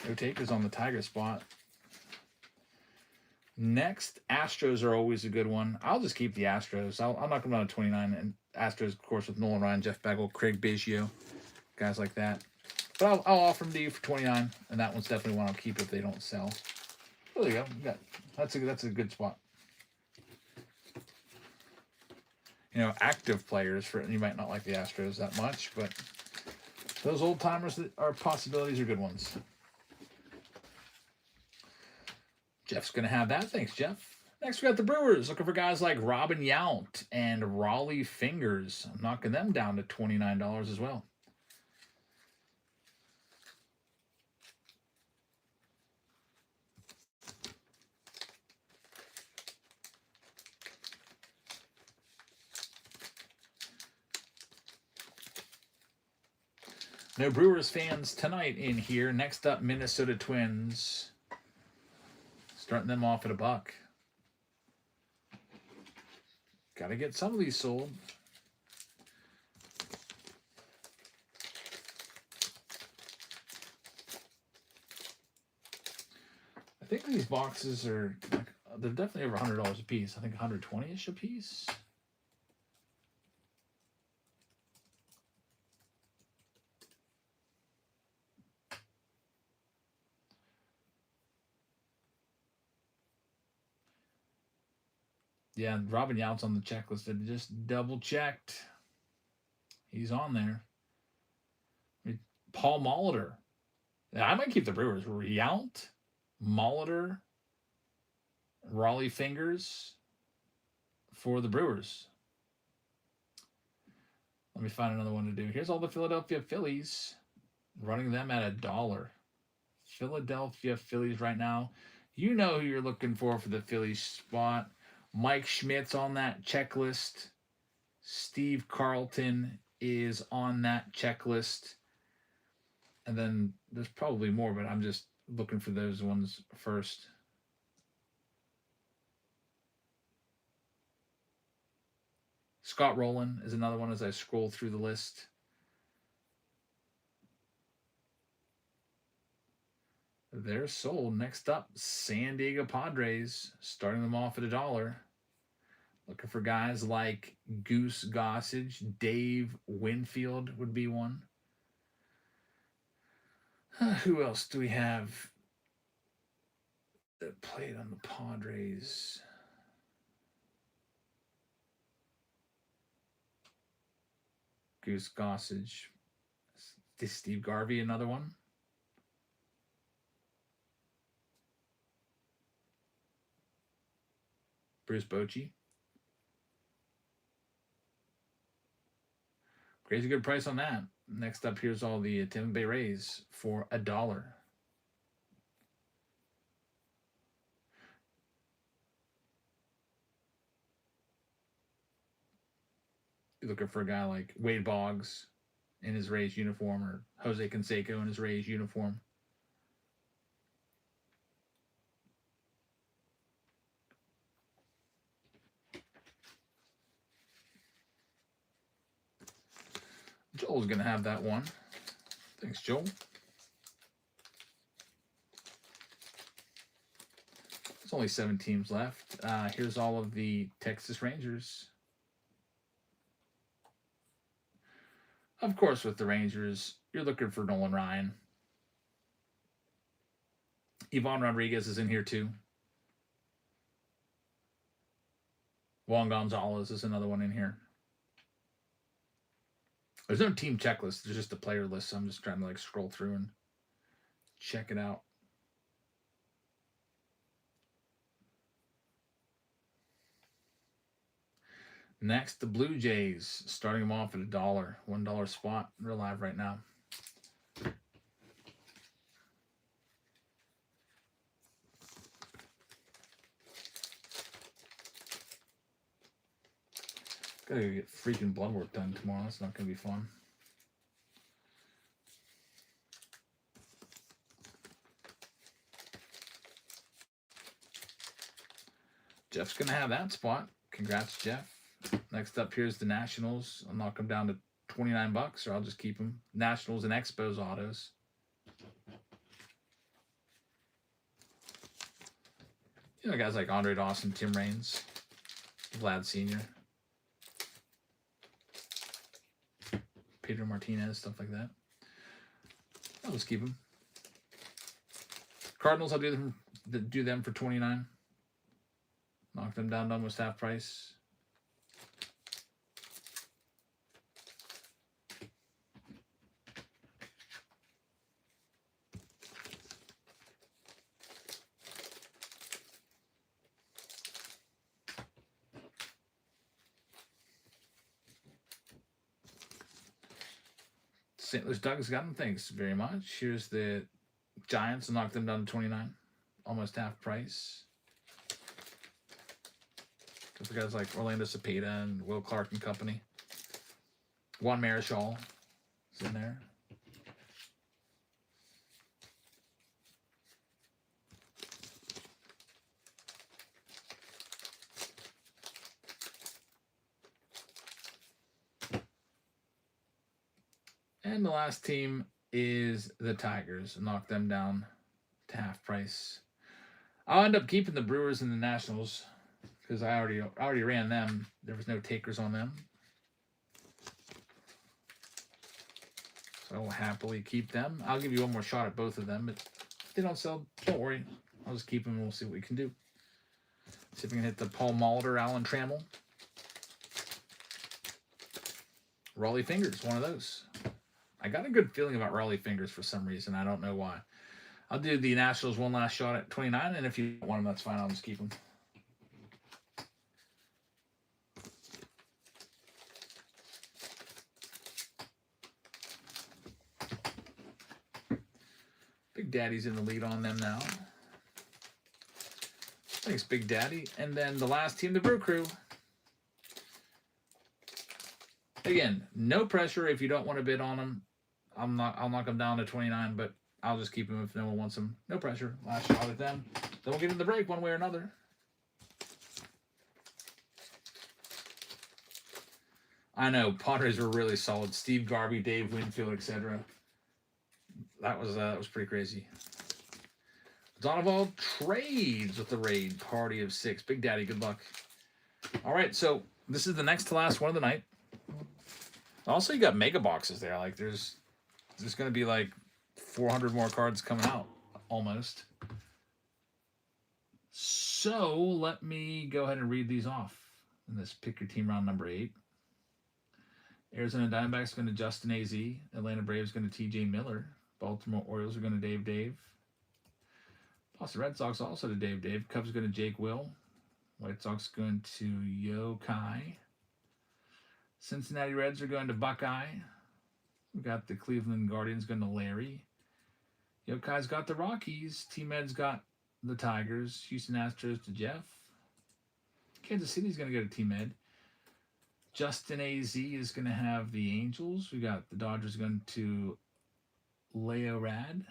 No takers on the Tiger spot. Next, Astros are always a good one. I'll just keep the Astros. I'll knock them down to 29. And Astros, of course, with Nolan Ryan, Jeff Bagwell, Craig Biggio, guys like that. But I'll offer them to you for 29, and that one's definitely one I'll keep if they don't sell. There you go. That's a good spot. You know, active players, for you might not like the Astros that much, but those old timers that are possibilities are good ones. Jeff's going to have that. Thanks, Jeff. Next, we got the Brewers looking for guys like Robin Yount and Raleigh Fingers. I'm knocking them down to $29 as well. No Brewers fans tonight in here. Next up, Minnesota Twins. Starting them off at $1. Got to get some of these sold. I think these boxes are, they're definitely over $100 a piece. I think 120-ish a piece. Yeah, Robin Yount's on the checklist. I just double-checked. He's on there. Paul Molitor. Yeah, I might keep the Brewers. Yount, Molitor, Raleigh Fingers for the Brewers. Let me find another one to do. Here's all the Philadelphia Phillies. Running them at $1. Philadelphia Phillies right now. You know who you're looking for the Phillies spot. Mike Schmidt's on that checklist. Steve Carlton is on that checklist. And then there's probably more, but I'm just looking for those ones first. Scott Rowland is another one as I scroll through the list. They're sold. Next up, San Diego Padres, starting them off at $1. Looking for guys like Goose Gossage, Dave Winfield would be one. Who else do we have that played on the Padres? Goose Gossage. Steve Garvey, another one. Bruce Bochy. Crazy good price on that. Next up, here's all the Tampa Bay Rays for $1. You're looking for a guy like Wade Boggs in his Rays uniform, or Jose Canseco in his Rays uniform. Joel's going to have that one. Thanks, Joel. There's only 7 teams left. Here's all of the Texas Rangers. Of course, with the Rangers, you're looking for Nolan Ryan. Ivan Rodriguez is in here too. Juan Gonzalez is another one in here. There's no team checklist. There's just a player list. So I'm just trying to scroll through and check it out. Next, the Blue Jays, starting them off at $1. $1 spot. They're live right now. Gotta go get freaking blood work done tomorrow. That's not gonna be fun. Jeff's gonna have that spot. Congrats, Jeff. Next up, here's the Nationals. I'll knock them down to $29, or I'll just keep them. Nationals and Expos autos. You know, guys like Andre Dawson, Tim Raines, Vlad Sr., Pedro Martinez, stuff like that. I'll just keep them. Cardinals, I'll do them for $29. Knock them down to almost half price. St. Louis Doug's got them. Thanks very much. Here's the Giants. Knock them down to 29. Almost half price. For guys like Orlando Cepeda and Will Clark and company. Juan Marichal is in there. And the last team is the Tigers. Knock them down to half price. I'll end up keeping the Brewers and the Nationals because I already ran them. There was no takers on them. So I will happily keep them. I'll give you one more shot at both of them, but if they don't sell, don't worry. I'll just keep them and we'll see what we can do. See if we can hit the Paul Molitor, Alan Trammell. Raleigh Fingers, one of those. I got a good feeling about Raleigh Fingers for some reason. I don't know why. I'll do the Nationals one last shot at 29, and if you want them, that's fine. I'll just keep them. Big Daddy's in the lead on them now. Thanks, Big Daddy. And then the last team, the Brew Crew. Again, no pressure if you don't want to bid on them. I'll knock them down to 29, but I'll just keep them if no one wants them. No pressure. Last shot at them. Then we'll get in the break one way or another. I know Padres were really solid. Steve Garvey, Dave Winfield, etc. That was pretty crazy. Donovan trades with the raid. Party of 6. Big Daddy, good luck. All right, so this is the next to last one of the night. Also, you got mega boxes there. Like there's going to be like 400 more cards coming out almost. So let me go ahead and read these off in this pick your team round number 8. Arizona Diamondbacks going to Justin AZ. Atlanta Braves going to TJ Miller. Baltimore Orioles are going to Dave. Boston Red Sox also to Dave. Cubs going to Jake Will. White Sox going to Yokai. Cincinnati Reds are going to Buckeye. We got the Cleveland Guardians going to Larry. Yokai's got the Rockies. T-Med's got the Tigers. Houston Astros to Jeff. Kansas City's going to go to T-Med. Justin AZ is going to have the Angels. We got the Dodgers going to Leo Rad.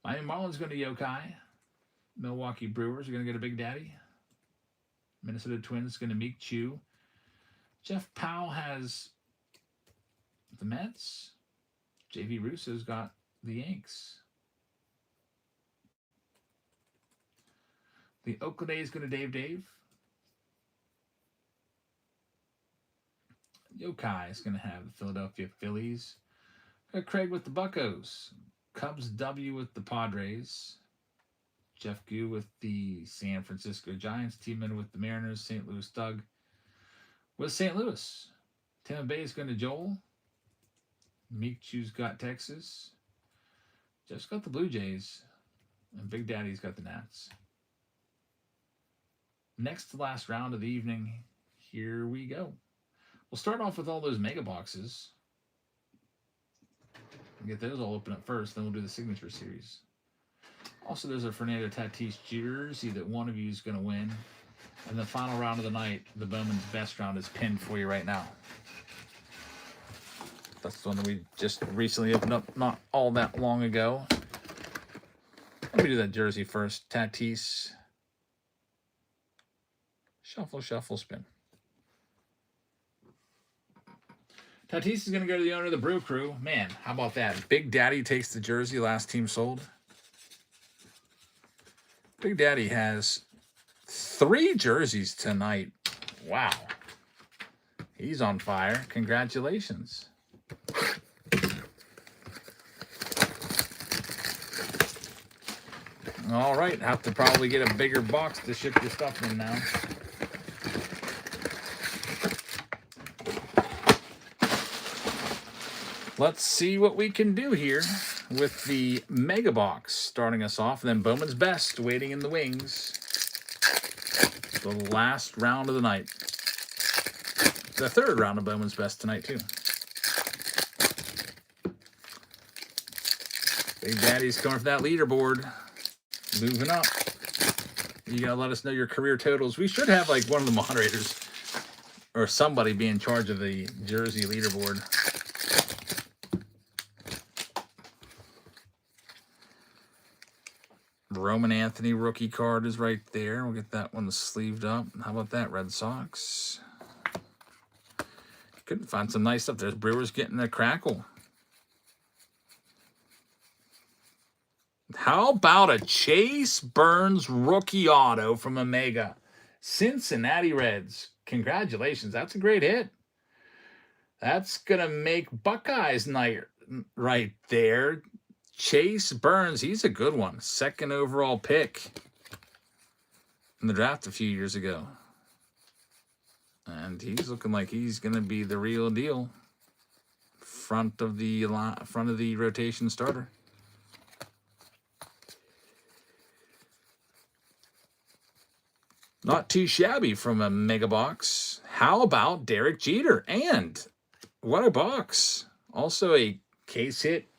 Miami Marlins going to Yokai. Milwaukee Brewers are going to go to Big Daddy. Minnesota Twins going to Meek Chu. Jeff Powell has the Mets. JV Russo's got the Yanks. The Oakland A's going to Dave. Yokai is going to have the Philadelphia Phillies. Got Craig with the Buccos. Cubs W with the Padres. Jeff Gu with the San Francisco Giants. T-Man with the Mariners. St. Louis Doug with St. Louis. Tampa Bay is going to Joel. Meek Chu's got Texas. Jeff's got the Blue Jays. And Big Daddy's got the Nats. Next to last round of the evening. Here we go. We'll start off with all those mega boxes. We'll get those all open up first. Then we'll do the signature series. Also, there's a Fernando Tatis jersey that one of you is going to win. And the final round of the night, the Bowman's best round, is pinned for you right now. That's the one that we just recently opened up not all that long ago. Let me do that jersey first. Tatis. Shuffle, spin. Tatis is going to go to the owner of the Brew Crew. Man, how about that? Big Daddy takes the jersey, last team sold. Big Daddy has 3 jerseys tonight. Wow. He's on fire. Congratulations. All right. Have to probably get a bigger box to ship your stuff in now. Let's see what we can do here with the Mega Box starting us off. And then Bowman's Best waiting in the wings. The last round of the night. The 3rd round of Bowman's Best tonight, too. Big Daddy's going for that leaderboard. Moving up. You gotta let us know your career totals. We should have like one of the moderators or somebody be in charge of the jersey leaderboard. Roman Anthony rookie card is right there. We'll get that one sleeved up. How about that, Red Sox? Couldn't find some nice stuff. There's Brewers getting a crackle. How about a Chase Burns rookie auto from Omega? Cincinnati Reds. Congratulations. That's a great hit. That's going to make Buckeyes night right there. Chase Burns, he's a good one. 2nd overall pick in the draft a few years ago. And he's looking like he's going to be the real deal. Front of the rotation starter. Not too shabby from a Mega Box. How about Derek Jeter? And what a box. Also a case hit.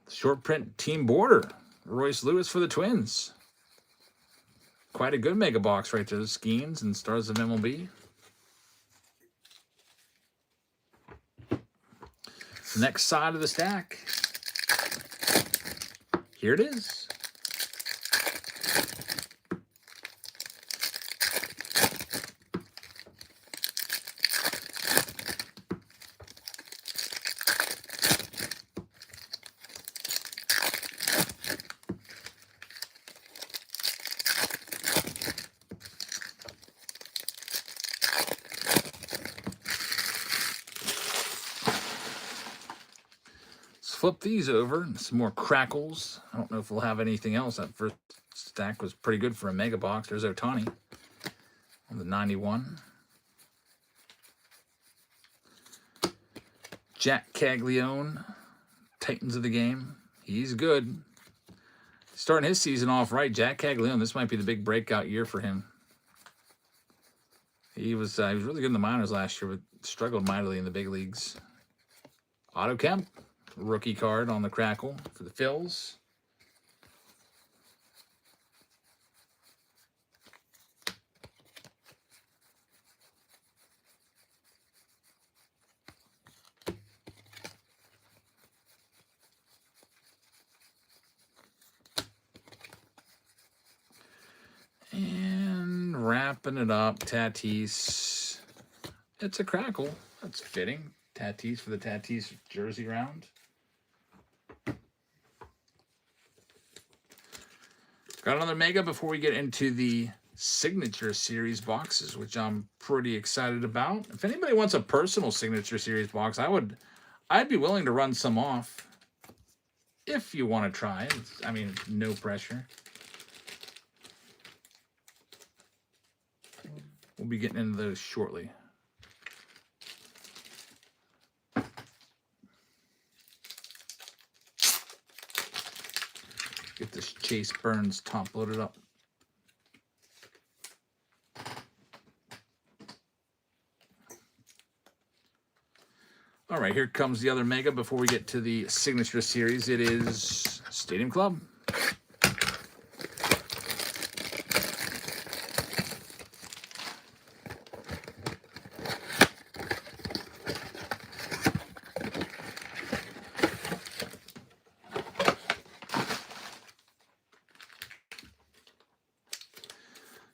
Short print team border. Royce Lewis for the Twins. Quite a good Mega Box right there. The Skeens and Stars of MLB. Next side of the stack. Here it is. Flip these over. Some more crackles. I don't know if we'll have anything else. That first stack was pretty good for a Mega Box. There's Ohtani on the 91. Jack Caglione, Titans of the game. He's good. Starting his season off right. Jack Caglione. This might be the big breakout year for him. He was really good in the minors last year, but struggled mightily in the big leagues. Otto Kemp. Rookie card on the crackle for the Phils. And wrapping it up, Tatis. It's a crackle. That's fitting. Tatis for the Tatis jersey round. Got another Mega before we get into the Signature Series boxes, which I'm pretty excited about. If anybody wants a personal Signature Series box, I'd be willing to run some off if you want to try it. I mean, no pressure. We'll be getting into those shortly. Get this Chase Burns top loaded up. All right, here comes the other Mega before we get to the Signature Series. It is Stadium Club.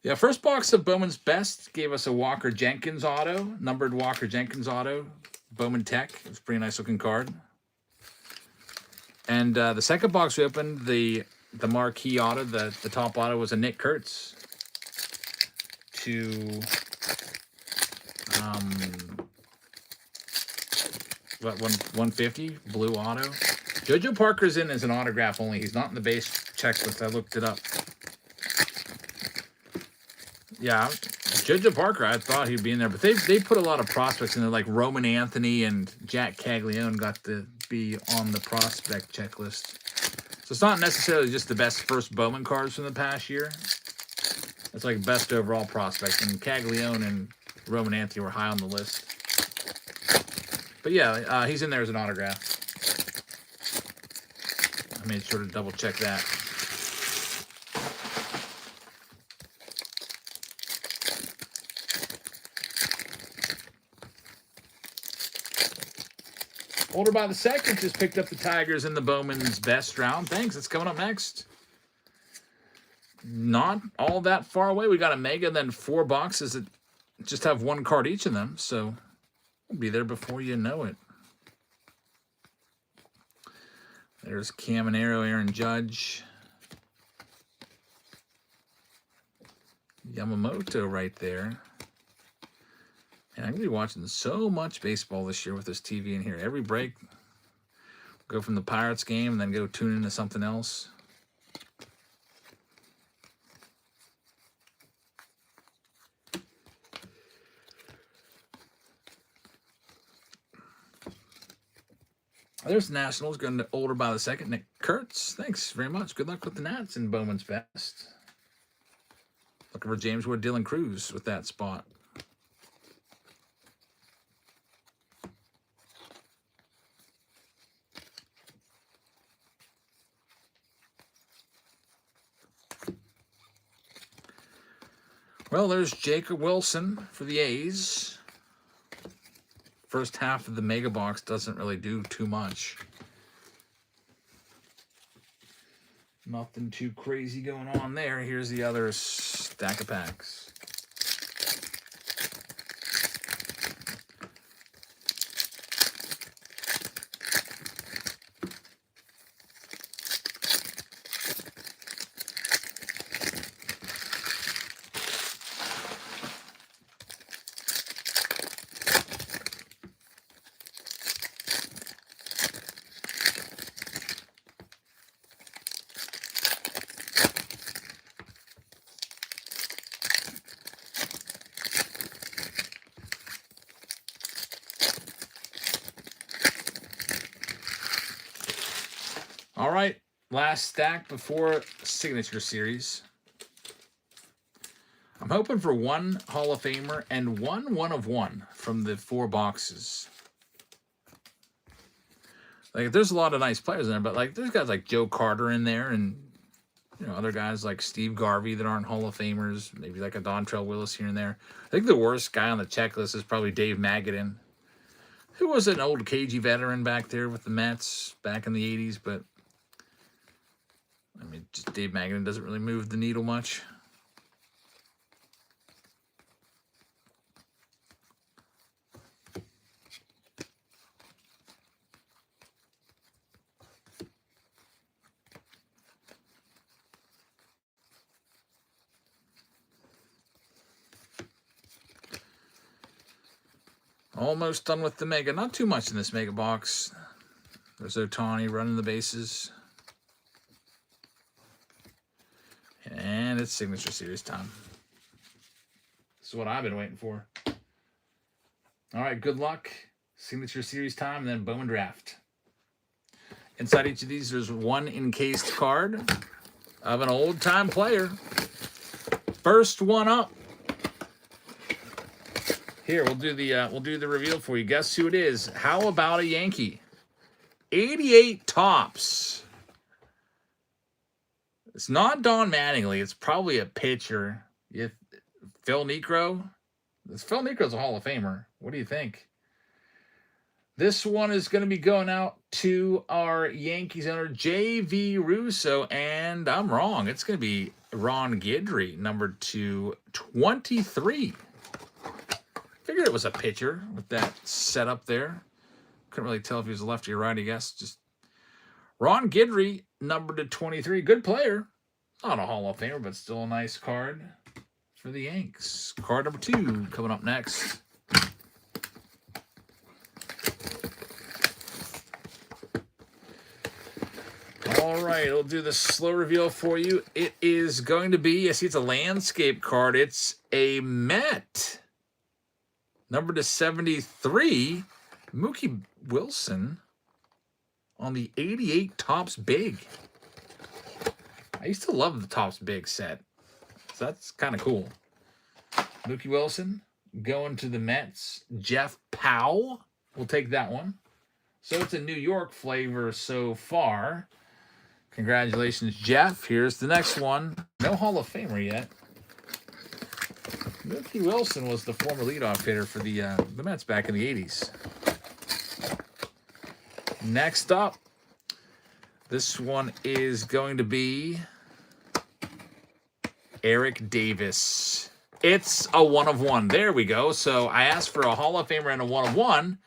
Yeah, first box of Bowman's Best gave us a Walker Jenkins auto, numbered Walker Jenkins auto, Bowman Tech. It was a pretty nice looking card. And the second box we opened, the the marquee auto, the top auto was a Nick Kurtz to 150 blue auto. JoJo Parker's in as an autograph only. He's not in the base checklist. I looked it up. Yeah, JoJo Parker, I thought he'd be in there, but they put a lot of prospects in there, like Roman Anthony and Jack Caglione got to be on the prospect checklist. So it's not necessarily just the best first Bowman cards from the past year. It's like best overall prospect, and Caglione and Roman Anthony were high on the list. But yeah, he's in there as an autograph. I made sure to double check that. Older by the Second just picked up the Tigers in the Bowman's best round. Thanks. It's coming up next. Not all that far away. We got a mega, then 4 boxes that just have 1 card each of them. So we'll be there before you know it. There's Caminero, Aaron Judge. Yamamoto right there. And I'm going to be watching so much baseball this year with this TV in here. Every break, go from the Pirates game and then go tune into something else. There's the Nationals going to older by the second. Nick Kurtz, thanks very much. Good luck with the Nats in Bowman's best. Looking for James Wood, Dylan Cruz with that spot. Well, there's Jacob Wilson for the A's. First half of the mega box doesn't really do too much. Nothing too crazy going on there. Here's the other stack of packs. All right, last stack before Signature Series. I'm hoping for 1 Hall of Famer and 1 of 1 from the 4 boxes. Like, there's a lot of nice players in there, but like, there's guys like Joe Carter in there, and other guys like Steve Garvey that aren't Hall of Famers. Maybe like a Dontrell Willis here and there. I think the worst guy on the checklist is probably Dave Magadan, who was an old cagey veteran back there with the Mets back in the 80s, but I mean, just Dave Magadan doesn't really move the needle much. Almost done with the mega. Not too much in this mega box. There's Ohtani running the bases. And it's Signature Series time. This is what I've been waiting for. All right, good luck. Signature Series time, and then Bowman Draft. Inside each of these, there's 1 encased card of an old-time player. First one up. Here, we'll do the reveal for you. Guess who it is? How about a Yankee? 88 tops. It's not Don Mattingly. It's probably a pitcher. Phil Niekro. Phil Niekro's a Hall of Famer. What do you think? This one is going to be going out to our Yankees owner, J.V. Russo. And I'm wrong. It's going to be Ron Guidry, number 223. Figured it was a pitcher with that setup there. Couldn't really tell if he was a lefty or righty, I guess. Just Ron Guidry number to 23. Good player. Not a Hall of Famer, but still a nice card for the Yanks. Card number 2 coming up next. All right, we'll do the slow reveal for you. It is going to be, I see it's a landscape card. It's a Met. Number to 73, Mookie Wilson on the 88 Topps Big. I used to love the Topps Big set. So that's kind of cool. Mookie Wilson going to the Mets. Jeff Powell will take that one. So it's a New York flavor so far. Congratulations, Jeff. Here's the next one. No Hall of Famer yet. Mookie Wilson was the former leadoff hitter for the Mets back in the 80s. Next up, this one is going to be Eric Davis. It's a 1 of 1. There we go. So I asked for a Hall of Famer and a 1 of 1.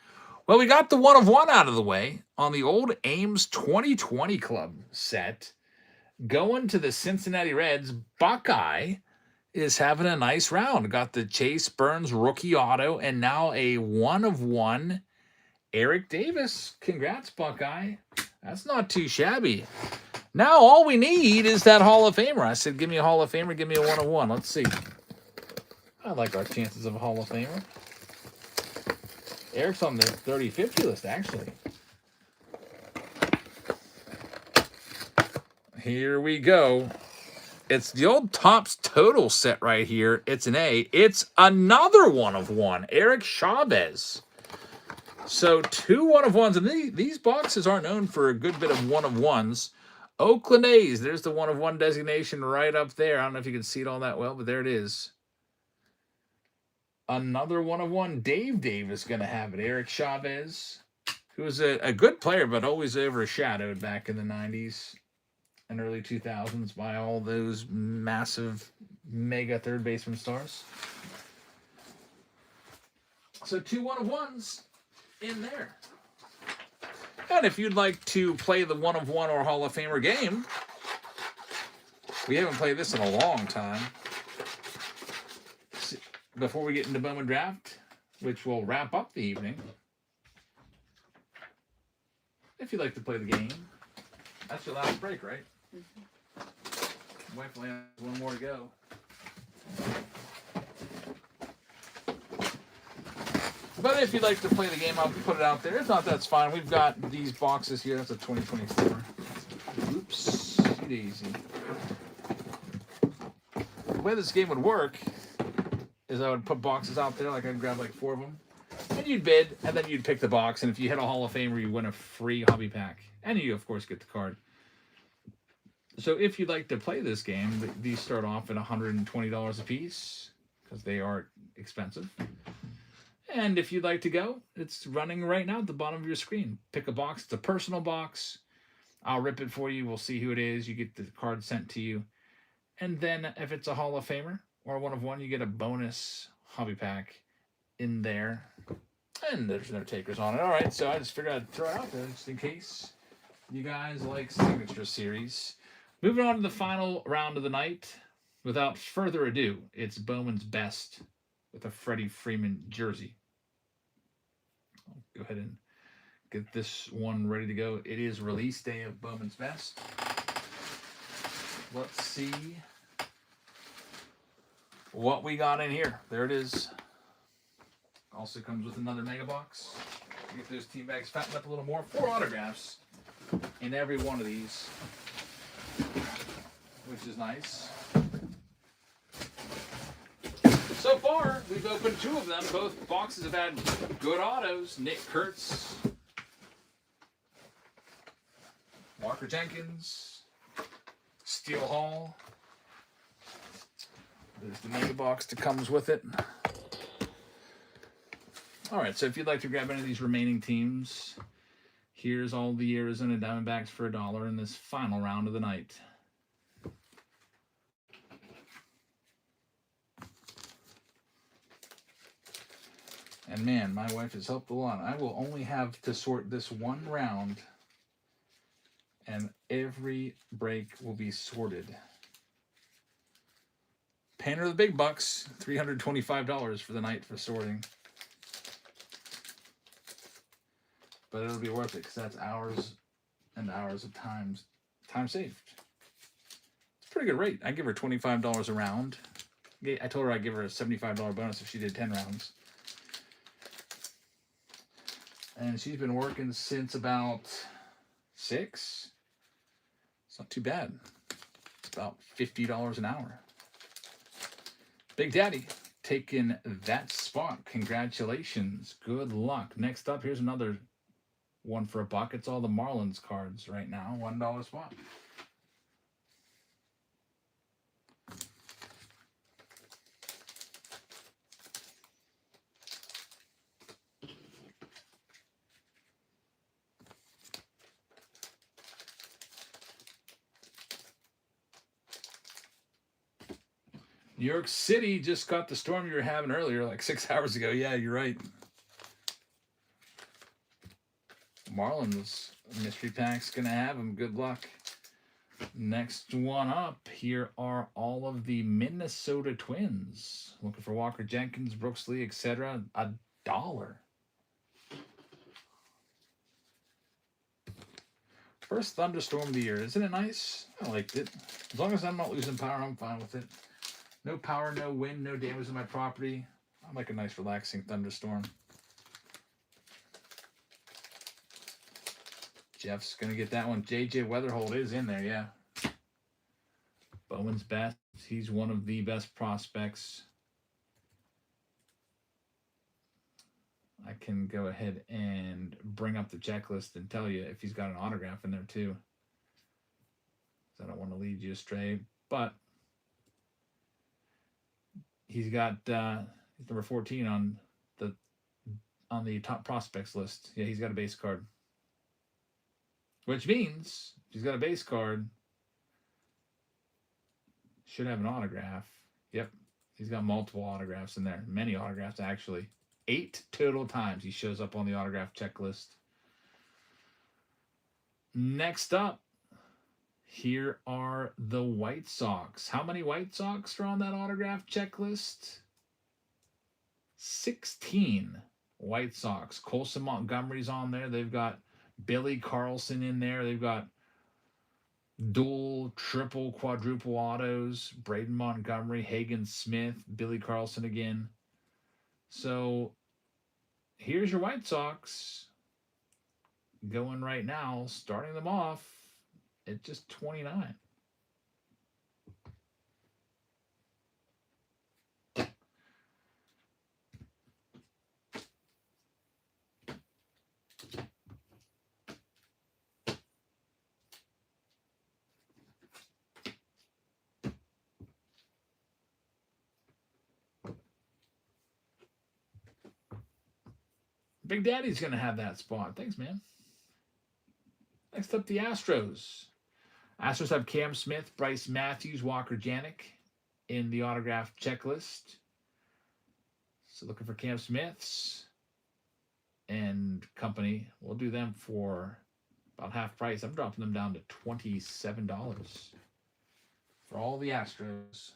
Well, we got the 1 of 1 out of the way on the old Ames 2020 Club set. Going to the Cincinnati Reds, Buckeye is having a nice round. Got the Chase Burns rookie auto and now a 1 of 1 Eric Davis. Congrats, Buckeye. That's not too shabby. Now all we need is that Hall of Famer. I said, give me a Hall of Famer, give me a 1 of 1. Let's see. I like our chances of a Hall of Famer. Eric's on the 30-50 list, actually. Here we go. It's the old Topps Total set right here. It's an A. It's another 1 of 1. Eric Chavez. So 2 1 of 1s. And these boxes are known for a good bit of 1 of 1s. Oakland A's. There's the 1 of 1 designation right up there. I don't know if you can see it all that well, but there it is. Another 1 of 1. Dave Davis going to have it. Eric Chavez, who was a good player, but always overshadowed back in the 90s and early 2000s by all those massive mega third baseman stars. So 2 1 of 1s in there. And if you'd like to play the 1 of 1 or Hall of Famer game, we haven't played this in a long time. Before we get into Bowman Draft, which will wrap up the evening, if you'd like to play the game, that's your last break, right? Mm-hmm. Wife only has 1 more to go. But if you'd like to play the game, I'll put it out there. If not, that's fine. We've got these boxes here. That's a 2024. Oops, daisy. The way this game would work is I would put boxes out there, like I'd grab like 4 of them, and you'd bid, and then you'd pick the box, and if you hit a Hall of Famer, you win a free hobby pack, and you, of course, get the card. So if you'd like to play this game, these start off at $120 a piece, because they are expensive. And if you'd like to go, it's running right now at the bottom of your screen. Pick a box. It's a personal box. I'll rip it for you. We'll see who it is. You get the card sent to you. And then if it's a Hall of Famer, or 1 of 1, you get a bonus hobby pack in there. And there's no takers on it. All right, so I just figured I'd throw it out there just in case you guys like Signature Series. Moving on to the final round of the night. Without further ado, it's Bowman's Best with a Freddie Freeman jersey. I'll go ahead and get this one ready to go. It is release day of Bowman's Best. Let's see what we got in here. There it is. Also comes with another mega box. Get those team bags fattened up a little more. 4 autographs in every one of these, which is nice. So far, we've opened 2 of them. Both boxes have had good autos. Nick Kurtz, Walker Jenkins, Steele Hall. There's the mega box that comes with it. All right, so if you'd like to grab any of these remaining teams, here's all the Arizona Diamondbacks for $1 in this final round of the night. And man, my wife has helped a lot. I will only have to sort this 1 round And every break will be sorted. Paying her the big bucks, $325 for the night for sorting. But it'll be worth it because that's hours and hours of time saved. It's a pretty good rate. I give her $25 a round. I told her I'd give her a $75 bonus if she did 10 rounds. And she's been working since about 6. It's not too bad. It's about $50 an hour. Big Daddy taking that spot. Congratulations. Good luck. Next up, here's another one for $1. It's all the Marlins cards right now. $1 spot. New York City just got the storm you were having earlier, like 6 hours ago. Yeah, you're right. Marlins mystery pack's gonna have them. Good luck. Next one up, here are all of the Minnesota Twins. Looking for Walker Jenkins, Brooks Lee, etc. $1. First thunderstorm of the year. Isn't it nice? I liked it. As long as I'm not losing power, I'm fine with it. No power, no wind, no damage to my property. I like a nice relaxing thunderstorm. Jeff's going to get that one. JJ Weatherholt is in there, yeah. Bowman's best. He's one of the best prospects. I can go ahead and bring up the checklist and tell you if he's got an autograph in there too. So I don't want to lead you astray, but he's got he's number 14 on the top prospects list. Yeah, he's got a base card. Which means he's got a base card. Should have an autograph. Yep. He's got multiple autographs in there. Many autographs, actually. 8 total times he shows up on the autograph checklist. Next up, here are the White Sox. How many White Sox are on that autograph checklist? 16 White Sox. Colson Montgomery's on there. They've got Billy Carlson in there. They've got dual, triple, quadruple autos. Braden Montgomery, Hagen Smith, Billy Carlson again. So here's your White Sox going right now, starting them off at just 29. Big Daddy's going to have that spot. Thanks, man. Next up, the Astros. Astros have Cam Smith, Bryce Matthews, Walker Janik in the autograph checklist. So looking for Cam Smiths and company. We'll do them for about half price. I'm dropping them down to $27 for all the Astros.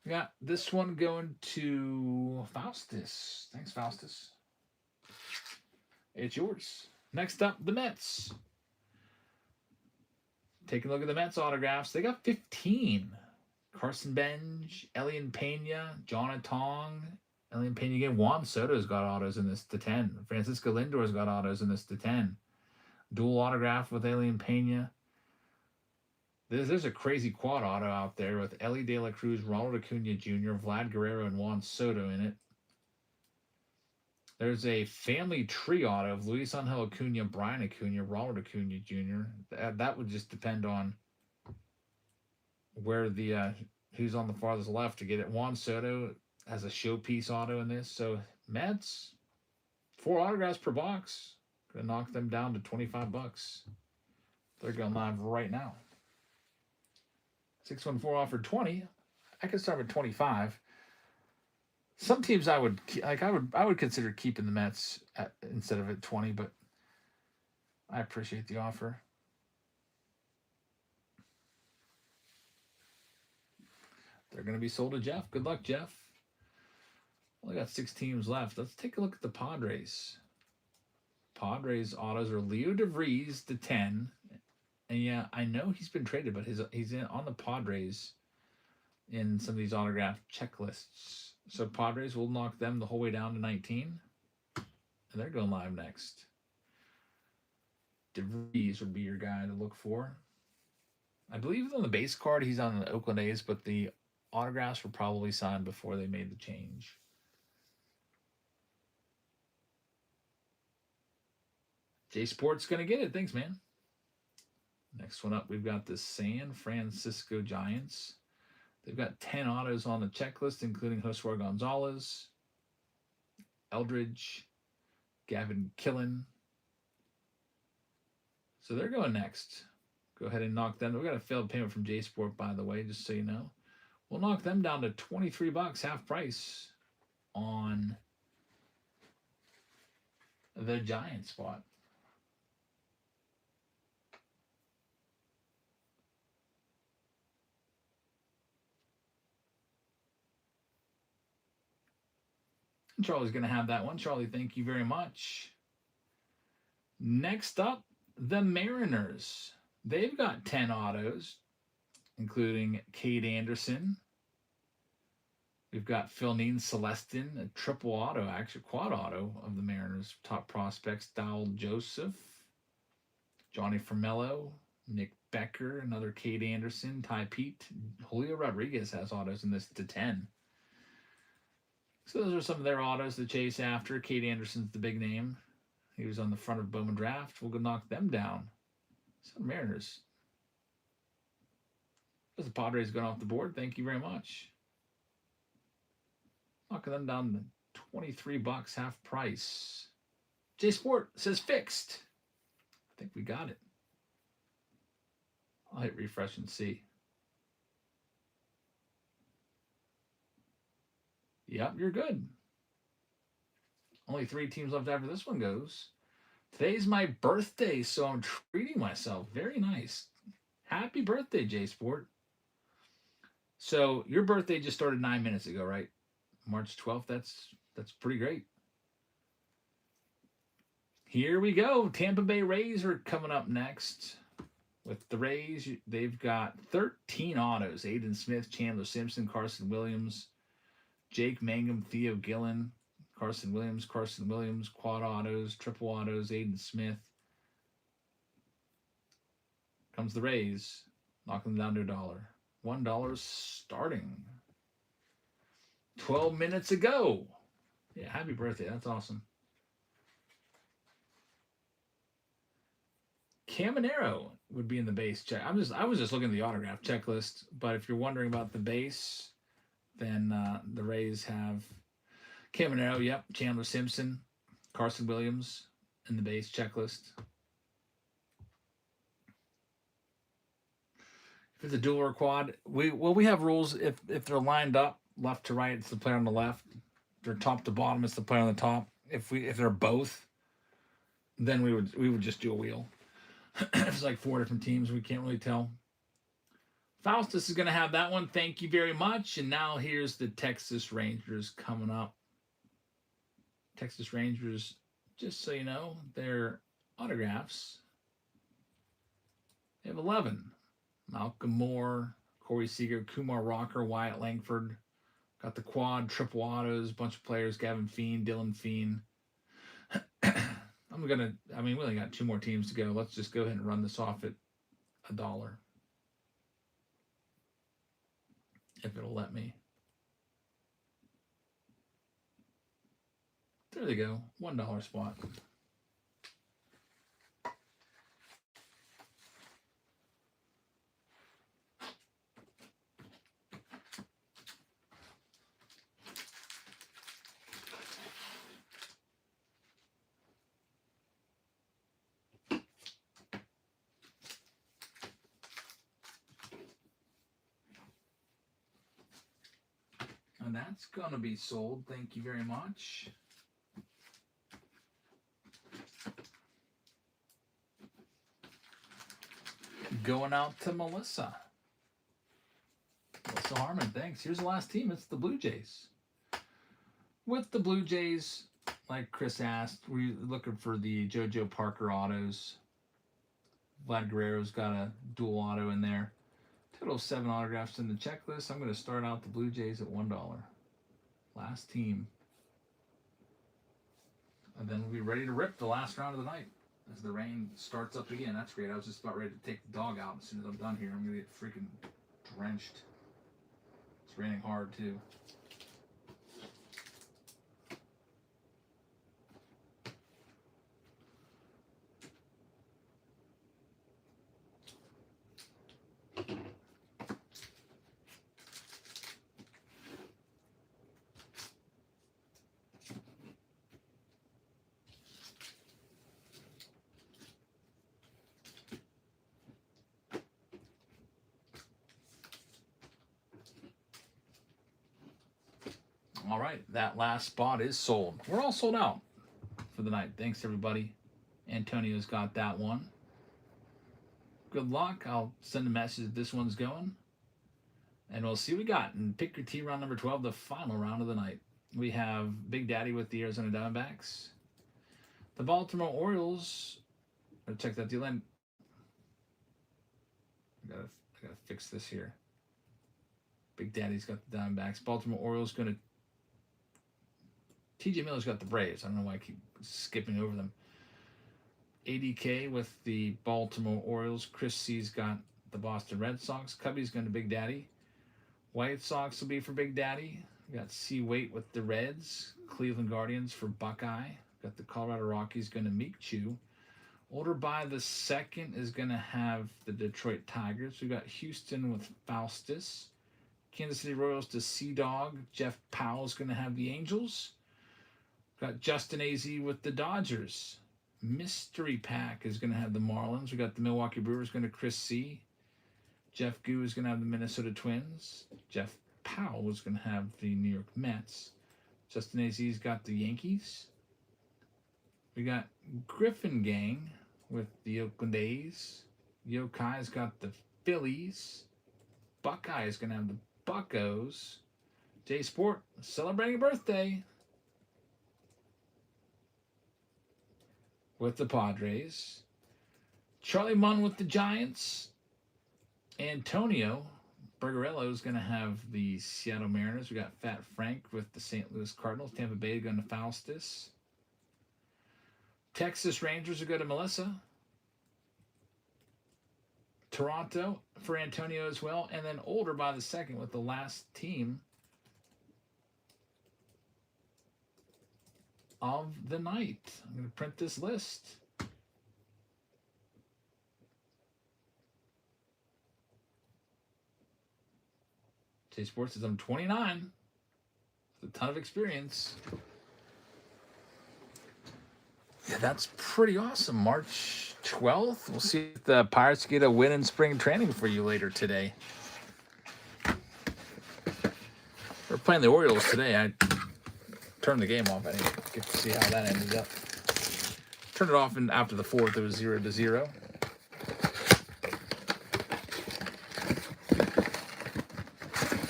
We got this one going to Faustus. Thanks, Faustus. It's yours. Next up, the Mets. Take a look at the Mets autographs. They got 15. Carson Bench, Elian Pena, Jonah Tong, Elian Pena again. Juan Soto's got autos in this to 10. Francisco Lindor's got autos in this to 10. Dual autograph with Elian Pena. There's a crazy quad auto out there with Ellie De La Cruz, Ronald Acuna Jr., Vlad Guerrero, and Juan Soto in it. There's a family tree auto of Luis Angel Acuna, Brian Acuna, Ronald Acuna Jr. That would just depend on where the who's on the farthest left to get it. Juan Soto has a showpiece auto in this. So Mets, 4 autographs per box. Gonna knock them down to $25. They're going live right now. 614 offered 20. I could start with 25. Some teams I would consider keeping the Mets instead of at 20, but I appreciate the offer. They're going to be sold to Jeff. Good luck, Jeff. Only got 6 teams left. Let's take a look at the Padres. Padres autos are Leo DeVries to 10. And yeah, I know he's been traded, but he's on the Padres in some of these autograph checklists. So Padres will knock them the whole way down to 19. And they're going live next. DeVries would be your guy to look for. I believe on the base card he's on the Oakland A's, but the autographs were probably signed before they made the change. J Sport's going to get it. Thanks, man. Next one up, we've got the San Francisco Giants. They've got 10 autos on the checklist, including Josue Gonzalez, Eldridge, Gavin Killen. So they're going next. Go ahead and knock them. We got a failed payment from J Sport, by the way, just so you know. We'll knock them down to $23, half price on the Giant spot. Charlie's going to have that one. Charlie, thank you very much. Next up, the Mariners. They've got 10 autos, including Cade Anderson. We've got Phil Neen Celestin, a triple auto, actually quad auto of the Mariners. Top prospects, Dowell Joseph, Johnny Formello, Nick Becker, another Cade Anderson, Ty Pete. Julio Rodriguez has autos in this to 10. So those are some of their autos to chase after. Cade Anderson's the big name. He was on the front of Bowman Draft. We'll go knock them down. So Mariners. There's the Padres going off the board. Thank you very much. Knocking them down to $23, half price. J Sport says fixed. I think we got it. I'll hit refresh and see. Yep, you're good. Only 3 teams left after this one goes. Today's my birthday, so I'm treating myself. Very nice. Happy birthday, J Sport. So your birthday just started 9 minutes ago, right? March 12th. That's pretty great. Here we go. Tampa Bay Rays are coming up next. With the Rays, they've got 13 autos. Aiden Smith, Chandler Simpson, Carson Williams, Jake Mangum, Theo Gillen, Carson Williams, quad autos, triple autos, Aiden Smith. Comes the Rays, knocking them down to $1. $1 starting. 12 minutes ago. Yeah, happy birthday. That's awesome. Caminero would be in the base check. I was just looking at the autograph checklist, but if you're wondering about the base, then the Rays have Caminero, yep, Chandler Simpson, Carson Williams in the base checklist. If it's a dual or quad, we have rules. If they're lined up left to right, it's the player on the left. If they're top to bottom, it's the player on the top. If they're both, then we would just do a wheel. It's like 4 different teams. We can't really tell. Faustus is going to have that one. Thank you very much. And now here's the Texas Rangers coming up. Texas Rangers, just so you know, their autographs. They have 11. Malcolm Moore, Corey Seager, Kumar Rocker, Wyatt Langford. Got the quad, triple autos, bunch of players, Gavin Feen, Dylan Feen. we only got 2 more teams to go. Let's just go ahead and run this off at $1. If it'll let me. There they go. $1 spot. And that's going to be sold. Thank you very much. Going out to Melissa. Melissa Harmon, thanks. Here's the last team. It's the Blue Jays. With the Blue Jays, like Chris asked, we're looking for the JoJo Parker autos. Vlad Guerrero's got a dual auto in there. Total of 7 autographs in the checklist. I'm going to start out the Blue Jays at $1. Last team. And then we'll be ready to rip the last round of the night as the rain starts up again. That's great. I was just about ready to take the dog out. As soon as I'm done here, I'm going to get freaking drenched. It's raining hard, too. All right, that last spot is sold. We're all sold out for the night. Thanks, everybody. Antonio's got that one. Good luck. I'll send a message if this one's going. And we'll see what we got. And pick your T round number 12, the final round of the night. We have Big Daddy with the Arizona Diamondbacks. The Baltimore Orioles. I'll check that deal in. I gotta fix this here. Big Daddy's got the Diamondbacks. Baltimore Orioles going to... TJ Miller's got the Braves. I don't know why I keep skipping over them. ADK with the Baltimore Orioles. Chris C's got the Boston Red Sox. Cubby's going to Big Daddy. White Sox will be for Big Daddy. We got C. Waite with the Reds. Cleveland Guardians for Buckeye. Got the Colorado Rockies going to Meek Chew. Order by the second is going to have the Detroit Tigers. We got Houston with Faustus. Kansas City Royals to Sea-Dog. Jeff Powell's going to have the Angels. Got Justin AZ with the Dodgers. Mystery Pack is going to have the Marlins. We got the Milwaukee Brewers going to Chris C. Jeff Goo is going to have the Minnesota Twins. Jeff Powell is going to have the New York Mets. Justin AZ's got the Yankees. We got Griffin Gang with the Oakland A's. Yokai's got the Phillies. Buckeye is going to have the Buccos. J Sport celebrating a birthday with the Padres. Charlie Munn with the Giants. Antonio Bergarello is going to have the Seattle Mariners. We got Fat Frank with the St. Louis Cardinals. Tampa Bay going to Faustus. Texas Rangers will go to Melissa. Toronto for Antonio as well. And then Older by the second with the last team of the night. I'm going to print this list. J Sports is on 29. With a ton of experience. Yeah, that's pretty awesome. March 12th. We'll see if the Pirates get a win in spring training for you later today. We're playing the Orioles today. I turned the game off. I didn't get to see how that ended up. Turned it off, and after the fourth, it was 0-0.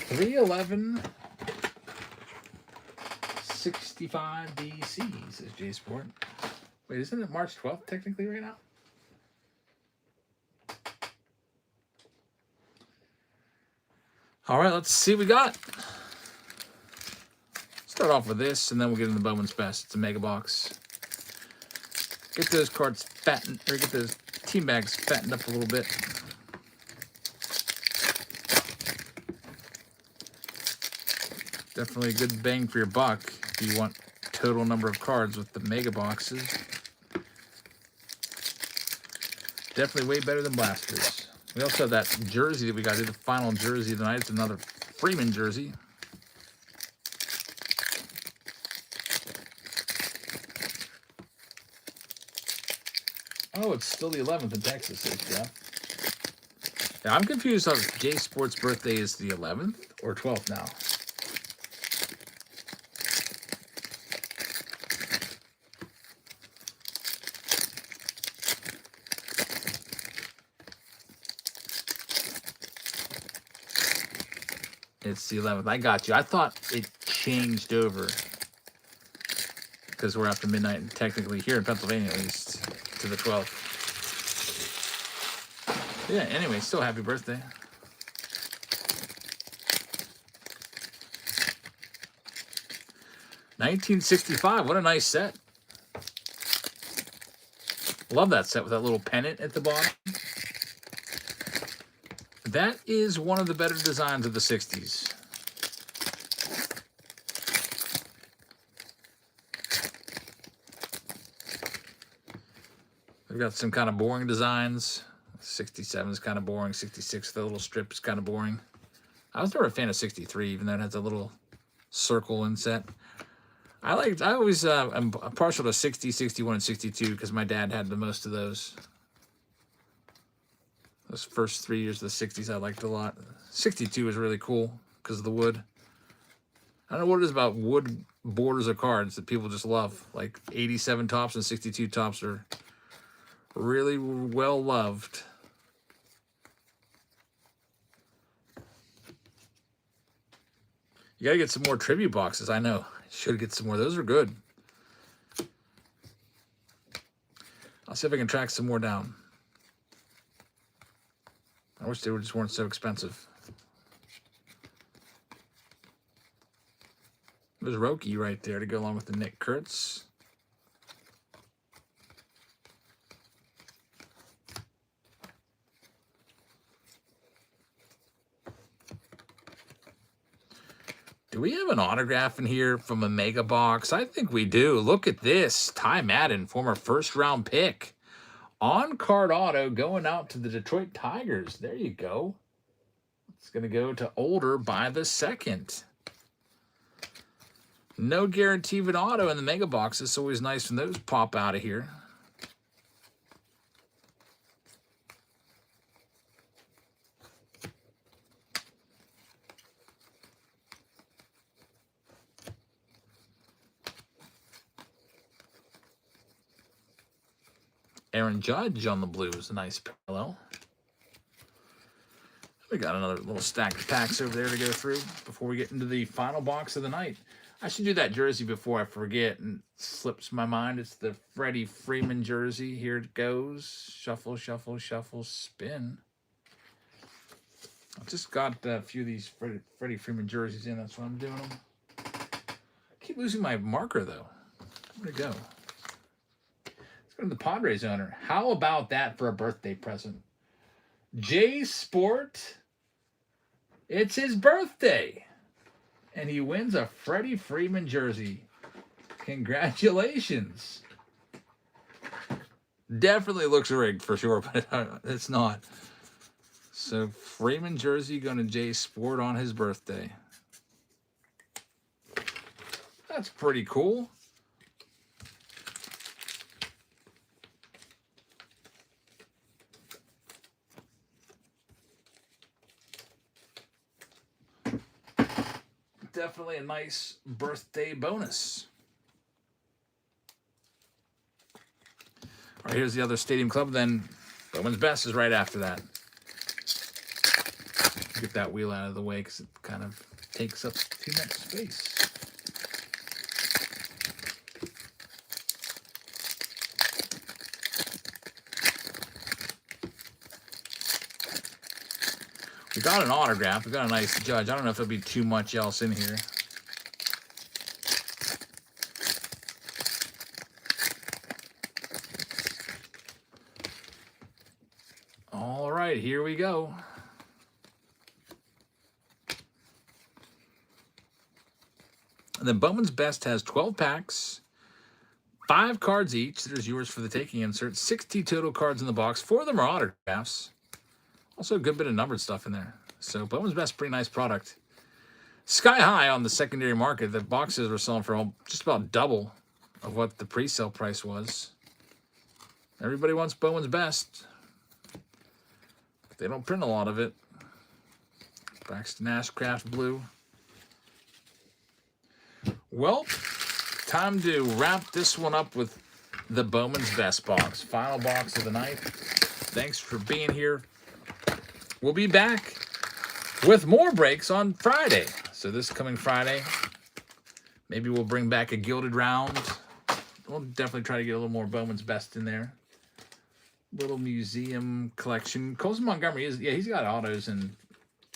$311.65 DC, says J Sport. Wait, isn't it March 12th technically right now? All right, let's see what we got. Start off with this, and then we'll get into Bowman's Best. It's a mega box. Get those cards fattened, or get those team bags fattened up a little bit. Definitely a good bang for your buck if you want total number of cards with the mega boxes. Definitely way better than blasters. We also have that jersey that we got to do, the final jersey of the night. It's another Freeman jersey. Oh, it's still the 11th in Texas, says Jeff. Yeah, I'm confused on J Sports' birthday is the 11th or 12th now. It's the 11th. I got you. I thought it changed over because we're after midnight, and technically here in Pennsylvania at least, to the 12th. Yeah, anyway, still happy birthday. $1965. What a nice set. Love that set with that little pennant at the bottom. That is one of the better designs of the 60s. We've got some kind of boring designs. 67 is kind of boring. 66, the little strip is kind of boring. I was never a fan of 63, even though it has a little circle inset. I always am partial to 60, 61, and 62 because my dad had the most of those. Those first 3 years of the 60s I liked a lot. 62 is really cool because of the wood. I don't know what it is about wood borders of cards that people just love. Like 87 tops and 62 tops are really well loved. You gotta get some more tribute boxes, I know. Should get some more. Those are good. I'll see if I can track some more down. I wish they just weren't so expensive. There's Roki right there to go along with the Nick Kurtz. Do we have an autograph in here from a mega box? I think we do. Look at this. Ty Madden, former first-round pick. On-card auto going out to the Detroit Tigers. There you go. It's going to go to Older by the second. No guarantee of an auto in the mega box. It's always nice when those pop out of here. Aaron Judge on the Blues, a nice parallel. We got another little stack of packs over there to go through before we get into the final box of the night. I should do that jersey before I forget and it slips my mind. It's the Freddie Freeman jersey. Here it goes. Shuffle, shuffle, shuffle, spin. I just got a few of these Freddie Freeman jerseys in. That's why I'm doing them. I keep losing my marker, though. Where'd it go? Go to the Padres owner. How about that for a birthday present? J Sport. It's his birthday. And he wins a Freddie Freeman jersey. Congratulations. Definitely looks rigged for sure, but it's not. So Freeman jersey going to J Sport on his birthday. That's pretty cool. Definitely a nice birthday bonus. All right, here's the other Stadium Club. Then Bowman's Best is right after that. Get that wheel out of the way because it kind of takes up too much space. We got an autograph. We got a nice Judge. I don't know if there'll be too much else in here. All right, here we go. And then Bowman's Best has 12 packs, 5 cards each. There's yours for the taking insert. 60 total cards in the box. 4 of them are autographs. Also a good bit of numbered stuff in there. So Bowman's Best, pretty nice product. Sky high on the secondary market. The boxes were selling for just about double of what the pre-sale price was. Everybody wants Bowman's Best. But they don't print a lot of it. Braxton Ashcraft Blue. Well, time to wrap this one up with the Bowman's Best box. Final box of the night. Thanks for being here. We'll be back with more breaks on Friday. So this coming Friday, maybe we'll bring back a gilded round. We'll definitely try to get a little more Bowman's Best in there. Little museum collection. Colson Montgomery he's got autos and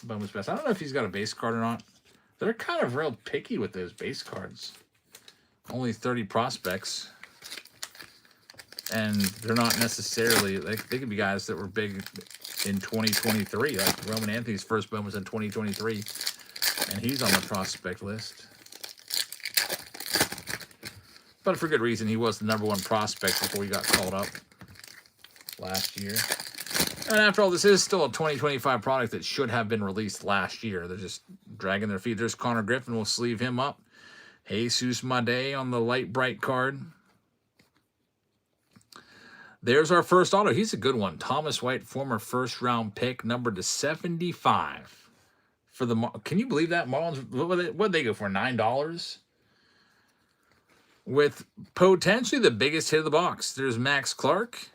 Bowman's Best. I don't know if he's got a base card or not. They're kind of real picky with those base cards. Only 30 prospects. And they're not necessarily, like, they could be guys that were big in 2023. Like Roman Anthony's first Bowman was in 2023. And he's on the prospect list. But for good reason, he was the #1 prospect before he got called up last year. And after all, this is still a 2025 product that should have been released last year. They're just dragging their feet. There's Connor Griffin. We'll sleeve him up. Jesus Made on the light bright card. There's our first auto. He's a good one. Thomas White, former first-round pick, numbered to 75. For the, can you believe that? Marlins, what'd they go for, $9? With potentially the biggest hit of the box. There's Max Clark.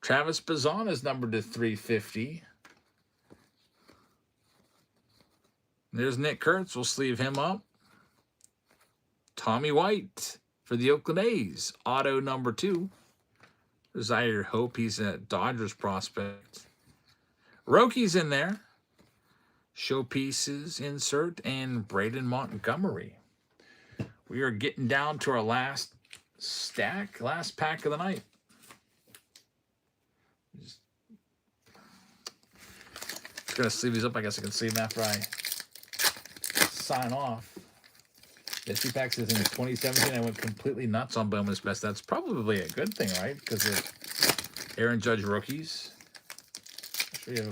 Travis Bazan is numbered to 350. There's Nick Kurtz. We'll sleeve him up. Tommy White for the Oakland A's. Auto number 2. Desire Hope. He's a Dodgers prospect. Rokie's in there. Showpieces insert. And Braden Montgomery. We are getting down to our last stack, last pack of the night. Just gonna sleeve these up. I guess I can sleeve them after I sign off. Mystery Pack says in 2017 I went completely nuts on Bowman's Best. That's probably a good thing, right? Because of Aaron Judge rookies. I'm sure you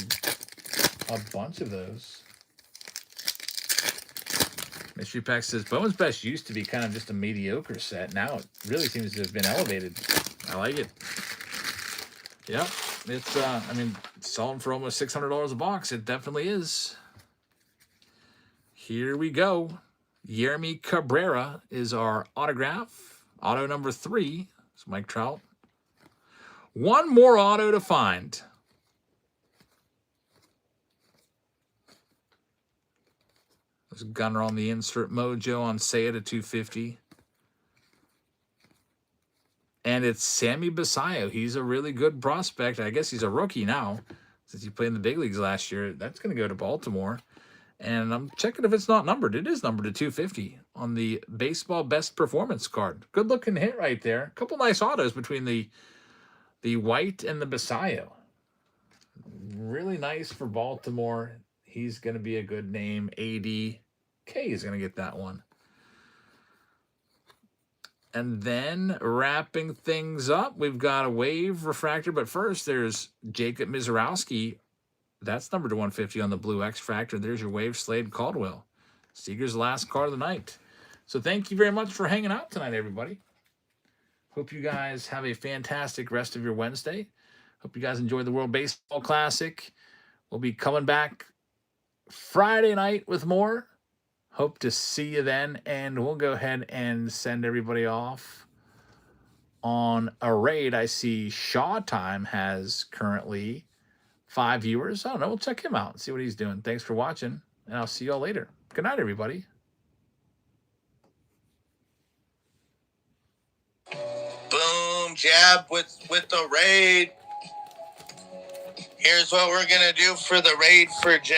have a bunch of those. Mystery Pack says Bowman's Best used to be kind of just a mediocre set. Now it really seems to have been elevated. I like it. Yep. It's, I mean, selling for almost $600 a box. It definitely is. Here we go. Yermy Cabrera is our autograph. Auto number 3. It's Mike Trout. One more auto to find. There's Gunner on the insert. Mojo on Say It at 250. And it's Sammy Basayo. He's a really good prospect. I guess he's a rookie now since he played in the big leagues last year. That's going to go to Baltimore. And I'm checking if it's not numbered. It is numbered to 250 on the Baseball Best Performance card. Good looking hit right there. A couple nice autos between the White and the Basayo. Really nice for Baltimore. He's going to be a good name. ADK is going to get that one. And then wrapping things up, we've got a Wave Refractor. But first, there's Jacob Mizorowski. That's numbered to 150 on the Blue X Fractor. There's your Wave Slade Caldwell. Seeger's last card of the night. So thank you very much for hanging out tonight, everybody. Hope you guys have a fantastic rest of your Wednesday. Hope you guys enjoyed the World Baseball Classic. We'll be coming back Friday night with more. Hope to see you then. And we'll go ahead and send everybody off on a raid. I see Shaw Time has currently 5 viewers. I don't know. We'll check him out and see what he's doing. Thanks for watching, and I'll see y'all later. Good night, everybody. Boom, jab with the raid. Here's what we're going to do for the raid for jab.